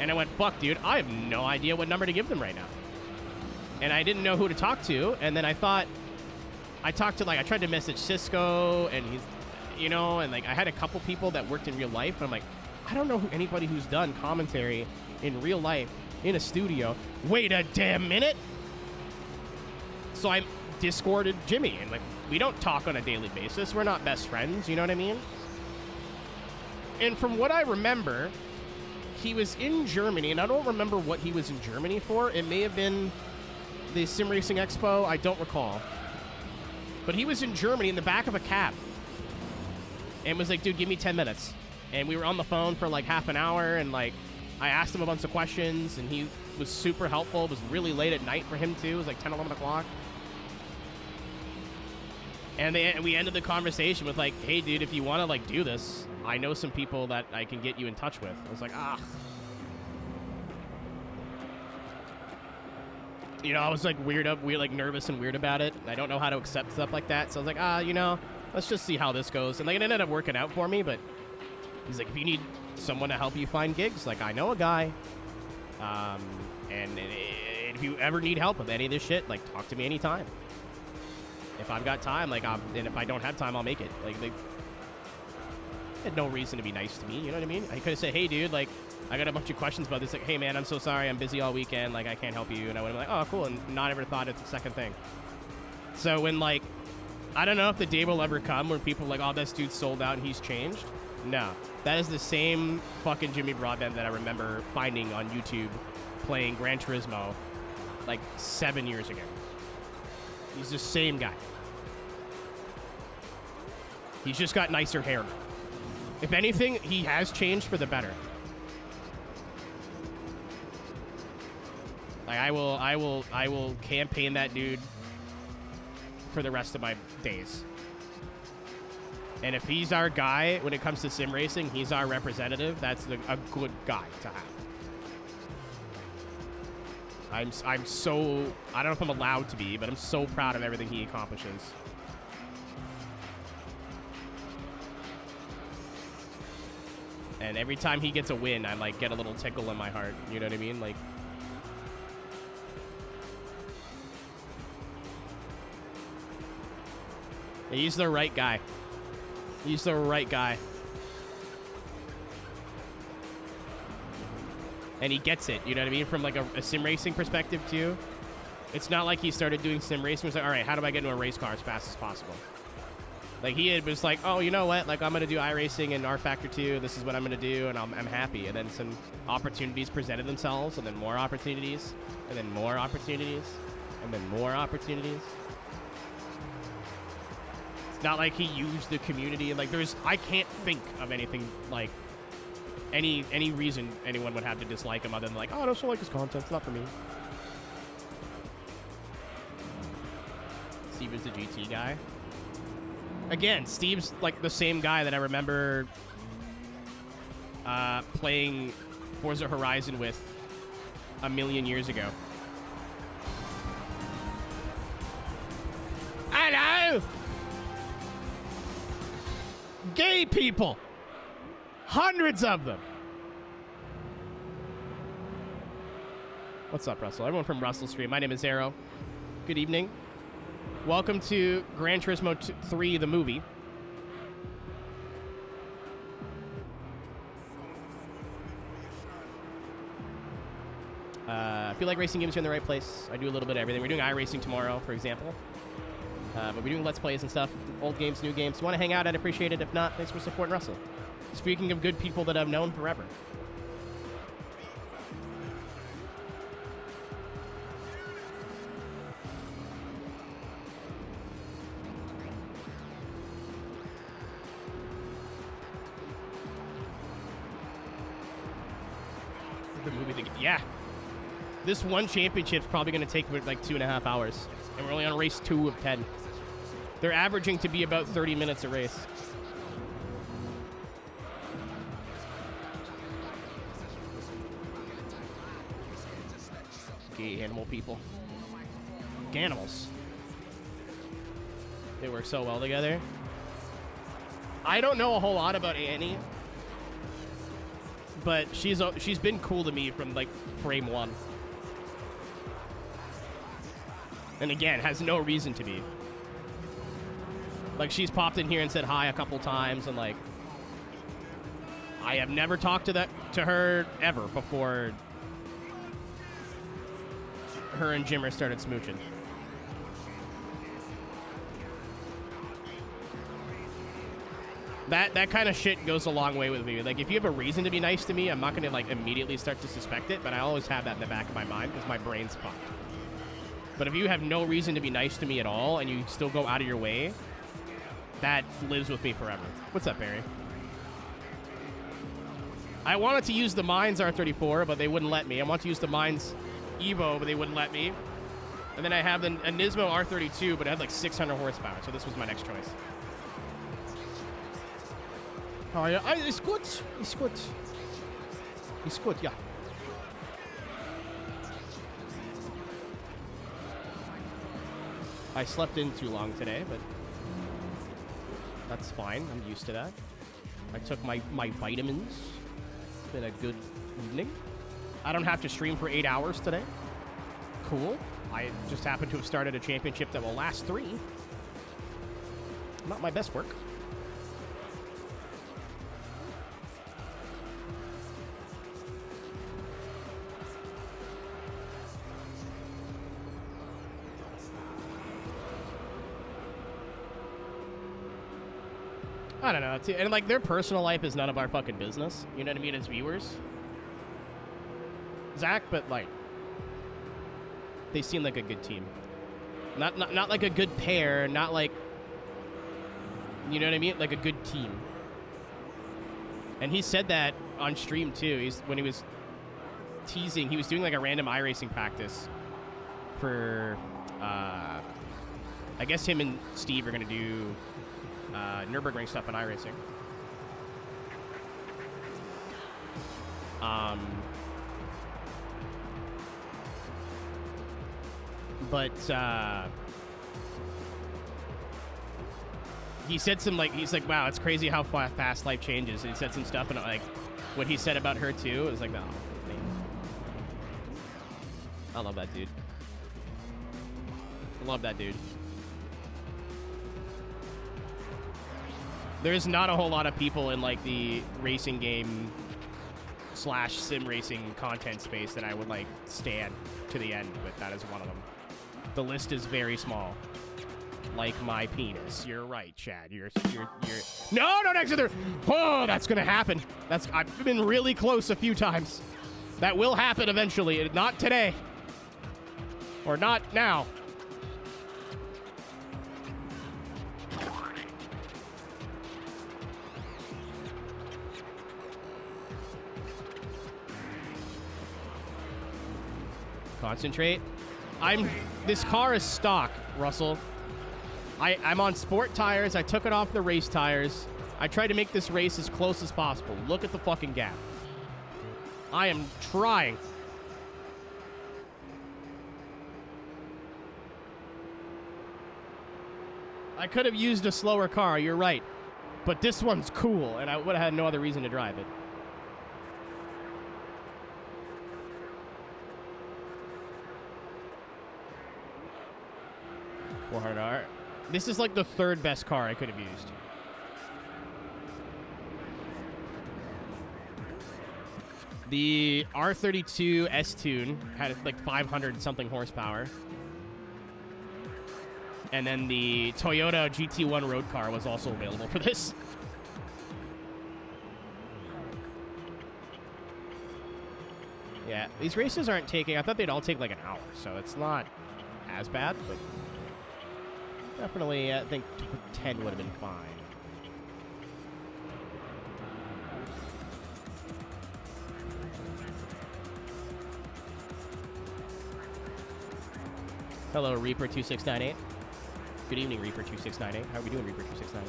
And I went, fuck, dude, I have no idea what number to give them right now. And I didn't know who to talk to, and then I thought, I tried to message Cisco, and he's, you know, and like I had a couple people that worked in real life, and I'm like, I don't know anybody who's done commentary in real life in a studio. Wait a damn minute. So I Discorded Jimmy, and like we don't talk on a daily basis. We're not best friends, you know what I mean? And from what I remember, he was in Germany, and I don't remember what he was in Germany for. It may have been the Sim Racing Expo. I don't recall. But he was in Germany in the back of a cab and was like, dude, give me 10 minutes. And we were on the phone for like half an hour, and like I asked him a bunch of questions, and he was super helpful. It was really late at night for him too. It was like 10, 11 o'clock. And we ended the conversation with like, hey dude, if you want to like do this, I know some people that I can get you in touch with. I was like, ah. You know, I was like like nervous and weird about it. I don't know how to accept stuff like that. So I was like, you know, let's just see how this goes. And like it ended up working out for me, but he's like, if you need someone to help you find gigs, like I know a guy. And if you ever need help with any of this shit, like talk to me anytime. If I've got time, like and if I don't have time, I'll make it. Like they had no reason to be nice to me, you know what I mean? I could have said, hey dude, like I got a bunch of questions about this. Like, hey man, I'm so sorry, I'm busy all weekend, like I can't help you. And I would have been like, oh cool, and not ever thought it's the second thing. So when like, I don't know if the day will ever come when people are like, oh, this dude's sold out and he's changed. No, that is the same fucking Jimmy Broadbent that I remember finding on YouTube playing Gran Turismo like 7 years ago. He's the same guy. He's just got nicer hair now. If anything, he has changed for the better. Like I will campaign that dude for the rest of my days. And if he's our guy when it comes to sim racing, he's our representative. That's a good guy to have. I'm so, I don't know if I'm allowed to be, but I'm so proud of everything he accomplishes. And every time he gets a win, I like get a little tickle in my heart. You know what I mean? Like, he's the right guy. He's the right guy. And he gets it, you know what I mean? From like a sim racing perspective too. It's not like he started doing sim racing. He was like, all right, how do I get into a race car as fast as possible? Like he was like, oh, you know what? Like I'm going to do iRacing and R Factor 2. This is what I'm going to do. And I'm happy. And then some opportunities presented themselves, and then more opportunities, and then more opportunities, and then more opportunities. It's not like he used the community. Like I can't think of anything like any reason anyone would have to dislike him other than like, oh, I don't like his content. It's not for me. Steve is the GT guy. Again, Steve's like the same guy that I remember playing Forza Horizon with a million years ago. Hello! Gay people! Hundreds of them! What's up, Russell? Everyone from Russell Street. My name is Arrow. Good evening. Welcome to Gran Turismo 3, the movie. If you like racing games, you're in the right place. I do a little bit of everything. We're doing iRacing tomorrow, for example. But we're doing Let's Plays and stuff. Old games, new games. If you want to hang out, I'd appreciate it. If not, thanks for supporting Russell. Speaking of good people that I've known forever. The movie, yeah. This one championship's probably going to take like 2.5 hours. And we're only on race 2 of 10. They're averaging to be about 30 minutes a race. Gay animal people. Ganimals. They work so well together. I don't know a whole lot about Annie, but she's been cool to me from like frame 1. And again, has no reason to be. Like, she's popped in here and said hi a couple times, and like, I have never talked to her ever before her and Jimmer started smooching. That kind of shit goes a long way with me. Like, if you have a reason to be nice to me, I'm not gonna like immediately start to suspect it, but I always have that in the back of my mind because my brain's fucked. But if you have no reason to be nice to me at all and you still go out of your way, that lives with me forever. What's up, Barry? I wanted to use the Mines R34, but they wouldn't let me. I want to use the Mines Evo, but they wouldn't let me. And then I have a Nismo R32, but it had like 600 horsepower, so this was my next choice. Oh, yeah, it's good. It's good. It's good, yeah. I slept in too long today, but that's fine. I'm used to that. I took my vitamins. It's been a good evening. I don't have to stream for 8 hours today. Cool. I just happen to have started a championship that will last 3. Not my best work. I don't know. And, like, their personal life is none of our fucking business. You know what I mean? As viewers. Zach, but, like, they seem like a good team. Not like a good pair. Not like, you know what I mean? Like a good team. And he said that on stream, too. When he was teasing, he was doing, like, a random iRacing practice for, I guess him and Steve are going to do Nürburgring stuff in iRacing. But he said some, like, he's like, wow, it's crazy how fast life changes. And he said some stuff, and like, what he said about her too, it was like, no, man. I love that dude. Love that dude. There's not a whole lot of people in, like, the racing game / sim racing content space that I would, like, stand to the end, but that is one of them. The list is very small. Like my penis. You're right, Chad. You're No, don't exit there. Oh, that's gonna happen. I've been really close a few times. That will happen eventually. Not today. Or not now. Concentrate. This car is stock, Russell. I'm on sport tires. I took it off the race tires. I tried to make this race as close as possible. Look at the fucking gap. I am trying. I could have used a slower car, you're right. But this one's cool, and I would have had no other reason to drive it. $400. This is like the 3rd best car I could have used. The R32 S-Tune had like 500 something horsepower. And then the Toyota GT1 road car was also available for this. Yeah, these races aren't taking... I thought they'd all take like an hour, so it's not as bad, but... Definitely, I think 10 would have been fine. Hello, Reaper2698. Good evening, Reaper2698. How are we doing, Reaper2698?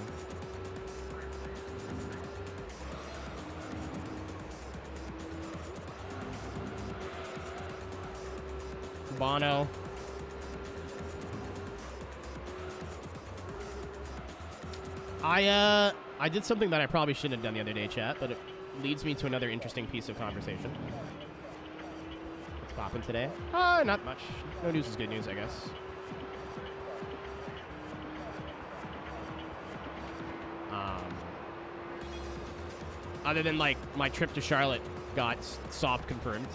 Bono. I did something that I probably shouldn't have done the other day, chat, but it leads me to another interesting piece of conversation. What's popping today? Not much. No news is good news, I guess. Other than, like, my trip to Charlotte got soft confirmed.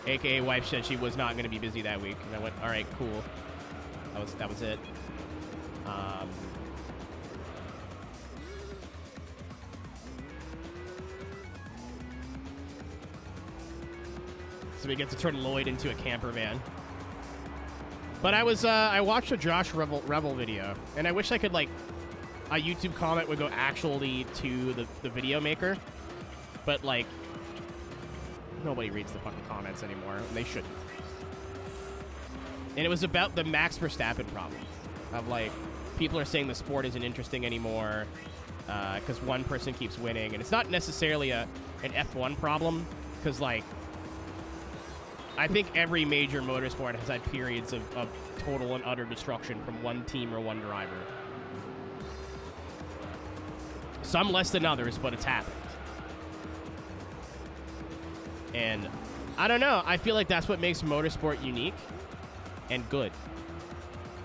AKA wife said she was not going to be busy that week. And I went, all right, cool. That was it. So we get to turn Lloyd into a camper van. But I watched a Josh Rebel video, and I wish I could, like, a YouTube comment would go actually to the video maker. But, like, nobody reads the fucking comments anymore, and they shouldn't. And it was about the Max Verstappen problem. Of, like, people are saying the sport isn't interesting anymore because one person keeps winning. And it's not necessarily an F1 problem, because, like, I think every major motorsport has had periods of total and utter destruction from one team or one driver. Some less than others, but it's happened. And I don't know. I feel like that's what makes motorsport unique and good.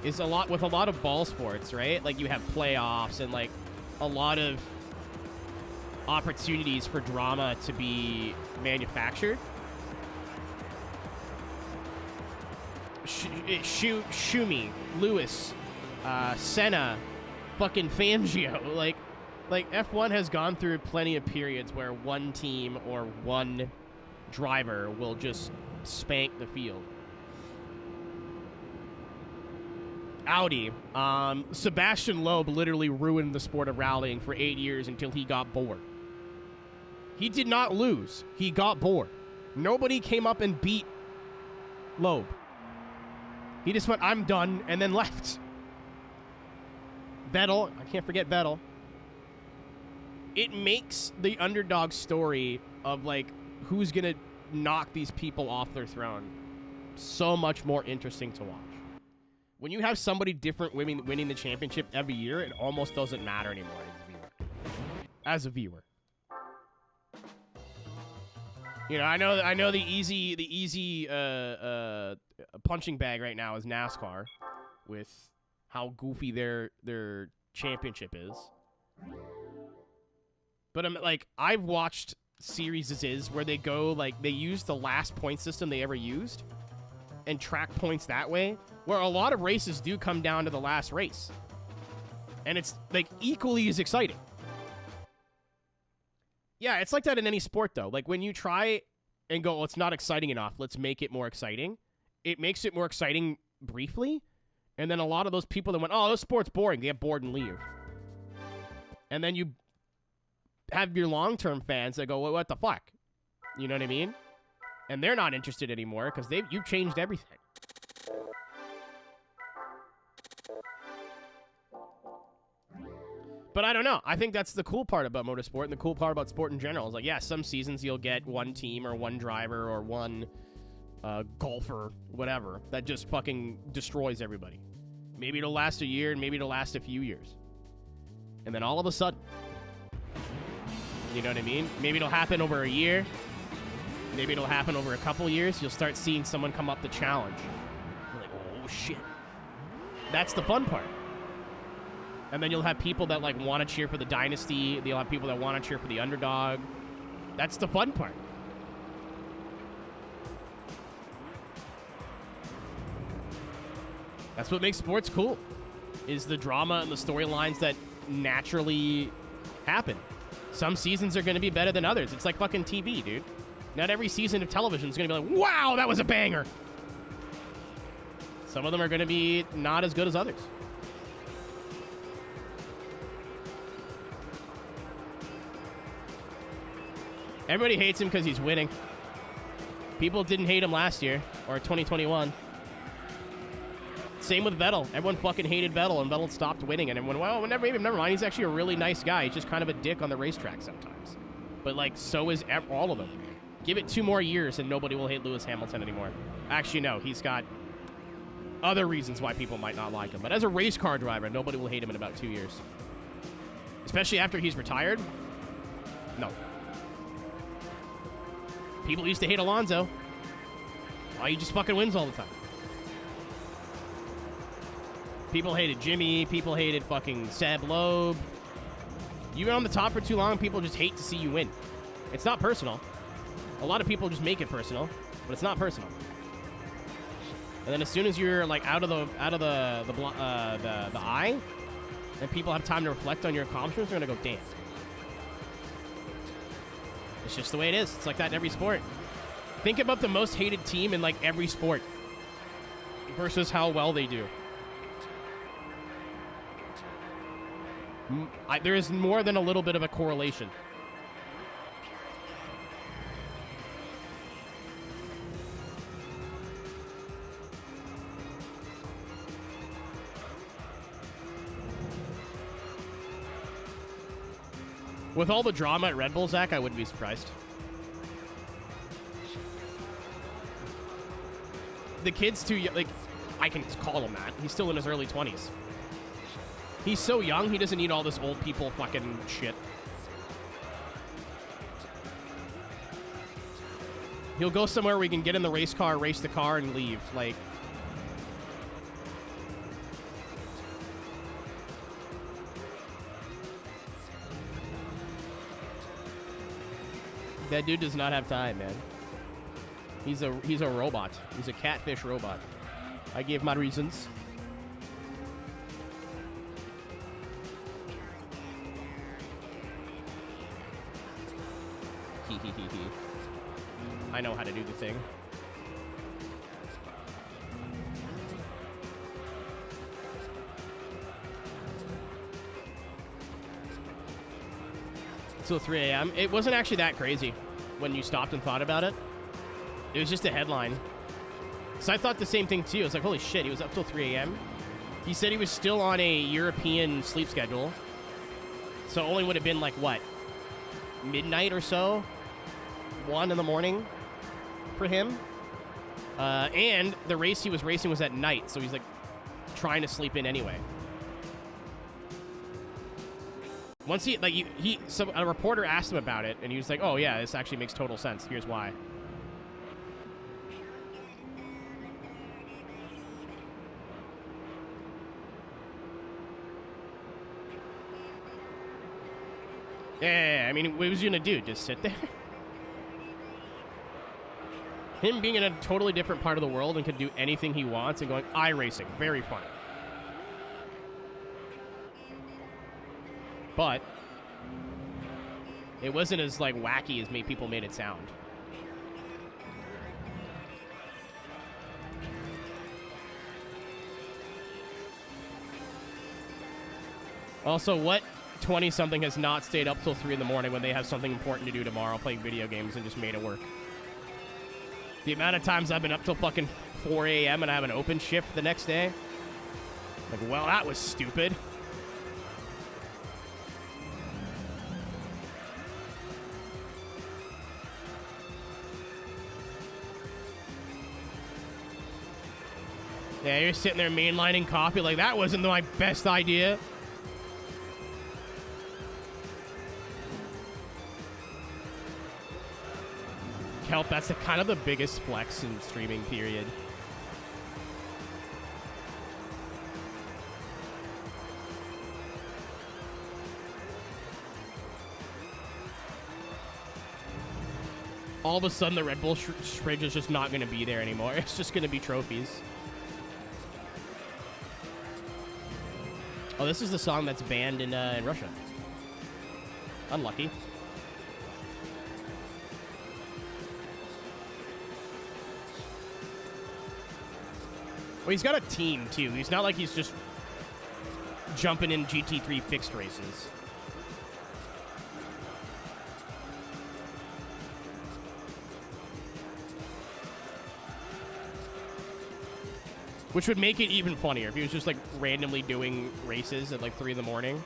Is a lot with a lot of ball sports, right? Like you have playoffs and like a lot of opportunities for drama to be manufactured. Schumi, Lewis, Senna, fucking Fangio. Like F1 has gone through plenty of periods where one team or one driver will just spank the field. Audi, Sebastian Loeb literally ruined the sport of rallying for 8 years until he got bored. He did not lose. He got bored. Nobody came up and beat Loeb. He just went, I'm done, and then left. Vettel, I can't forget Vettel. It makes the underdog story of, like, who's going to knock these people off their throne so much more interesting to watch. When you have somebody different winning the championship every year, it almost doesn't matter anymore as a viewer. You know, I know the easy punching bag right now is NASCAR with how goofy their championship is. But I'm like, I've watched series where they go like they use the last point system they ever used and track points that way, where a lot of races do come down to the last race. And it's like equally as exciting. Yeah, it's like that in any sport, though. Like, when you try and go, well, it's not exciting enough, let's make it more exciting, it makes it more exciting briefly, and then a lot of those people that went, oh, this sport's boring, they get bored and leave. And then you have your long-term fans that go, well, what the fuck? You know what I mean? And they're not interested anymore because you've changed everything. But I don't know. I think that's the cool part about motorsport and the cool part about sport in general. Is like, yeah, some seasons you'll get one team or one driver or one golfer, whatever, that just fucking destroys everybody. Maybe it'll last a year and maybe it'll last a few years. And then all of a sudden, you know what I mean? Maybe it'll happen over a year. Maybe it'll happen over a couple years. You'll start seeing someone come up to challenge. You're like, oh, shit. That's the fun part. And then you'll have people that, like, want to cheer for the dynasty. You'll have people that want to cheer for the underdog. That's the fun part. That's what makes sports cool, is the drama and the storylines that naturally happen. Some seasons are going to be better than others. It's like fucking TV, dude. Not every season of television is going to be like, wow, that was a banger. Some of them are going to be not as good as others. Everybody hates him because he's winning. People didn't hate him last year, or 2021. Same with Vettel. Everyone fucking hated Vettel, and Vettel stopped winning, and everyone, well, never mind. He's actually a really nice guy. He's just kind of a dick on the racetrack sometimes. But, like, so is all of them. Give it 2 more years, and nobody will hate Lewis Hamilton anymore. Actually, no. He's got other reasons why people might not like him. But as a race car driver, nobody will hate him in about 2 years. Especially after he's retired. No. People used to hate Alonso. Oh, he just fucking wins all the time. People hated Jimmy. People hated fucking Seb Loeb. You've been on the top for too long, people just hate to see you win. It's not personal. A lot of people just make it personal, but it's not personal. And then as soon as you're like out of the eye, and people have time to reflect on your accomplishments, they're gonna go, damn. It's just the way it is. It's like that in every sport. Think about the most hated team in like every sport versus how well they do. There is more than a little bit of a correlation. With all the drama at Red Bull, Zach, I wouldn't be surprised. The kid's too young. Like, I can call him that. He's still in his early 20s. He's so young, he doesn't need all this old people fucking shit. He'll go somewhere where he can get in the race car, race the car, and leave. Like, that dude does not have time, man. He's a robot. He's a catfish robot. I gave my reasons. I know how to do the thing. Till 3 a.m. It wasn't actually that crazy when you stopped and thought about it. It was just a headline. So I thought the same thing too. I was like, holy shit, he was up till 3 a.m. He said he was still on a European sleep schedule. So it only would have been like, what? Midnight or so? 1 in the morning for him. And the race he was racing was at night. So he's like trying to sleep in anyway. Once so a reporter asked him about it, and he was like, oh yeah, this actually makes total sense. Here's why. Yeah, I mean, what was he gonna do? Just sit there? Him being in a totally different part of the world and could do anything he wants and going iRacing. Very fun. But it wasn't as like wacky as people made it sound. Also, what 20-something has not stayed up till 3 in the morning when they have something important to do tomorrow, playing video games, and just made it work? The amount of times I've been up till fucking 4 a.m. and I have an open shift the next day. Like, well, that was stupid. Yeah, you're sitting there mainlining coffee like, that wasn't my best idea. Kelp, that's kind of the biggest flex in streaming, period. All of a sudden, the Red Bull fridge is just not going to be there anymore. It's just going to be trophies. Oh, this is the song that's banned in Russia. Unlucky. Well, he's got a team, too. He's not like he's just jumping in GT3 fixed races. Which would make it even funnier if he was just like randomly doing races at like 3 in the morning.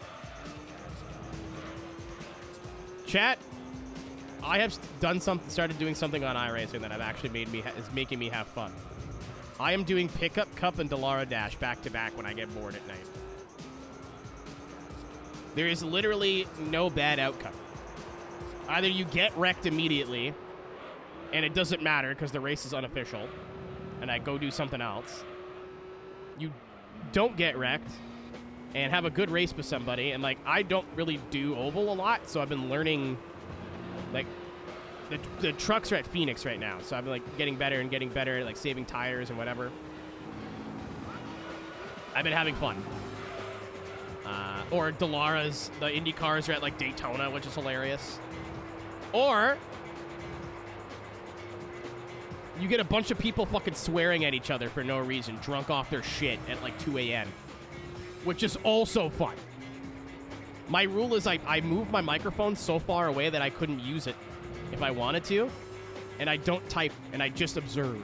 Chat, I have started doing something on iRacing that have actually is making me have fun. I am doing Pickup Cup and Dallara Dash back to back when I get bored at night. There is literally no bad outcome. Either you get wrecked immediately, and it doesn't matter because the race is unofficial, and I go do something else. You don't get wrecked and have a good race with somebody, and like I don't really do oval a lot, so I've been learning. Like the trucks are at Phoenix right now, so I've been like getting better, like saving tires and whatever. I've been having fun. Or Dallara's, the Indy cars are at like Daytona, which is hilarious. Or you get a bunch of people fucking swearing at each other for no reason, drunk off their shit at like 2 a.m., which is also fun. My rule is I move my microphone so far away that I couldn't use it if I wanted to, and I don't type, and I just observe.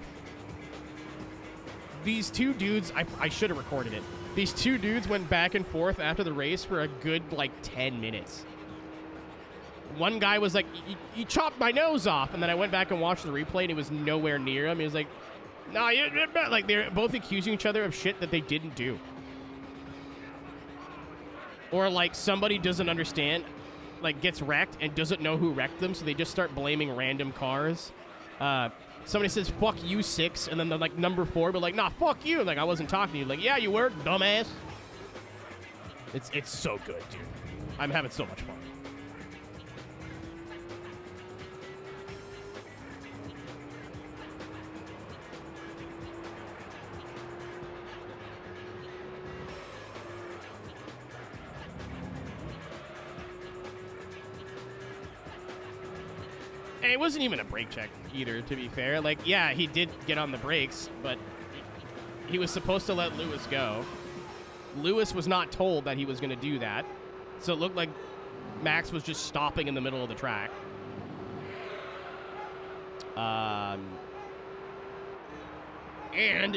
These two dudes, I should have recorded it. These two dudes went back and forth after the race for a good, like, 10 minutes. One guy was like, you chopped my nose off, and then I went back and watched the replay, and he was nowhere near him. He was like, no, like, they're both accusing each other of shit that they didn't do. Or, like, somebody doesn't understand, like, gets wrecked and doesn't know who wrecked them, so they just start blaming random cars. Somebody says, fuck you, 6, and then they're like, number 4, but like, nah, fuck you. Like, I wasn't talking to you. Like, yeah, you were, dumbass. It's so good, dude. I'm having so much fun. And it wasn't even a brake check either, to be fair. Like, yeah, he did get on the brakes, but he was supposed to let Lewis go. Lewis was not told that he was going to do that. So it looked like Max was just stopping in the middle of the track. And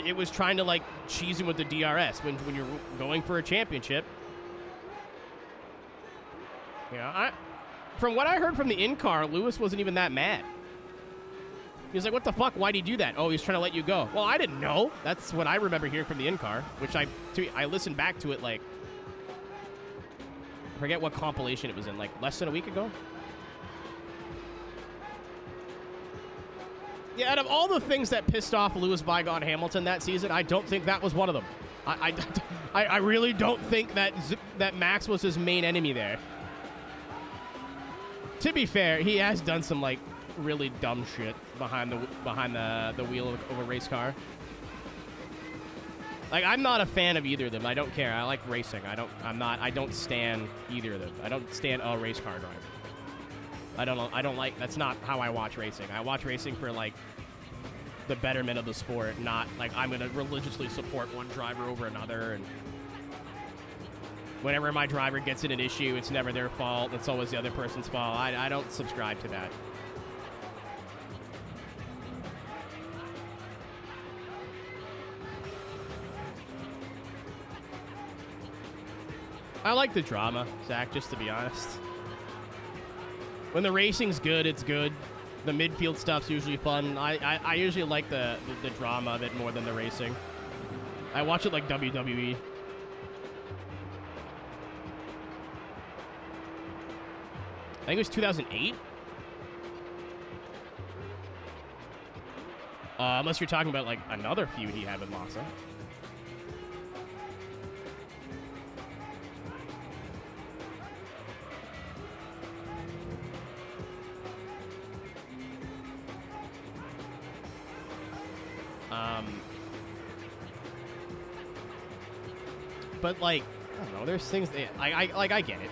it was trying to, like, cheese him with the DRS when you're going for a championship. You know, from what I heard from the in-car, Lewis wasn't even that mad. He was like, what the fuck? Why'd he do that? Oh, he's trying to let you go. Well, I didn't know. That's what I remember hearing from the in-car, which I listened back to it, like, I forget what compilation it was in, like, less than a week ago? Yeah, out of all the things that pissed off Lewis Bygone Hamilton that season, I don't think that was one of them. I really don't think that Max was his main enemy there. To be fair, he has done some, like, really dumb shit behind the wheel of a race car. Like, I'm not a fan of either of them. I don't care. I like racing. I don't stand either of them. I don't stand a race car driver. I don't like, that's not how I watch racing. I watch racing for, like, the betterment of the sport, not like I'm going to religiously support one driver over another. And whenever my driver gets in an issue, it's never their fault. It's always the other person's fault. I don't subscribe to that. I like the drama, Zach, just to be honest. When the racing's good, it's good. The midfield stuff's usually fun. I usually like the drama of it more than the racing. I watch it like WWE. I think it was 2008. Unless you're talking about, like, another feud he had with Massa. But, like, I don't know, there's things that, I get it.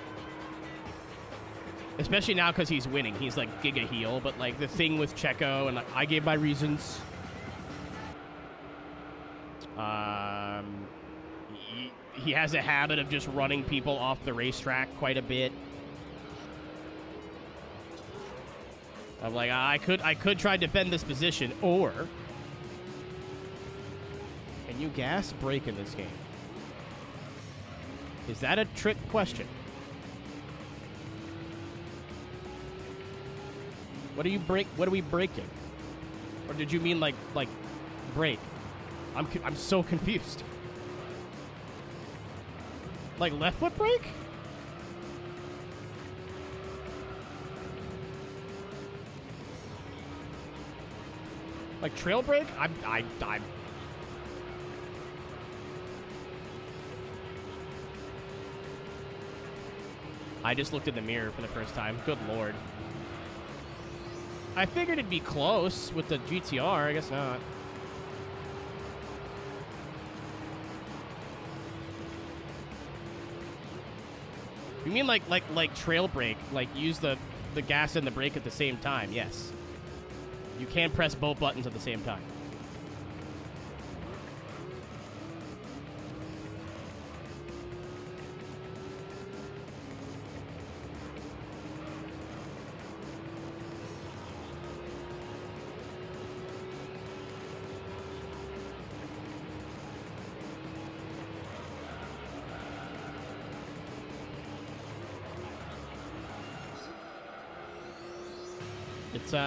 Especially now because he's winning. He's, like, giga heel. But, like, the thing with Checo, and, like, I gave my reasons. He has a habit of just running people off the racetrack quite a bit. I'm like, I could try to defend this position, or Can you gas brake in this game? Is that a trick question? What are you break? What are we breaking? Or did you mean like brake? I'm so confused. Like left foot brake? Like trail brake? I'm I just looked in the mirror for the first time. Good lord. I figured it'd be close with the GTR. I guess not. You mean like trail brake? Like use the gas and the brake at the same time? Yes. You can press both buttons at the same time.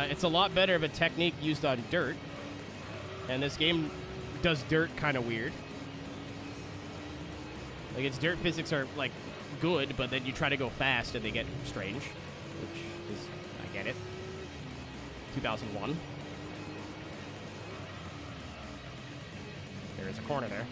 It's a lot better of a technique used on dirt, and this game does dirt kind of weird. Like its dirt physics are like good, but then you try to go fast and they get strange, which is, I get it. 2001. There is a corner there.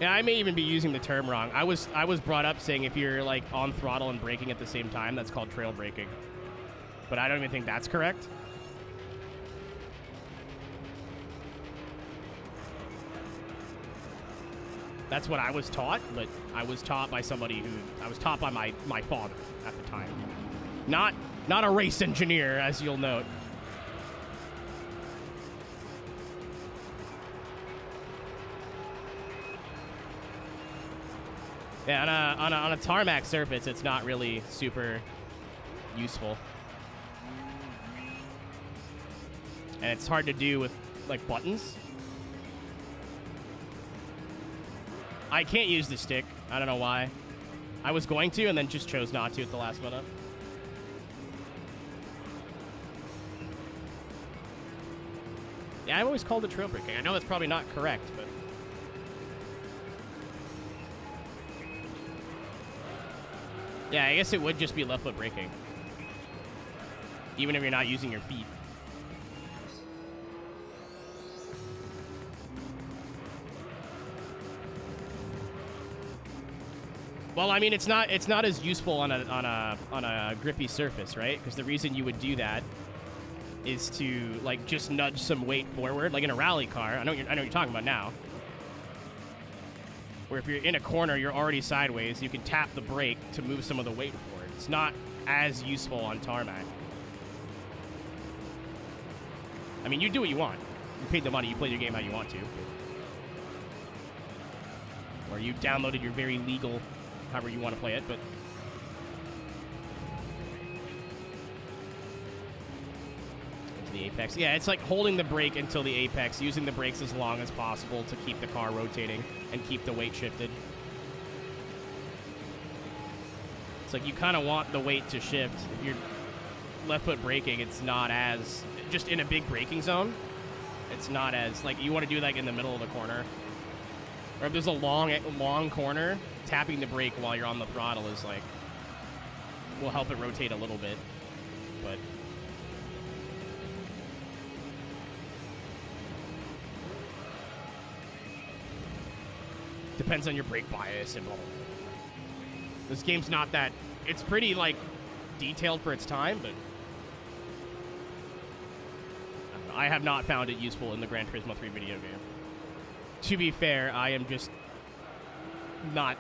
Yeah, I may even be using the term wrong. I was brought up saying if you're like on throttle and braking at the same time, that's called trail braking. But I don't even think that's correct. That's what I was taught, but I was taught by somebody I was taught by my father at the time. Not a race engineer, as you'll note. Yeah, on a tarmac surface, it's not really super useful. And it's hard to do with, like, buttons. I can't use the stick. I don't know why. I was going to, and then just chose not to at the last minute. Yeah, I've always called it trail braking. I know that's probably not correct, but... yeah, I guess it would just be left foot braking. Even if you're not using your feet. Well, I mean, it's not as useful on a grippy surface, right? Because the reason you would do that is to like just nudge some weight forward, like in a rally car. I know what you're talking about now. Where if you're in a corner, you're already sideways, you can tap the brake to move some of the weight forward. It's not as useful on tarmac. I mean, you do what you want. You paid the money, you play your game how you want to. Or you downloaded your very legal, however you want to play it, but... into the apex. Yeah, it's like holding the brake until the apex, using the brakes as long as possible to keep the car rotating and keep the weight shifted. It's like you kind of want the weight to shift. If you're left foot braking, it's not as... just in a big braking zone, it's not as... like, you want to do like in the middle of the corner. Or if there's a long corner, tapping the brake while you're on the throttle is like... will help it rotate a little bit. But... depends on your brake bias and blah, blah, blah. This game's not that... it's pretty, like, detailed for its time, but... I don't know, I have not found it useful in the Gran Turismo 3 video game. To be fair, I am just not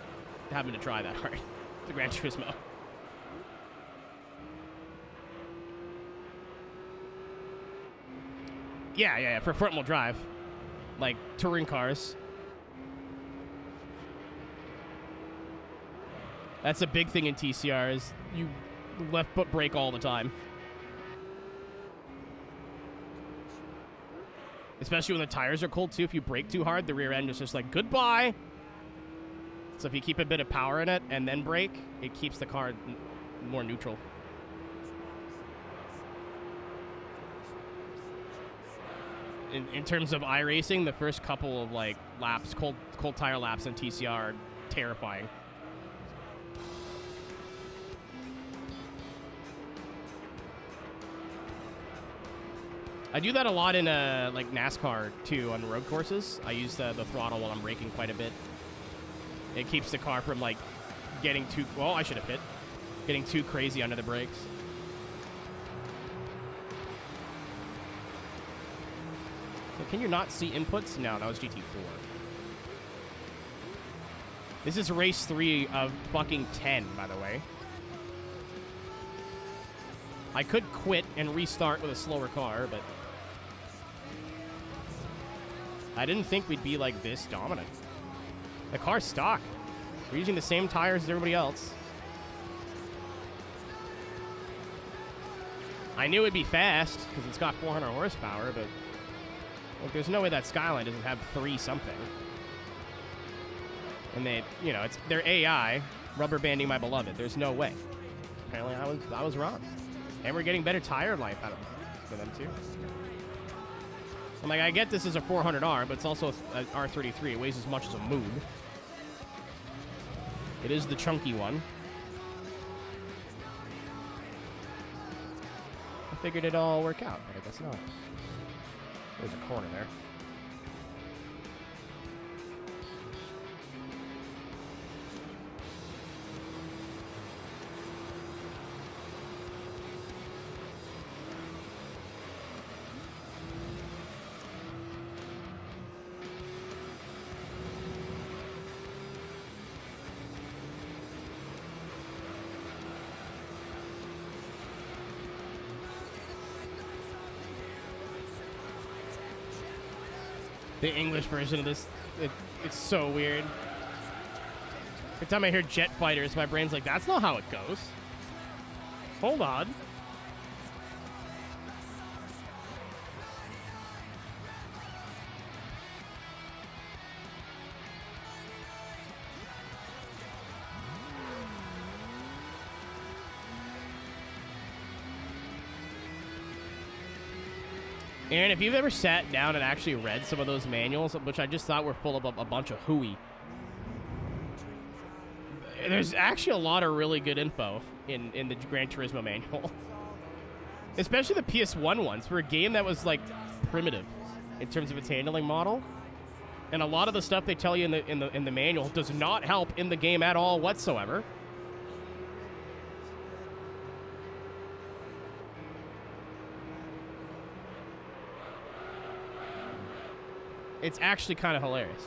having to try that hard. The Gran Turismo. Yeah, for front-wheel drive. Like, touring cars. That's a big thing in TCR is you left foot brake all the time. Especially when the tires are cold, too. If you brake too hard, the rear end is just like, goodbye. So if you keep a bit of power in it and then brake, it keeps the car more neutral. In terms of iRacing, the first couple of like laps, cold tire laps in TCR are terrifying. I do that a lot in like NASCAR too on road courses. I use the throttle while I'm braking quite a bit. It keeps the car from like getting too, well, I should have hit, getting too crazy under the brakes. Can you not see inputs? No, that was GT4. This is race 3 of fucking 10, by the way. I could quit and restart with a slower car, but I didn't think we'd be like this dominant. The car's stock. We're using the same tires as everybody else. I knew it'd be fast because it's got 400 horsepower, but like, there's no way that Skyline doesn't have 3 something. And they, you know, it's their AI rubber banding my beloved. There's no way. Apparently, I was wrong. And we're getting better tire life out of for them too. I'm like, I get this is a 400R, but it's also an R33. It weighs as much as a moon. It is the chunky one. I figured it'd all work out, but I guess not. There's a corner there. The English version of this, it's so weird. Every time I hear jet fighters, my brain's like, that's not how it goes. Hold on. Aaron, if you've ever sat down and actually read some of those manuals, which I just thought were full of a bunch of hooey, there's actually a lot of really good info in the Gran Turismo manual. Especially the PS1 ones, for a game that was, like, primitive in terms of its handling model. And a lot of the stuff they tell you in the manual does not help in the game at all whatsoever. It's actually kind of hilarious.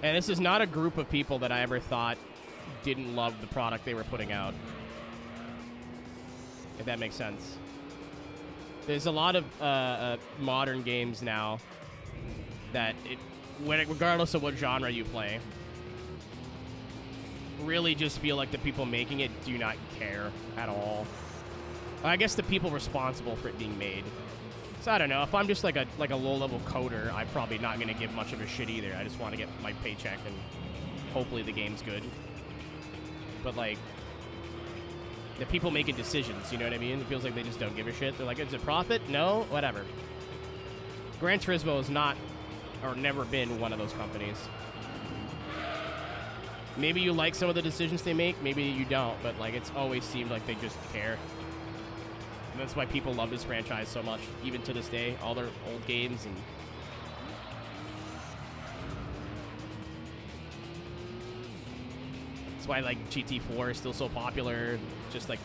And this is not a group of people that I ever thought didn't love the product they were putting out. If that makes sense. There's a lot of modern games now that, regardless of what genre you play, really just feel like the people making it do not care at all. I guess the people responsible for it being made. So I don't know. If I'm just like a low-level coder, I'm probably not going to give much of a shit either. I just want to get my paycheck and hopefully the game's good. But like, the people making decisions, you know what I mean? It feels like they just don't give a shit. They're like, is it profit? No? Whatever. Gran Turismo is not, or never been, one of those companies. Maybe you like some of the decisions they make, maybe you don't, but like, it's always seemed like they just care. And that's why people love this franchise so much, even to this day, all their old games. And that's why like GT4 is still so popular. Just like,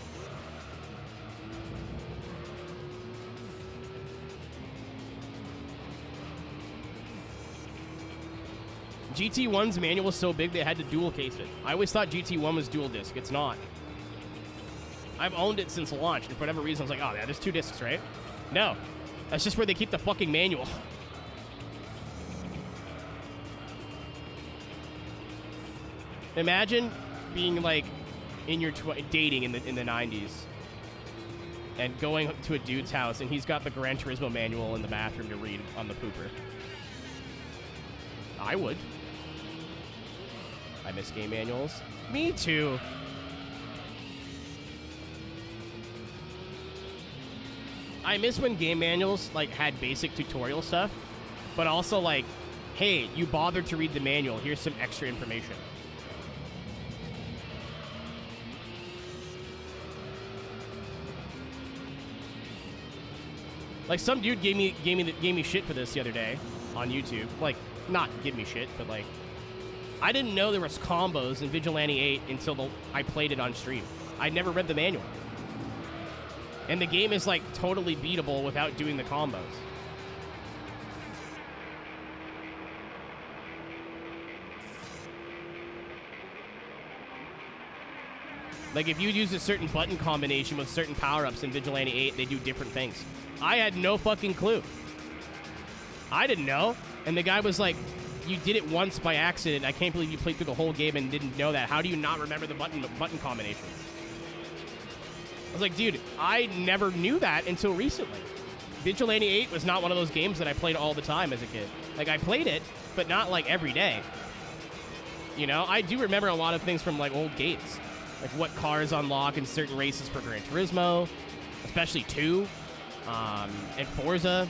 GT1's manual was so big they had to dual case it. I always thought GT1 was dual disc. It's not. I've owned it since launch, and for whatever reason, I was like, oh, yeah, there's 2 discs, right? No. That's just where they keep the fucking manual. Imagine being like in your dating in the 90s and going to a dude's house and he's got the Gran Turismo manual in the bathroom to read on the pooper. I would. I miss game manuals. Me too. I miss when game manuals like had basic tutorial stuff, but also like, hey, you bothered to read the manual. Here's some extra information. Like some dude gave me shit for this the other day on YouTube. Like, not give me shit, but like, I didn't know there was combos in Vigilante 8 until I played it on stream. I never read the manual. And the game is like totally beatable without doing the combos. Like if you use a certain button combination with certain power-ups in Vigilante 8, they do different things. I had no fucking clue. I didn't know. And the guy was like, you did it once by accident. I can't believe you played through the whole game and didn't know that. How do you not remember the button combinations? I was like, dude, I never knew that until recently. Vigilante 8 was not one of those games that I played all the time as a kid. Like, I played it, but not, like, every day. You know? I do remember a lot of things from, like, old games. Like, what cars unlock in certain races for Gran Turismo, especially 2, and Forza.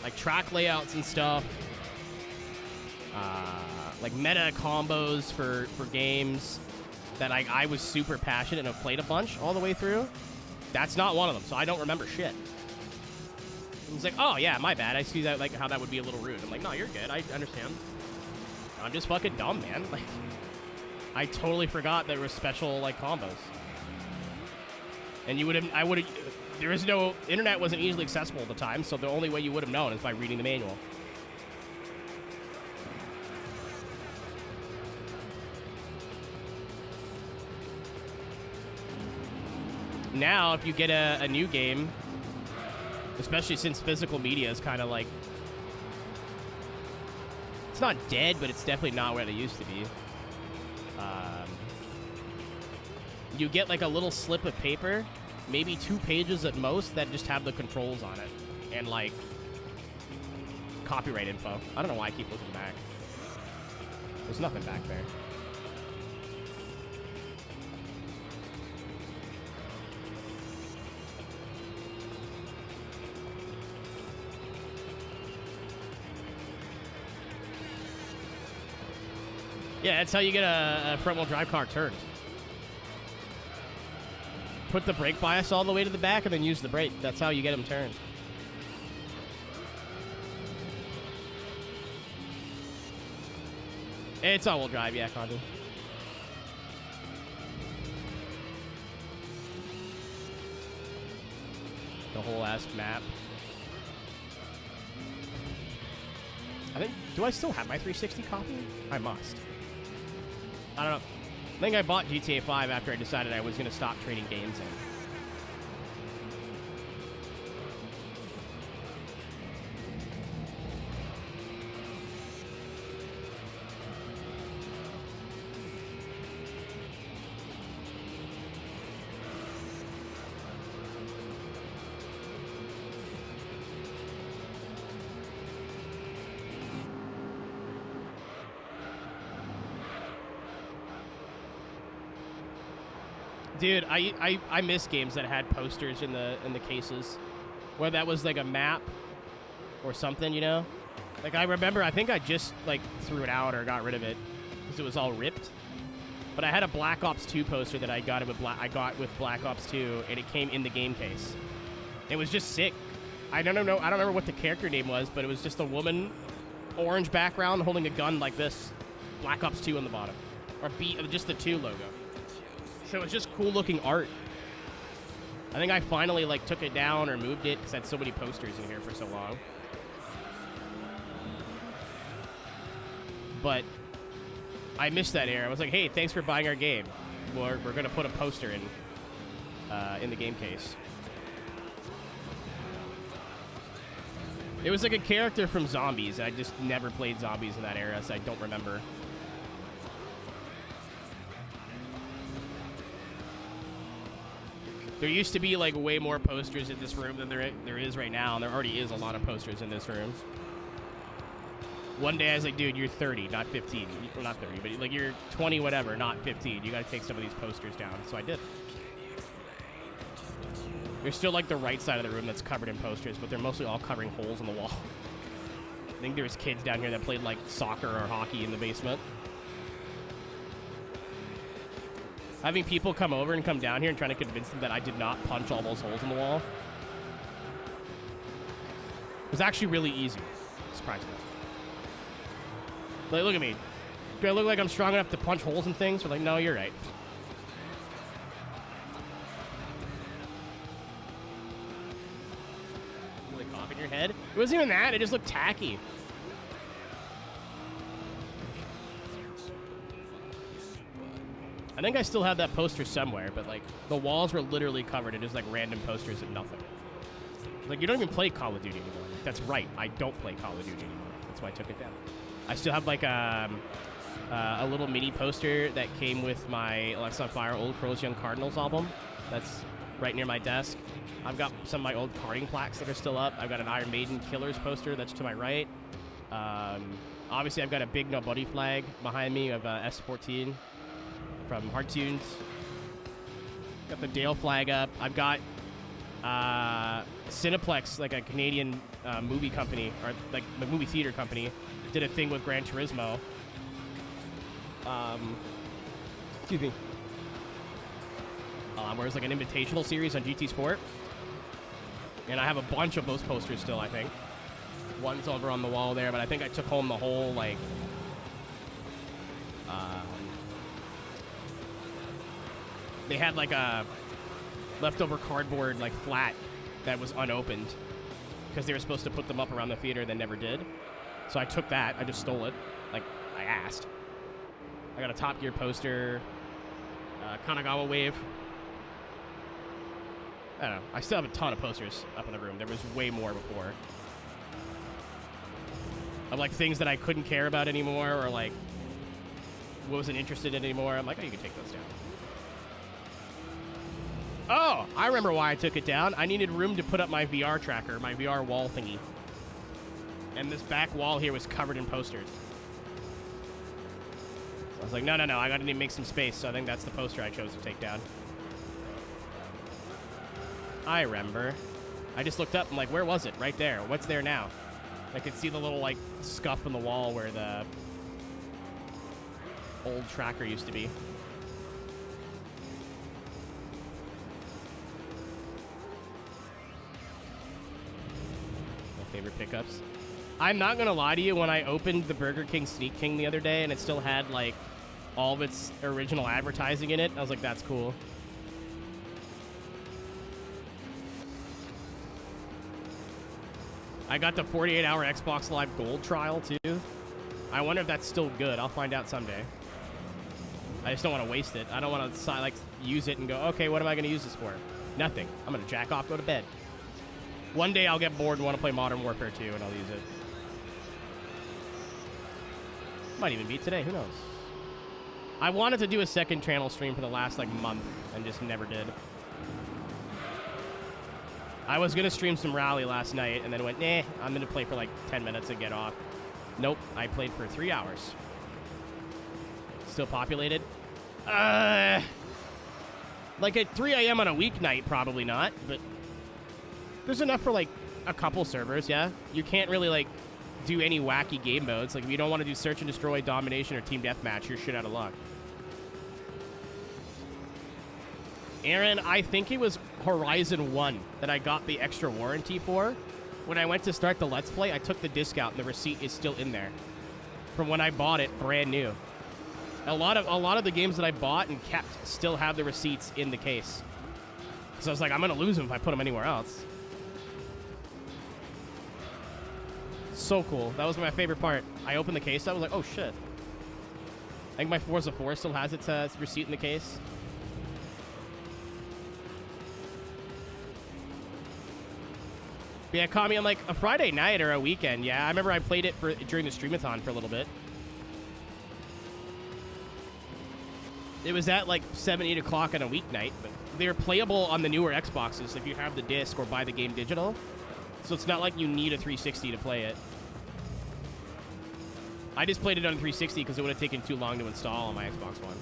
Like, track layouts and stuff. Like meta combos for games that I was super passionate and have played a bunch all the way through. That's not one of them, so I don't remember shit. It's like, oh yeah, my bad. I see that, like, how that would be a little rude. I'm like, no, you're good. I understand. I'm just fucking dumb, man. Like, I totally forgot there were special, like, combos. And you would have, there is no, internet wasn't easily accessible at the time, so the only way you would have known is by reading the manual. Now, if you get a new game, especially since physical media is kind of like, it's not dead, but it's definitely not where it used to be. You get like a little slip of paper, maybe 2 pages at most, that just have the controls on it and like copyright info. I don't know why I keep looking back. There's nothing back there. Yeah, that's how you get a front-wheel drive car turned. Put the brake bias all the way to the back and then use the brake. That's how you get them turned. It's all-wheel drive, yeah, Condi. The whole ass map. I think, do I still have my 360 copy? I must. I don't know. I think I bought GTA 5 after I decided I was going to stop trading games in. Dude, I miss games that had posters in the cases, whether that was like a map or something, you know. Like I remember, I think I just like threw it out or got rid of it because it was all ripped. But I had a Black Ops 2 poster that I got with Black Ops 2, and it came in the game case. It was just sick. I don't remember what the character name was, but it was just a woman, orange background, holding a gun like this, Black Ops 2 on the bottom, or just the 2 logo. So it's just cool looking art. I think I finally like took it down or moved it because I had so many posters in here for so long. But I missed that era. I was like, hey, thanks for buying our game. We're going to put a poster in in the game case. It was like a character from Zombies. I just never played Zombies in that era, so I don't remember. There used to be like way more posters in this room than there is right now, and there already is a lot of posters in this room. One day I was like, dude, you're 30, not 15. Well, not 30, but like you're 20, whatever, not 15. You gotta take some of these posters down. So I did. There's still like the right side of the room that's covered in posters, but they're mostly all covering holes in the wall. I think there was kids down here that played like soccer or hockey in the basement. Having people come over and come down here and trying to convince them that I did not punch all those holes in the wall was actually really easy, surprisingly. Like, look at me. Do I look like I'm strong enough to punch holes in things? We're like, no, you're right. Really cough in your head? It wasn't even that. It just looked tacky. I think I still have that poster somewhere, but like the walls were literally covered in just like random posters and nothing. Like, you don't even play Call of Duty anymore. That's right. I don't play Call of Duty anymore. That's why I took it down. I still have like a little mini poster that came with my Alexa on Fire Old Crows Young Cardinals album. That's right near my desk. I've got some of my old karting plaques that are still up. I've got an Iron Maiden Killers poster that's to my right. Obviously, I've got a big Nobody flag behind me of S14 from Hard Tunes. Got the Dale flag up. I've got Cineplex, like a Canadian movie company, or like the movie theater company, did a thing with Gran Turismo. Excuse me. Where it's like an invitational series on GT Sport. And I have a bunch of those posters still, I think. One's over on the wall there, but I think I took home the whole, like, they had like a leftover cardboard like flat that was unopened because they were supposed to put them up around the theater, they never did. So I took that, I just stole it, like I asked. I got a Top Gear poster, Kanagawa Wave. I don't know, I still have a ton of posters up in the room. There was way more before. Of like things that I couldn't care about anymore, or like wasn't interested in anymore. I'm like, oh, you can take those down. Oh, I remember why I took it down. I needed room to put up my VR tracker, my VR wall thingy. And this back wall here was covered in posters. So I was like, no, I gotta make some space. So I think that's the poster I chose to take down. I remember. I just looked up and like, where was it? Right there. What's there now? I could see the little like scuff in the wall where the old tracker used to be. Favorite pickups. I'm not gonna lie to you, when I opened the Burger King Sneak King the other day and it still had like all of its original advertising in it, I was like, that's cool. I got the 48-hour Xbox Live Gold trial too. I wonder if that's still good. I'll find out someday. I just don't want to waste it. I don't want to like use it and go, okay, what am I gonna use this for? Nothing. I'm gonna jack off, go to bed. One day I'll get bored and want to play Modern Warfare 2 and I'll use it. Might even be today, who knows? I wanted to do a second channel stream for the last like month and just never did. I was gonna stream some Rally last night and then went, nah, I'm gonna play for like 10 minutes and get off. Nope, I played for 3 hours. Still populated? Like at 3 a.m. on a weeknight, probably not, but there's enough for like a couple servers, yeah? You can't really like do any wacky game modes. Like if you don't want to do search and destroy, domination, or team deathmatch, you're shit out of luck. Aaron, I think it was Horizon 1 that I got the extra warranty for. When I went to start the Let's Play, I took the disc out and the receipt is still in there. From when I bought it, brand new. A lot of the games that I bought and kept still have the receipts in the case. So I was like, I'm gonna lose them if I put them anywhere else. So cool. That was my favorite part. I opened the case, I was like, oh shit. I think my Forza 4 still has its receipt in the case. Yeah, it caught me on like a Friday night or a weekend. Yeah, I remember I played it during the streamathon for a little bit. It was at like 7, 8 o'clock on a weeknight, but they're playable on the newer Xboxes if you have the disc or buy the game digital. So it's not like you need a 360 to play it. I just played it on 360 because it would have taken too long to install on my Xbox One.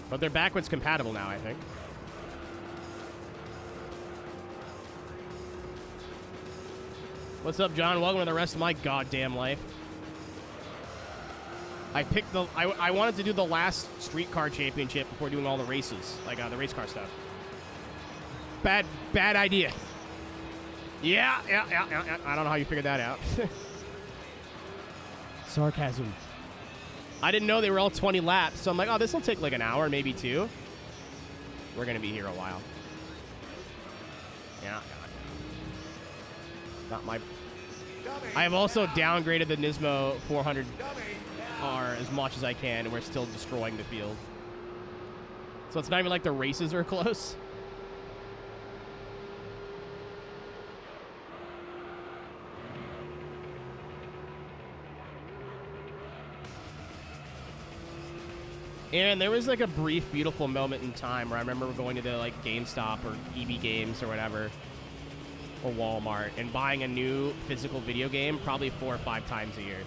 But they're backwards compatible now, I think. What's up, John? Welcome to the rest of my goddamn life. I picked the... I wanted to do the last Street Car Championship before doing all the races. Like, the race car stuff. Bad idea. Yeah. I don't know how you figured that out. Sarcasm. I didn't know they were all 20 laps, so I'm like, oh, this will take like an hour, maybe 2. We're going to be here a while. Yeah. Not my... I have also downgraded the Nismo 400R as much as I can, and we're still destroying the field. So it's not even like the races are close. And there was like a brief, beautiful moment in time where I remember going to the like GameStop or EB Games or whatever, or Walmart, and buying a new physical video game probably 4 or 5 times a year.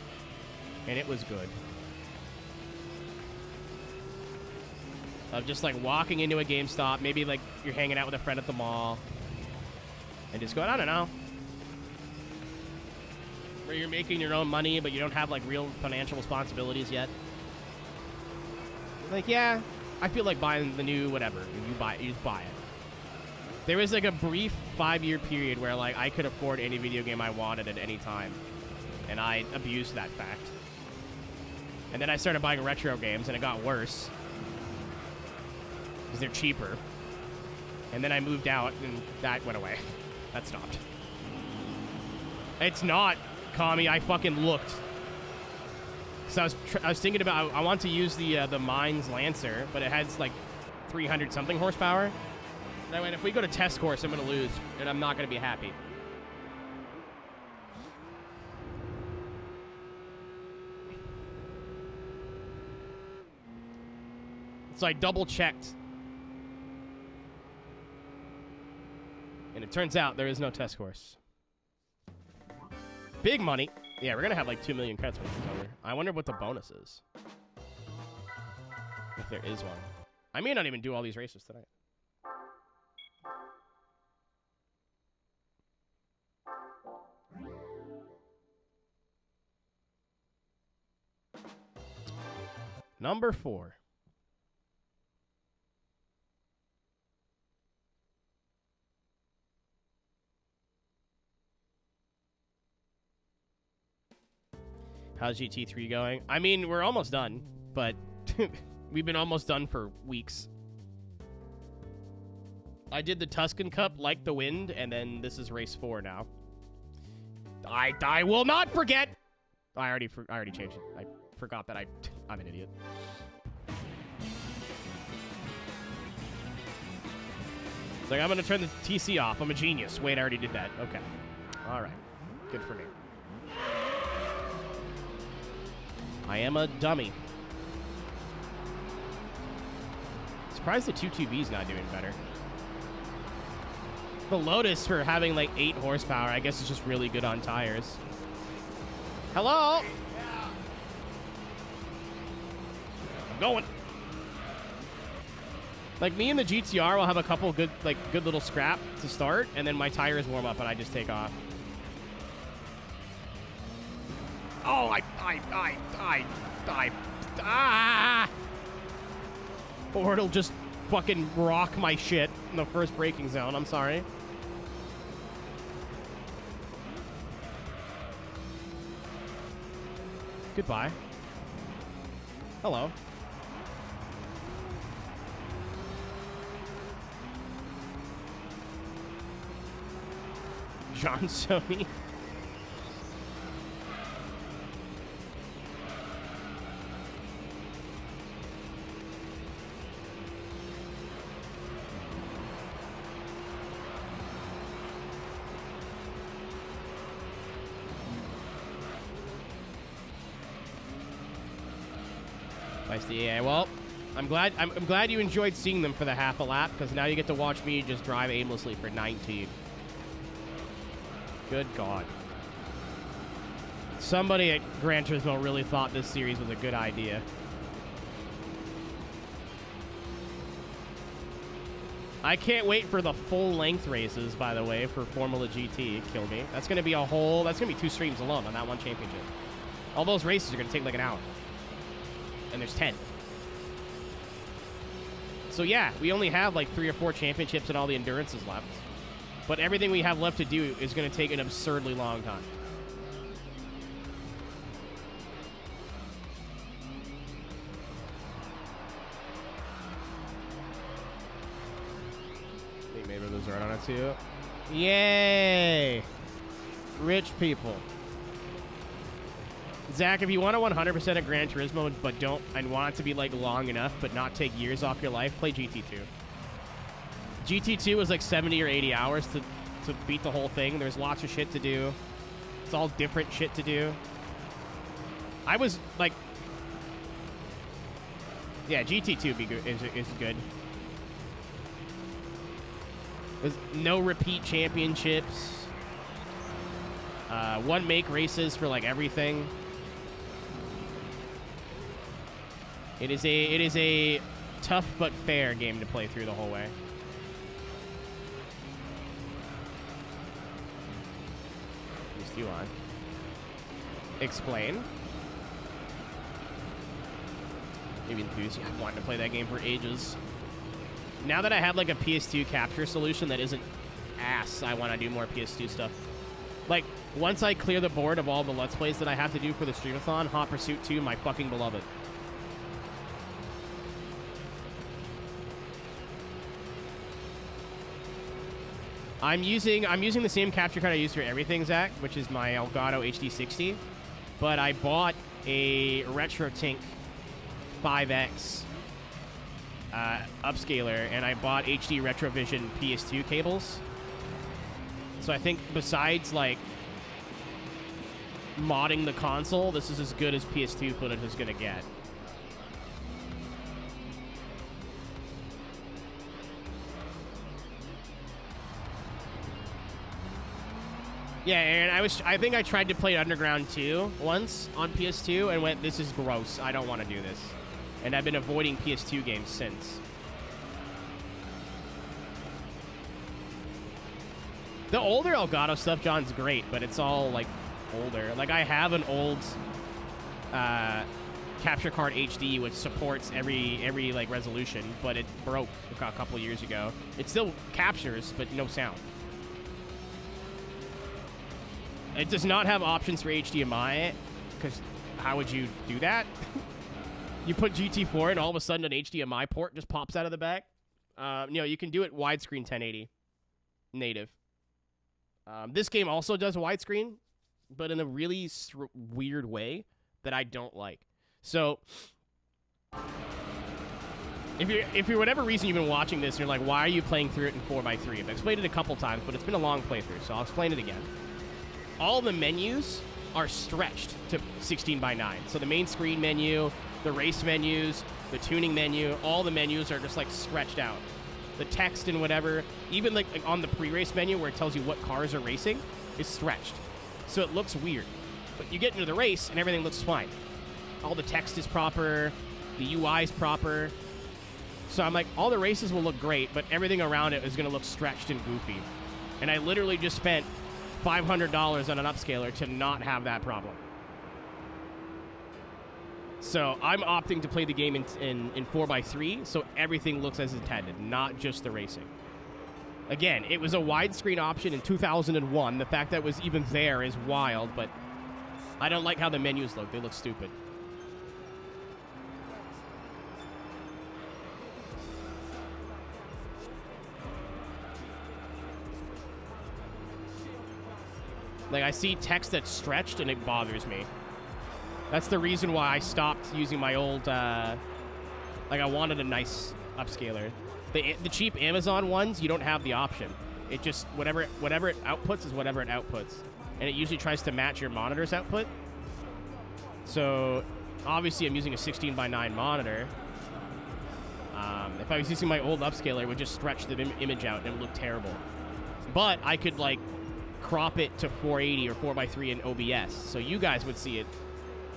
And it was good. Of just like walking into a GameStop, maybe like you're hanging out with a friend at the mall, and just going, I don't know, where you're making your own money, but you don't have like real financial responsibilities yet. Like, yeah, I feel like buying the new whatever, and you just buy it. There was like a brief 5-year period where like I could afford any video game I wanted at any time, and I abused that fact. And then I started buying retro games, and it got worse because they're cheaper. And then I moved out, and that went away. That stopped. It's not, Kami. I fucking looked. So I was thinking about, I want to use the Mines Lancer, but it has like 300 something horsepower. And I went, if we go to test course, I'm going to lose, and I'm not going to be happy. So I double checked. And it turns out there is no test course. Big money. Yeah, we're going to have like 2 million credits when this is over. I wonder what the bonus is. If there is one. I may not even do all these races tonight. Number 4. How's GT3 going? I mean, we're almost done, but we've been almost done for weeks. I did the Tuscan Cup like the wind, and then this is race 4 now. I will not forget. I already changed it. I forgot that I'm an idiot. It's like, I'm gonna turn the TC off. I'm a genius. Wait, I already did that. Okay. All right. Good for me. I am a dummy. Surprised the 2TV's not doing better. The Lotus, for having like 8 horsepower, I guess is just really good on tires. Hello? I'm going. Like, me and the GTR will have a couple good little scrap to start, and then my tires warm up and I just take off. Oh, or it'll just fucking rock my shit in the first braking zone. I'm sorry. Goodbye. Hello. John Sony. Feisty. Yeah, well, I'm glad you enjoyed seeing them for the half a lap, because now you get to watch me just drive aimlessly for 19. Good God. Somebody at Gran Turismo really thought this series was a good idea. I can't wait for the full-length races, by the way, for Formula GT. Kill me. That's going to be that's going to be 2 streams alone on that one championship. All those races are going to take like an hour. And there's 10. So yeah, we only have like 3 or 4 championships and all the endurances left. But everything we have left to do is going to take an absurdly long time. I think maybe those are right on it too. Yay! Rich people. Zach, if you want to 100% of Gran Turismo and want it to be like long enough but not take years off your life, play GT2. GT2 was like 70 or 80 hours to beat the whole thing. There's lots of shit to do. It's all different shit to do. I was like, yeah, GT2 is good. There's no repeat championships. One make races for like everything. It is a tough but fair game to play through the whole way. Who's you on? Explain. Maybe enthused. I've wanted to play that game for ages. Now that I have like a PS2 capture solution that isn't ass, I want to do more PS2 stuff. Like, once I clear the board of all the Let's Plays that I have to do for the Streamathon, Hot Pursuit 2, my fucking beloved. I'm using the same capture card I use for everything, Zach, which is my Elgato HD60. But I bought a Aeroteq 5X upscaler, and I bought HD Retrovision PS2 cables. So I think besides, like, modding the console, this is as good as PS2 footage is going to get. Yeah, Aaron, I think I tried to play Underground 2 once on PS2 and went, this is gross. I don't want to do this. And I've been avoiding PS2 games since. The older Elgato stuff, John's great, but it's all, like, older. Like, I have an old capture card HD which supports every like resolution, but it broke a couple years ago. It still captures, but no sound. It does not have options for HDMI, because how would you do that? You put GT4 and all of a sudden an HDMI port just pops out of the back. You can do it widescreen 1080 native. This game also does widescreen, but in a really weird way that I don't like. So, if for whatever reason you've been watching this and you're like, why are you playing through it in 4x3? I've explained it a couple times, but it's been a long playthrough, so I'll explain it again. All the menus are stretched to 16:9. So the main screen menu, the race menus, the tuning menu, all the menus are just like stretched out. The text and whatever, even like on the pre-race menu where it tells you what cars are racing, is stretched. So it looks weird. But you get into the race and everything looks fine. All the text is proper, the UI is proper. So I'm like, all the races will look great, but everything around it is going to look stretched and goofy. And I literally just spent $500 on an upscaler to not have that problem. So I'm opting to play the game in 4x3, so everything looks as intended, not just the racing. Again, it was a widescreen option in 2001. The fact that it was even there is wild, but I don't like how the menus look. They look stupid. Like, I see text that's stretched, and it bothers me. That's the reason why I stopped using my old, like, I wanted a nice upscaler. The cheap Amazon ones, you don't have the option. It just, whatever it outputs is whatever it outputs. And it usually tries to match your monitor's output. So, obviously I'm using a 16:9 monitor. If I was using my old upscaler, it would just stretch the image out and it would look terrible. But I could like crop it to 480 or 4:3 in OBS, so you guys would see it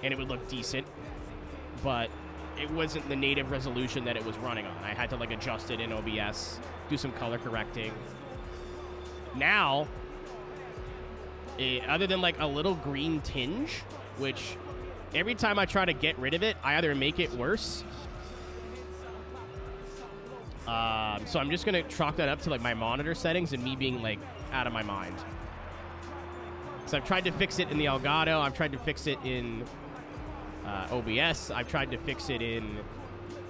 and it would look decent. But it wasn't the native resolution that it was running on. I had to like adjust it in OBS, do some color correcting. Now, other than like a little green tinge, which every time I try to get rid of it, I either make it worse. So I'm just gonna chalk that up to like my monitor settings and me being like out of my mind. So I've tried to fix it in the Elgato. I've tried to fix it in OBS. I've tried to fix it in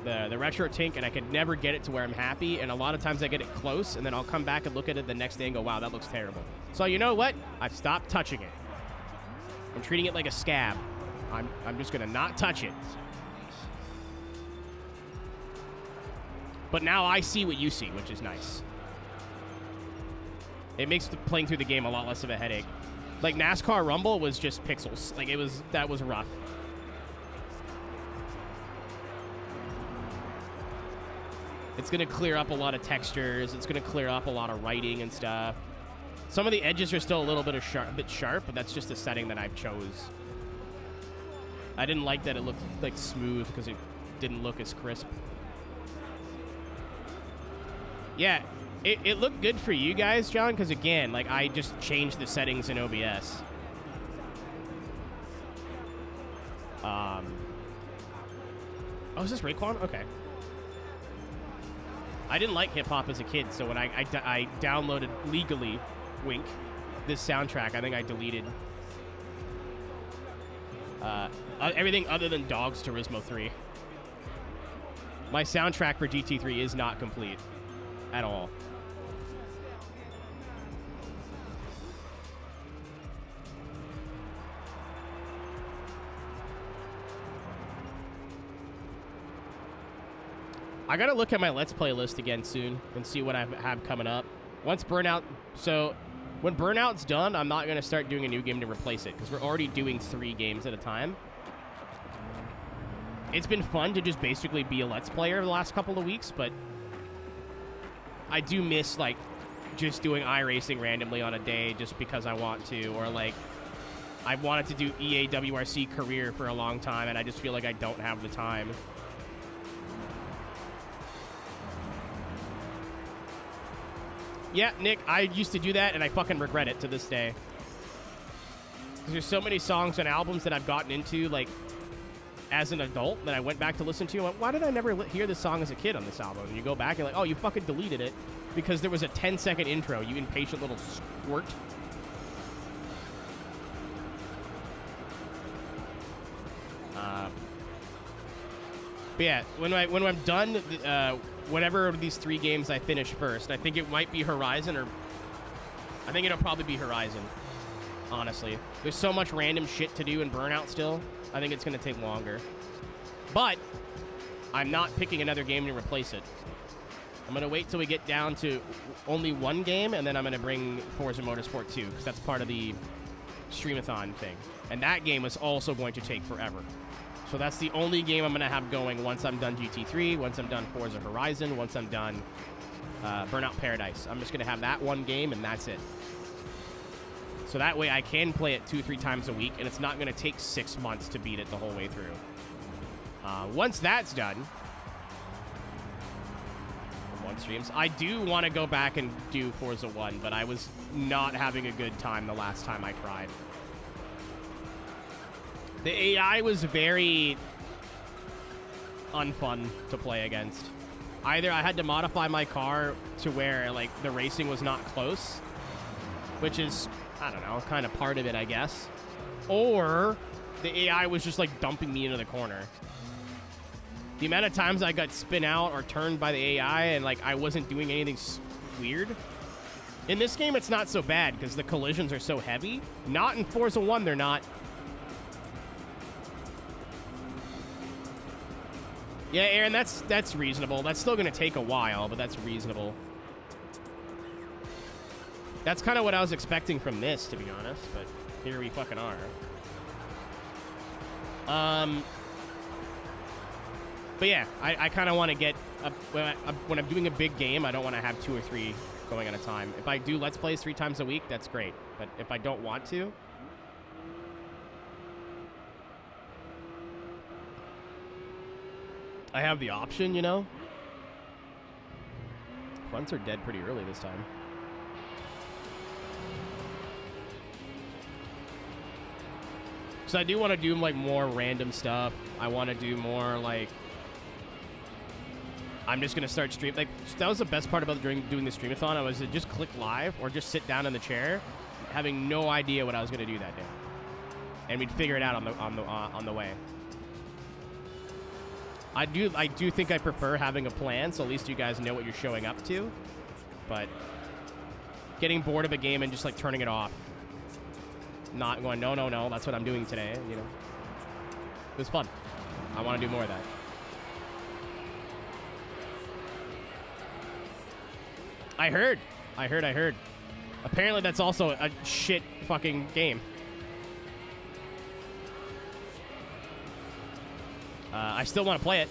the Aeroteq, and I could never get it to where I'm happy. And a lot of times I get it close, and then I'll come back and look at it the next day and go, wow, that looks terrible. So you know what? I've stopped touching it. I'm treating it like a scab. I'm just gonna not touch it. But now I see what you see, which is nice. It makes playing through the game a lot less of a headache. Like NASCAR Rumble was just pixels. Like that was rough. It's gonna clear up a lot of textures. It's gonna clear up a lot of writing and stuff. Some of the edges are still a little bit sharp, but that's just the setting that I chose. I didn't like that it looked like smooth because it didn't look as crisp. Yeah, it looked good for you guys, John, because again, like I just changed the settings in OBS. Oh, is this Raekwon? Okay. I didn't like hip-hop as a kid, so when I downloaded legally, wink, this soundtrack, I think I deleted everything other than Dogs Turismo 3. My soundtrack for GT3 is not complete at all. I gotta look at my Let's Play list again soon and see what I have coming up. Once Burnout... So, when Burnout's done, I'm not gonna start doing a new game to replace it, because we're already doing 3 games at a time. It's been fun to just basically be a Let's Player the last couple of weeks, but I do miss, like, just doing iRacing randomly on a day just because I want to, or, like, I wanted to do EA WRC career for a long time, and I just feel like I don't have the time. Yeah, Nick, I used to do that, and I fucking regret it to this day. Because there's so many songs and albums that I've gotten into, like, as an adult that I went back to listen to. Like, why did I never hear this song as a kid on this album? And you go back and like, oh, you fucking deleted it because there was a 10-second intro, you impatient little squirt. But yeah, when I'm done, whatever of these 3 games I finish first, I think it might be Horizon, or I think it'll probably be Horizon, honestly. There's so much random shit to do in Burnout still. I think it's going to take longer. But I'm not picking another game to replace it. I'm going to wait till we get down to only 1 game, and then I'm going to bring Forza Motorsport 2, because that's part of the Streamathon thing. And that game is also going to take forever. So that's the only game I'm going to have going once I'm done GT3, once I'm done Forza Horizon, once I'm done Burnout Paradise. I'm just going to have that 1 game, and that's it. So that way I can play it 2-3 times a week, and it's not going to take 6 months to beat it the whole way through. Once that's done, one streams, I do want to go back and do Forza 1, but I was not having a good time the last time I tried. The AI was very unfun to play against. Either I had to modify my car to where, like, the racing was not close, which is, I don't know, kind of part of it, I guess. Or the AI was just, like, dumping me into the corner. The amount of times I got spin out or turned by the AI and, like, I wasn't doing anything weird. In this game, it's not so bad because the collisions are so heavy. Not in Forza 1, they're not. Yeah, Aaron, that's reasonable. That's still going to take a while, but that's reasonable. That's kind of what I was expecting from this, to be honest, but here we fucking are. But yeah, I kind of want to get when I'm doing a big game, I don't want to have 2 or 3 going at a time. If I do Let's Plays 3 times a week, that's great. But if I don't want to, I have the option, you know. Fronts are dead pretty early this time. So I do want to do like more random stuff. I want to do more like, I'm just gonna start stream. Like that was the best part about doing the streamathon. I was to just click live or just sit down in the chair, having no idea what I was gonna do that day, and we'd figure it out on the way. I do think I prefer having a plan, so at least you guys know what you're showing up to. But getting bored of a game and just like turning it off, not going no, that's what I'm doing today. You know, it was fun. I want to do more of that. I heard. Apparently that's also a shit fucking game. I still want to play it.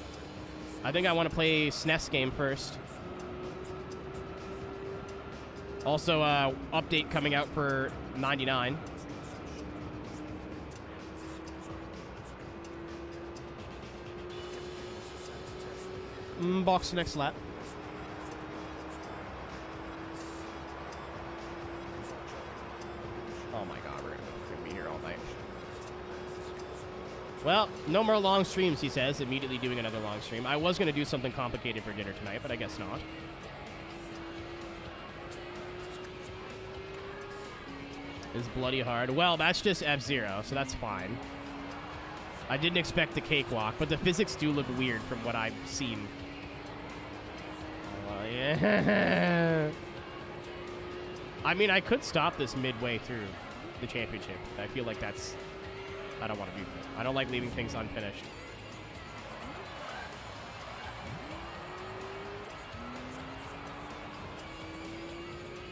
I think I want to play SNES game first. Also, update coming out for 99. Box next lap. Oh my god, we're gonna be here all night. Well, no more long streams, he says, immediately doing another long stream. I was gonna do something complicated for dinner tonight, but I guess not. It's bloody hard. Well, that's just F-Zero, so that's fine. I didn't expect the cakewalk, but the physics do look weird from what I've seen. Oh, yeah. I mean, I could stop this midway through the championship. I feel like that's... I don't want to do that. I don't like leaving things unfinished.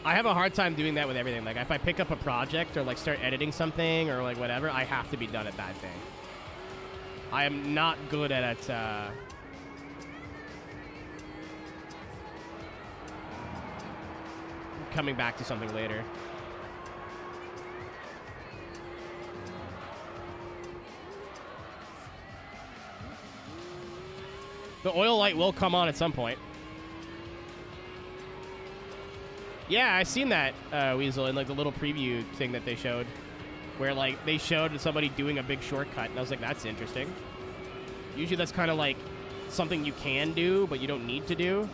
I have a hard time doing that with everything. Like, if I pick up a project or, like, start editing something or, like, whatever, I have to be done at that thing. I am not good at it, coming back to something later. The oil light will come on at some point. Yeah, I seen that, Weasel, in like the little preview thing that they showed, where like they showed somebody doing a big shortcut, and I was like, that's interesting. Usually that's kind of like something you can do, but you don't need to do.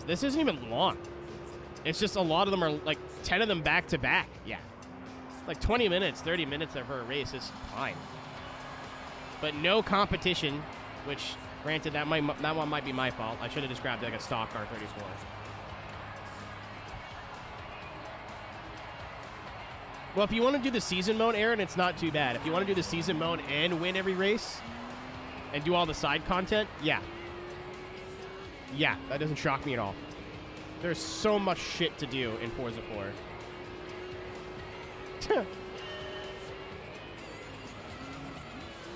This isn't even long. It's just a lot of them are like 10 of them back to back. Yeah. Like 20 minutes, 30 minutes for a race is fine. But no competition, which, granted, that one might be my fault. I should have just grabbed like a stock R34. Well, if you want to do the season mode, Aaron, it's not too bad. If you want to do the season mode and win every race and do all the side content, yeah. Yeah, that doesn't shock me at all. There's so much shit to do in Forza 4.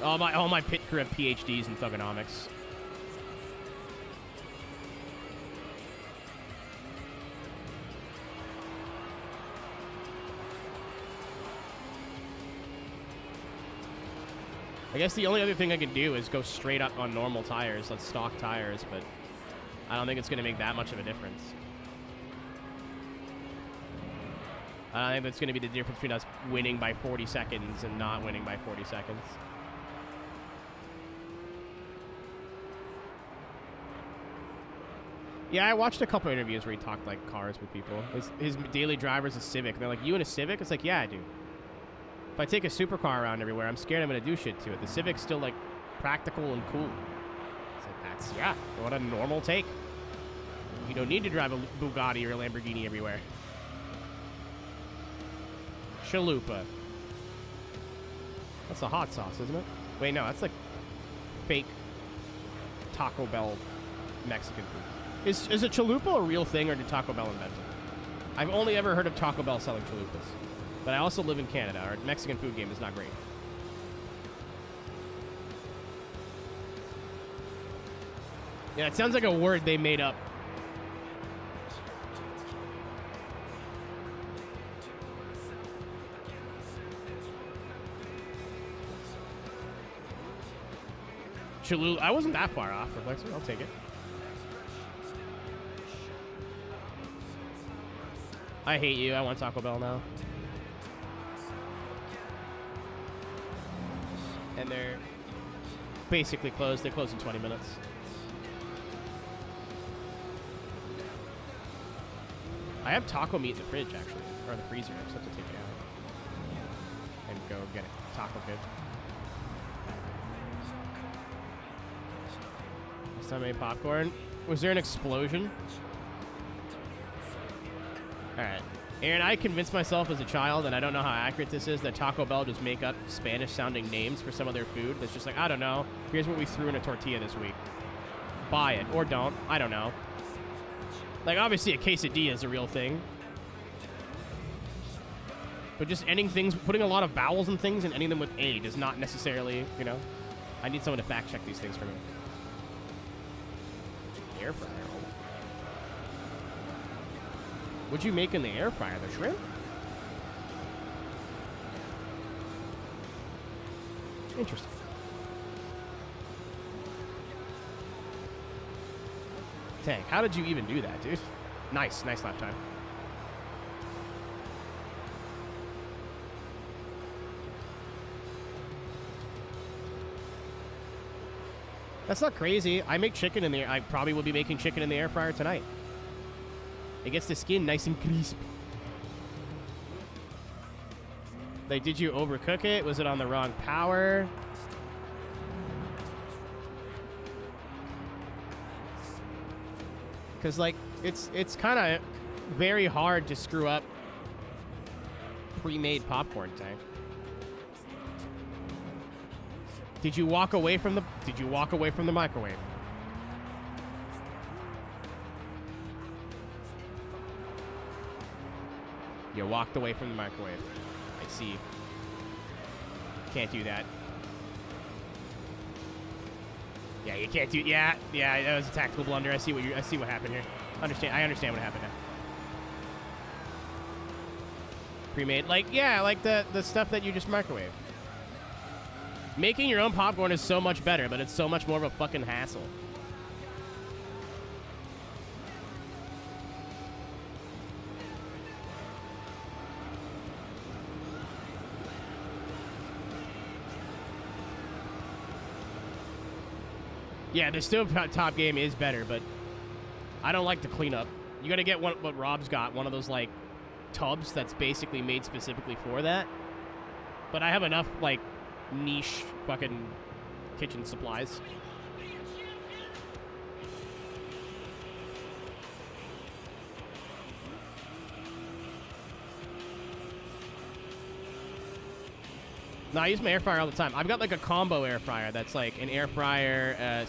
all my pit crew have PhDs in thugonomics. I guess the only other thing I can do is go straight up on normal tires, like stock tires, but I don't think it's going to make that much of a difference. I don't think that's going to be the difference between us winning by 40 seconds and not winning by 40 seconds. Yeah, I watched a couple interviews where he talked like cars with people. His daily driver is a Civic. And they're like, you in a Civic? It's like, yeah, I do. If I take a supercar around everywhere, I'm scared I'm going to do shit to it. The Civic's still like practical and cool. It's like, that's, yeah, what a normal take. You don't need to drive a Bugatti or a Lamborghini everywhere. Chalupa. That's a hot sauce, isn't it? Wait, no, that's like fake Taco Bell Mexican food. Is a chalupa a real thing, or did Taco Bell invent it? I've only ever heard of Taco Bell selling chalupas. But I also live in Canada. Our Mexican food game is not great. Yeah, it sounds like a word they made up. Cholula. I wasn't that far off, Reflexer. I'll take it. I hate you. I want Taco Bell now. And they're basically closed. They close in 20 minutes. I have taco meat in the fridge, actually. Or in the freezer. I just have to take it out. And go get a taco kid. Last time I made popcorn. Was there an explosion? Alright. Aaron, I convinced myself as a child, and I don't know how accurate this is, that Taco Bell just make up Spanish-sounding names for some of their food. That's just like, I don't know. Here's what we threw in a tortilla this week. Buy it. Or don't. I don't know. Like, obviously, a quesadilla is a real thing. But just ending things, putting a lot of vowels in things and ending them with A does not necessarily, you know. I need someone to fact-check these things for me. Air fryer. What'd you make in the air fryer? The shrimp? Interesting. Tank, how did you even do that, dude? Nice lap time. That's not crazy. I make chicken in there. I probably will be making chicken in the air fryer tonight. It gets the skin nice and crisp. Like, did you overcook it? Was it on the wrong power? Because, like, it's kind of very hard to screw up pre-made popcorn, Tank. Did you walk away from the microwave? You walked away from the microwave. I see. Can't do that. Yeah, you can't do. Yeah, that was a tactical blunder. I see what happened here. I understand what happened now. Pre-made, like the stuff that you just microwave. Making your own popcorn is so much better, but it's so much more of a fucking hassle. Yeah, the stovetop game is better, but I don't like the cleanup. You gotta get what Rob's got, one of those, like, tubs that's basically made specifically for that. But I have enough, like, niche fucking kitchen supplies. No, I use my air fryer all the time. I've got like a combo air fryer that's like an air fryer,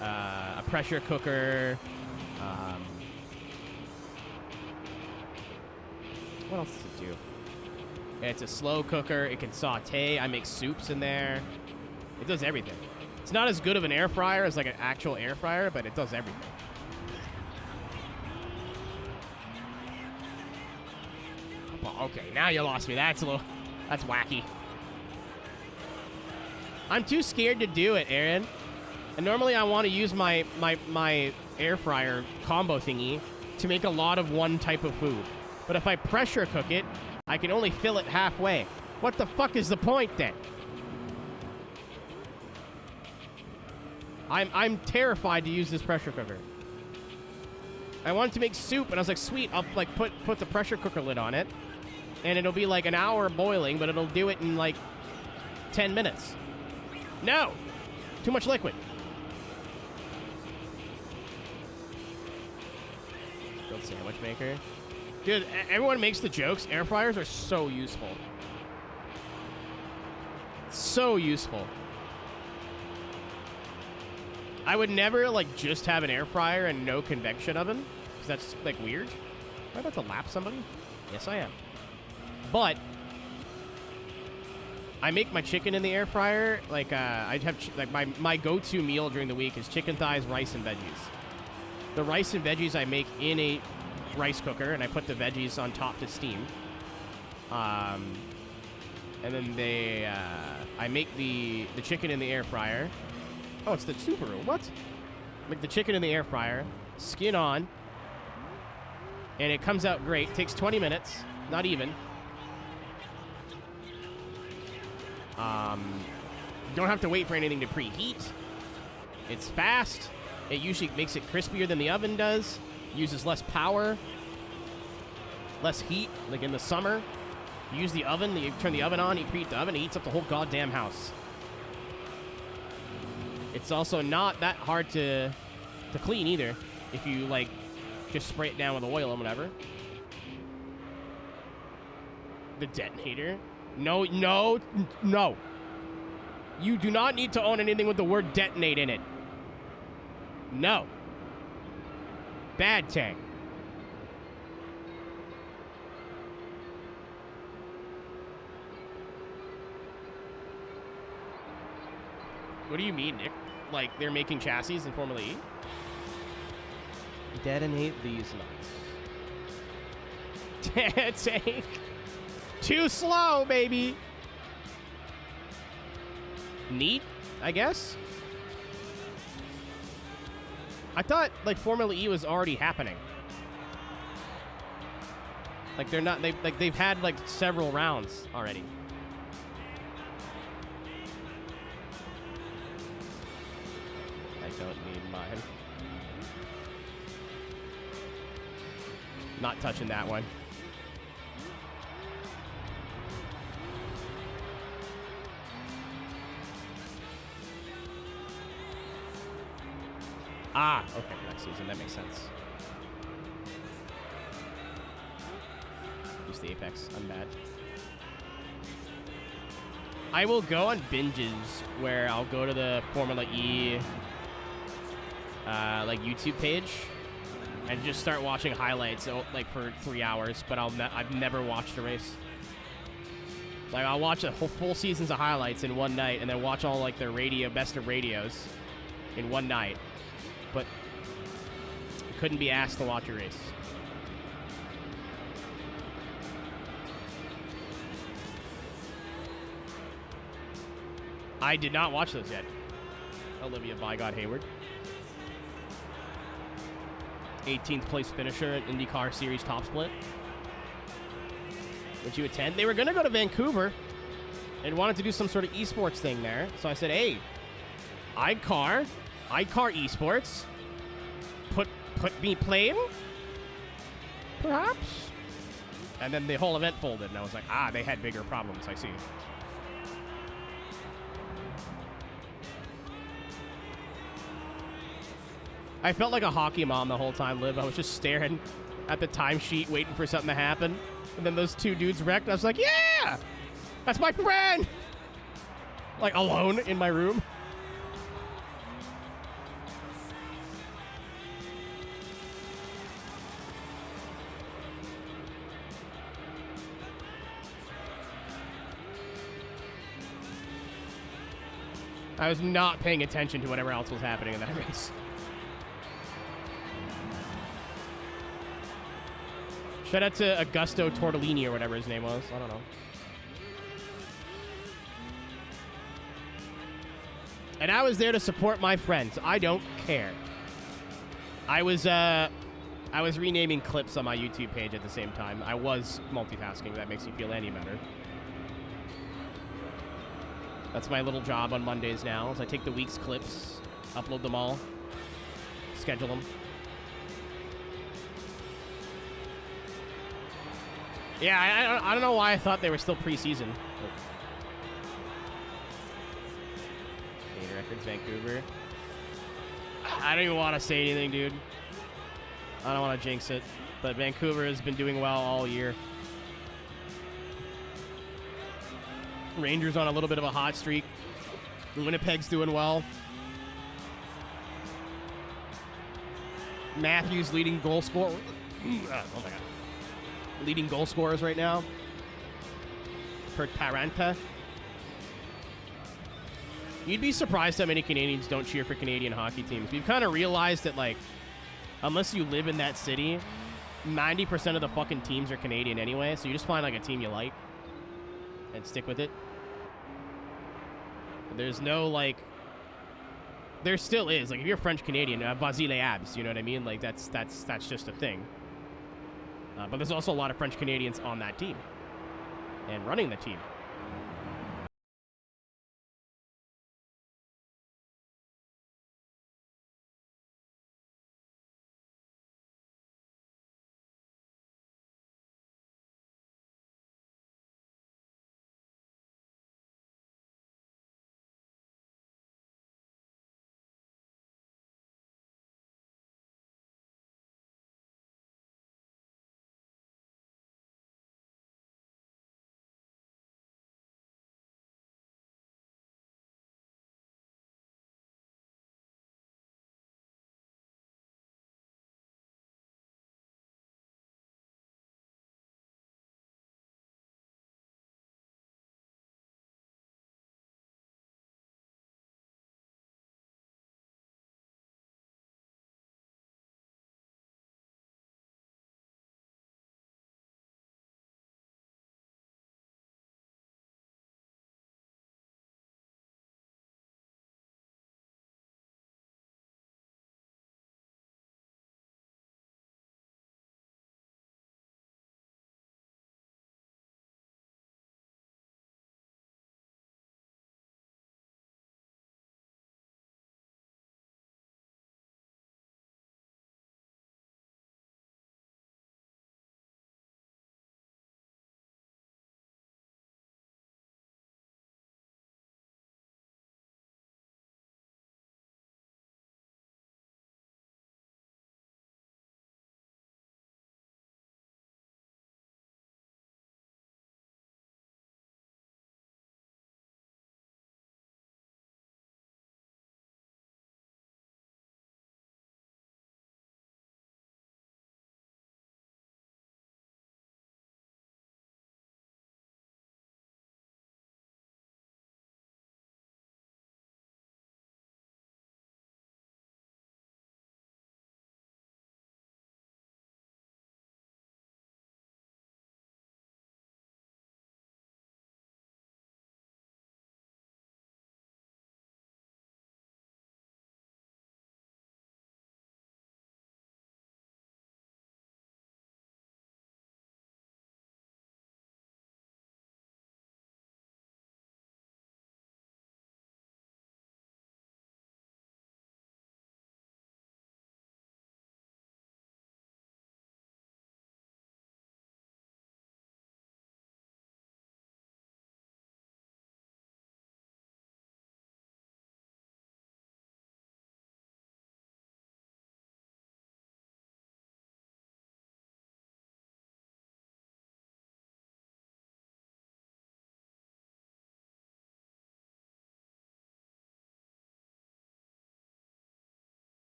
a pressure cooker. What else does it do? It's a slow cooker. It can saute. I make soups in there. It does everything. It's not as good of an air fryer as like an actual air fryer, but it does everything. Okay, now you lost me. That's wacky. I'm too scared to do it, Aaron. And normally I want to use my air fryer combo thingy to make a lot of one type of food. But if I pressure cook it, I can only fill it halfway. What the fuck is the point then? I'm terrified to use this pressure cooker. I wanted to make soup, and I was like, sweet, I'll like put the pressure cooker lid on it, and it'll be like an hour boiling, but it'll do it in like 10 minutes. No! Too much liquid. Grilled sandwich maker. Dude, everyone makes the jokes. Air fryers are so useful. So useful. I would never, like, just have an air fryer and no convection oven, because that's, like, weird. Am I about to lap somebody? Yes, I am. But I make my chicken in the air fryer. Like I have like my go-to meal during the week is chicken thighs, rice, and veggies. The rice and veggies I make in a rice cooker, and I put the veggies on top to steam. And then I make the chicken in the air fryer. Oh, it's the Subaru. What? Make the chicken in the air fryer, skin on, and it comes out great. Takes 20 minutes, not even. Don't have to wait for anything to preheat. It's fast. It usually makes it crispier than the oven does. Uses less power, less heat. Like in the summer, you use the oven. You turn the oven on, you preheat the oven, it eats up the whole goddamn house. It's also not that hard to clean either, if you like just spray it down with oil and whatever. The detonator. No, no, no. You do not need to own anything with the word detonate in it. No. Bad tank. What do you mean, Nick? Like, they're making chassis in Formula E? Detonate these nuts. Tank. Too slow, baby. Neat, I guess. I thought, like, Formula E was already happening. Like, they're not, they've had, like, several rounds already. I don't need mine. Not touching that one. Ah, okay, next season. That makes sense. Use the Apex. I'm bad. I will go on binges where I'll go to the Formula E like YouTube page and just start watching highlights like for 3 hours. But I've never watched a race. Like I'll watch a whole full seasons of highlights in one night and then watch all like their best of radios in one night. But couldn't be asked to watch a race. I did not watch those yet. Olivia by God Hayward. 18th place finisher at IndyCar Series Top Split. Would you attend? They were going to go to Vancouver and wanted to do some sort of esports thing there. So I said, hey, iCar esports. Put me playing? Perhaps? And then the whole event folded, and I was like, they had bigger problems, I see. I felt like a hockey mom the whole time, Liv. I was just staring at the timesheet, waiting for something to happen. And then those two dudes wrecked. I was like, yeah! That's my friend! Like, alone in my room. I was not paying attention to whatever else was happening in that race. Shout out to Augusto Tortellini or whatever his name was. I don't know. And I was there to support my friends. I don't care. I was renaming clips on my YouTube page at the same time. I was multitasking. If that makes you feel any better. That's my little job on Mondays now, is I take the week's clips, upload them all, schedule them. Yeah, I don't know why I thought they were still preseason. Data Records, Vancouver. I don't even want to say anything, dude. I don't want to jinx it, but Vancouver has been doing well all year. Rangers on a little bit of a hot streak. Winnipeg's doing well. Matthews leading goal scorer. Oh my god. Leading goal scorers right now. Per Paranta. You'd be surprised how many Canadians don't cheer for Canadian hockey teams. We've kind of realized that, like, unless you live in that city, 90% of the fucking teams are Canadian anyway, so you just find, like, a team you like and stick with it. There's no, like... There still is. Like, if you're French-Canadian, vas-y les abs, you know what I mean? Like, that's just a thing. But there's also a lot of French-Canadians on that team and running the team.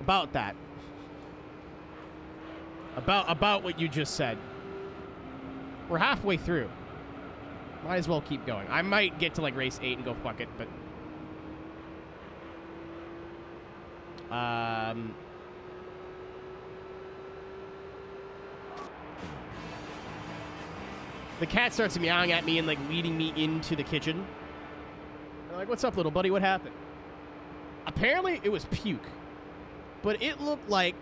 about that. About what you just said. We're halfway through. Might as well keep going. I might get to like race 8 and go fuck it, but the cat starts meowing at me and like leading me into the kitchen. I'm like, what's up, little buddy? What happened? Apparently it was puke, but it looked like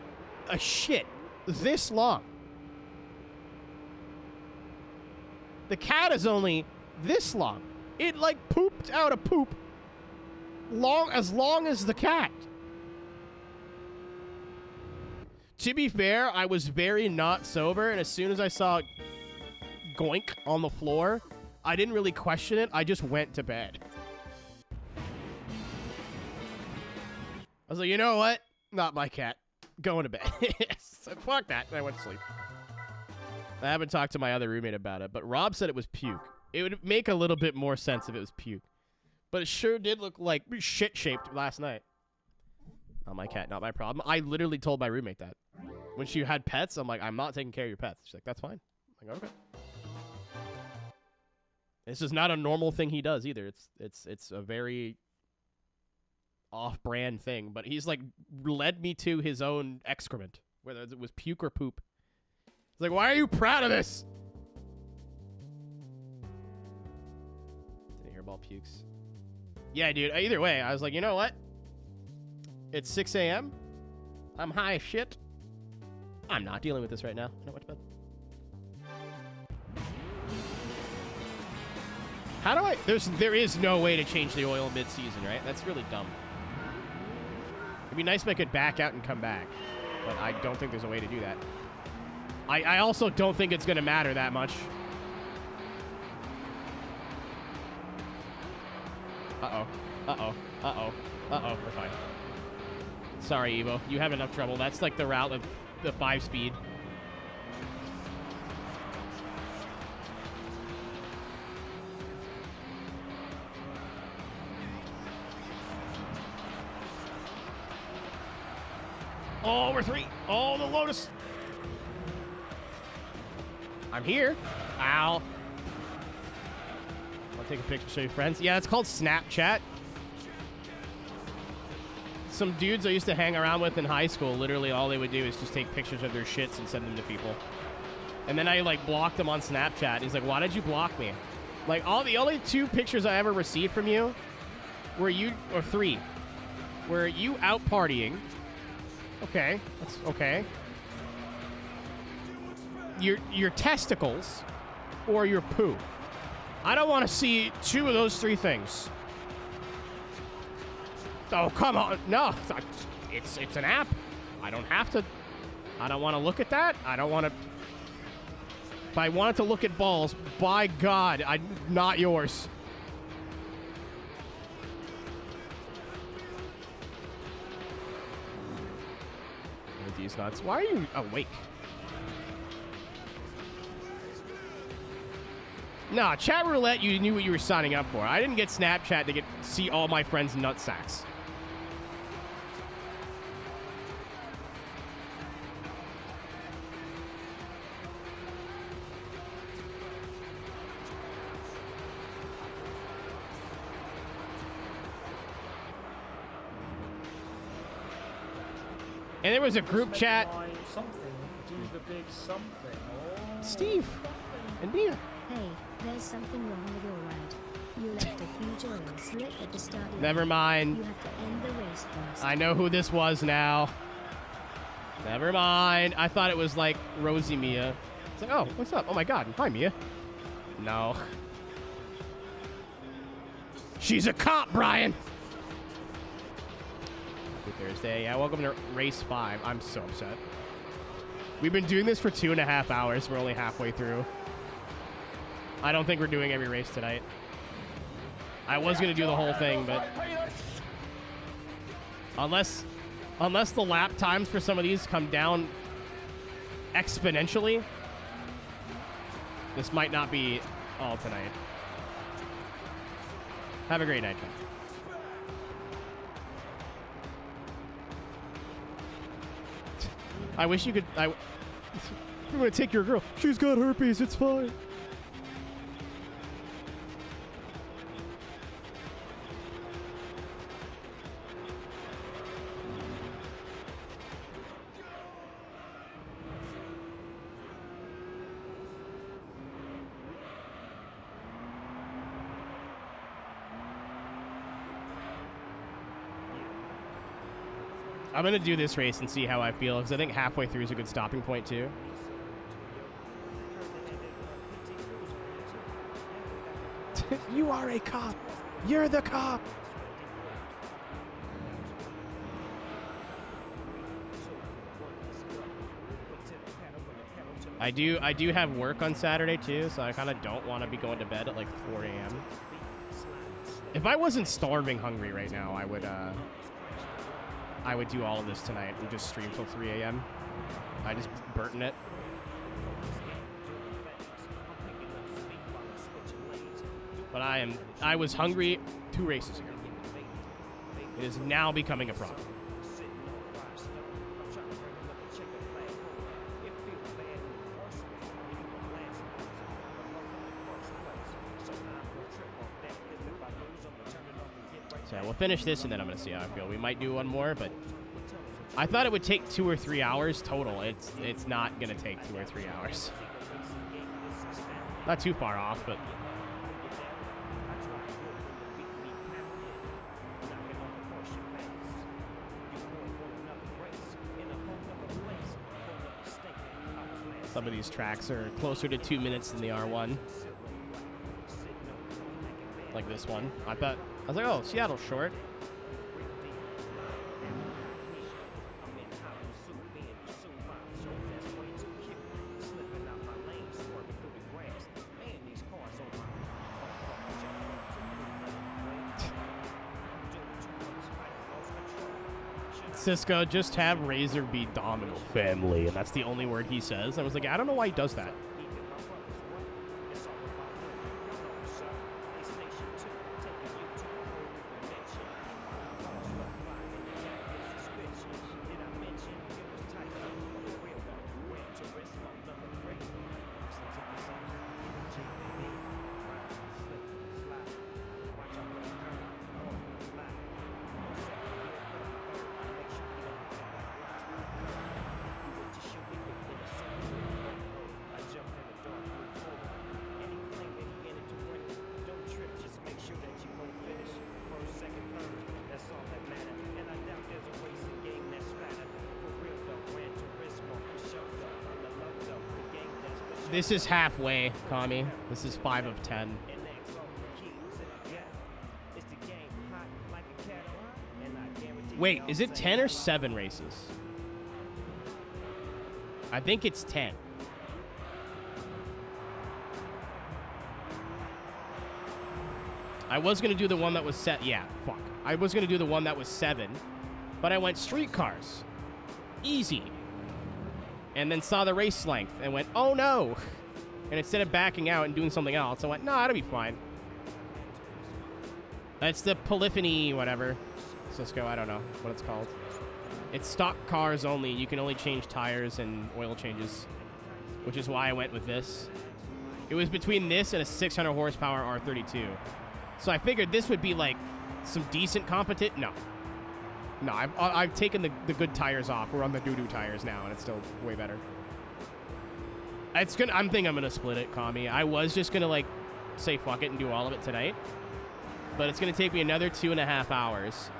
a shit this long. The cat is only this long. It like pooped out a poop as long as the cat. To be fair, I was very not sober, and as soon as I saw goink on the floor, I didn't really question it. I just went to bed. I was like, you know what? Not my cat. Going to bed. So fuck that. And I went to sleep. I haven't talked to my other roommate about it, but Rob said it was puke. It would make a little bit more sense if it was puke. But it sure did look like shit-shaped last night. Not my cat, not my problem. I literally told my roommate that. When she had pets, I'm like, I'm not taking care of your pets. She's like, that's fine. I'm like, okay. This is not a normal thing he does either. It's a very off-brand thing. But he's like led me to his own excrement, whether it was puke or poop. He's like, why are you proud of this? Didn't hear about pukes. Yeah, dude. Either way, I was like, you know what? It's 6 a.m. I'm high as shit. I'm not dealing with this right now. I went to bed. How do I... There is no way to change the oil mid-season, right? That's really dumb. It'd be nice if I could back out and come back. But I don't think there's a way to do that. I also don't think it's going to matter that much. Uh-oh. Uh-oh. Uh-oh. Uh-oh. We're fine. Sorry, Evo. You have enough trouble. That's like the route of the 5-speed. Oh, we're 3. Oh, the Lotus. I'm here. Ow. Want to take a picture, show your friends? Yeah, it's called Snapchat. Some dudes I used to hang around with in high school, literally all they would do is just take pictures of their shits and send them to people. And then I like blocked them on Snapchat. He's like, why did you block me? Like the only 2 pictures I ever received from you were or 3. Were you out partying? Okay, that's okay. Your testicles or your poo. I don't want to see 2 of those 3 things. Oh, come on. No, it's an app. I don't have to. I don't want to look at that. I don't want to. If I wanted to look at balls, by God, not yours. These nuts. Why are you awake? Nah, chat roulette, you knew what you were signing up for. I didn't get Snapchat to see all my friends' nutsacks. And there was a group chat. Something, do the big something. Oh, Steve and Mia. Hey, there's something wrong with your ride. You left a huge oil slick at the start. Never mind. You have to end the race first. I know who this was now. Never mind. I thought it was like Rosie Mia. It's like, oh, what's up? Oh my God. Hi, Mia. No. She's a cop, Brian. Happy Thursday. Yeah, welcome to race 5. I'm so upset. We've been doing this for 2.5 hours. We're only halfway through. I don't think we're doing every race tonight. I was going to do the whole thing, but unless the lap times for some of these come down exponentially, this might not be all tonight. Have a great night, guys. I wish you could. I'm gonna take your girl. She's got herpes. It's fine. I'm gonna do this race and see how I feel, because I think halfway through is a good stopping point too. You are a cop. You're the cop. I do have work on Saturday too, so I kind of don't want to be going to bed at like 4 a.m. If I wasn't starving hungry right now, I would do all of this tonight and just stream till 3 a.m. I just burnt it. But I was hungry 2 races ago. It is now becoming a problem. So we'll finish this and then I'm gonna see how I feel. We might do one more, but I thought it would take 2 or 3 hours total. It's not gonna take 2 or 3 hours. Not too far off, but some of these tracks are closer to 2 minutes than the R1. Like this one. I was like, oh, Seattle's short. Cisco, just have Razor be Domino family, and that's the only word he says. I was like, I don't know why he does that. This is halfway, Kami. This is 5 of 10. Wait, is it 10 or 7 races? I think it's 10. I was going to do the one that was set. Yeah, fuck. I was going to do the one that was 7, but I went streetcars. Easy. And then saw the race length and went, oh no. And instead of backing out and doing something else, I went, no, that'll be fine. It's the polyphony, whatever. Cisco, I don't know what it's called. It's stock cars only. You can only change tires and oil changes, which is why I went with this. It was between this and a 600 horsepower R32. So I figured this would be like some decent competition. No. No, I've taken the good tires off. We're on the doo-doo tires now, and it's still way better. It's gonna. I'm thinking I'm gonna split it, Kami. I was just gonna like say fuck it and do all of it tonight, but it's gonna take me another 2.5 hours.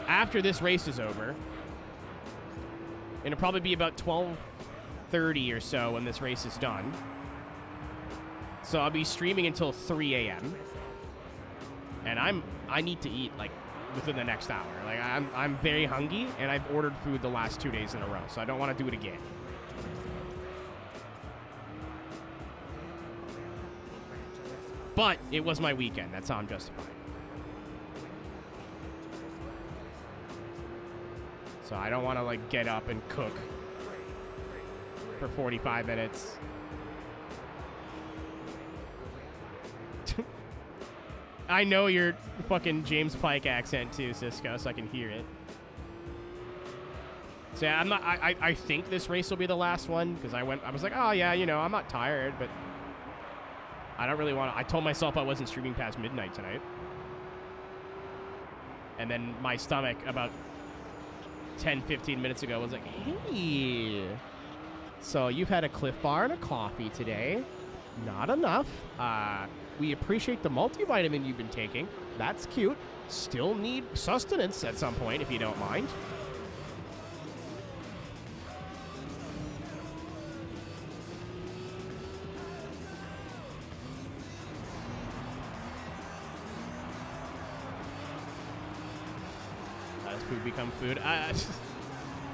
After this race is over, it'll probably be about 12:30 or so when this race is done. So I'll be streaming until 3 a.m. and I need to eat like within the next hour. Like I'm very hungry, and I've ordered food the last 2 days in a row, so I don't want to do it again. But it was my weekend. That's how I'm justified. So I don't want to like get up and cook for 45 minutes. I know your fucking James Pike accent too, Cisco, so I can hear it. So yeah, I'm not. I think this race will be the last one because I was like, oh yeah, you know, I'm not tired, but I don't really want to. I told myself I wasn't streaming past midnight tonight, and then my stomach about 10-15 minutes ago was like, hey, so you've had a Cliff Bar and a coffee today. Not enough. We appreciate the multivitamin you've been taking. That's cute. Still need sustenance at some point if you don't mind. Does food become food?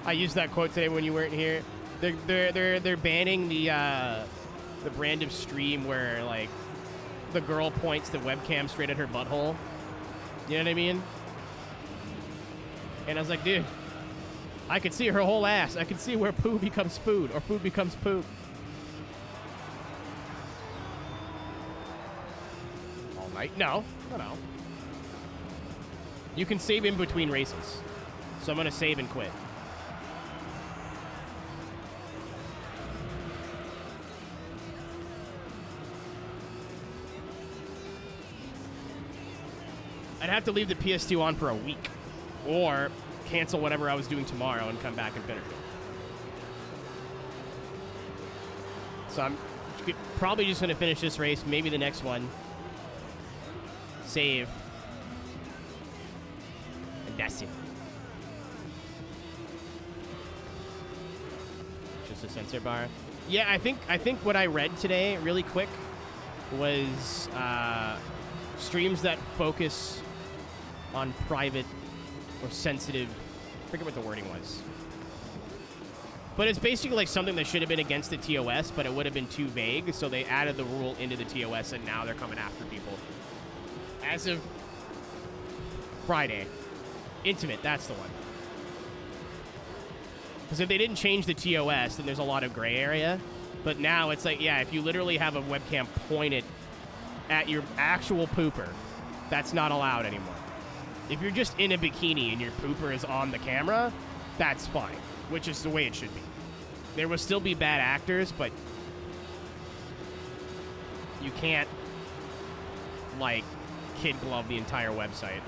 I used that quote today when you weren't here. They're banning the brand of stream where like the girl points the webcam straight at her butthole. You know what I mean? And I was like, dude, I could see her whole ass. I could see where poo becomes food or food becomes poop. All night? No. You can save in between races. So I'm going to save and quit. I'd have to leave the PS2 on for a week. Or cancel whatever I was doing tomorrow and come back and finish it. So I'm probably just going to finish this race, maybe the next one. Save. And that's it. Just a sensor bar. Yeah, I think what I read today, really quick, was streams that focus on private or sensitive. I forget what the wording was. But it's basically like something that should have been against the TOS, but it would have been too vague, so they added the rule into the TOS, and now they're coming after people. As of Friday. Intimate, that's the one. Because if they didn't change the TOS, then there's a lot of gray area. But now it's like, yeah, if you literally have a webcam pointed at your actual pooper, that's not allowed anymore. If you're just in a bikini and your pooper is on the camera, that's fine, which is the way it should be. There will still be bad actors, but you can't, like, kid glove the entire website.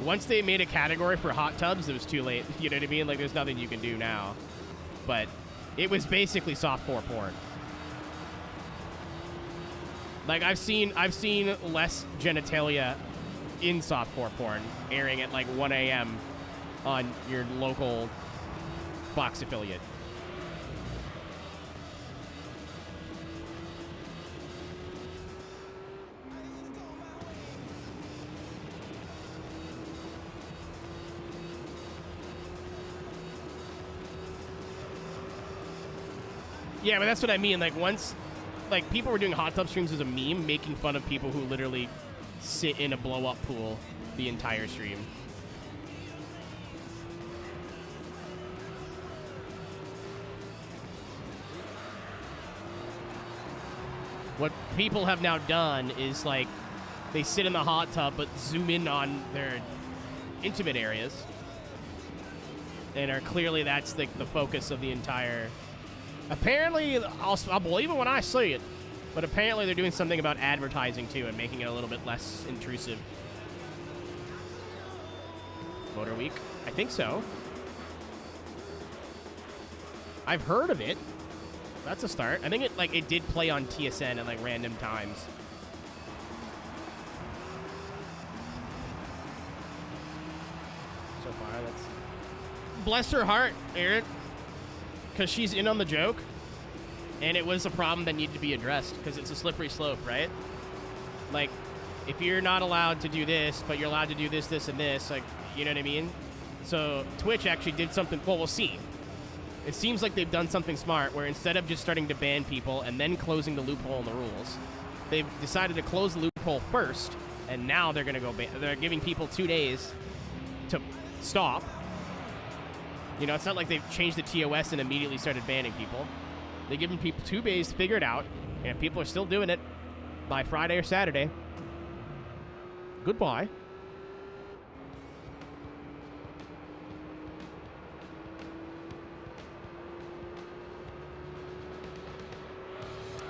Once they made a category for hot tubs, it was too late. You know what I mean? Like, there's nothing you can do now. But it was basically softcore porn. Like, I've seen less genitalia in softcore porn airing at like 1 a.m. on your local Fox affiliate. Yeah, but that's what I mean. Like, once, like, people were doing hot tub streams as a meme, making fun of people who literally sit in a blow-up pool the entire stream. What people have now done is, like, they sit in the hot tub but zoom in on their intimate areas. And are clearly that's the focus of the entire... Apparently, I'll believe it when I see it, but apparently they're doing something about advertising too and making it a little bit less intrusive. Motor Week? I think so. I've heard of it. That's a start. I think it did play on TSN at like random times. So far, that's... Bless her heart, Eric. Because she's in on the joke, and it was a problem that needed to be addressed, because it's a slippery slope, right? Like, if you're not allowed to do this, but you're allowed to do this, this, and this, like, you know what I mean? So Twitch actually did something, well, we'll see. It seems like they've done something smart, where instead of just starting to ban people and then closing the loophole in the rules, they've decided to close the loophole first, and now they're going to go they're giving people 2 days to stop. You know, it's not like they've changed the TOS and immediately started banning people. They're giving people 2 days to figure it out, and if people are still doing it by Friday or Saturday, goodbye.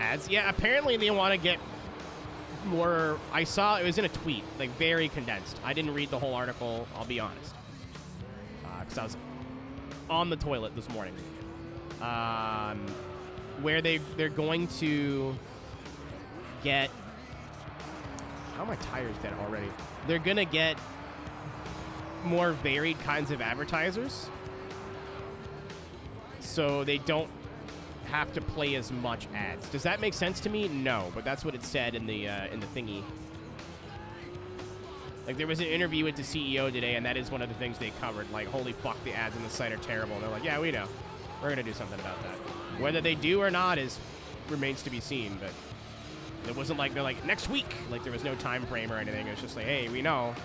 ads. Yeah, apparently they want to get more. I saw it was in a tweet, like very condensed. I didn't read the whole article, I'll be honest, because I was on the toilet this morning. Where they're going to get. How are my tires dead already? They're gonna get more varied kinds of advertisers, so they don't have to play as much ads. Does that make sense to me? No, but that's what it said in the thingy. Like, there was an interview with the CEO today, and that is one of the things they covered. Like, holy fuck, the ads on the site are terrible. And they're like, yeah, we know. We're gonna do something about that. Whether they do or not remains to be seen, but it wasn't like they're like, next week. Like, there was no time frame or anything. It was just like, hey, we know.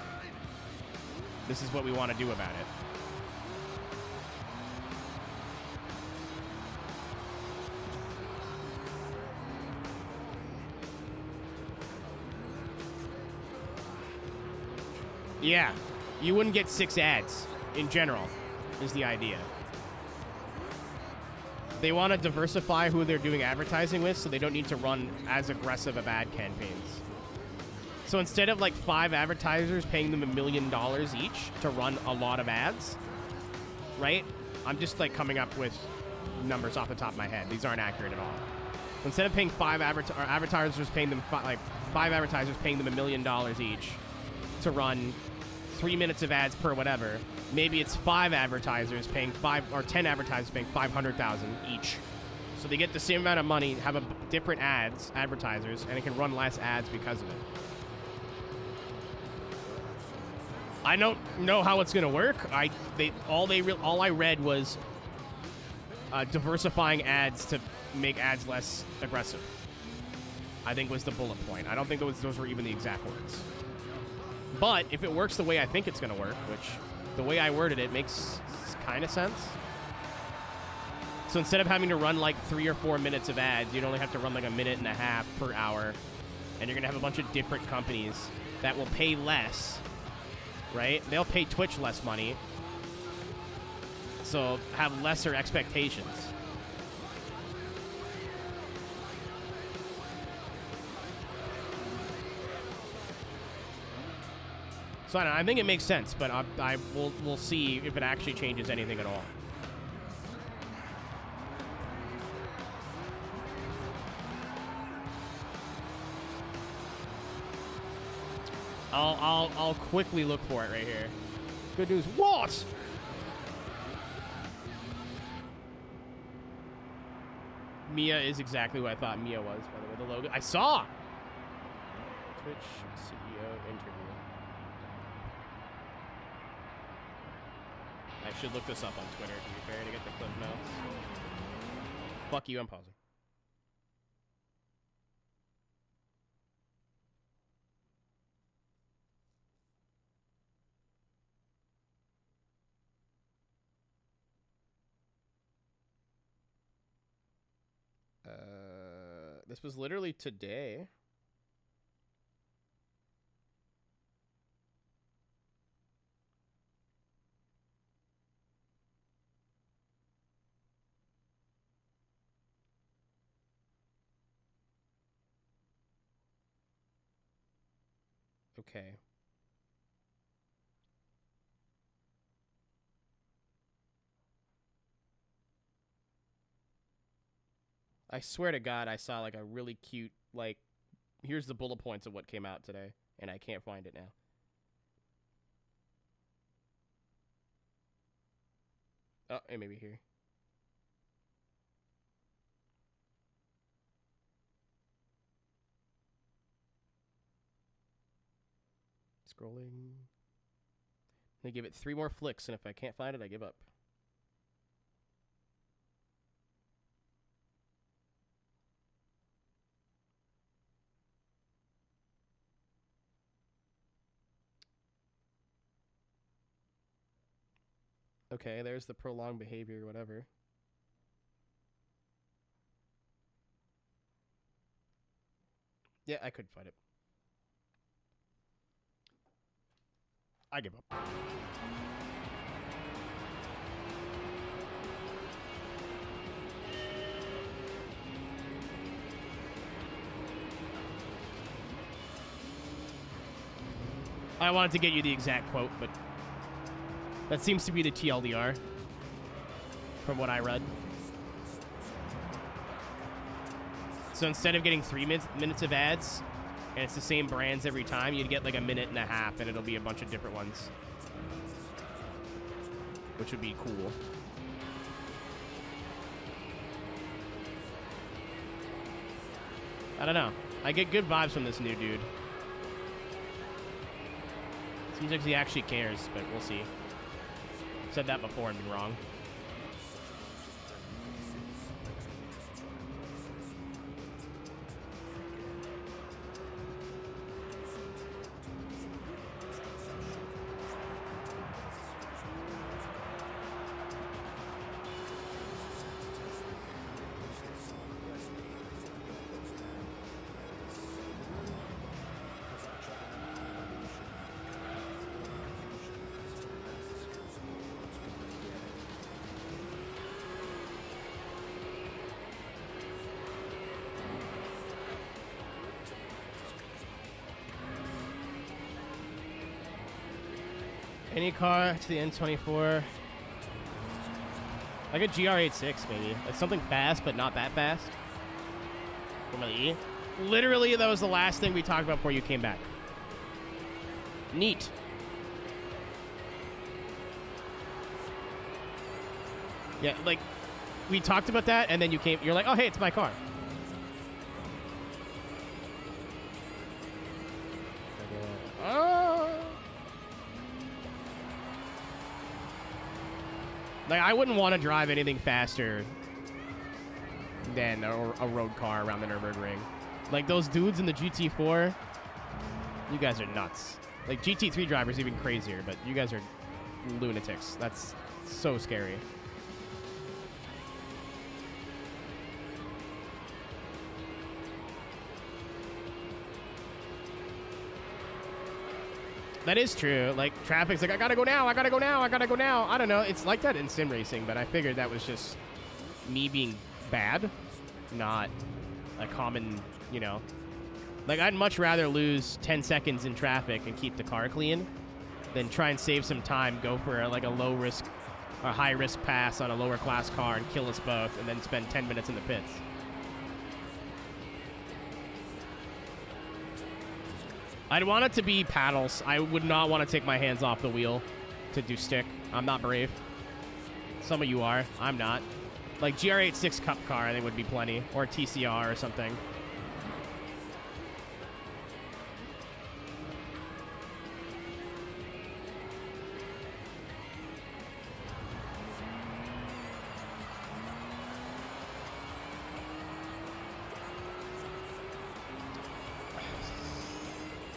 This is what we want to do about it. Yeah, you wouldn't get 6 ads in general, is the idea. They want to diversify who they're doing advertising with, so they don't need to run as aggressive of ad campaigns. So instead of like 5 advertisers paying them $1 million each to run a lot of ads, right? I'm just like coming up with numbers off the top of my head. These aren't accurate at all. Instead of paying 5 advertisers paying them 5 advertisers paying them $1 million each to run 3 minutes of ads per whatever, maybe it's 5 advertisers paying 5 or 10 advertisers paying $500,000 each. So they get the same amount of money, have different advertisers, and it can run less ads because of it. I don't know how it's gonna work. All I read was diversifying ads to make ads less aggressive, I think was the bullet point. I don't think those were even the exact words. But if it works the way I think it's gonna work, which the way I worded it makes kind of sense. So instead of having to run like 3 or 4 minutes of ads, you'd only have to run like 1.5 minutes per hour, and you're gonna have a bunch of different companies that will pay less. Right? They'll pay Twitch less money, so have lesser expectations. So I don't know, I think it makes sense, but we'll see if it actually changes anything at all. I'll quickly look for it right here. Good news. What? Mia is exactly what I thought Mia was, by the way. The logo. I saw! Twitch CEO interview. I should look this up on Twitter, to be fair, to get the clip notes. Fuck you, I'm pausing. This was literally today. Okay. I swear to God, I saw like a really cute, like, here's the bullet points of what came out today, and I can't find it now. Oh, it may be here. Scrolling. I give it 3 more flicks, and if I can't find it, I give up. Okay, there's the prolonged behavior, whatever. Yeah, I couldn't find it. I give up. I wanted to get you the exact quote, but that seems to be the TLDR from what I read. So instead of getting 3 minutes of ads, and it's the same brands every time, you'd get like a minute and a half, and it'll be a bunch of different ones, which would be cool. I don't know. I get good vibes from this new dude. Seems like he actually cares, but we'll see. Said that before and been wrong. Any car to the N24. Like a GR86 maybe. Like something fast, but not that fast. From the E. Literally, that was the last thing we talked about before you came back. Neat. Yeah, like, we talked about that, and then you came, you're like, oh, hey, it's my car. Like, I wouldn't want to drive anything faster than a road car around the Nürburgring. Like, those dudes in the GT4, you guys are nuts. Like, GT3 drivers even crazier, but you guys are lunatics. That's so scary. That is true. Like, traffic's like, I gotta go now, I gotta go now, I gotta go now. I don't know. It's like that in sim racing, but I figured that was just me being bad, not a common, you know. Like, I'd much rather lose 10 seconds in traffic and keep the car clean than try and save some time, go for like a low-risk or high-risk pass on a lower-class car and kill us both, and then spend 10 minutes in the pits. I'd want it to be paddles. I would not want to take my hands off the wheel to do stick. I'm not brave. Some of you are. I'm not. Like, GR86 Cup car, I think, would be plenty. Or TCR or something.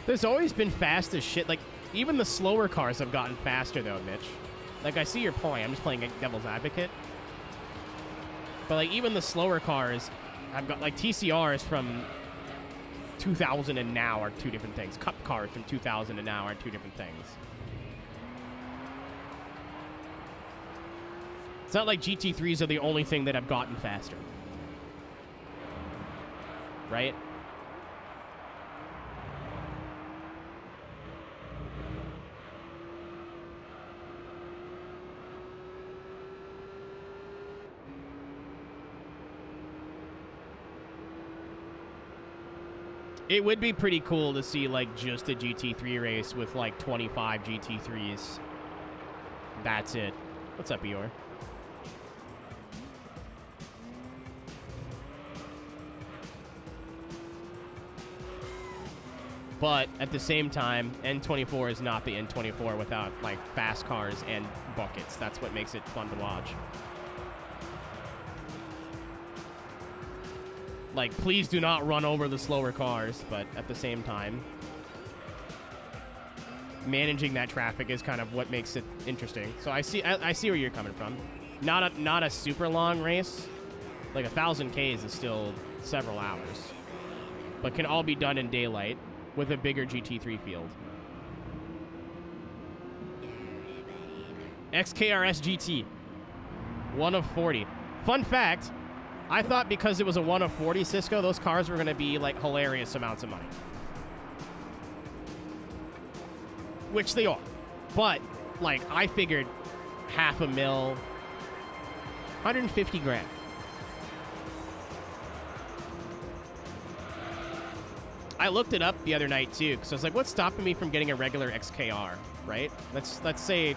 There's always been fast as shit. Like, even the slower cars have gotten faster, though, Mitch. Like, I see your point. I'm just playing devil's advocate. But, like, even the slower cars, I've got, like, TCRs from 2000 and now are two different things. Cup cars from 2000 and now are two different things. It's not like GT3s are the only thing that have gotten faster. Right? It would be pretty cool to see, like, just a GT3 race with, like, 25 GT3s. That's it. What's up, Eeyore? But, at the same time, N24 is not the N24 without, like, fast cars and buckets. That's what makes it fun to watch. Like, please do not run over the slower cars, but at the same time, managing that traffic is kind of what makes it interesting. So I see where you're coming from. Not a super long race. Like 1,000 Ks is still several hours, but can all be done in daylight with a bigger GT3 field. XKRS GT, 1 of 40. Fun fact. I thought because it was a 1 of 40 Cisco, those cars were going to be, like, hilarious amounts of money. which they are. But, like, I figured $500,000, 150 grand. I looked it up the other night, too, because I was like, what's stopping me from getting a regular XKR, right? Let's say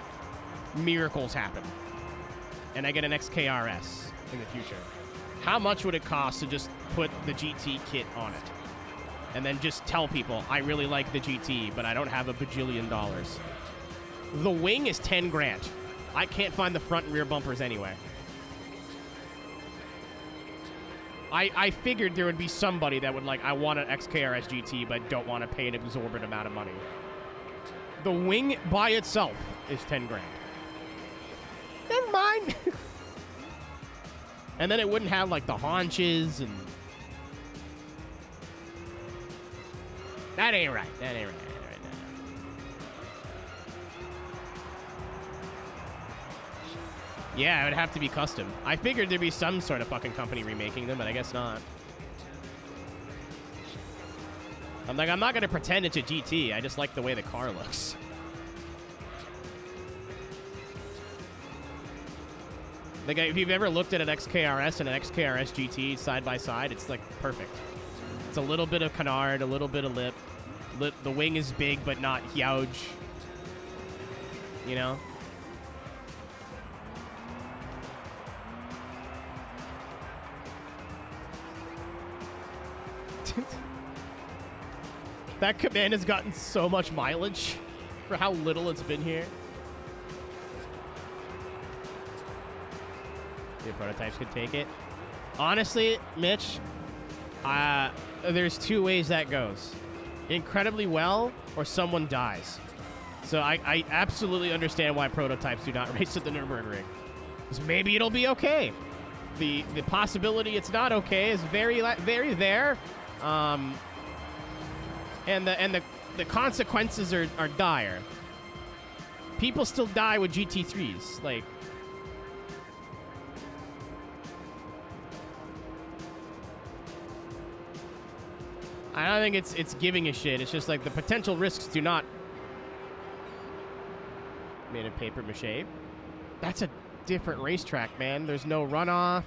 miracles happen, and I get an XKRS in the future. How much would it cost to just put the GT kit on it? And then just tell people, I really like the GT, but I don't have a bajillion dollars. The wing is 10 grand. I can't find the front and rear bumpers anywhere. I figured there would be somebody that would like, I want an XKRS GT, but don't want to pay an exorbitant amount of money. The wing by itself is 10 grand. Never mind. And then it wouldn't have like the haunches and... That ain't right. That ain't right. Yeah, it would have to be custom. I figured there'd be some sort of fucking company remaking them, but I guess not. I'm like, I'm not gonna pretend it's a GT. I just like the way the car looks. Like, if you've ever looked at an XKRS and an XKRS GT side by side, it's like perfect. It's a little bit of canard, a little bit of lip. The wing is big, but not huge. You know? That command has gotten so much mileage for how little it's been here. Your prototypes could take it. Honestly, Mitch, there's two ways that goes. Incredibly well, or someone dies. So I absolutely understand why prototypes do not race at the Nürburgring. Because maybe it'll be okay. The possibility it's not okay is very there. And the consequences are dire. People still die with GT3s. Like, I don't think it's giving a shit. It's just like the potential risks do not. Made of paper mache. That's a different racetrack, man. There's no runoff.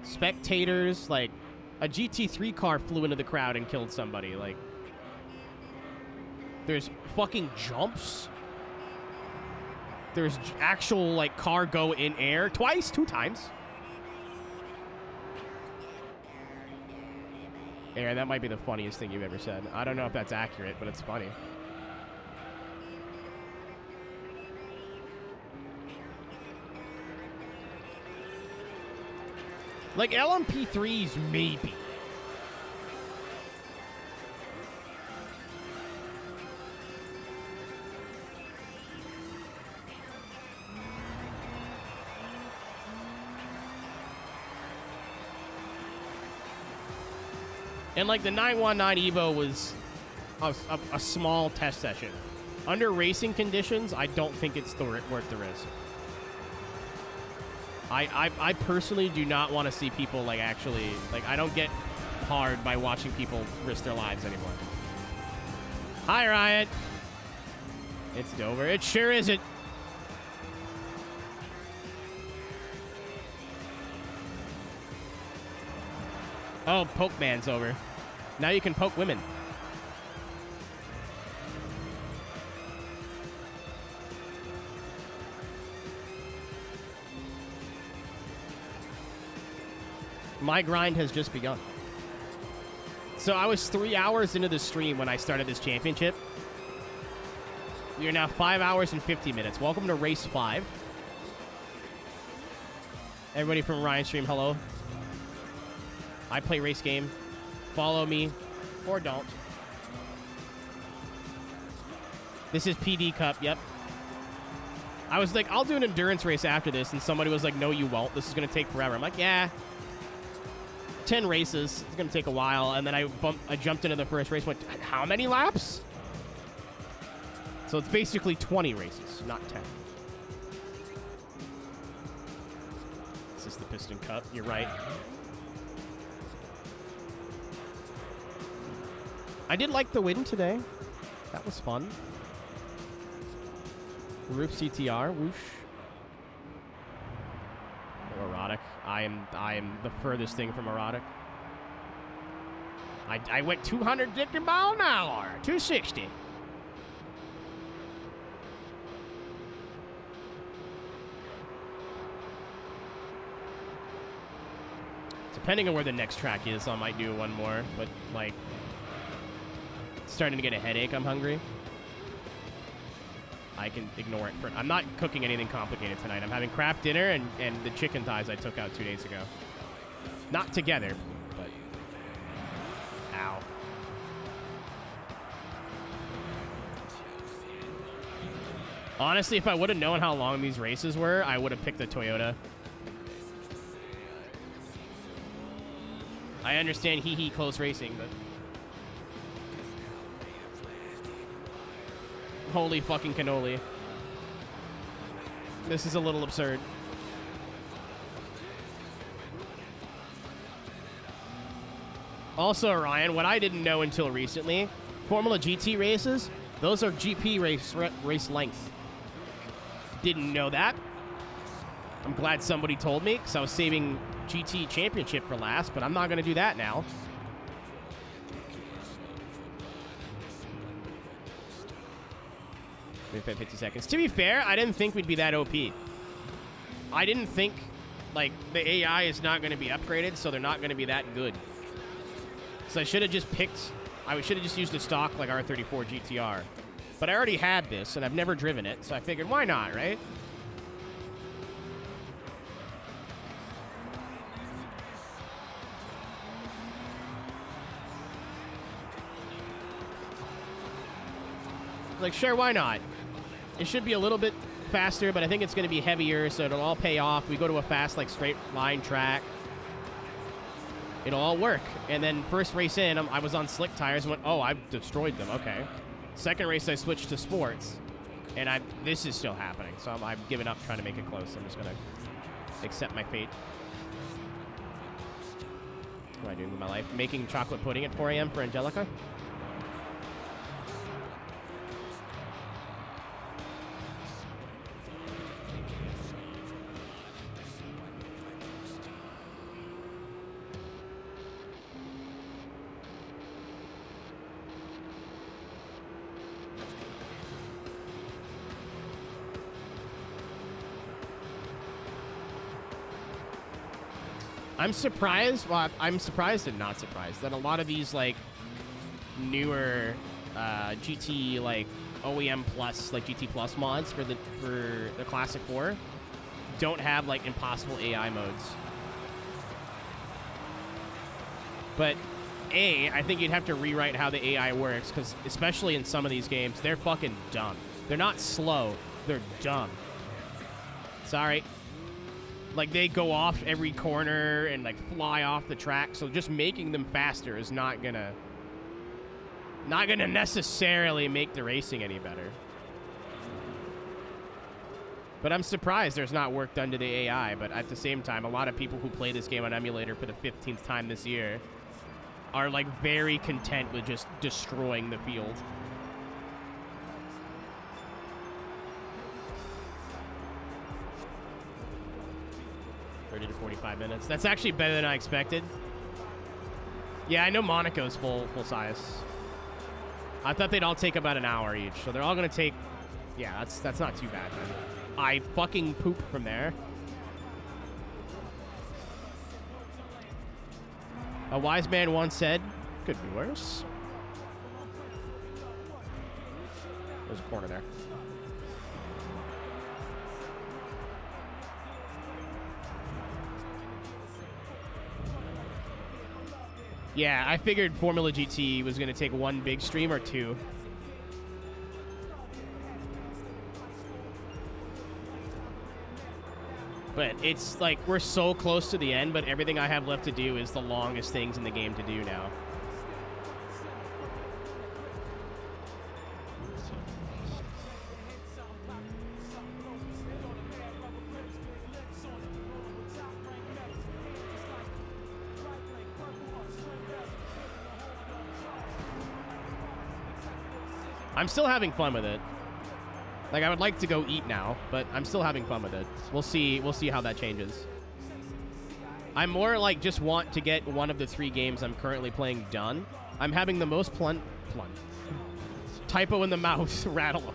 Spectators. Like, a GT3 car flew into the crowd and killed somebody. Like, there's fucking jumps. There's actual, like, car go in air. Two times. Aaron, that might be the funniest thing you've ever said. I don't know if that's accurate, but it's funny. Like, LMP3s, maybe. And, like, the 919 Evo was a small test session. Under racing conditions, I don't think it's worth the risk. I personally do not want to see people, like, actually... Like, I don't get hard by watching people risk their lives anymore. Hi, Riot. It's Dover. It sure isn't. Oh, Poke Man's over. Now you can poke women. My grind has just begun. So I was 3 hours into the stream when I started this championship. We are now 5 hours and 50 minutes. Welcome to Race 5. Everybody from Ryan Stream, hello. I play race game. Follow me, or don't. This is PD Cup, yep. I was like, I'll do an endurance race after this, and somebody was like, no, you won't. This is going to take forever. I'm like, yeah. 10 races. It's going to take a while. And then I jumped into the first race, went, how many laps? So it's basically 20 races, not 10. This is the Piston Cup. You're right. I did like the win today. That was fun. Roof CTR, whoosh. Erotic. I am the furthest thing from erotic. I went 250 mile an hour, 260. Depending on where the next track is, I might do one more. But like, starting to get a headache. I'm hungry. I can ignore it. I'm not cooking anything complicated tonight. I'm having Kraft dinner and the chicken thighs I took out 2 days ago. Not together, but... Ow. Honestly, if I would have known how long these races were, I would have picked the Toyota. I understand hee-hee close racing, but... Holy fucking cannoli. This is a little absurd. Also, Ryan, what I didn't know until recently, Formula GT races, those are GP race length. Didn't know that. I'm glad somebody told me, because I was saving GT Championship for last, but I'm not going to do that now. Wait 50 seconds. To be fair, I didn't think we'd be that OP. I didn't think, like, the AI is not going to be upgraded, so they're not going to be that good. So I should have just picked... I should have just used a stock, like, R34 GTR. But I already had this, and I've never driven it, so I figured, why not, right? Like, sure, why not? It should be a little bit faster, but I think it's going to be heavier, so it'll all pay off. We go to a fast, like, straight line track. It'll all work. And then first race in, I was on slick tires and went, oh, I've destroyed them. Okay. Second race, I switched to sports. And this is still happening, so I've given up trying to make it close. I'm just going to accept my fate. What am I doing with my life? Making chocolate pudding at 4 a.m. for Angelica? I'm surprised. Well, I'm surprised and not surprised that a lot of these like newer GT like OEM plus like GT plus mods for the Classic 4 don't have like impossible AI modes. But I think you'd have to rewrite how the AI works, because especially in some of these games, they're fucking dumb. They're not slow. They're dumb. Sorry. Like, they go off every corner and, like, fly off the track, so just making them faster is not gonna necessarily make the racing any better. But I'm surprised there's not work done to the AI, but at the same time, a lot of people who play this game on emulator for the 15th time this year are, like, very content with just destroying the field. 30 to 45 minutes. That's actually better than I expected. Yeah, I know Monaco's full size. I thought they'd all take about an hour each, so they're all gonna take... Yeah, that's not too bad, man. I fucking poop from there. A wise man once said, could be worse. There's a corner there. Yeah, I figured Formula GT was going to take one big stream or two. But it's like, we're so close to the end, but everything I have left to do is the longest things in the game to do now. I'm still having fun with it. Like, I would like to go eat now, but I'm still having fun with it. We'll see how that changes. I more like just want to get one of the 3 games I'm currently playing done. I'm having the most typo in the mouth rattle.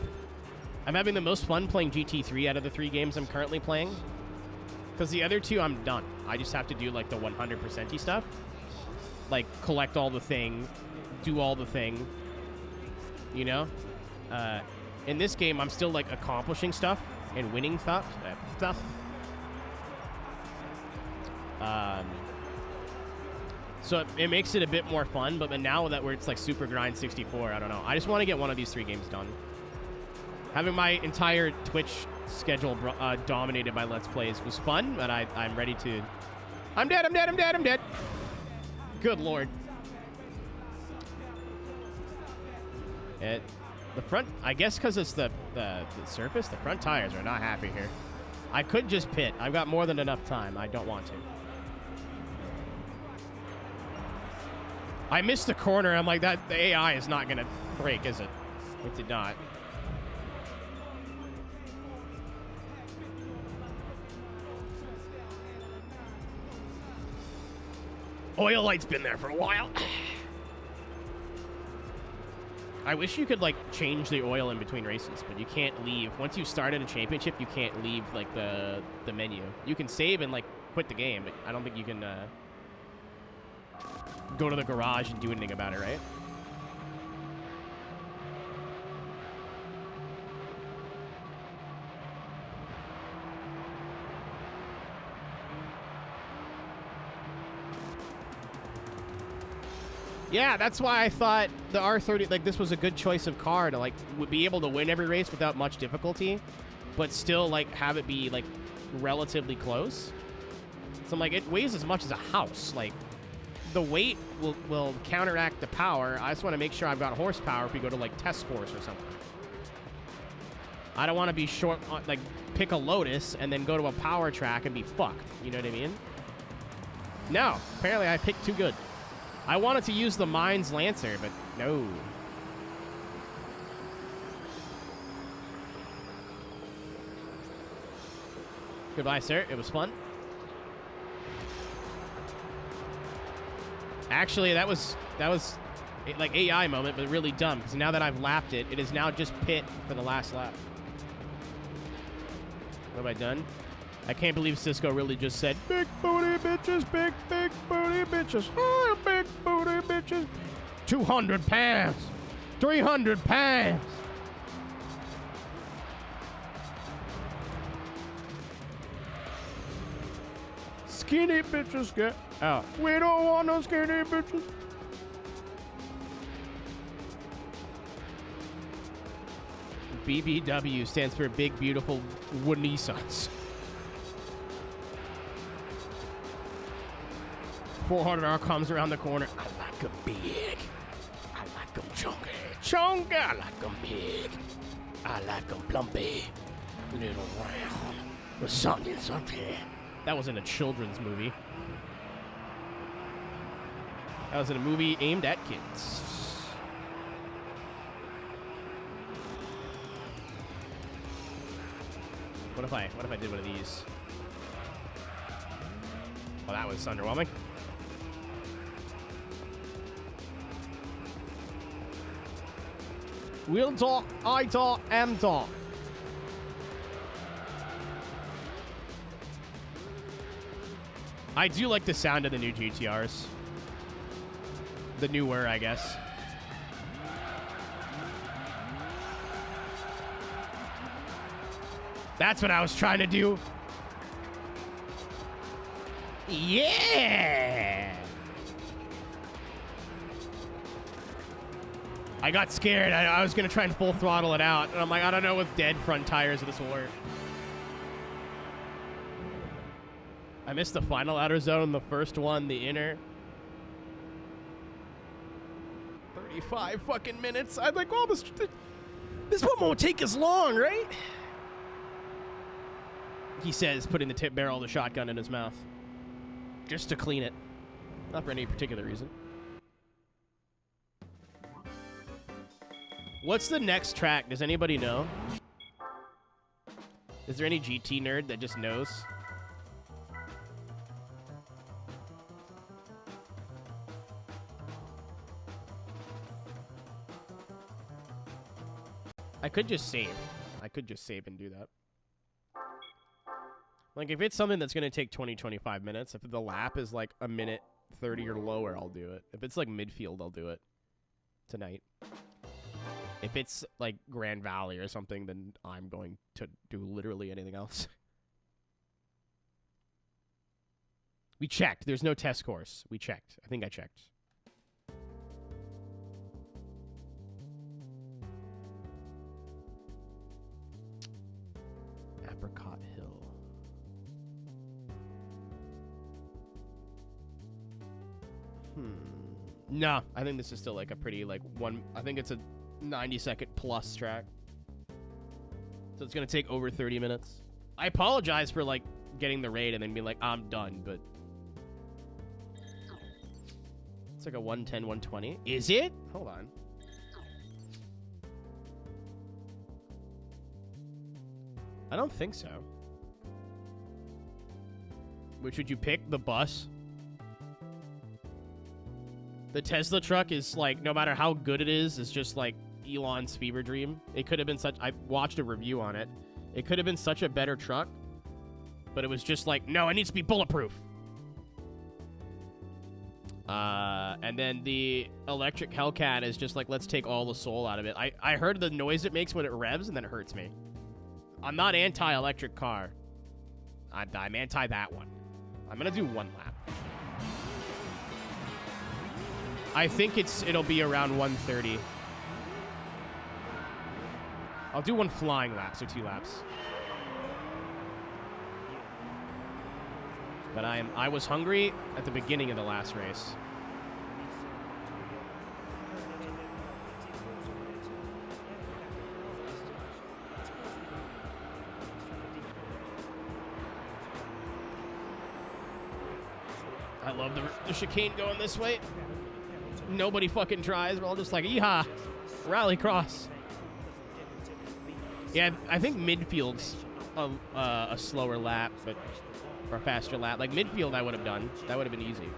I'm having the most fun playing GT3 out of the 3 games I'm currently playing. Because the other 2, I'm done. I just have to do, like, the 100%-y stuff. Like, collect all the thing, do all the thing, you know? In this game, I'm still, like, accomplishing stuff and winning stuff. So it makes it a bit more fun, but now that it's like Super Grind 64, I don't know. I just want to get one of these 3 games done. Having my entire Twitch schedule dominated by Let's Plays was fun, but I'm ready to... I'm dead. Good Lord. The front, I guess because it's the surface, the front tires are not happy here. I could just pit. I've got more than enough time. I don't want to. I missed the corner. I'm like, the AI is not going to break, is it? It did not. Oil light's been there for a while. I wish you could, like, change the oil in between races, but you can't leave. Once you start in a championship, you can't leave, like, the menu. You can save and, like, quit the game, but I don't think you can go to the garage and do anything about it, right? Yeah, that's why I thought the R30, like, this was a good choice of car to, like, be able to win every race without much difficulty, but still, like, have it be, like, relatively close. So I'm like, it weighs as much as a house. Like, the weight will counteract the power. I just want to make sure I've got horsepower if we go to, like, test course or something. I don't want to be short, like, pick a Lotus and then go to a power track and be fucked. You know what I mean? No, apparently I picked too good. I wanted to use the Mines Lancer, but no. Goodbye, sir. It was fun. Actually, that was like AI moment, but really dumb, because now that I've lapped it, it is now just pit for the last lap. What have I done? I can't believe Cisco really just said, big booty bitches, big booty bitches, oh, big booty bitches. 200 pounds, 300 pounds. Skinny bitches get out. We don't want no skinny bitches. BBW stands for Big Beautiful Nissans. 400R comes around the corner. I like them big. I like them chunky. Chunky. I like them big. I like them plumpy. Little round. With something. That wasn't a children's movie. That was in a movie aimed at kids. What if I did one of these? Oh, that was underwhelming. We'll talk, I talk, am talk. I do like the sound of the new GTRs. The newer, I guess. That's what I was trying to do. Yeah! I got scared. I was going to try and full throttle it out. And I'm like, I don't know with dead front tires if this will work. I missed the final outer zone, the first one, the inner. 35 fucking minutes. I'm like, well, this one won't take as long, right? He says, putting the tip barrel of the shotgun in his mouth. Just to clean it. Not for any particular reason. What's the next track? Does anybody know? Is there any GT nerd that just knows? I could just save. I could just save and do that. Like, if it's something that's going to take 20, 25 minutes, if the lap is like a minute 30 or lower, I'll do it. If it's like midfield, I'll do it tonight. If it's like Grand Valley or something, then I'm going to do literally anything else. We checked. There's no test course. We checked. I think I checked. Apricot Hill. No, I think this is still like a pretty like one. I think it's a 90-second plus track. So it's going to take over 30 minutes. I apologize for like getting the raid and then being like, I'm done, but it's like a 110, 120. Is it? Hold on. I don't think so. Which would you pick? The bus? The Tesla truck is like, no matter how good it is, it's just like Elon's fever dream. It could have been such... I watched a review on it. It could have been such a better truck, but it was just like, no, it needs to be bulletproof. And then the electric Hellcat is just like, let's take all the soul out of it. I heard the noise it makes when it revs, and then it hurts me. I'm not anti-electric car. I'm anti that one. I'm gonna do one lap. I think it'll be around 130. I'll do one flying lap, so 2 laps. But I was hungry at the beginning of the last race. I love the chicane going this way. Nobody fucking tries. We're all just like, yeehaw, rally cross. Yeah, I think midfield's a slower lap, but or a faster lap. Like midfield, I would have done. That would have been easy.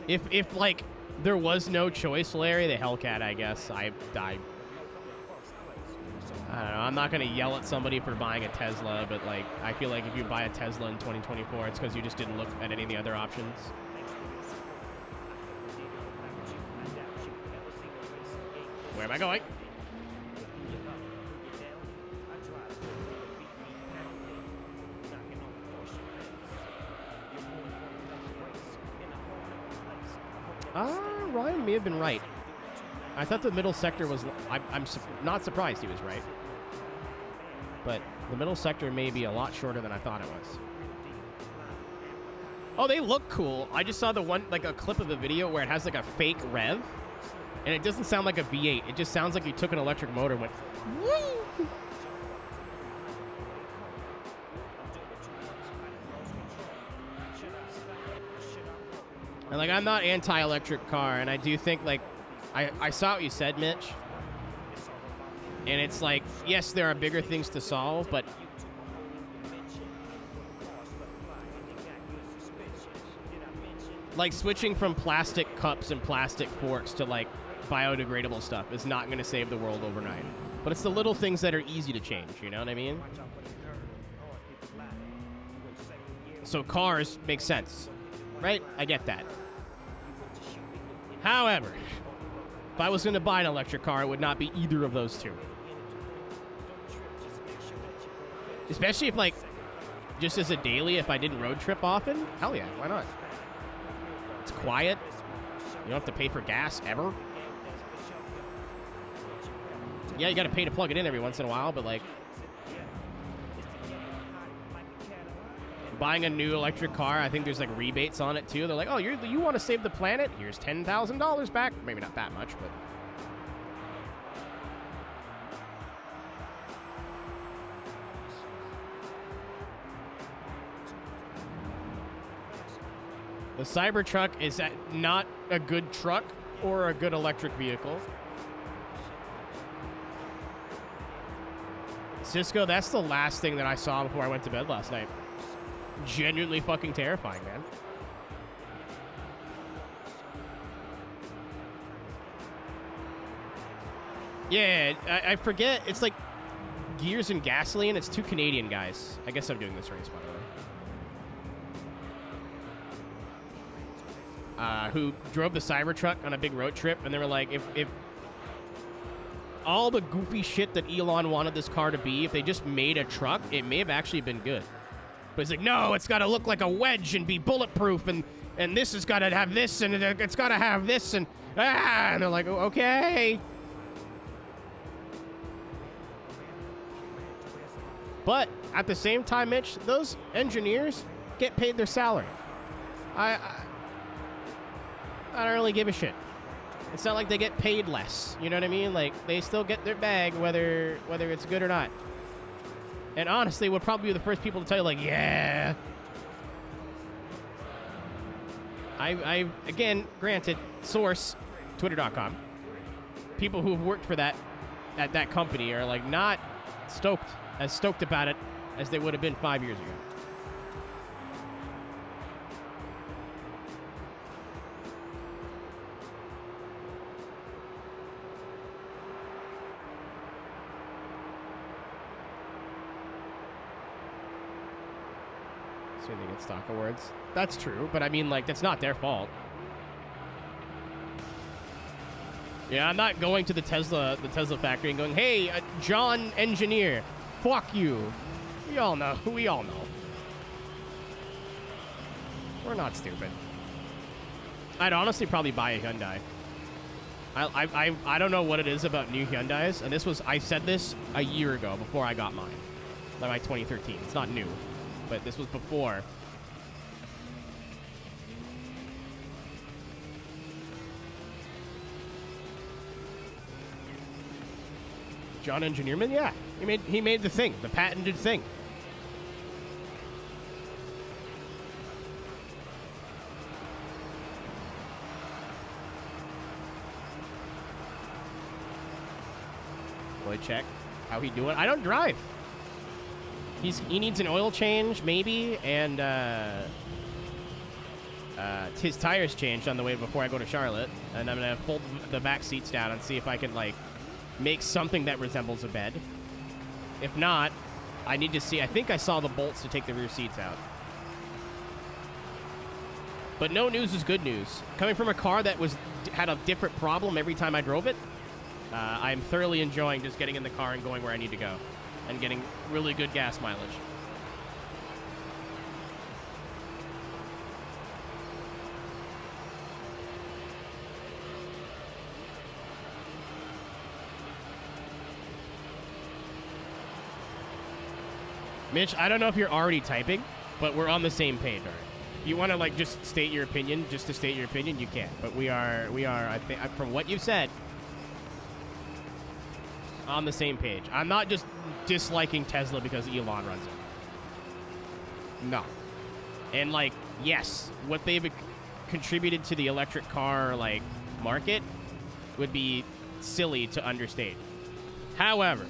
If like there was no choice, Larry, the Hellcat, I guess. I don't know. I'm not gonna yell at somebody for buying a Tesla, but like I feel like if you buy a Tesla in 2024, it's because you just didn't look at any of the other options. Where am I going? Ryan may have been right. I thought the middle sector was... I'm not surprised he was right. But the middle sector may be a lot shorter than I thought it was. Oh, they look cool. I just saw the one, like a clip of the video where it has like a fake rev. And it doesn't sound like a V8. It just sounds like you took an electric motor and went... Woo! And like, I'm not anti-electric car, and I do think like... I saw what you said, Mitch. And it's like, yes, there are bigger things to solve, but... like, switching from plastic cups and plastic forks to, like, biodegradable stuff is not going to save the world overnight. But it's the little things that are easy to change, you know what I mean? So cars make sense, right? I get that. However, if I was going to buy an electric car, it would not be either of those two. Especially if, like, just as a daily, if I didn't road trip often, hell yeah, why not? It's quiet. You don't have to pay for gas ever. Yeah, you got to pay to plug it in every once in a while, but, like, buying a new electric car, I think there's, like, rebates on it, too. They're like, oh, you want to save the planet? Here's $10,000 back. Maybe not that much, but... The Cybertruck is not a good truck or a good electric vehicle. Cisco, that's the last thing that I saw before I went to bed last night. Genuinely fucking terrifying, man. Yeah, I forget. It's like Gears and Gasoline. It's 2 Canadian guys. I guess I'm doing this race, by the way. Who drove the Cybertruck on a big road trip, and they were like, if all the goofy shit that Elon wanted this car to be, if they just made a truck, it may have actually been good. But he's like, no, it's got to look like a wedge and be bulletproof, and this has got to have this, and it's got to have this, and they're like, okay. But at the same time, Mitch, those engineers get paid their salary. I don't really give a shit. It's not like they get paid less. You know what I mean? Like, they still get their bag whether it's good or not. And honestly, we'll probably be the first people to tell you, like, yeah. I again, granted, source, twitter.com. People who've worked for that, at that company are, like, not as stoked about it as they would have been 5 years ago. So they get stock awards. That's true, but I mean, like, that's not their fault. Yeah, I'm not going to the Tesla factory and going, hey, John engineer, fuck you. We all know. We all know. We're not stupid. I'd honestly probably buy a Hyundai. I don't know what it is about new Hyundais, and I said this a year ago before I got mine. Like my 2013. It's not new, but this was before. John Engineerman, yeah. He made the thing, the patented thing. Boy, check. How he doing? I don't drive. He needs an oil change, maybe, and his tires changed on the way before I go to Charlotte. And I'm gonna fold the back seats down and see if I can, like, make something that resembles a bed. If not, I need to see. I think I saw the bolts to take the rear seats out. But no news is good news. Coming from a car that had a different problem every time I drove it, I'm thoroughly enjoying just getting in the car and going where I need to go and getting really good gas mileage. Mitch, I don't know if you're already typing, but we're on the same page, all right? If you want to, like, just state your opinion, just to state your opinion, you can. But we are, I think, from what you've said, on the same page. I'm not just disliking Tesla because Elon runs it. No. And, like, yes, what they've contributed to the electric car, like, market would be silly to understate. However,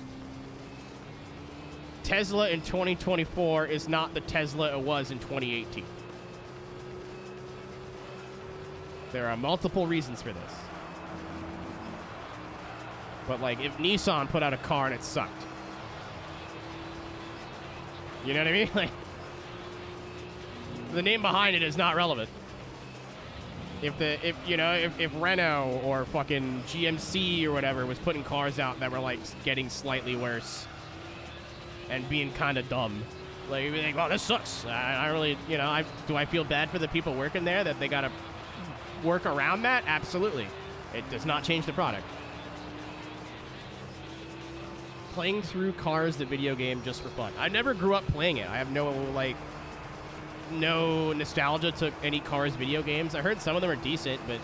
Tesla in 2024 is not the Tesla it was in 2018. There are multiple reasons for this. But, like, if Nissan put out a car and it sucked. You know what I mean? Like, the name behind it is not relevant. If Renault or fucking GMC or whatever was putting cars out that were, like, getting slightly worse and being kind of dumb, like, you'd be like, well, this sucks. I really, do I feel bad for the people working there that they got to work around that? Absolutely. It does not change the product. Playing through Cars, the video game, just for fun. I never grew up playing it. I have no nostalgia to any Cars video games. I heard some of them are decent, but...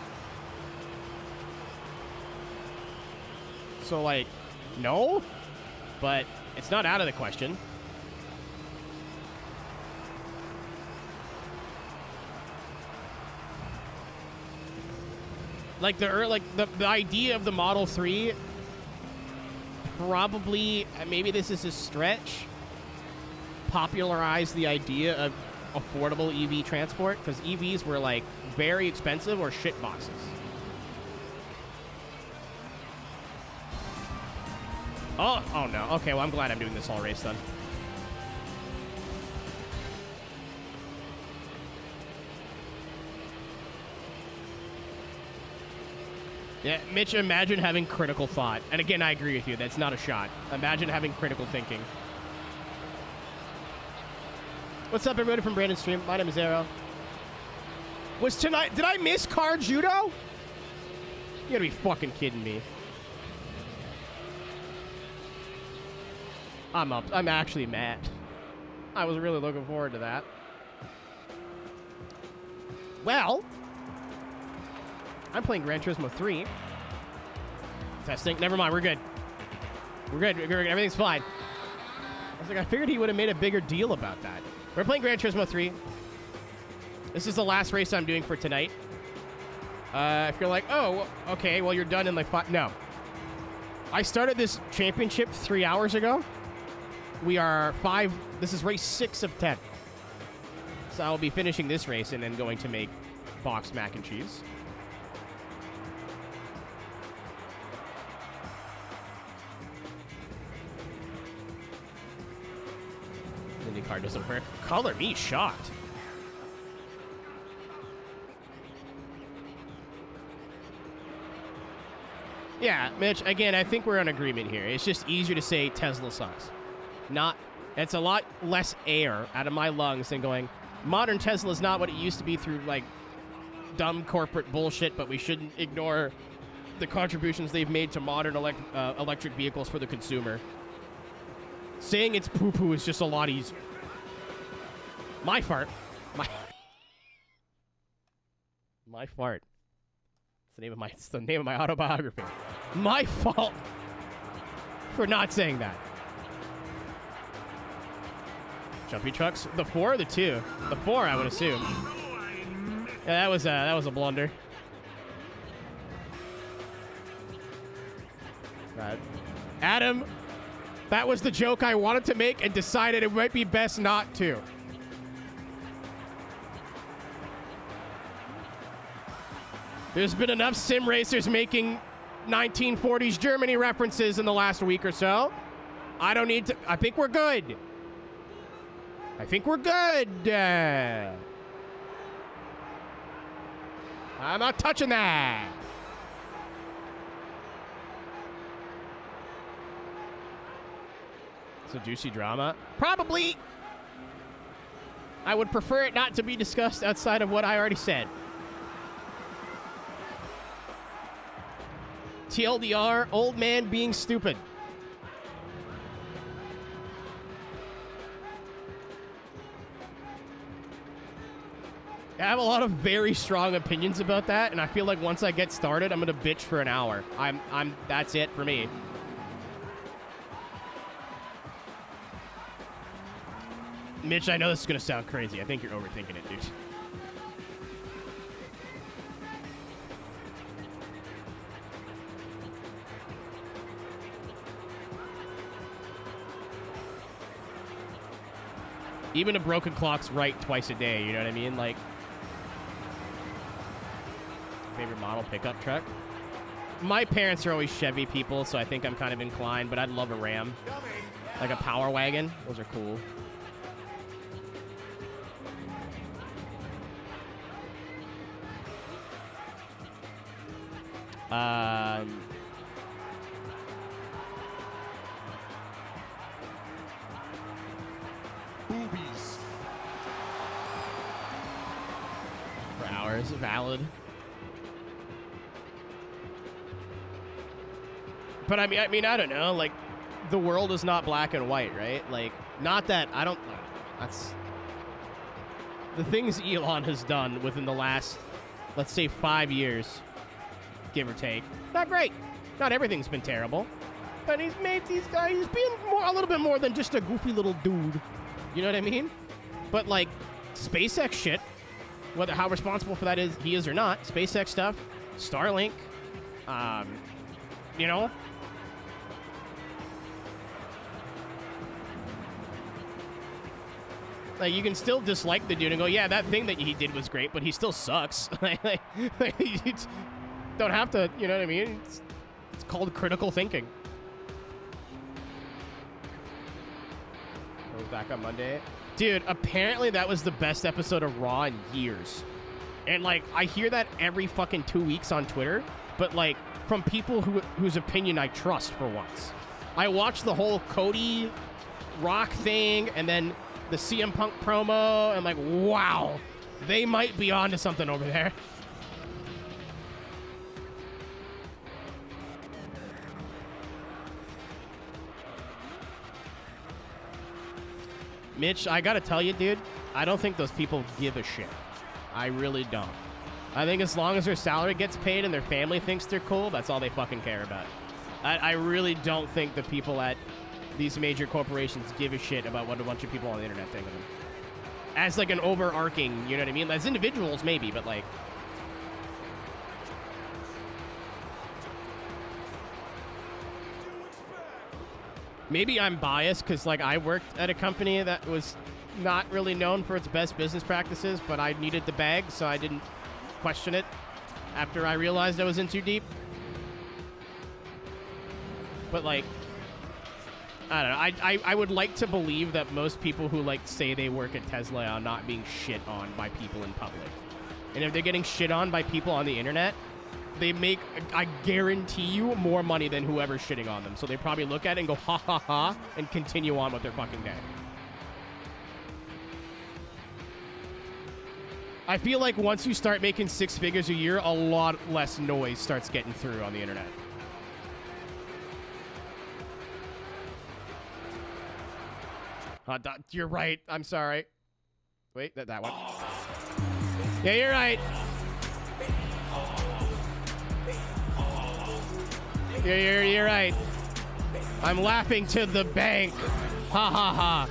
So, like, no? But it's not out of the question. Like the idea of the Model 3, probably, maybe this is a stretch, popularized the idea of affordable EV transport, because EVs were like very expensive or shit boxes. Oh no. Okay, well, I'm glad I'm doing this all race then. Yeah, Mitch, imagine having critical thought. And again, I agree with you. That's not a shot. Imagine having critical thinking. What's up, everybody from Brandon's stream? My name is Arrow. Was tonight... Did I miss car judo? You gotta be fucking kidding me. I'm up. I'm actually mad. I was really looking forward to that. Well... I'm playing Gran Turismo 3. Testing. Never mind. We're good. We're good. Everything's fine. I was like, I figured he would have made a bigger deal about that. We're playing Gran Turismo 3. This is the last race I'm doing for tonight. If you're like, oh, okay, well, you're done in like 5... No. I started this championship 3 hours ago. We are 5... This is race 6 of 10. So I'll be finishing this race and then going to make boxed mac and cheese. IndyCar doesn't work. Color me shocked. Yeah, Mitch, again, I think we're in agreement here. It's just easier to say Tesla sucks. It's a lot less air out of my lungs than going, modern Tesla is not what it used to be through, like, dumb corporate bullshit, but we shouldn't ignore the contributions they've made to modern electric vehicles for the consumer. Saying it's poo-poo is just a lot easier. My fart. My fart. It's the name of my autobiography. My fault for not saying that. Jumpy trucks. The 4 or the 2? The 4, I would assume. Yeah, that was a blunder. Right. Adam, that was the joke I wanted to make and decided it might be best not to. There's been enough sim racers making 1940s Germany references in the last week or so. I don't need to... I think we're good. I think we're good. I'm not touching that. It's a juicy drama. Probably. I would prefer it not to be discussed outside of what I already said. TLDR, old man being stupid. I have a lot of very strong opinions about that, and I feel like once I get started, I'm gonna bitch for an hour. That's it for me. Mitch, I know this is gonna sound crazy. I think you're overthinking it, dude. Even a broken clock's right twice a day, you know what I mean? Like, favorite model pickup truck? My parents are always Chevy people, so I think I'm kind of inclined, but I'd love a Ram. Like a Power Wagon. Those are cool. Boobies. For hours, valid. But I mean, I don't know. Like, the world is not black and white, right? Like, not that I don't. That's the things Elon has done within the last, let's say, 5 years, give or take. Not great. Not everything's been terrible, but he's made these guys. He's been a little bit more than just a goofy little dude. You know what I mean? But like SpaceX shit, how responsible for that he is or not, SpaceX stuff, Starlink. You know? Like, you can still dislike the dude and go, yeah, that thing that he did was great, but he still sucks. You don't have to, you know what I mean? It's called critical thinking. We're back on Monday. Dude, apparently that was the best episode of Raw in years. And, like, I hear that every fucking 2 weeks on Twitter, but, like, from people whose opinion I trust for once. I watched the whole Cody Rock thing, and then the CM Punk promo, and I'm like, wow, they might be onto something over there. Mitch, I gotta tell you, dude, I don't think those people give a shit. I really don't. I think as long as their salary gets paid and their family thinks they're cool, that's all they fucking care about. I really don't think the people at these major corporations give a shit about what a bunch of people on the internet think of them. As, like, an overarching, you know what I mean? As individuals, maybe, but, like... Maybe I'm biased because, like, I worked at a company that was not really known for its best business practices, but I needed the bag, so I didn't question it after I realized I was in too deep. But, like... I don't know. I would like to believe that most people who, like, say they work at Tesla are not being shit on by people in public. And if they're getting shit on by people on the internet, they make, I guarantee you, more money than whoever's shitting on them. So they probably look at it and go, ha ha ha, and continue on with their fucking day. I feel like once you start making 6 figures a year, a lot less noise starts getting through on the internet. You're right. I'm sorry. Wait, that one. Yeah, you're right. You're right. I'm laughing to the bank. Ha ha ha.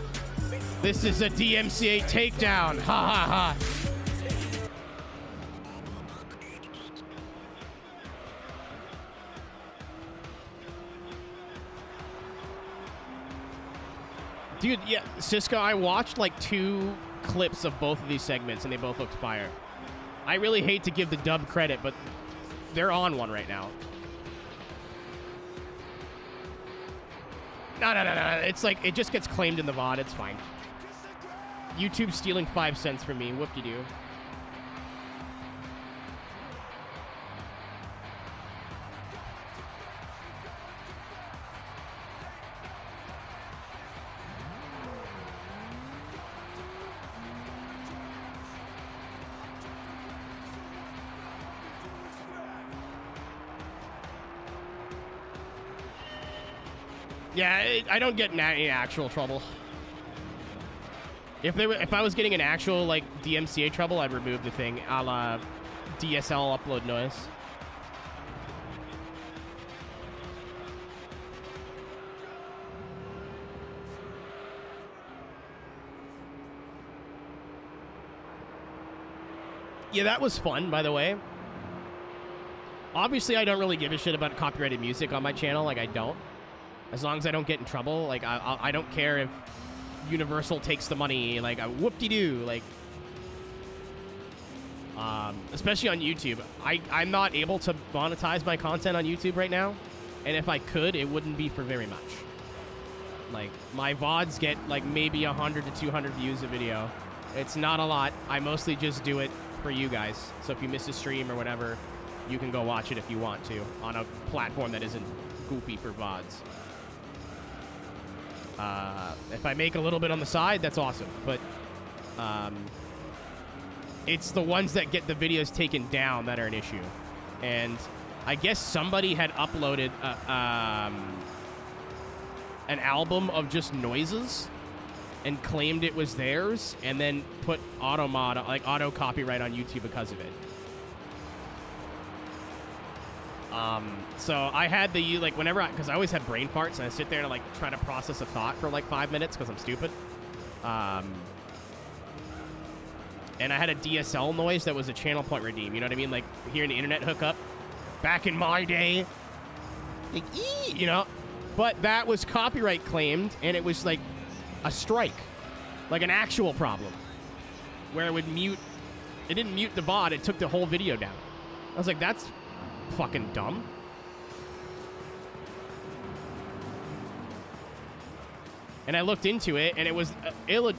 This is a DMCA takedown. Ha ha ha. Dude, yeah, Cisco, I watched like 2 clips of both of these segments, and they both looked fire. I really hate to give the dub credit, but they're on one right now. No. It's like, it just gets claimed in the VOD. It's fine. YouTube stealing 5 cents from me. Whoop-de-doo. Yeah, I don't get in any actual trouble. If I was getting an actual, like, DMCA trouble, I'd remove the thing, a la DSL upload noise. Yeah, that was fun, by the way. Obviously, I don't really give a shit about copyrighted music on my channel. Like, I don't. As long as I don't get in trouble, like, I don't care if Universal takes the money, like, whoop-de-doo, like, especially on YouTube. I'm not able to monetize my content on YouTube right now, and if I could, it wouldn't be for very much. Like, my VODs get, like, maybe 100 to 200 views a video. It's not a lot. I mostly just do it for you guys, so if you miss a stream or whatever, you can go watch it if you want to, on a platform that isn't goofy for VODs. If I make a little bit on the side, that's awesome. But it's the ones that get the videos taken down that are an issue. And I guess somebody had uploaded an album of just noises and claimed it was theirs, and then put auto copyright on YouTube because of it. So I had the, like, whenever because I always have brain farts, and I sit there and, like, try to process a thought for, like, 5 minutes because I'm stupid. and I had a DSL noise that was a channel point redeem. You know what I mean? Like hearing the internet hookup back in my day. Like, you know? But that was copyright claimed, and it was like a strike. Like an actual problem. Where it would mute. It didn't mute the VOD, it took the whole video down. I was like, that's fucking dumb. And I looked into it, and it was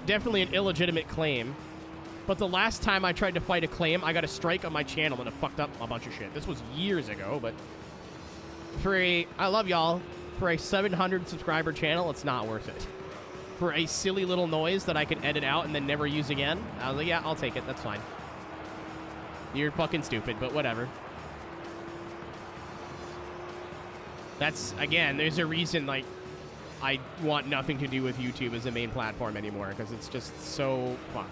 definitely an illegitimate claim. But the last time I tried to fight a claim, I got a strike on my channel, and it fucked up a bunch of shit. This was years ago, but I love y'all. For a 700 subscriber channel, it's not worth it. For a silly little noise that I can edit out and then never use again, I was like, yeah, I'll take it. That's fine. You're fucking stupid, but whatever. That's, again, there's a reason, like, I want nothing to do with YouTube as the main platform anymore, because it's just so fucked.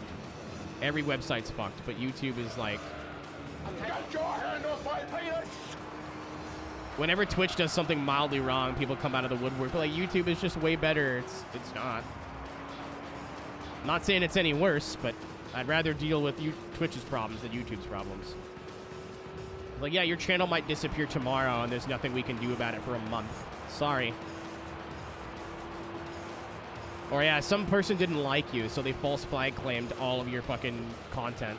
Every website's fucked, but YouTube is like... Get your hand off my penis! Whenever Twitch does something mildly wrong, people come out of the woodwork, but like, YouTube is just way better. It's not. I'm not saying it's any worse, but I'd rather deal with Twitch's problems than YouTube's problems. Like, yeah, your channel might disappear tomorrow, and there's nothing we can do about it for a month. Sorry. Or yeah, some person didn't like you, so they false flag claimed all of your fucking content.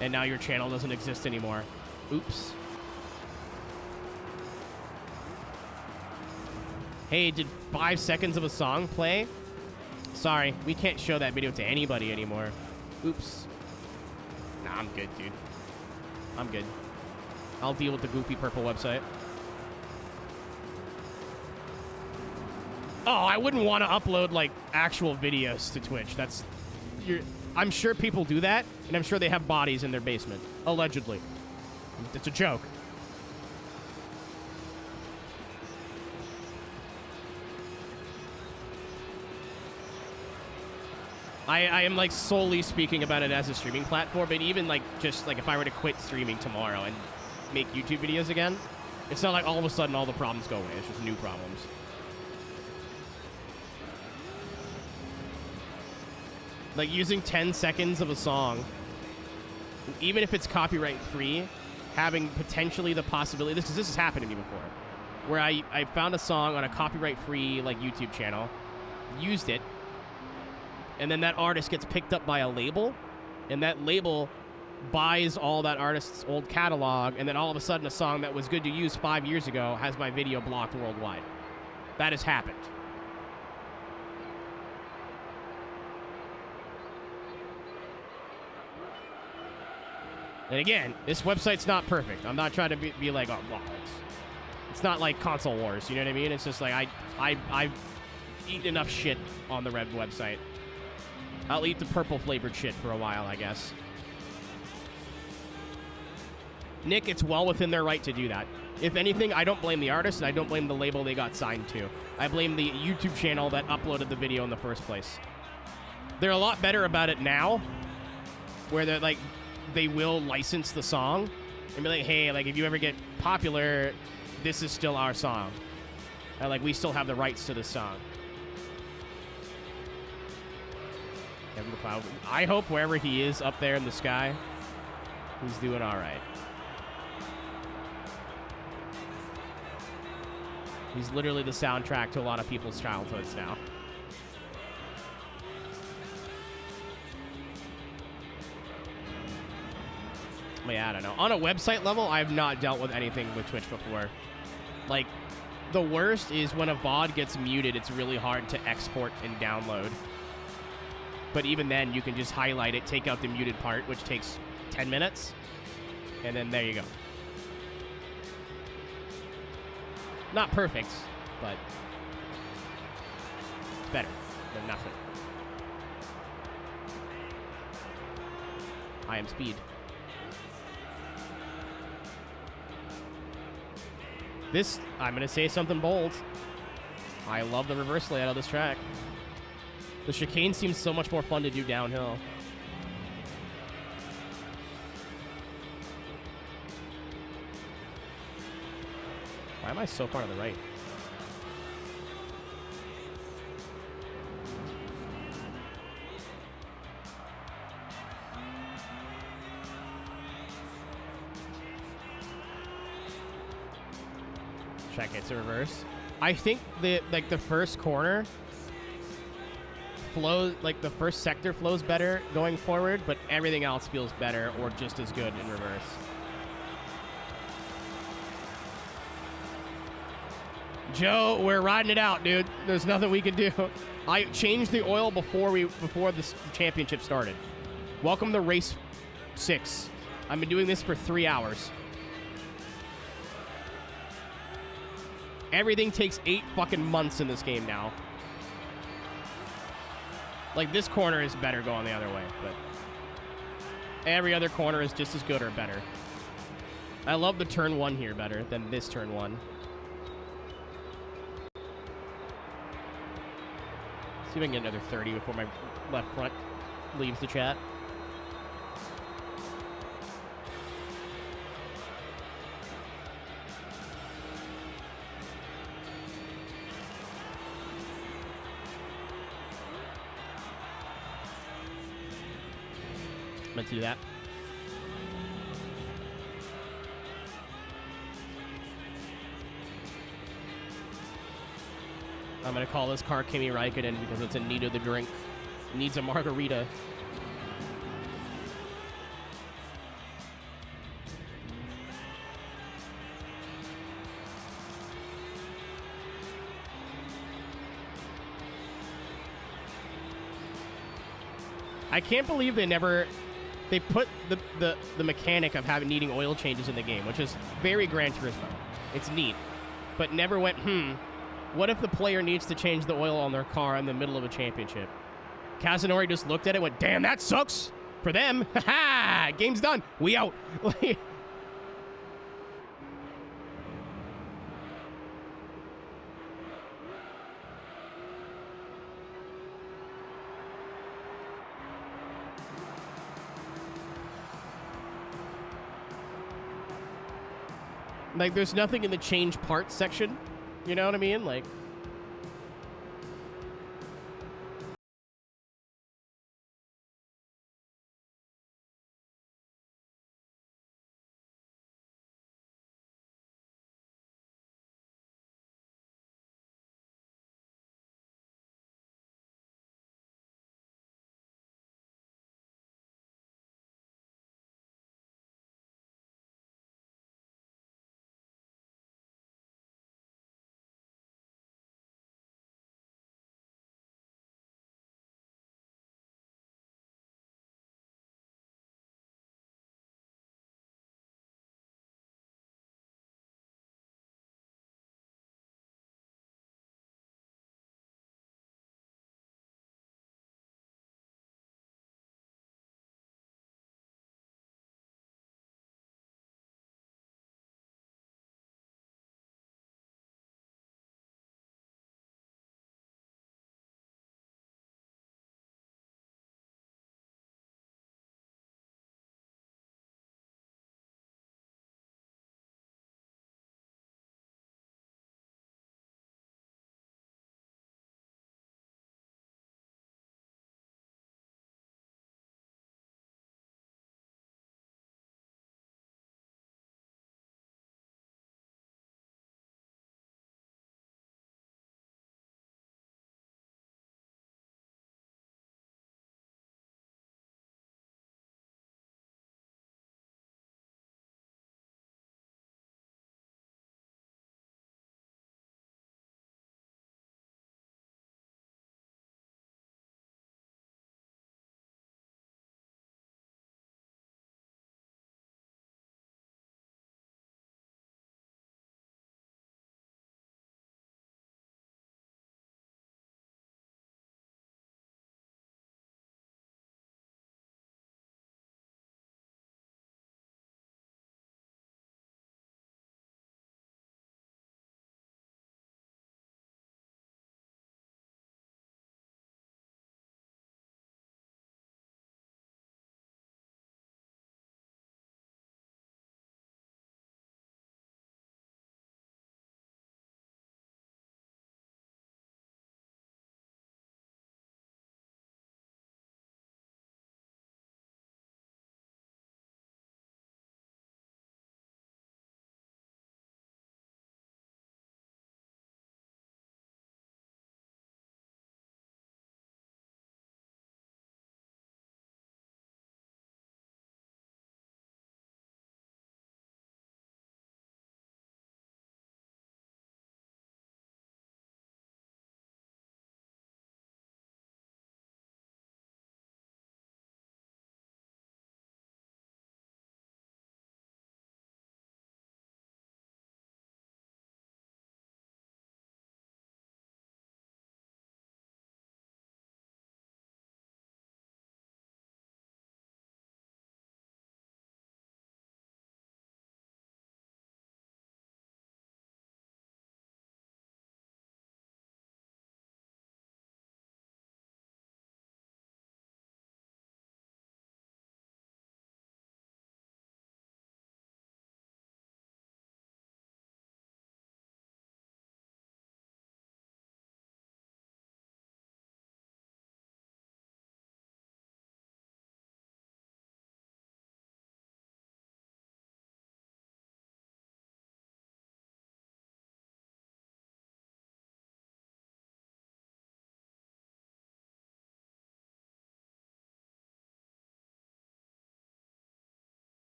And now your channel doesn't exist anymore. Oops. Hey, did 5 seconds of a song play? Sorry, we can't show that video to anybody anymore. Oops. Nah, I'm good, dude. I'm good. I'll deal with the goofy purple website. Oh, I wouldn't want to upload, like, actual videos to Twitch. I'm sure people do that, and I'm sure they have bodies in their basement. Allegedly. It's a joke. I am, like, solely speaking about it as a streaming platform, but even, like, just, like, if I were to quit streaming tomorrow and make YouTube videos again, it's not like all of a sudden all the problems go away. It's just new problems. Like, using 10 seconds of a song, even if it's copyright-free, having potentially the possibility... This has happened to me before, where I found a song on a copyright-free, like, YouTube channel, used it, and then that artist gets picked up by a label, and that label buys all that artist's old catalog, and then all of a sudden a song that was good to use 5 years ago has my video blocked worldwide. That has happened. And again, this website's not perfect. I'm not trying to be like, oh, well, it's not like console wars, you know what I mean? It's just like, I've eaten enough shit on the Red website. I'll eat the purple flavored shit for a while, I guess. Nick, it's well within their right to do that. If anything, I don't blame the artist, and I don't blame the label they got signed to. I blame the YouTube channel that uploaded the video in the first place. They're a lot better about it now, where they're like, they will license the song and be like, hey, like, if you ever get popular, this is still our song. And, like, we still have the rights to this song. Kevin McLeod. I hope wherever he is up there in the sky, he's doing all right. He's literally the soundtrack to a lot of people's childhoods now. Yeah, I don't know. On a website level, I've not dealt with anything with Twitch before. Like, the worst is when a VOD gets muted, it's really hard to export and download. But even then, you can just highlight it, take out the muted part, which takes 10 minutes, and then there you go. Not perfect, but it's better than nothing. I am Speed. This, I'm going to say something bold. I love the reverse layout of this track. The chicane seems so much more fun to do downhill. Why am I so far to the right? check it to reverse. I think the first corner flows, like the first sector flows better going forward, but everything else feels better or just as good in reverse. Joe, we're riding it out, dude. There's nothing we can do. I changed the oil before the championship started. Welcome to race 6. I've been doing this for 3 hours. Everything takes 8 fucking months in this game now. Like, this corner is better going the other way, but every other corner is just as good or better. I love the turn 1 here better than this turn 1. See if I can get another 30 before my left front leaves the chat. Let's do that. I'm gonna call this car Kimi Raikkonen because it's in need of the drink. It needs a margarita. I can't believe they put the mechanic of needing oil changes in the game, which is very Gran Turismo. It's neat, but never went, what if the player needs to change the oil on their car in the middle of a championship? Kazunori just looked at it and went, damn, that sucks for them. Ha-ha! Game's done. We out. Like, there's nothing in the change parts section. You know what I mean? Like,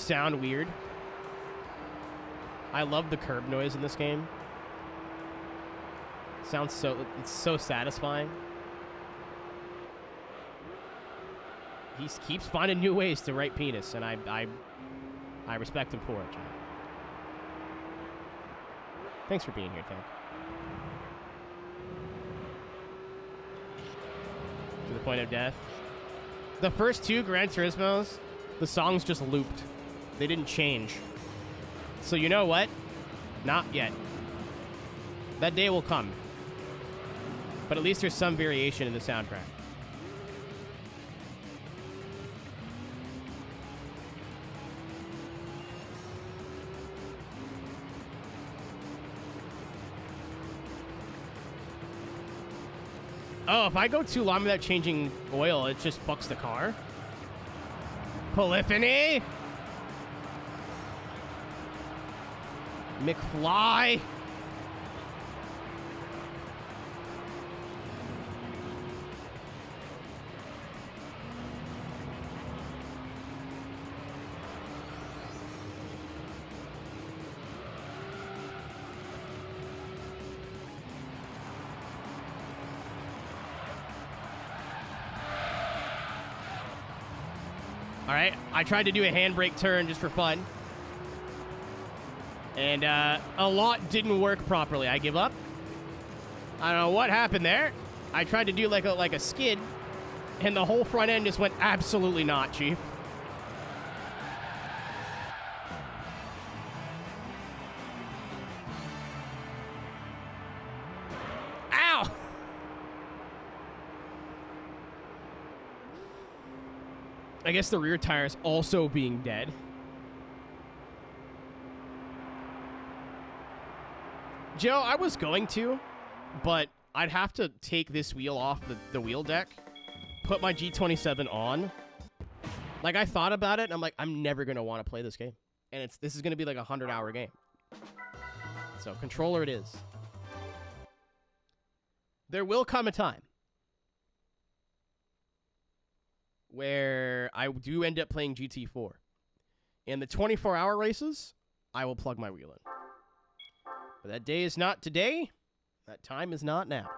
sound weird. I love the curb noise in this game. Sounds it's so satisfying. He keeps finding new ways to write penis, and I respect him for it, John. Thanks for being here, Tank. To the point of death. The first 2 Gran Turismos, the songs just looped. They didn't change. So you know what? Not yet. That day will come. But at least there's some variation in the soundtrack. Oh, if I go too long without changing oil, it just fucks the car. Polyphony? McFly? All right, I tried to do a handbrake turn just for fun. And a lot didn't work properly. I give up. I don't know what happened there. I tried to do like a skid, and the whole front end just went absolutely not, Chief. Ow! I guess the rear tire is also being dead. Joe, I was going to, but I'd have to take this wheel off the wheel deck, put my G27 on. Like, I thought about it, and I'm like, I'm never going to want to play this game. And this is going to be like a 100-hour game. So, controller it is. There will come a time where I do end up playing GT4. In the 24-hour races, I will plug my wheel in. But that day is not today. That time is not now.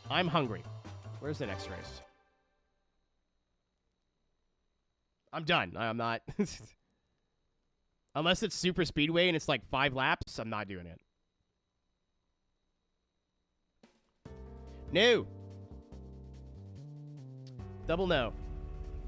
I'm hungry. Where's the next race? I'm done. I'm not. Unless it's super speedway and it's like 5 laps, I'm not doing it. No. Double no.